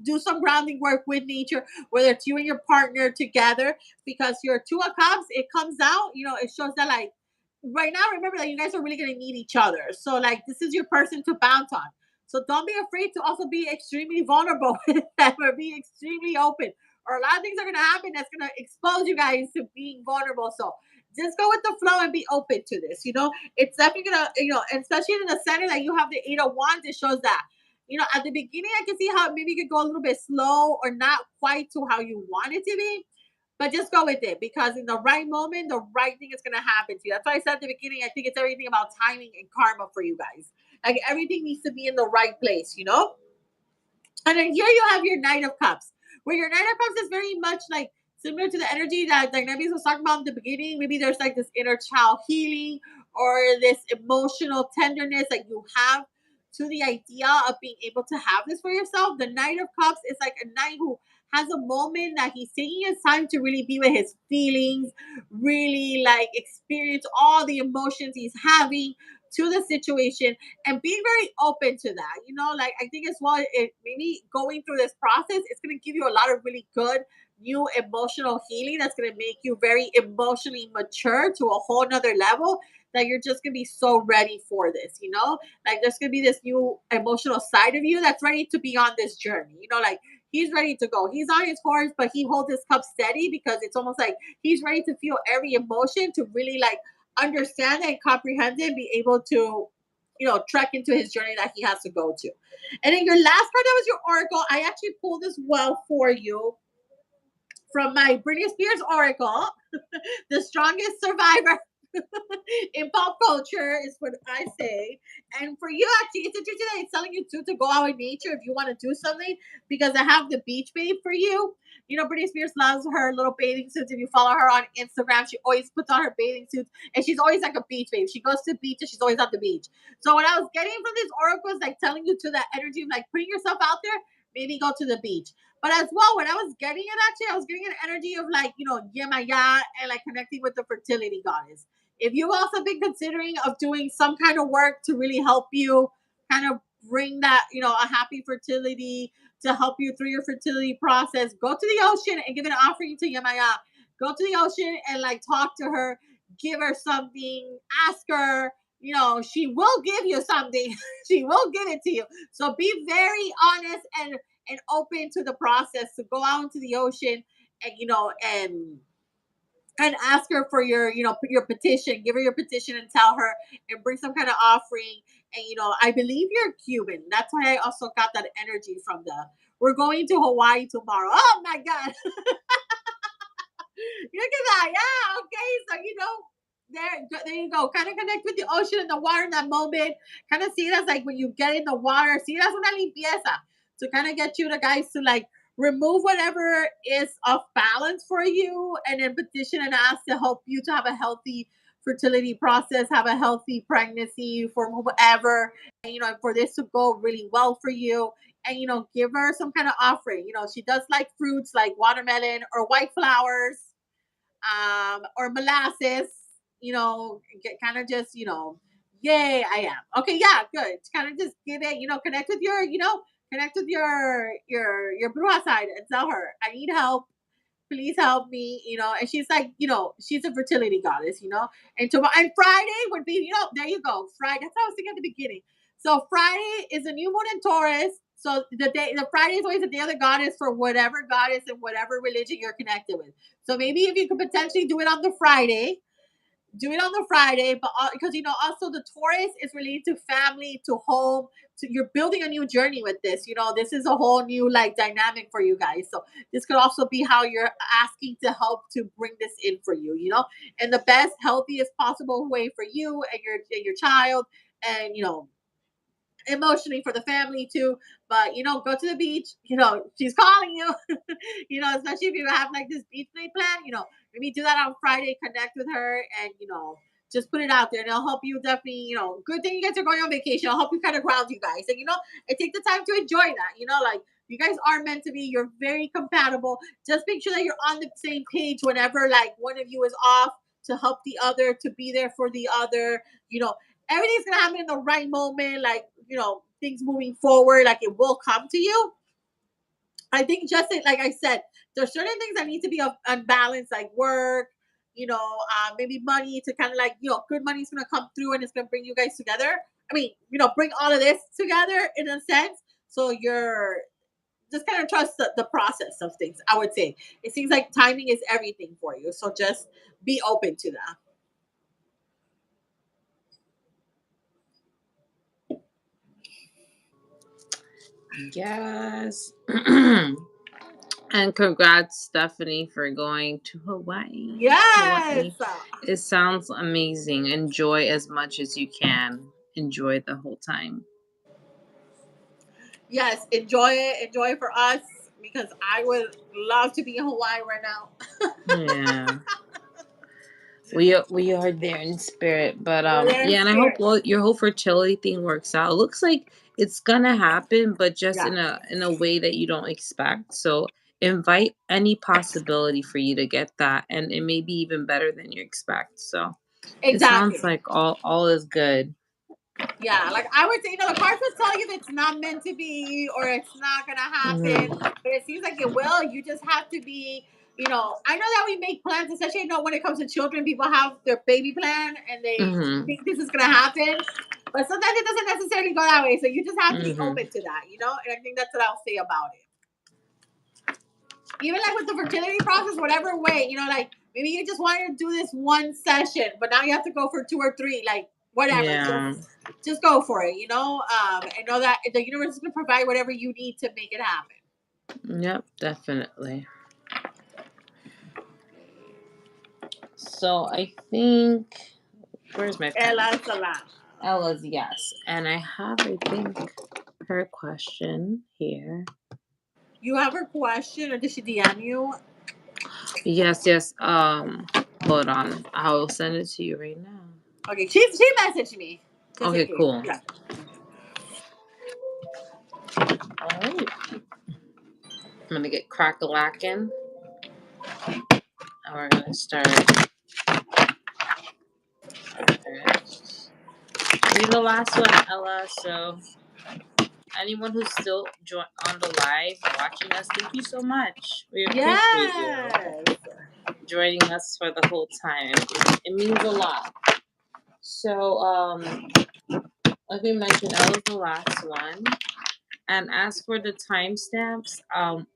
do some grounding work with nature, whether it's you and your partner together, because your two of cups, it comes out, you know, it shows that like right now, remember that you guys are really gonna need each other. So like this is your person to bounce on. So don't be afraid to also be extremely vulnerable with them or be extremely open. Or a lot of things are gonna happen that's gonna expose you guys to being vulnerable. So just go with the flow and be open to this. It's definitely gonna, especially in the center that you have the 8 of Wands, it shows that. At the beginning, I can see how maybe it could go a little bit slow or not quite to how you want it to be, but just go with it because in the right moment, the right thing is gonna happen to you. That's why I said at the beginning, I think it's everything about timing and karma for you guys. Like everything needs to be in the right place. And then here you have your Knight of Cups, where your Knight of Cups is very much like similar to the energy that Dynamics was talking about in the beginning. Maybe there's like this inner child healing or this emotional tenderness that you have to the idea of being able to have this for yourself. The Knight of Cups is like a knight who has a moment that he's taking his time to really be with his feelings, really like experience all the emotions he's having to the situation and being very open to that. Like I think as well, it maybe going through this process, it's going to give you a lot of really good new emotional healing that's going to make you very emotionally mature to a whole nother level that you're just going to be so ready for this. Like there's going to be this new emotional side of you that's ready to be on this journey. Like he's ready to go. He's on his horse, but he holds his cup steady because it's almost like he's ready to feel every emotion to really like understand and comprehend it, be able to, trek into his journey that he has to go to. And then your last card that was your oracle, I actually pulled as well for you from my Britney Spears oracle, the strongest survivor in pop culture is what I say. And for you, actually, it's interesting that it's telling you to go out in nature if you want to do something because I have the beach babe for you. Britney Spears loves her little bathing suits. If you follow her on Instagram, she always puts on her bathing suits and she's always like a beach babe. She goes to the beach and she's always at the beach. So what I was getting from this oracle is like telling you to that energy of like putting yourself out there, maybe go to the beach. But as well, when I was getting it, actually, I was getting an energy of like, Yemaya and like connecting with the fertility goddess. If you've also been considering of doing some kind of work to really help you kind of bring that, a happy fertility to help you through your fertility process, go to the ocean and give an offering to Yemaya. Go to the ocean and like talk to her, give her something, ask her, she will give you something. She will give it to you. So be very honest and open to the process to go out into the ocean and ask her for your petition. Give her your petition and tell her and bring some kind of offering. And I believe you're Cuban. That's why I also got that energy from the. We're going to Hawaii tomorrow. Oh my God. Look at that. Yeah. Okay. So there you go. Kind of connect with the ocean and the water in that moment. Kind of see it as like when you get in the water. See it as una limpieza to kind of get you the guys to like remove whatever is off balance for you, and then petition and ask to help you to have a healthy fertility process, have a healthy pregnancy for whoever, and for this to go really well for you. And give her some kind of offering. She does like fruits like watermelon or white flowers, or molasses, kind of just, yay, I am. Okay, yeah, good. Kind of just give it, connect with connect with your Bruja side and tell her, I need help. Please help me, and she's like, she's a fertility goddess. And tomorrow and Friday would be, there you go. Friday. That's what I was thinking at the beginning. So Friday is a new moon in Taurus. So the Friday is always the day of the goddess for whatever goddess and whatever religion you're connected with. So maybe if you could potentially do it on the Friday, do it on the Friday, but because also the Taurus is related to family, to home, to you're building a new journey with this. This is a whole new like dynamic for you guys. So this could also be how you're asking to help to bring this in for you, in the best, healthiest possible way for you and your child, and emotionally for the family too. But go to the beach. She's calling you. Especially if you have like this beach day plan. Maybe do that on Friday. Connect with her, and just put it out there, and it'll help you definitely. Good thing you guys are going on vacation. It'll help you kind of ground you guys, and take the time to enjoy that. Like you guys are meant to be. You're very compatible. Just make sure that you're on the same page whenever like one of you is off, to help the other, to be there for the other. Everything's gonna happen in the right moment. Like things moving forward, like it will come to you. I think just like I said, there's certain things that need to be unbalanced, like work, maybe money to kind of like good money is gonna come through and it's gonna bring you guys together. I mean, bring all of this together in a sense. So you're just kind of trust the process of things. I would say it seems like timing is everything for you. So just be open to that. Yes. And congrats, Stephanie, for going to Hawaii. Yes. Hawaii. It sounds amazing. Enjoy as much as you can. Enjoy the whole time. Yes, enjoy it. Enjoy it for us because I would love to be in Hawaii right now. Yeah. We are there in spirit, but We're there in yeah, and I hope spirit. your whole fertility thing works out. It looks like it's gonna happen, but just Yeah, in a way that you don't expect. So invite any possibility for you to get that, and it may be even better than you expect. So it sounds exactly. like all is good. Yeah, like I would say, the cards would tell you that it's not meant to be or it's not gonna happen, Mhm. but it seems like it will. You just have to be, I know that we make plans, especially when it comes to children, people have their baby plan and they Mhm. think this is gonna happen, but sometimes it doesn't necessarily go that way. So you just have to be Mhm. open to that. And I think that's what I'll say about it. Even like with the fertility process, whatever way, like maybe you just wanted to do this one session, but now you have to go for two or three, like whatever. Yeah. Just go for it. And know that the universe is gonna provide whatever you need to make it happen. Yep. Definitely. So I think where's my pen? Ella Salam. Ella's yes, and I have I think her question here. You have her question, or did she DM you? Yes, yes. Hold on. I will send it to you right now. Okay, she messaged me. Just in Okay, case. cool. Yeah. All right. I'm gonna get crack-a-lackin', and we're gonna start first. You're the last one, Ella. So anyone who's still on the live watching us, thank you so much. We appreciate you Yes. joining us for the whole time. It means a lot. So, like we mentioned, Ella's the last one. And as for the timestamps,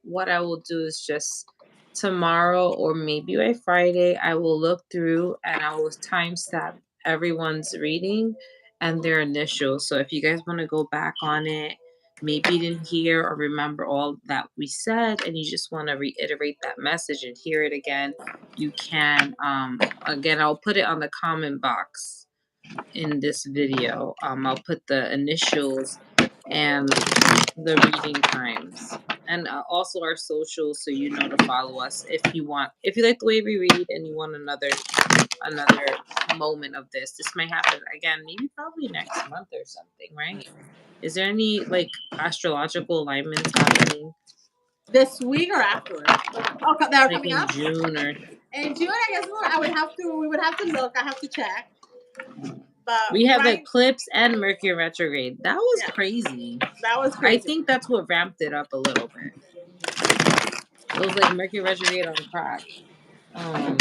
what I will do is just tomorrow or maybe by Friday, I will look through and I will timestamp everyone's reading and their initials. So if you guys want to go back on it, maybe you didn't hear or remember all that we said, and you just want to reiterate that message and hear it again, you can. Again, I'll put it on the comment box in this video. I'll put the initials and the reading times and also our socials so you know to follow us if you like the way we read and you want another moment of this might happen again maybe probably next month or something, right? Is there any like astrological alignments happening This week or afterwards? Oh, that are like coming in up? June or In June, I guess we would have to look. I have to check. But we have right, eclipse and Mercury retrograde? That was yeah, crazy. that was I crazy. think that's what ramped it up a little bit. It was like Mercury retrograde on crack. Um,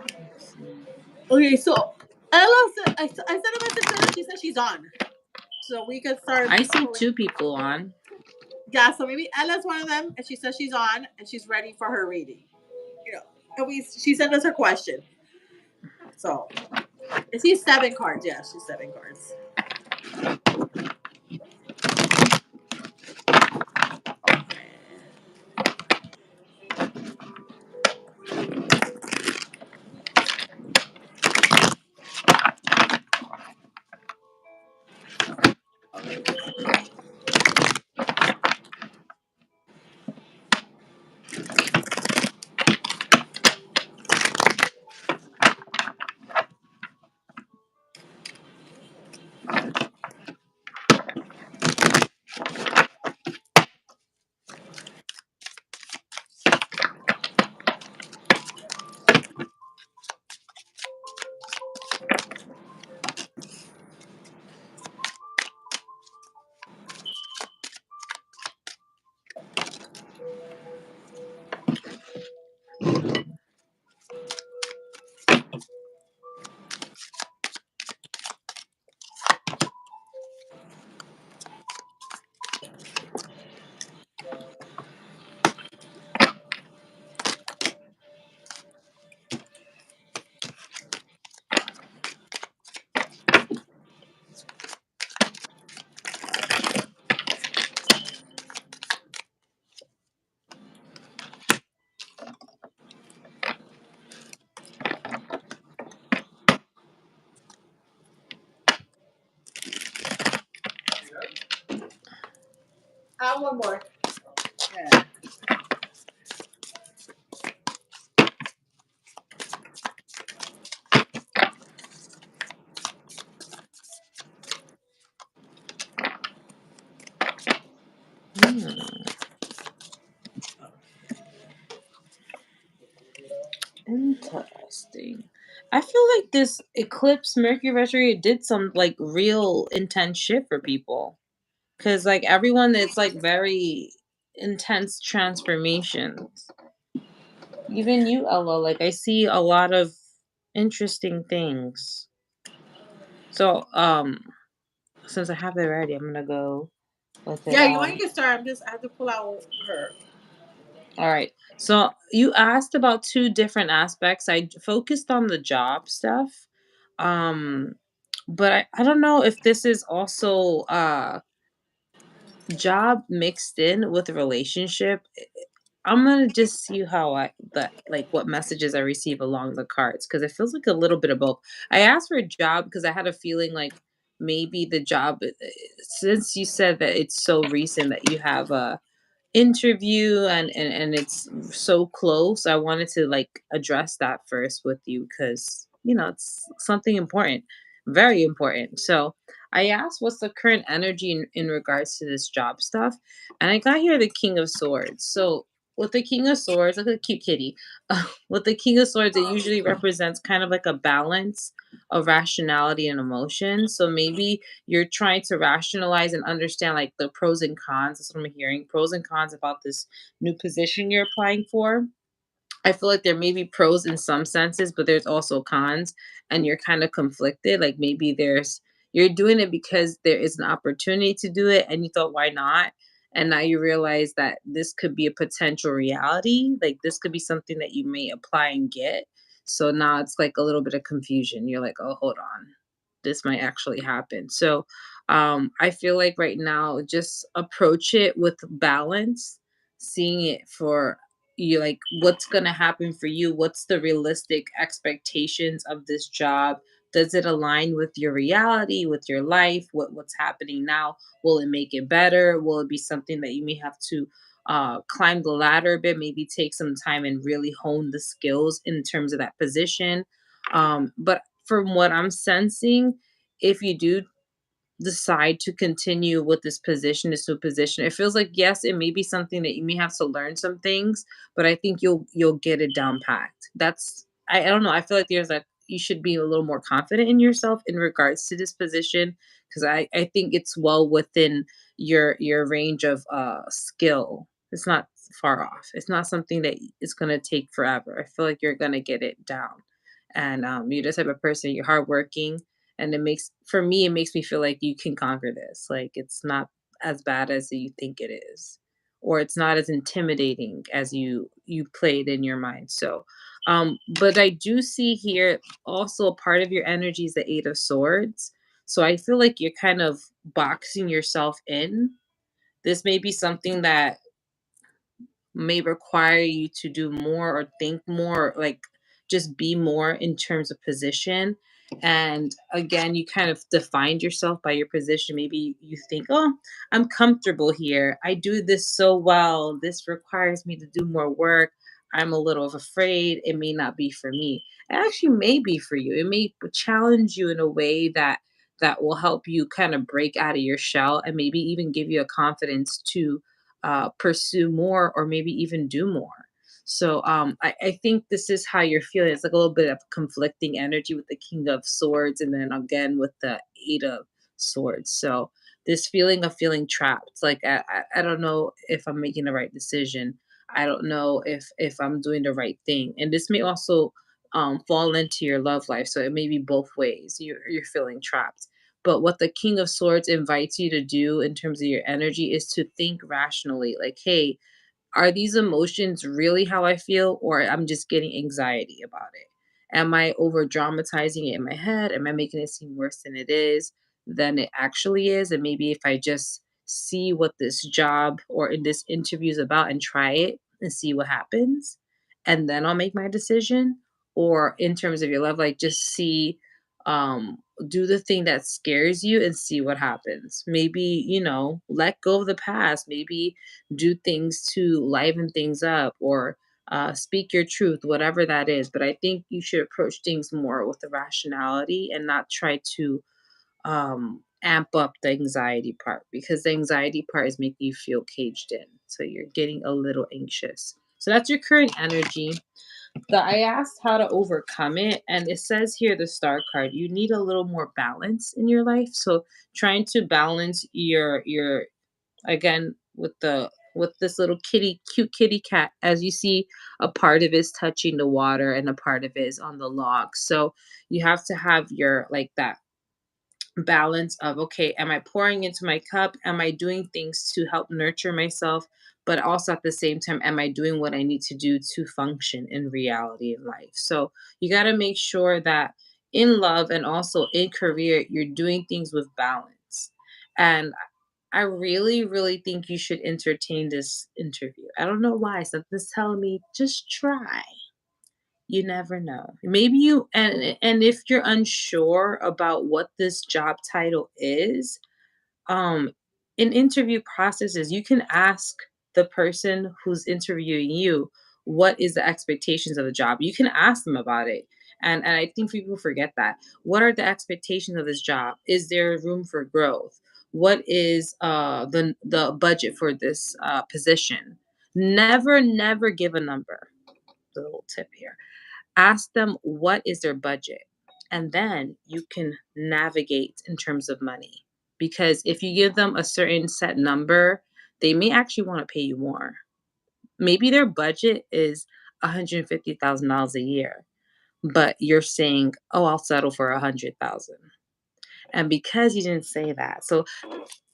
let's see. Okay, so Ella said I sent a message to her. She said she's on, so we could start. I see two people on. Yeah, so maybe Ella's one of them, and she says she's on and she's ready for her reading. And she sent us her question. So is he 7 cards? Yeah, she's 7 cards. One more. Yeah. Hmm, interesting. I feel like this eclipse Mercury retrograde did some like real intense shit for people. Cause like everyone, it's like very intense transformations. Even you, Ella, like I see a lot of interesting things. So, since I have it ready, I'm gonna go with it. Yeah, you want to get started? I have to pull out her. All right. So you asked about two different aspects. Focused on the job stuff. Um, but I don't know if this is also job mixed in with a relationship. I'm gonna just see how I that like what messages I receive along the cards because it feels like a little bit of both. I asked for a job because I had a feeling like maybe the job since you said that it's so recent that you have a interview and it's so close. I wanted to like address that first with you because it's something important, very important. So I asked what's the current energy in regards to this job stuff, and I got here the King of Swords. So with the King of Swords, like a cute kitty, with the King of Swords, it usually represents kind of like a balance of rationality and emotion. So maybe you're trying to rationalize and understand like the pros and cons. That's what I'm hearing. Pros and cons about this new position you're applying for. I feel like there may be pros in some senses, but there's also cons, and you're kind of conflicted. Like maybe you're doing it because there is an opportunity to do it, and you thought, why not? And now you realize that this could be a potential reality. Like this could be something that you may apply and get. So now it's like a little bit of confusion. You're like, oh, hold on, this might actually happen. So I feel like right now, just approach it with balance, seeing it for you like what's going to happen for you, what's the realistic expectations of this job, does it align with your reality, with your life, what's happening now, will it make it better, will it be something that you may have to climb the ladder a bit, maybe take some time and really hone the skills in terms of that position. But from what I'm sensing, if you do decide to continue with this new position, it feels like yes, it may be something that you may have to learn some things, but I think you'll get it down packed. I don't know. I feel like there's like you should be a little more confident in yourself in regards to this position because I think it's well within your range of skill. It's not far off. It's not something that it's gonna take forever. I feel like you're gonna get it down. And you're the type of person, you're hardworking, and it makes me feel like you can conquer this. Like it's not as bad as you think it is, or it's not as intimidating as you played in your mind. So but I do see here also a part of your energy is the 8 of Swords. So I feel like you're kind of boxing yourself in. This may be something that may require you to do more or think more, or like just be more in terms of position. And again, you kind of defined yourself by your position. Maybe you think, oh, I'm comfortable here. I do this so well. This requires me to do more work. I'm a little afraid. It may not be for me. It actually may be for you. It may challenge you in a way that will help you kind of break out of your shell and maybe even give you a confidence to pursue more or maybe even do more. So I think this is how you're feeling. It's like a little bit of conflicting energy with the King of Swords and then again with the 8 of Swords. So this feeling of feeling trapped. Like I don't know if I'm making the right decision. I don't know if I'm doing the right thing. And this may also fall into your love life. So it may be both ways. You're feeling trapped. But what the King of Swords invites you to do in terms of your energy is to think rationally. Like, hey, are these emotions really how I feel, or I'm just getting anxiety about it? Am I over dramatizing it in my head? Am I making it seem worse than it actually is? And maybe if I just see what this job or in this interview is about and try it and see what happens, and then I'll make my decision. Or in terms of your love, like just see um do the thing that scares you and see what happens. Maybe, let go of the past. Maybe do things to liven things up, or speak your truth, whatever that is. But I think you should approach things more with the rationality and not try to amp up the anxiety part, because the anxiety part is making you feel caged in. So you're getting a little anxious. So that's your current energy. I asked how to overcome it, and it says here, the star card, you need a little more balance in your life. So trying to balance your again with this little cute kitty cat, as you see, a part of it is touching the water and a part of it is on the log. So you have to have your like that balance of, okay, am I pouring into my cup? Am I doing things to help nurture myself? But also at the same time, am I doing what I need to do to function in reality of life? So you got to make sure that in love and also in career, you're doing things with balance. And I really, really think you should entertain this interview. I don't know why. Something's telling me just try. You never know. Maybe you and if you're unsure about what this job title is, um, in interview processes, you can ask the person who's interviewing you, what is the expectations of the job? You can ask them about it. And I think people forget that. What are the expectations of this job? Is there room for growth? What is the budget for this position? Never give a number. The little tip here. Ask them what is their budget, and then you can navigate in terms of money. Because if you give them a certain set number, they may actually want to pay you more. Maybe their budget is $150,000 a year, but you're saying, "Oh, I'll settle for 100,000." And because you didn't say that, so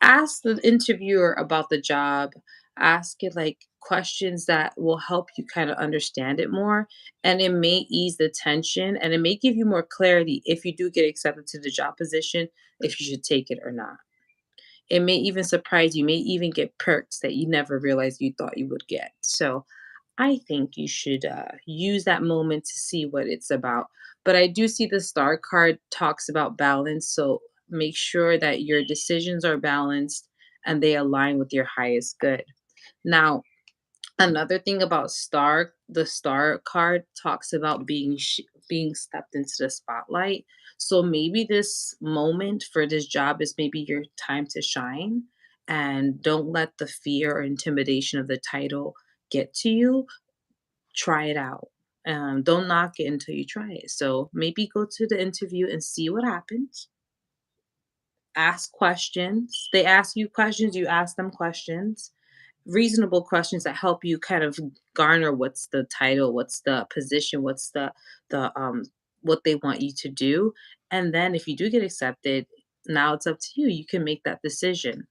ask the interviewer about the job, ask it like questions that will help you kind of understand it more, and it may ease the tension and it may give you more clarity if you do get accepted to the job position, if you should take it or not. It may even surprise you, you may even get perks that you never realized you thought you would get. So I think you should use that moment to see what it's about. But I do see the star card talks about balance. So make sure that your decisions are balanced and they align with your highest good. Now, another thing about the star card talks about being stepped into the spotlight. So maybe this moment for this job is maybe your time to shine, and don't let the fear or intimidation of the title get to you. Try it out. Don't knock it until you try it. So maybe go to the interview and see what happens. Ask questions. They ask you questions, you ask them questions. Reasonable questions that help you kind of garner what's the title, what's the position, what's the what they want you to do. And then if you do get accepted, now it's up to you. You can make that decision.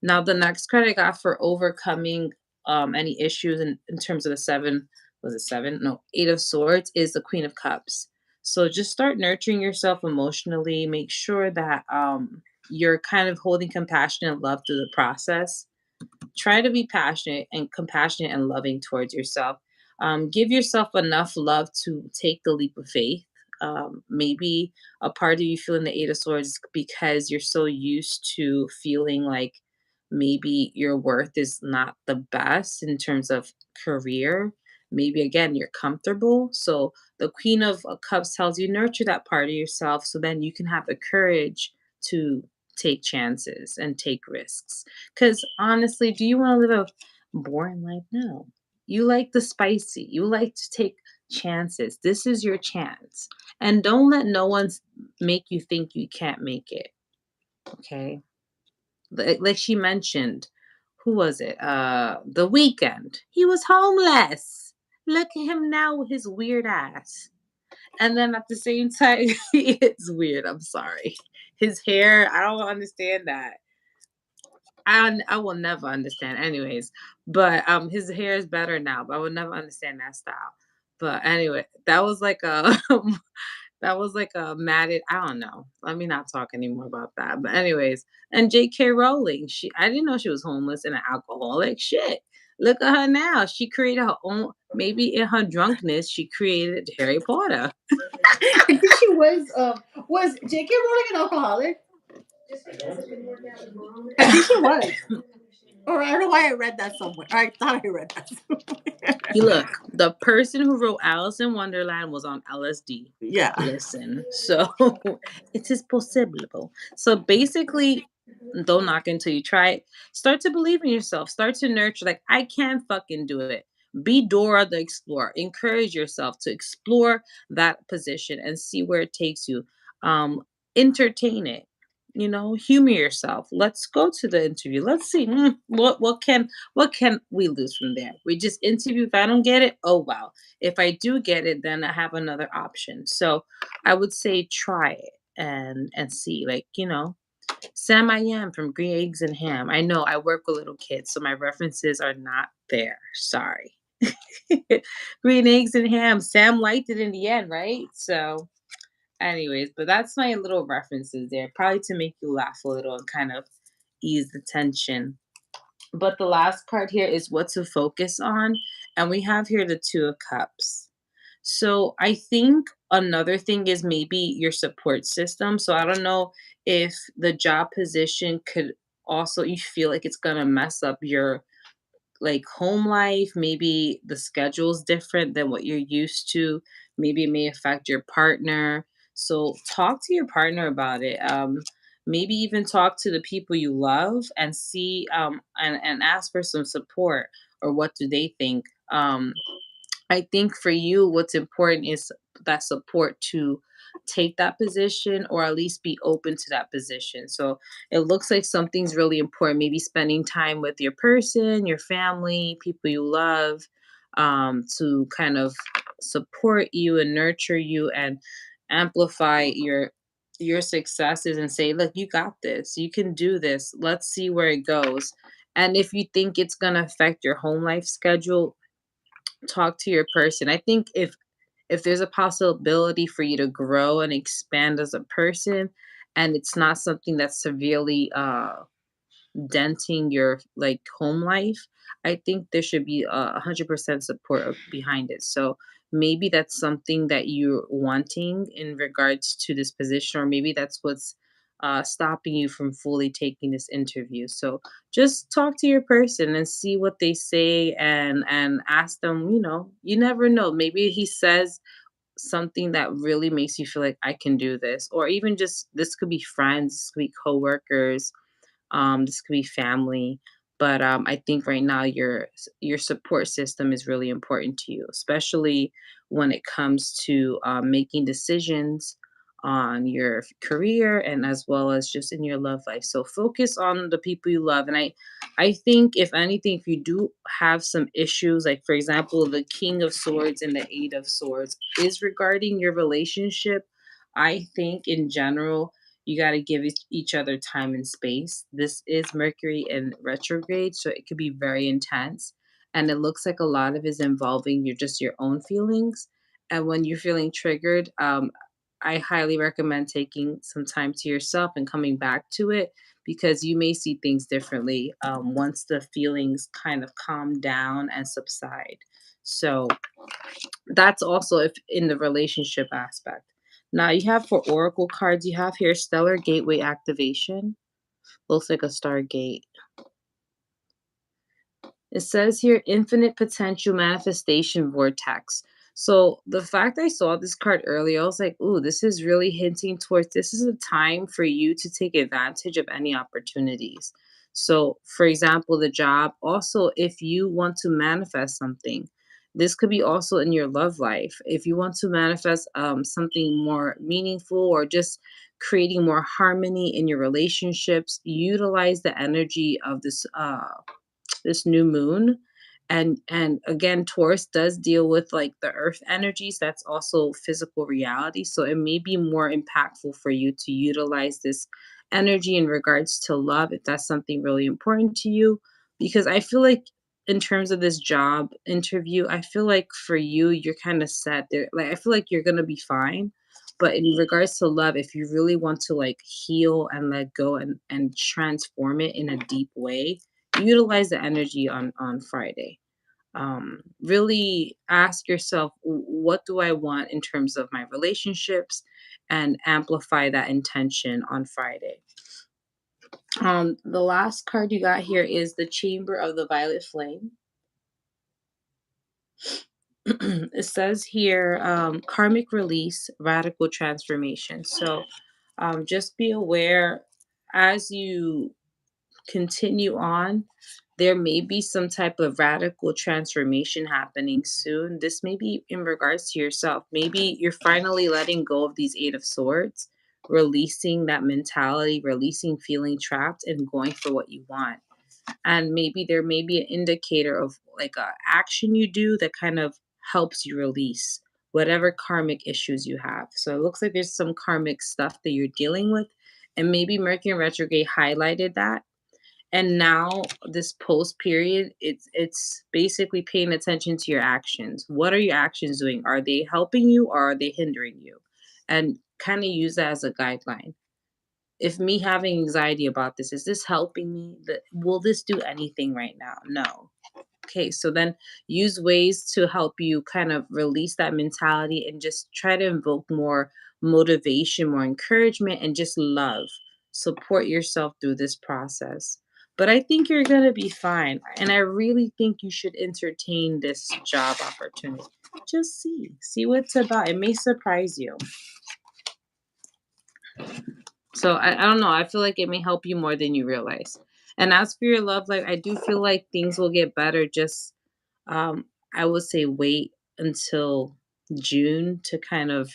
Now, the next card I got for overcoming any issues in terms of the seven, was it seven? No, eight of swords is the Queen of Cups. So just start nurturing yourself emotionally. Make sure that you're kind of holding compassion and love through the process. Try to be passionate and compassionate and loving towards yourself. Give yourself enough love to take the leap of faith. Maybe a part of you feeling the Eight of Swords is because you're so used to feeling like maybe your worth is not the best in terms of career. Maybe again, you're comfortable. So the Queen of Cups tells you nurture that part of yourself so then you can have the courage to take chances and take risks. Because honestly, do you want to live a boring life? No. You like the spicy. You like to take chances. This is your chance. And don't let no one make you think you can't make it. Okay. Like she mentioned, who was it? The Weekend. He was homeless. Look at him now with his weird ass. And then at the same time, he is weird. I'm sorry. His hair, I don't understand that. I will never understand anyways, but, his hair is better now, but I would never understand that style. But anyway, that was like a that was like a matted I don't know. Let me not talk anymore about that, but anyways, and J.K. Rowling, I didn't know she was homeless and an alcoholic, shit. Look at her now. She created her own. Maybe in her drunkenness, she created Harry Potter. I think she was J.K. Rowling an alcoholic? I think she was. Or I don't know why I read that somewhere. Or I thought I read that You somewhere. look, the person who wrote Alice in Wonderland was on LSD. Yeah. Listen, so it is possible. So basically, don't knock until you try it. Start to believe in yourself. Start to nurture. Like, I can fucking do it. Be Dora the Explorer. Encourage yourself to explore that position and see where it takes you. Entertain it. Humor yourself. Let's go to the interview. Let's see what can we lose from there. We just interview. If I don't get it, oh wow. If I do get it, then I have another option. So I would say try it and see. Like, Sam I am from Green Eggs and Ham. I know I work with little kids, so my references are not there. Sorry. Green Eggs and Ham. Sam liked it in the end, right? So anyways, but that's my little references there, probably to make you laugh a little and kind of ease the tension. But the last part here is what to focus on. And we have here the Two of Cups. So I think another thing is maybe your support system. So I don't know if the job position could also, you feel like it's going to mess up your like home life. Maybe the schedule's different than what you're used to. Maybe it may affect your partner. So talk to your partner about it. Maybe even talk to the people you love and see and ask for some support, or what do they think. I think for you, what's important is that support to take that position, or at least be open to that position. So it looks like something's really important. Maybe spending time with your person, your family, people you love, to kind of support you and nurture you and amplify your successes and say, look, you got this. You can do this. Let's see where it goes. And if you think it's going to affect your home life schedule, talk to your person. I think if there's a possibility for you to grow and expand as a person, and it's not something that's severely denting your like home life, I think there should be 100% support behind it. So maybe that's something that you're wanting in regards to this position, or maybe that's what's stopping you from fully taking this interview. So just talk to your person and see what they say, and ask them. You never know. Maybe he says something that really makes you feel like I can do this, or even just this could be friends, this could be coworkers, this could be family. But I think right now your support system is really important to you, especially when it comes to making decisions on your career, and as well as just in your love life. So focus on the people you love. And I think if anything, if you do have some issues, like for example, the King of Swords and the Eight of Swords is regarding your relationship, I think in general you got to give each other time and space. This is Mercury in retrograde, so it could be very intense. And it looks like a lot of is involving your own feelings. And when you're feeling triggered, I highly recommend taking some time to yourself and coming back to it, because you may see things differently once the feelings kind of calm down and subside. So that's also if in the relationship aspect. Now you have for Oracle cards, you have here Stellar Gateway activation. Looks like a Stargate. It says here infinite potential manifestation vortex. So the fact I saw this card earlier, I was like, ooh, this is really hinting towards this is a time for you to take advantage of any opportunities. So, for example, the job. Also, if you want to manifest something, this could be also in your love life. If you want to manifest something more meaningful, or just creating more harmony in your relationships, utilize the energy of this new moon. And again, Taurus does deal with like the earth energies. That's also physical reality, so it may be more impactful for you to utilize this energy in regards to love, if that's something really important to you. Because I feel like in terms of this job interview, I feel like for you, you're kind of set there. Like, I feel like you're gonna be fine. But in regards to love, if you really want to like heal and let go and transform it in a deep way, utilize the energy on Friday. Really ask yourself, what do I want in terms of my relationships, and amplify that intention on Friday. The last card you got here is the Chamber of the Violet Flame. It says here, karmic release, radical transformation. So just be aware as you continue on, there may be some type of radical transformation happening soon. This may be in regards to yourself. Maybe you're finally letting go of these Eight of Swords, releasing that mentality, releasing feeling trapped, and going for what you want. And maybe there may be an indicator of like a action you do that kind of helps you release whatever karmic issues you have. So it looks like there's some karmic stuff that you're dealing with, and maybe Mercury retrograde highlighted that. And now this post period, it's basically paying attention to your actions. What are your actions doing? Are they helping you or are they hindering you? And kind of use that as a guideline. If me having anxiety about this, is this helping me? Will this do anything right now? No. Okay, so then use ways to help you kind of release that mentality and just try to invoke more motivation, more encouragement, and just love. Support yourself through this process. But I think you're going to be fine. And I really think you should entertain this job opportunity. Just see what it's about. It may surprise you. So I don't know. I feel like it may help you more than you realize. And as for your love life, I do feel like things will get better. Just I would say wait until June to kind of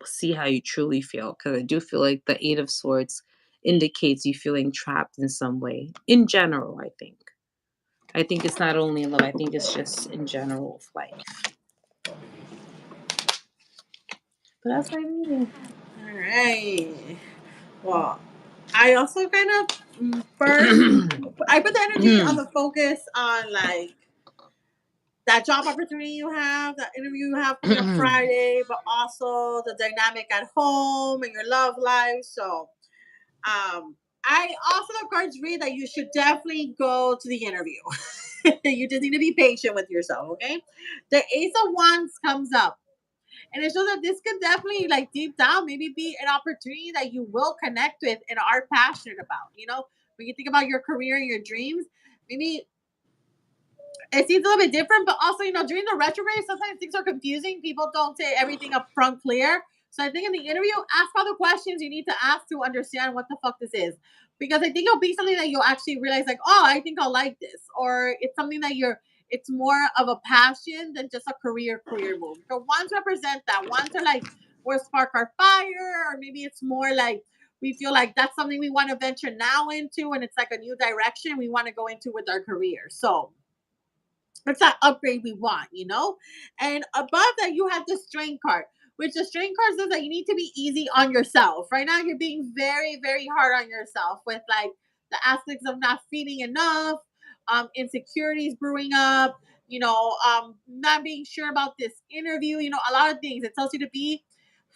see how you truly feel. Because I do feel like the Eight of Swords indicates you feeling trapped in some way. In general, I think. I think it's not only in love. I think it's just in general of life. But that's my reading. All right. Well, I also kind of first I put the energy on the focus on like that job opportunity you have, that interview you have coming up Friday, but also the dynamic at home and your love life. So I also the cards read that you should definitely go to the interview. You just need to be patient with yourself, okay? The Ace of Wands comes up. And it shows that this could definitely, like deep down, maybe be an opportunity that you will connect with and are passionate about. You know, when you think about your career and your dreams, maybe it seems a little bit different, but also, you know, during the retrograde, sometimes things are confusing. People don't say everything up front clear. So I think in the interview, ask all the questions you need to ask to understand what the fuck this is. Because I think it'll be something that you'll actually realize, like, oh, I think I'll like this. Or it's something that it's more of a passion than just a career move. So ones represent that. Ones are like where spark our fire, or maybe it's more like we feel like that's something we want to venture now into, and it's like a new direction we want to go into with our career. So it's that upgrade we want, you know? And above that, you have the strength card, which the strength card says that you need to be easy on yourself. Right now, you're being very, very hard on yourself with like the aspects of not feeling enough, insecurities brewing up, not being sure about this interview, a lot of things. It tells you to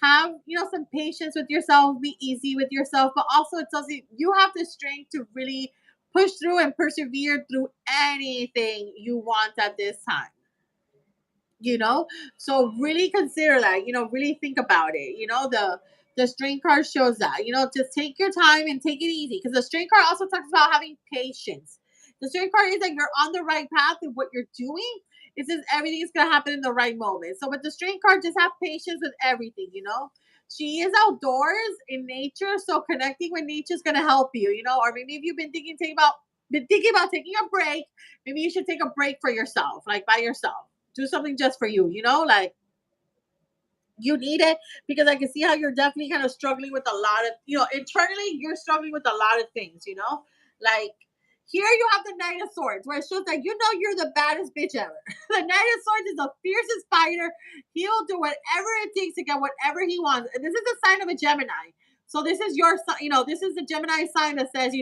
have some patience with yourself, be easy with yourself, but also it tells you have the strength to really push through and persevere through anything you want at this time. So really consider that, really think about it. The strength card shows that, just take your time and take it easy, because the strength card also talks about having patience. The strength card is that you're on the right path in what you're doing. It says everything is going to happen in the right moment. So with the strength card, just have patience with everything. She is outdoors in nature, so connecting with nature is going to help you. Or maybe if you've been thinking about taking a break, maybe you should take a break for yourself, like by yourself. Do something just for you, like you need it, because I can see how you're definitely kind of struggling with a lot of, internally you're struggling with a lot of things. Like here you have the Knight of Swords, where it shows that you're the baddest bitch ever. The Knight of Swords is the fiercest fighter. He'll do whatever it takes to get whatever he wants. And this is a sign of a Gemini. So this is your sign, this is the Gemini sign that says,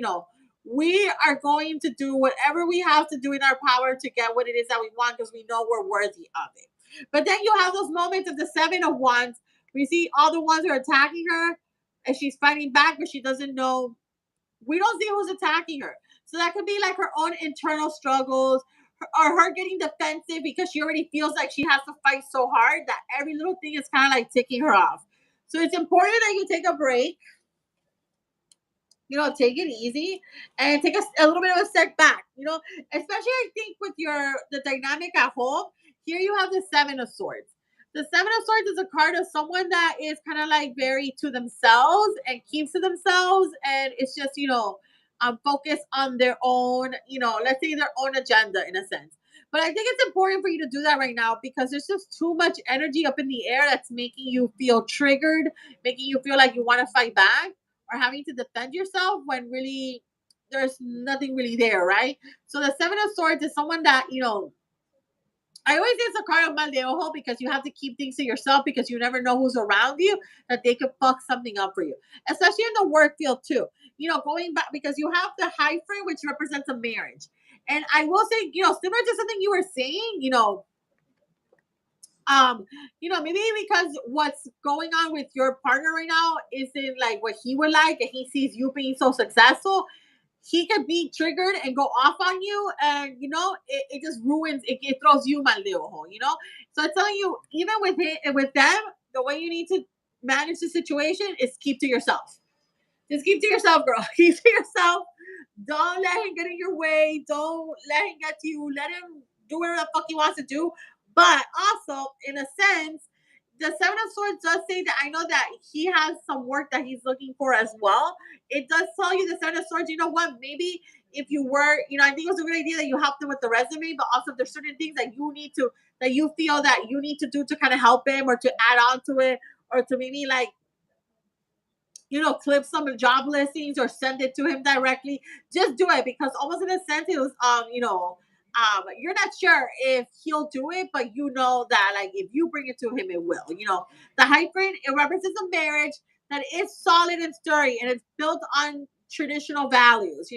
we are going to do whatever we have to do in our power to get what it is that we want, because we know we're worthy of it. But then you have those moments of the Seven of Wands. We see all the ones who are attacking her, and she's fighting back, but she doesn't know. We don't see who's attacking her. So that could be like her own internal struggles, or her getting defensive because she already feels like she has to fight so hard that every little thing is kind of like ticking her off. So it's important that you take a break, take it easy and take a little bit of a step back, especially I think with the dynamic at home. Here you have the Seven of Swords. The Seven of Swords is a card of someone that is kind of like very to themselves and keeps to themselves, and it's just, focused on their own, let's say their own agenda in a sense. But I think it's important for you to do that right now because there's just too much energy up in the air that's making you feel triggered, making you feel like you want to fight back or having to defend yourself when really there's nothing really there, right? So the Seven of Swords is someone that, I always say it's a card of mal de ojo because you have to keep things to yourself because you never know who's around you that they could fuck something up for you, especially in the work field too. Going back because you have the high frame, which represents a marriage. And I will say, similar to something you were saying, maybe because what's going on with your partner right now isn't like what he would like, and he sees you being so successful, he could be triggered and go off on you, and it just ruins it throws you mal de ojo, so I'm telling you, even with it with them, the way you need to manage the situation is keep to yourself. Just keep to yourself, girl. Keep to yourself. Don't let him get in your way. Don't let him get to you. Let him do whatever the fuck he wants to do. But also, in a sense, the Seven of Swords does say that I know that he has some work that he's looking for as well. It does tell you the Seven of Swords, you know what? Maybe if you were, I think it was a good idea that you helped him with the resume, but also if there's certain things that that you feel that you need to do to kind of help him or to add on to it or to maybe like clip some job listings or send it to him directly. Just do it because almost in a sense it was you're not sure if he'll do it, but you know that like if you bring it to him, it will. The hyphen, it represents a marriage that is solid and sturdy and it's built on traditional values,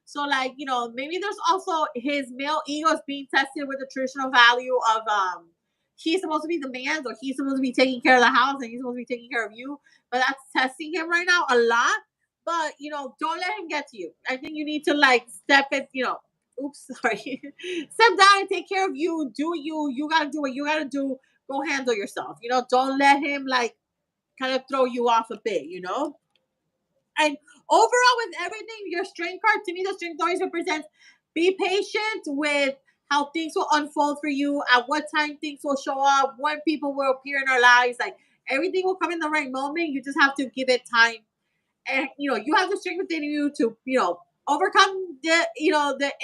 So like, maybe there's also his male ego is being tested with the traditional value of he's supposed to be the man, or he's supposed to be taking care of the house and he's supposed to be taking care of you, but that's testing him right now a lot. But don't let him get to you. I think you need to like step it, oops, sorry. Step down and take care of you. Do you gotta do what you gotta do. Go handle yourself. Don't let him like kind of throw you off a bit. And overall, with everything, your strength card, to me, the strength always represents be patient with how things will unfold for you, at what time things will show up, when people will appear in our lives. Like everything will come in the right moment. You just have to give it time. And you have the strength within you to, overcome the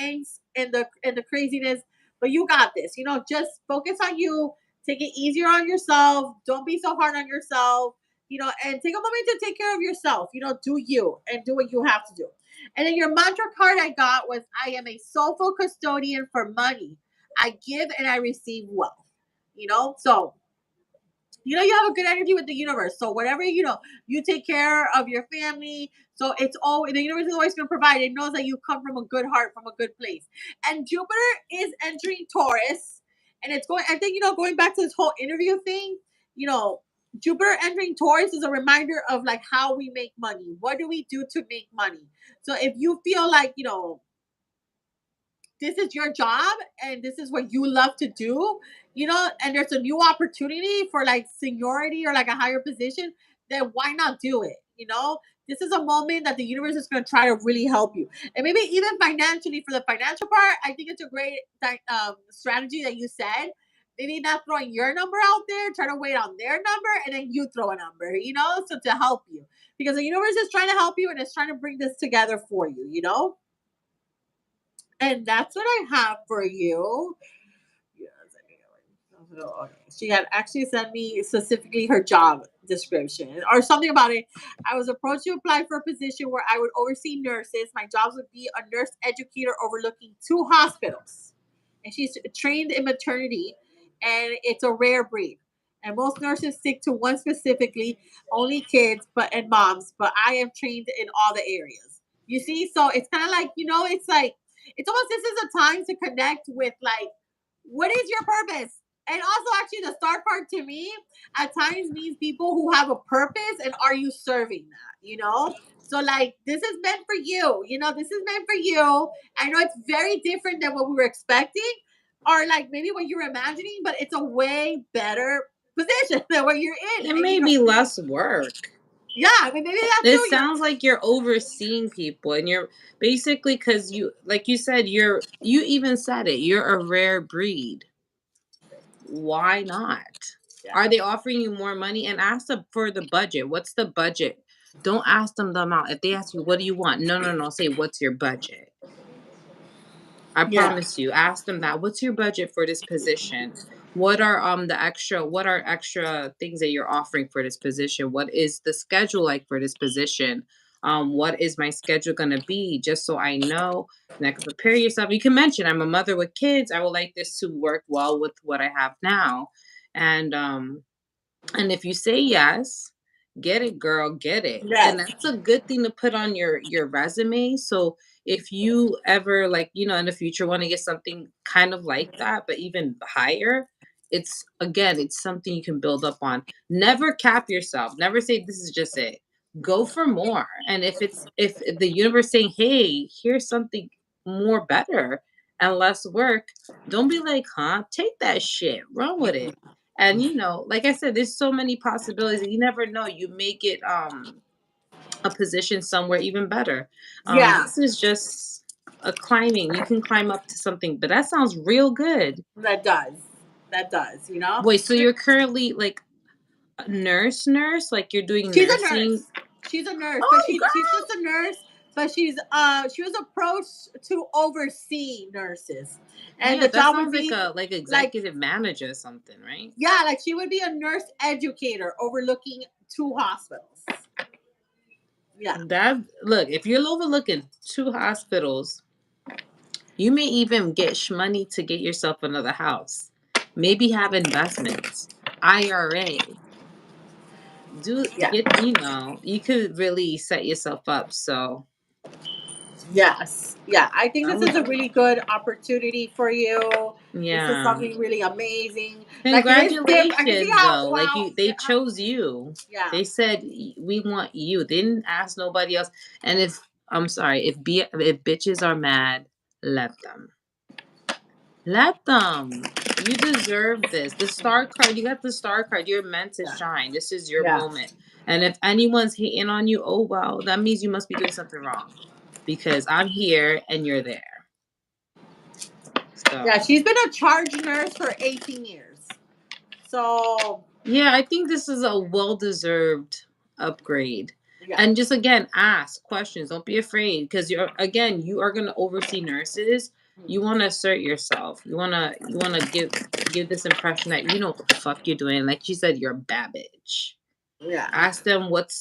angst and the craziness. But you got this. Just focus on you. Take it easier on yourself. Don't be so hard on yourself, and take a moment to take care of yourself. Do you and do what you have to do. And then your mantra card I got was I am a soulful custodian for money. I give and I receive wealth. So you have a good energy with the universe. So whatever, you take care of your family. So it's always, the universe is always going to provide. It knows that you come from a good heart, from a good place. And Jupiter is entering Taurus. And it's going, I think, going back to this whole interview thing, Jupiter entering Taurus is a reminder of like how we make money. What do we do to make money? So if you feel like, this is your job and this is what you love to do, and there's a new opportunity for like seniority or like a higher position, then why not do it? This is a moment that the universe is going to try to really help you. And maybe even financially, for the financial part, I think it's a great strategy that you said. Maybe not throwing your number out there, try to wait on their number, and then you throw a number, so to help you. Because the universe is trying to help you and it's trying to bring this together for you. And that's what I have for you. She had actually sent me specifically her job description or something about it. I was approached to apply for a position where I would oversee nurses. My jobs would be a nurse educator overlooking 2 hospitals. And she's trained in maternity, and it's a rare breed. And most nurses stick to one specifically, only kids, and moms. But I am trained in all the areas. You see, so it's kind of like it's like it's almost this is a time to connect with like what is your purpose. And also, actually, the start part to me at times means people who have a purpose, and are you serving that? you know? So like this is meant for you. You know, this is meant for you. I know it's very different than what we were expecting or like maybe what you were imagining, but it's a way better position than what you're in. It And may you know, be less work. yeah, I mean maybe that It too. You're sounds like you're overseeing people, and you're basically, because you, like you said, you even said it, you're a rare breed. Why not? yeah. Are they offering you more money? And ask them for the budget. What's the budget? Don't ask them the amount. If they ask you, what do you want? No, no, no. Say, what's your budget? I Yeah. promise you. Ask them that. What's your budget for this position? What are extra things that you're offering for this position? What is the schedule like for this position? What is my schedule gonna be? Just so I know and I can prepare yourself. You can mention, I'm a mother with kids. I would like this to work well with what I have now. And if you say yes, get it, girl, get it. And Yes. that's a good thing to put on your resume. So if you ever, like, in the future want to get something kind of like that, but even higher, it's, again, it's something you can build up on. Never cap yourself. Never say this is just it. Go for more. And if the universe saying, hey, here's something more better and less work, don't be like, huh? Take that shit. Run with it. And like I said, there's so many possibilities. You never know. You may get a position somewhere even better. Yeah. This is just a climbing. You can climb up to something, but that sounds real good. That does. That does, you know? Wait, so you're currently like a nurse, like you're doing She's a nursing? nurse. She's a nurse, but Oh, she's girl. just a nurse. But she was approached to oversee nurses, and Yeah, the that job would sounds like be a like like executive manager or something, right? yeah, like she would be a nurse educator overlooking two hospitals. Yeah, That look, if you're overlooking two hospitals, you may even get money to get yourself another house. Maybe have investments, IRA. Do yeah, get, you could really set yourself up. So yes, yeah. I think I this would, is a really good opportunity for you. This is yeah. something really amazing. Like it is different. I can see Congratulations, how though. Like, wow. they chose you. Yeah, They said, We want you." They didn't ask nobody else. And if I'm sorry, if bitches are mad, let them. Let them. You deserve this. The star card, you got the star card. You're meant to yeah, shine. This is your yeah, moment. And if anyone's hating on you, oh well, that means you must be doing something wrong. Because I'm here and you're there. yeah. So She's been a charge nurse for 18 years. So yeah, I think this is a well deserved upgrade. yeah, And just, again, ask questions. Don't be afraid, because you are gonna oversee nurses. You wanna assert yourself. You wanna give this impression that you know what the fuck you're doing. Like she said, you're a bad bitch. yeah, Ask them what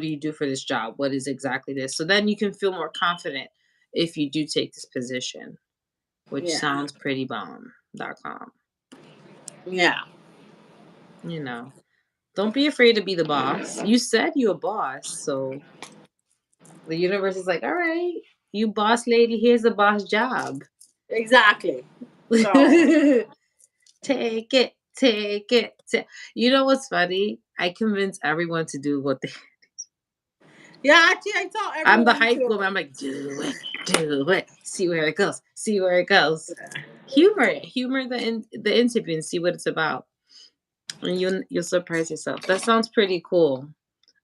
do you do for this job? What is exactly this? So then you can feel more confident if you do take this position, which yeah, sounds pretty bomb.com. yeah. You know. Don't be afraid to be the boss. You said you a boss, so the universe is like, all right, you boss lady, here's the boss job. Exactly. So Take it, take it. You know what's funny? I convince everyone to do what they. yeah, actually, I tell I'm the everyone hype to. woman. I'm like, do it. See where it goes. See where it goes. Humor the interview and see what it's about, and you'll surprise yourself. That sounds pretty cool.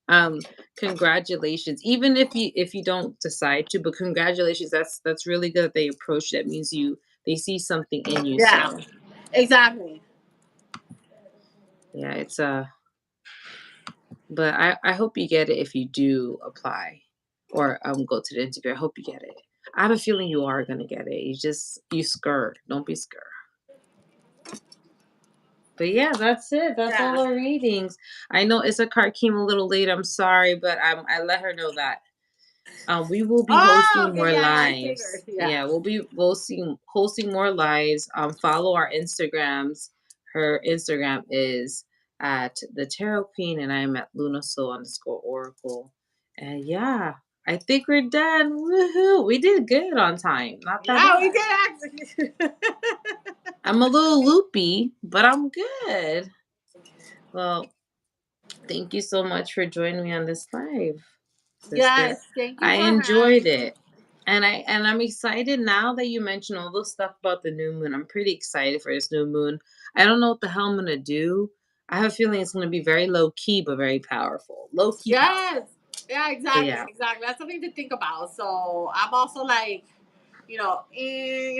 um Congratulations, even if you don't decide to, but congratulations, that's really good that they approach. That means they see something in you. Yeah, So exactly. yeah, it's but I hope you get it if you do apply or go to the interview. I hope you get it. I have a feeling you are gonna get it. You scared. Don't be scared. But yeah, that's it. That's all Yeah. our readings. I know Issachar came a little late. I'm sorry, but I let her know that we will be Oh, hosting okay. more Yeah, I figured. lives. Yeah. Yeah, we'll be hosting more lives. Follow our Instagrams. Her Instagram is at the Tarot Queen, and I'm at Lunasoul_Oracle. And yeah, I think we're done. Woohoo! We did good on time. Not that Yeah, we bad. did actually. I'm a little loopy, but I'm good. Well, Thank you so much for joining me on this live, sister. Yes, thank you I for enjoyed having me. it. And I'm excited now that you mentioned all those stuff about the new moon. I'm pretty excited for this new moon. I don't know what the hell I'm gonna do. I have a feeling it's gonna be very low key but very powerful. Low key Yes. powerful. Yeah, But exactly, yeah, exactly. That's something to think about. So I'm also like,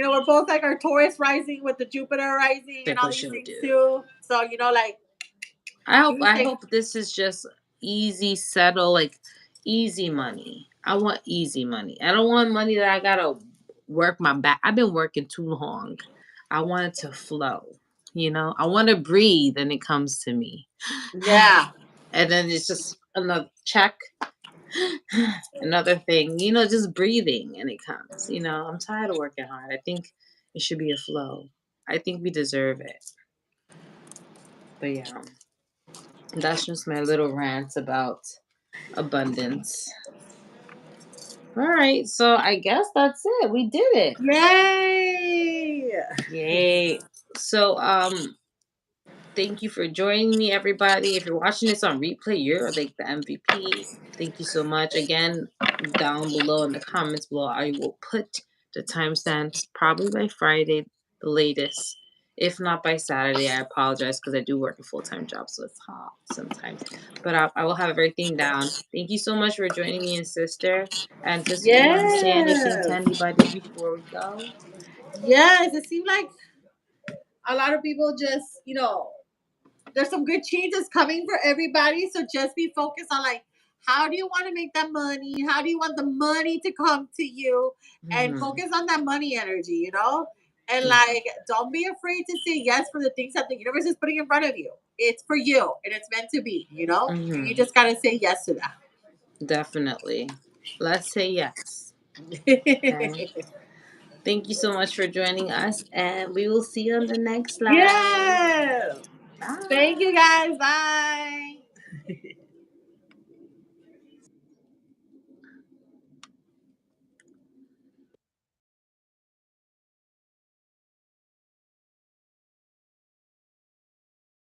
we're both like our Taurus rising with the Jupiter rising and like all what these should we things do? too. So like I hope you I think, hope this is just easy settle, like easy money. I want easy money. I don't want money that I gotta work my back. I've been working too long. I want it to flow. I want to breathe and it comes to me. yeah, And then it's just another check, another thing, just breathing and it comes. I'm tired of working hard. I think it should be a flow. I think we deserve it. But yeah, that's just my little rant about abundance. All right, so I guess that's it. We did it. yay! Yay. So thank you for joining me, everybody. If you're watching this on replay, you're like the MVP. Thank you so much. Again, down below in the comments below, I will put the timestamps probably by Friday, the latest. If not by Saturday, I apologize because I do work a full time job, so it's hard sometimes. But I will have everything down. Thank you so much for joining me, and sister. And just you want to say anything to Yes, anybody before we go? yes. It seemed like a lot of people just, there's some good changes coming for everybody. So just be focused on like, how do you want to make that money? How do you want the money to come to you? And Hmm. focus on that money energy, And Yeah. like, don't be afraid to say yes for the things that the universe is putting in front of you. It's for you and it's meant to be. And you Hmm. just gotta say yes to Definitely. Let's say yes. Okay. that. Thank you so much for joining us, and we will see you on the next live. Yes. Thank you Bye. guys. Bye.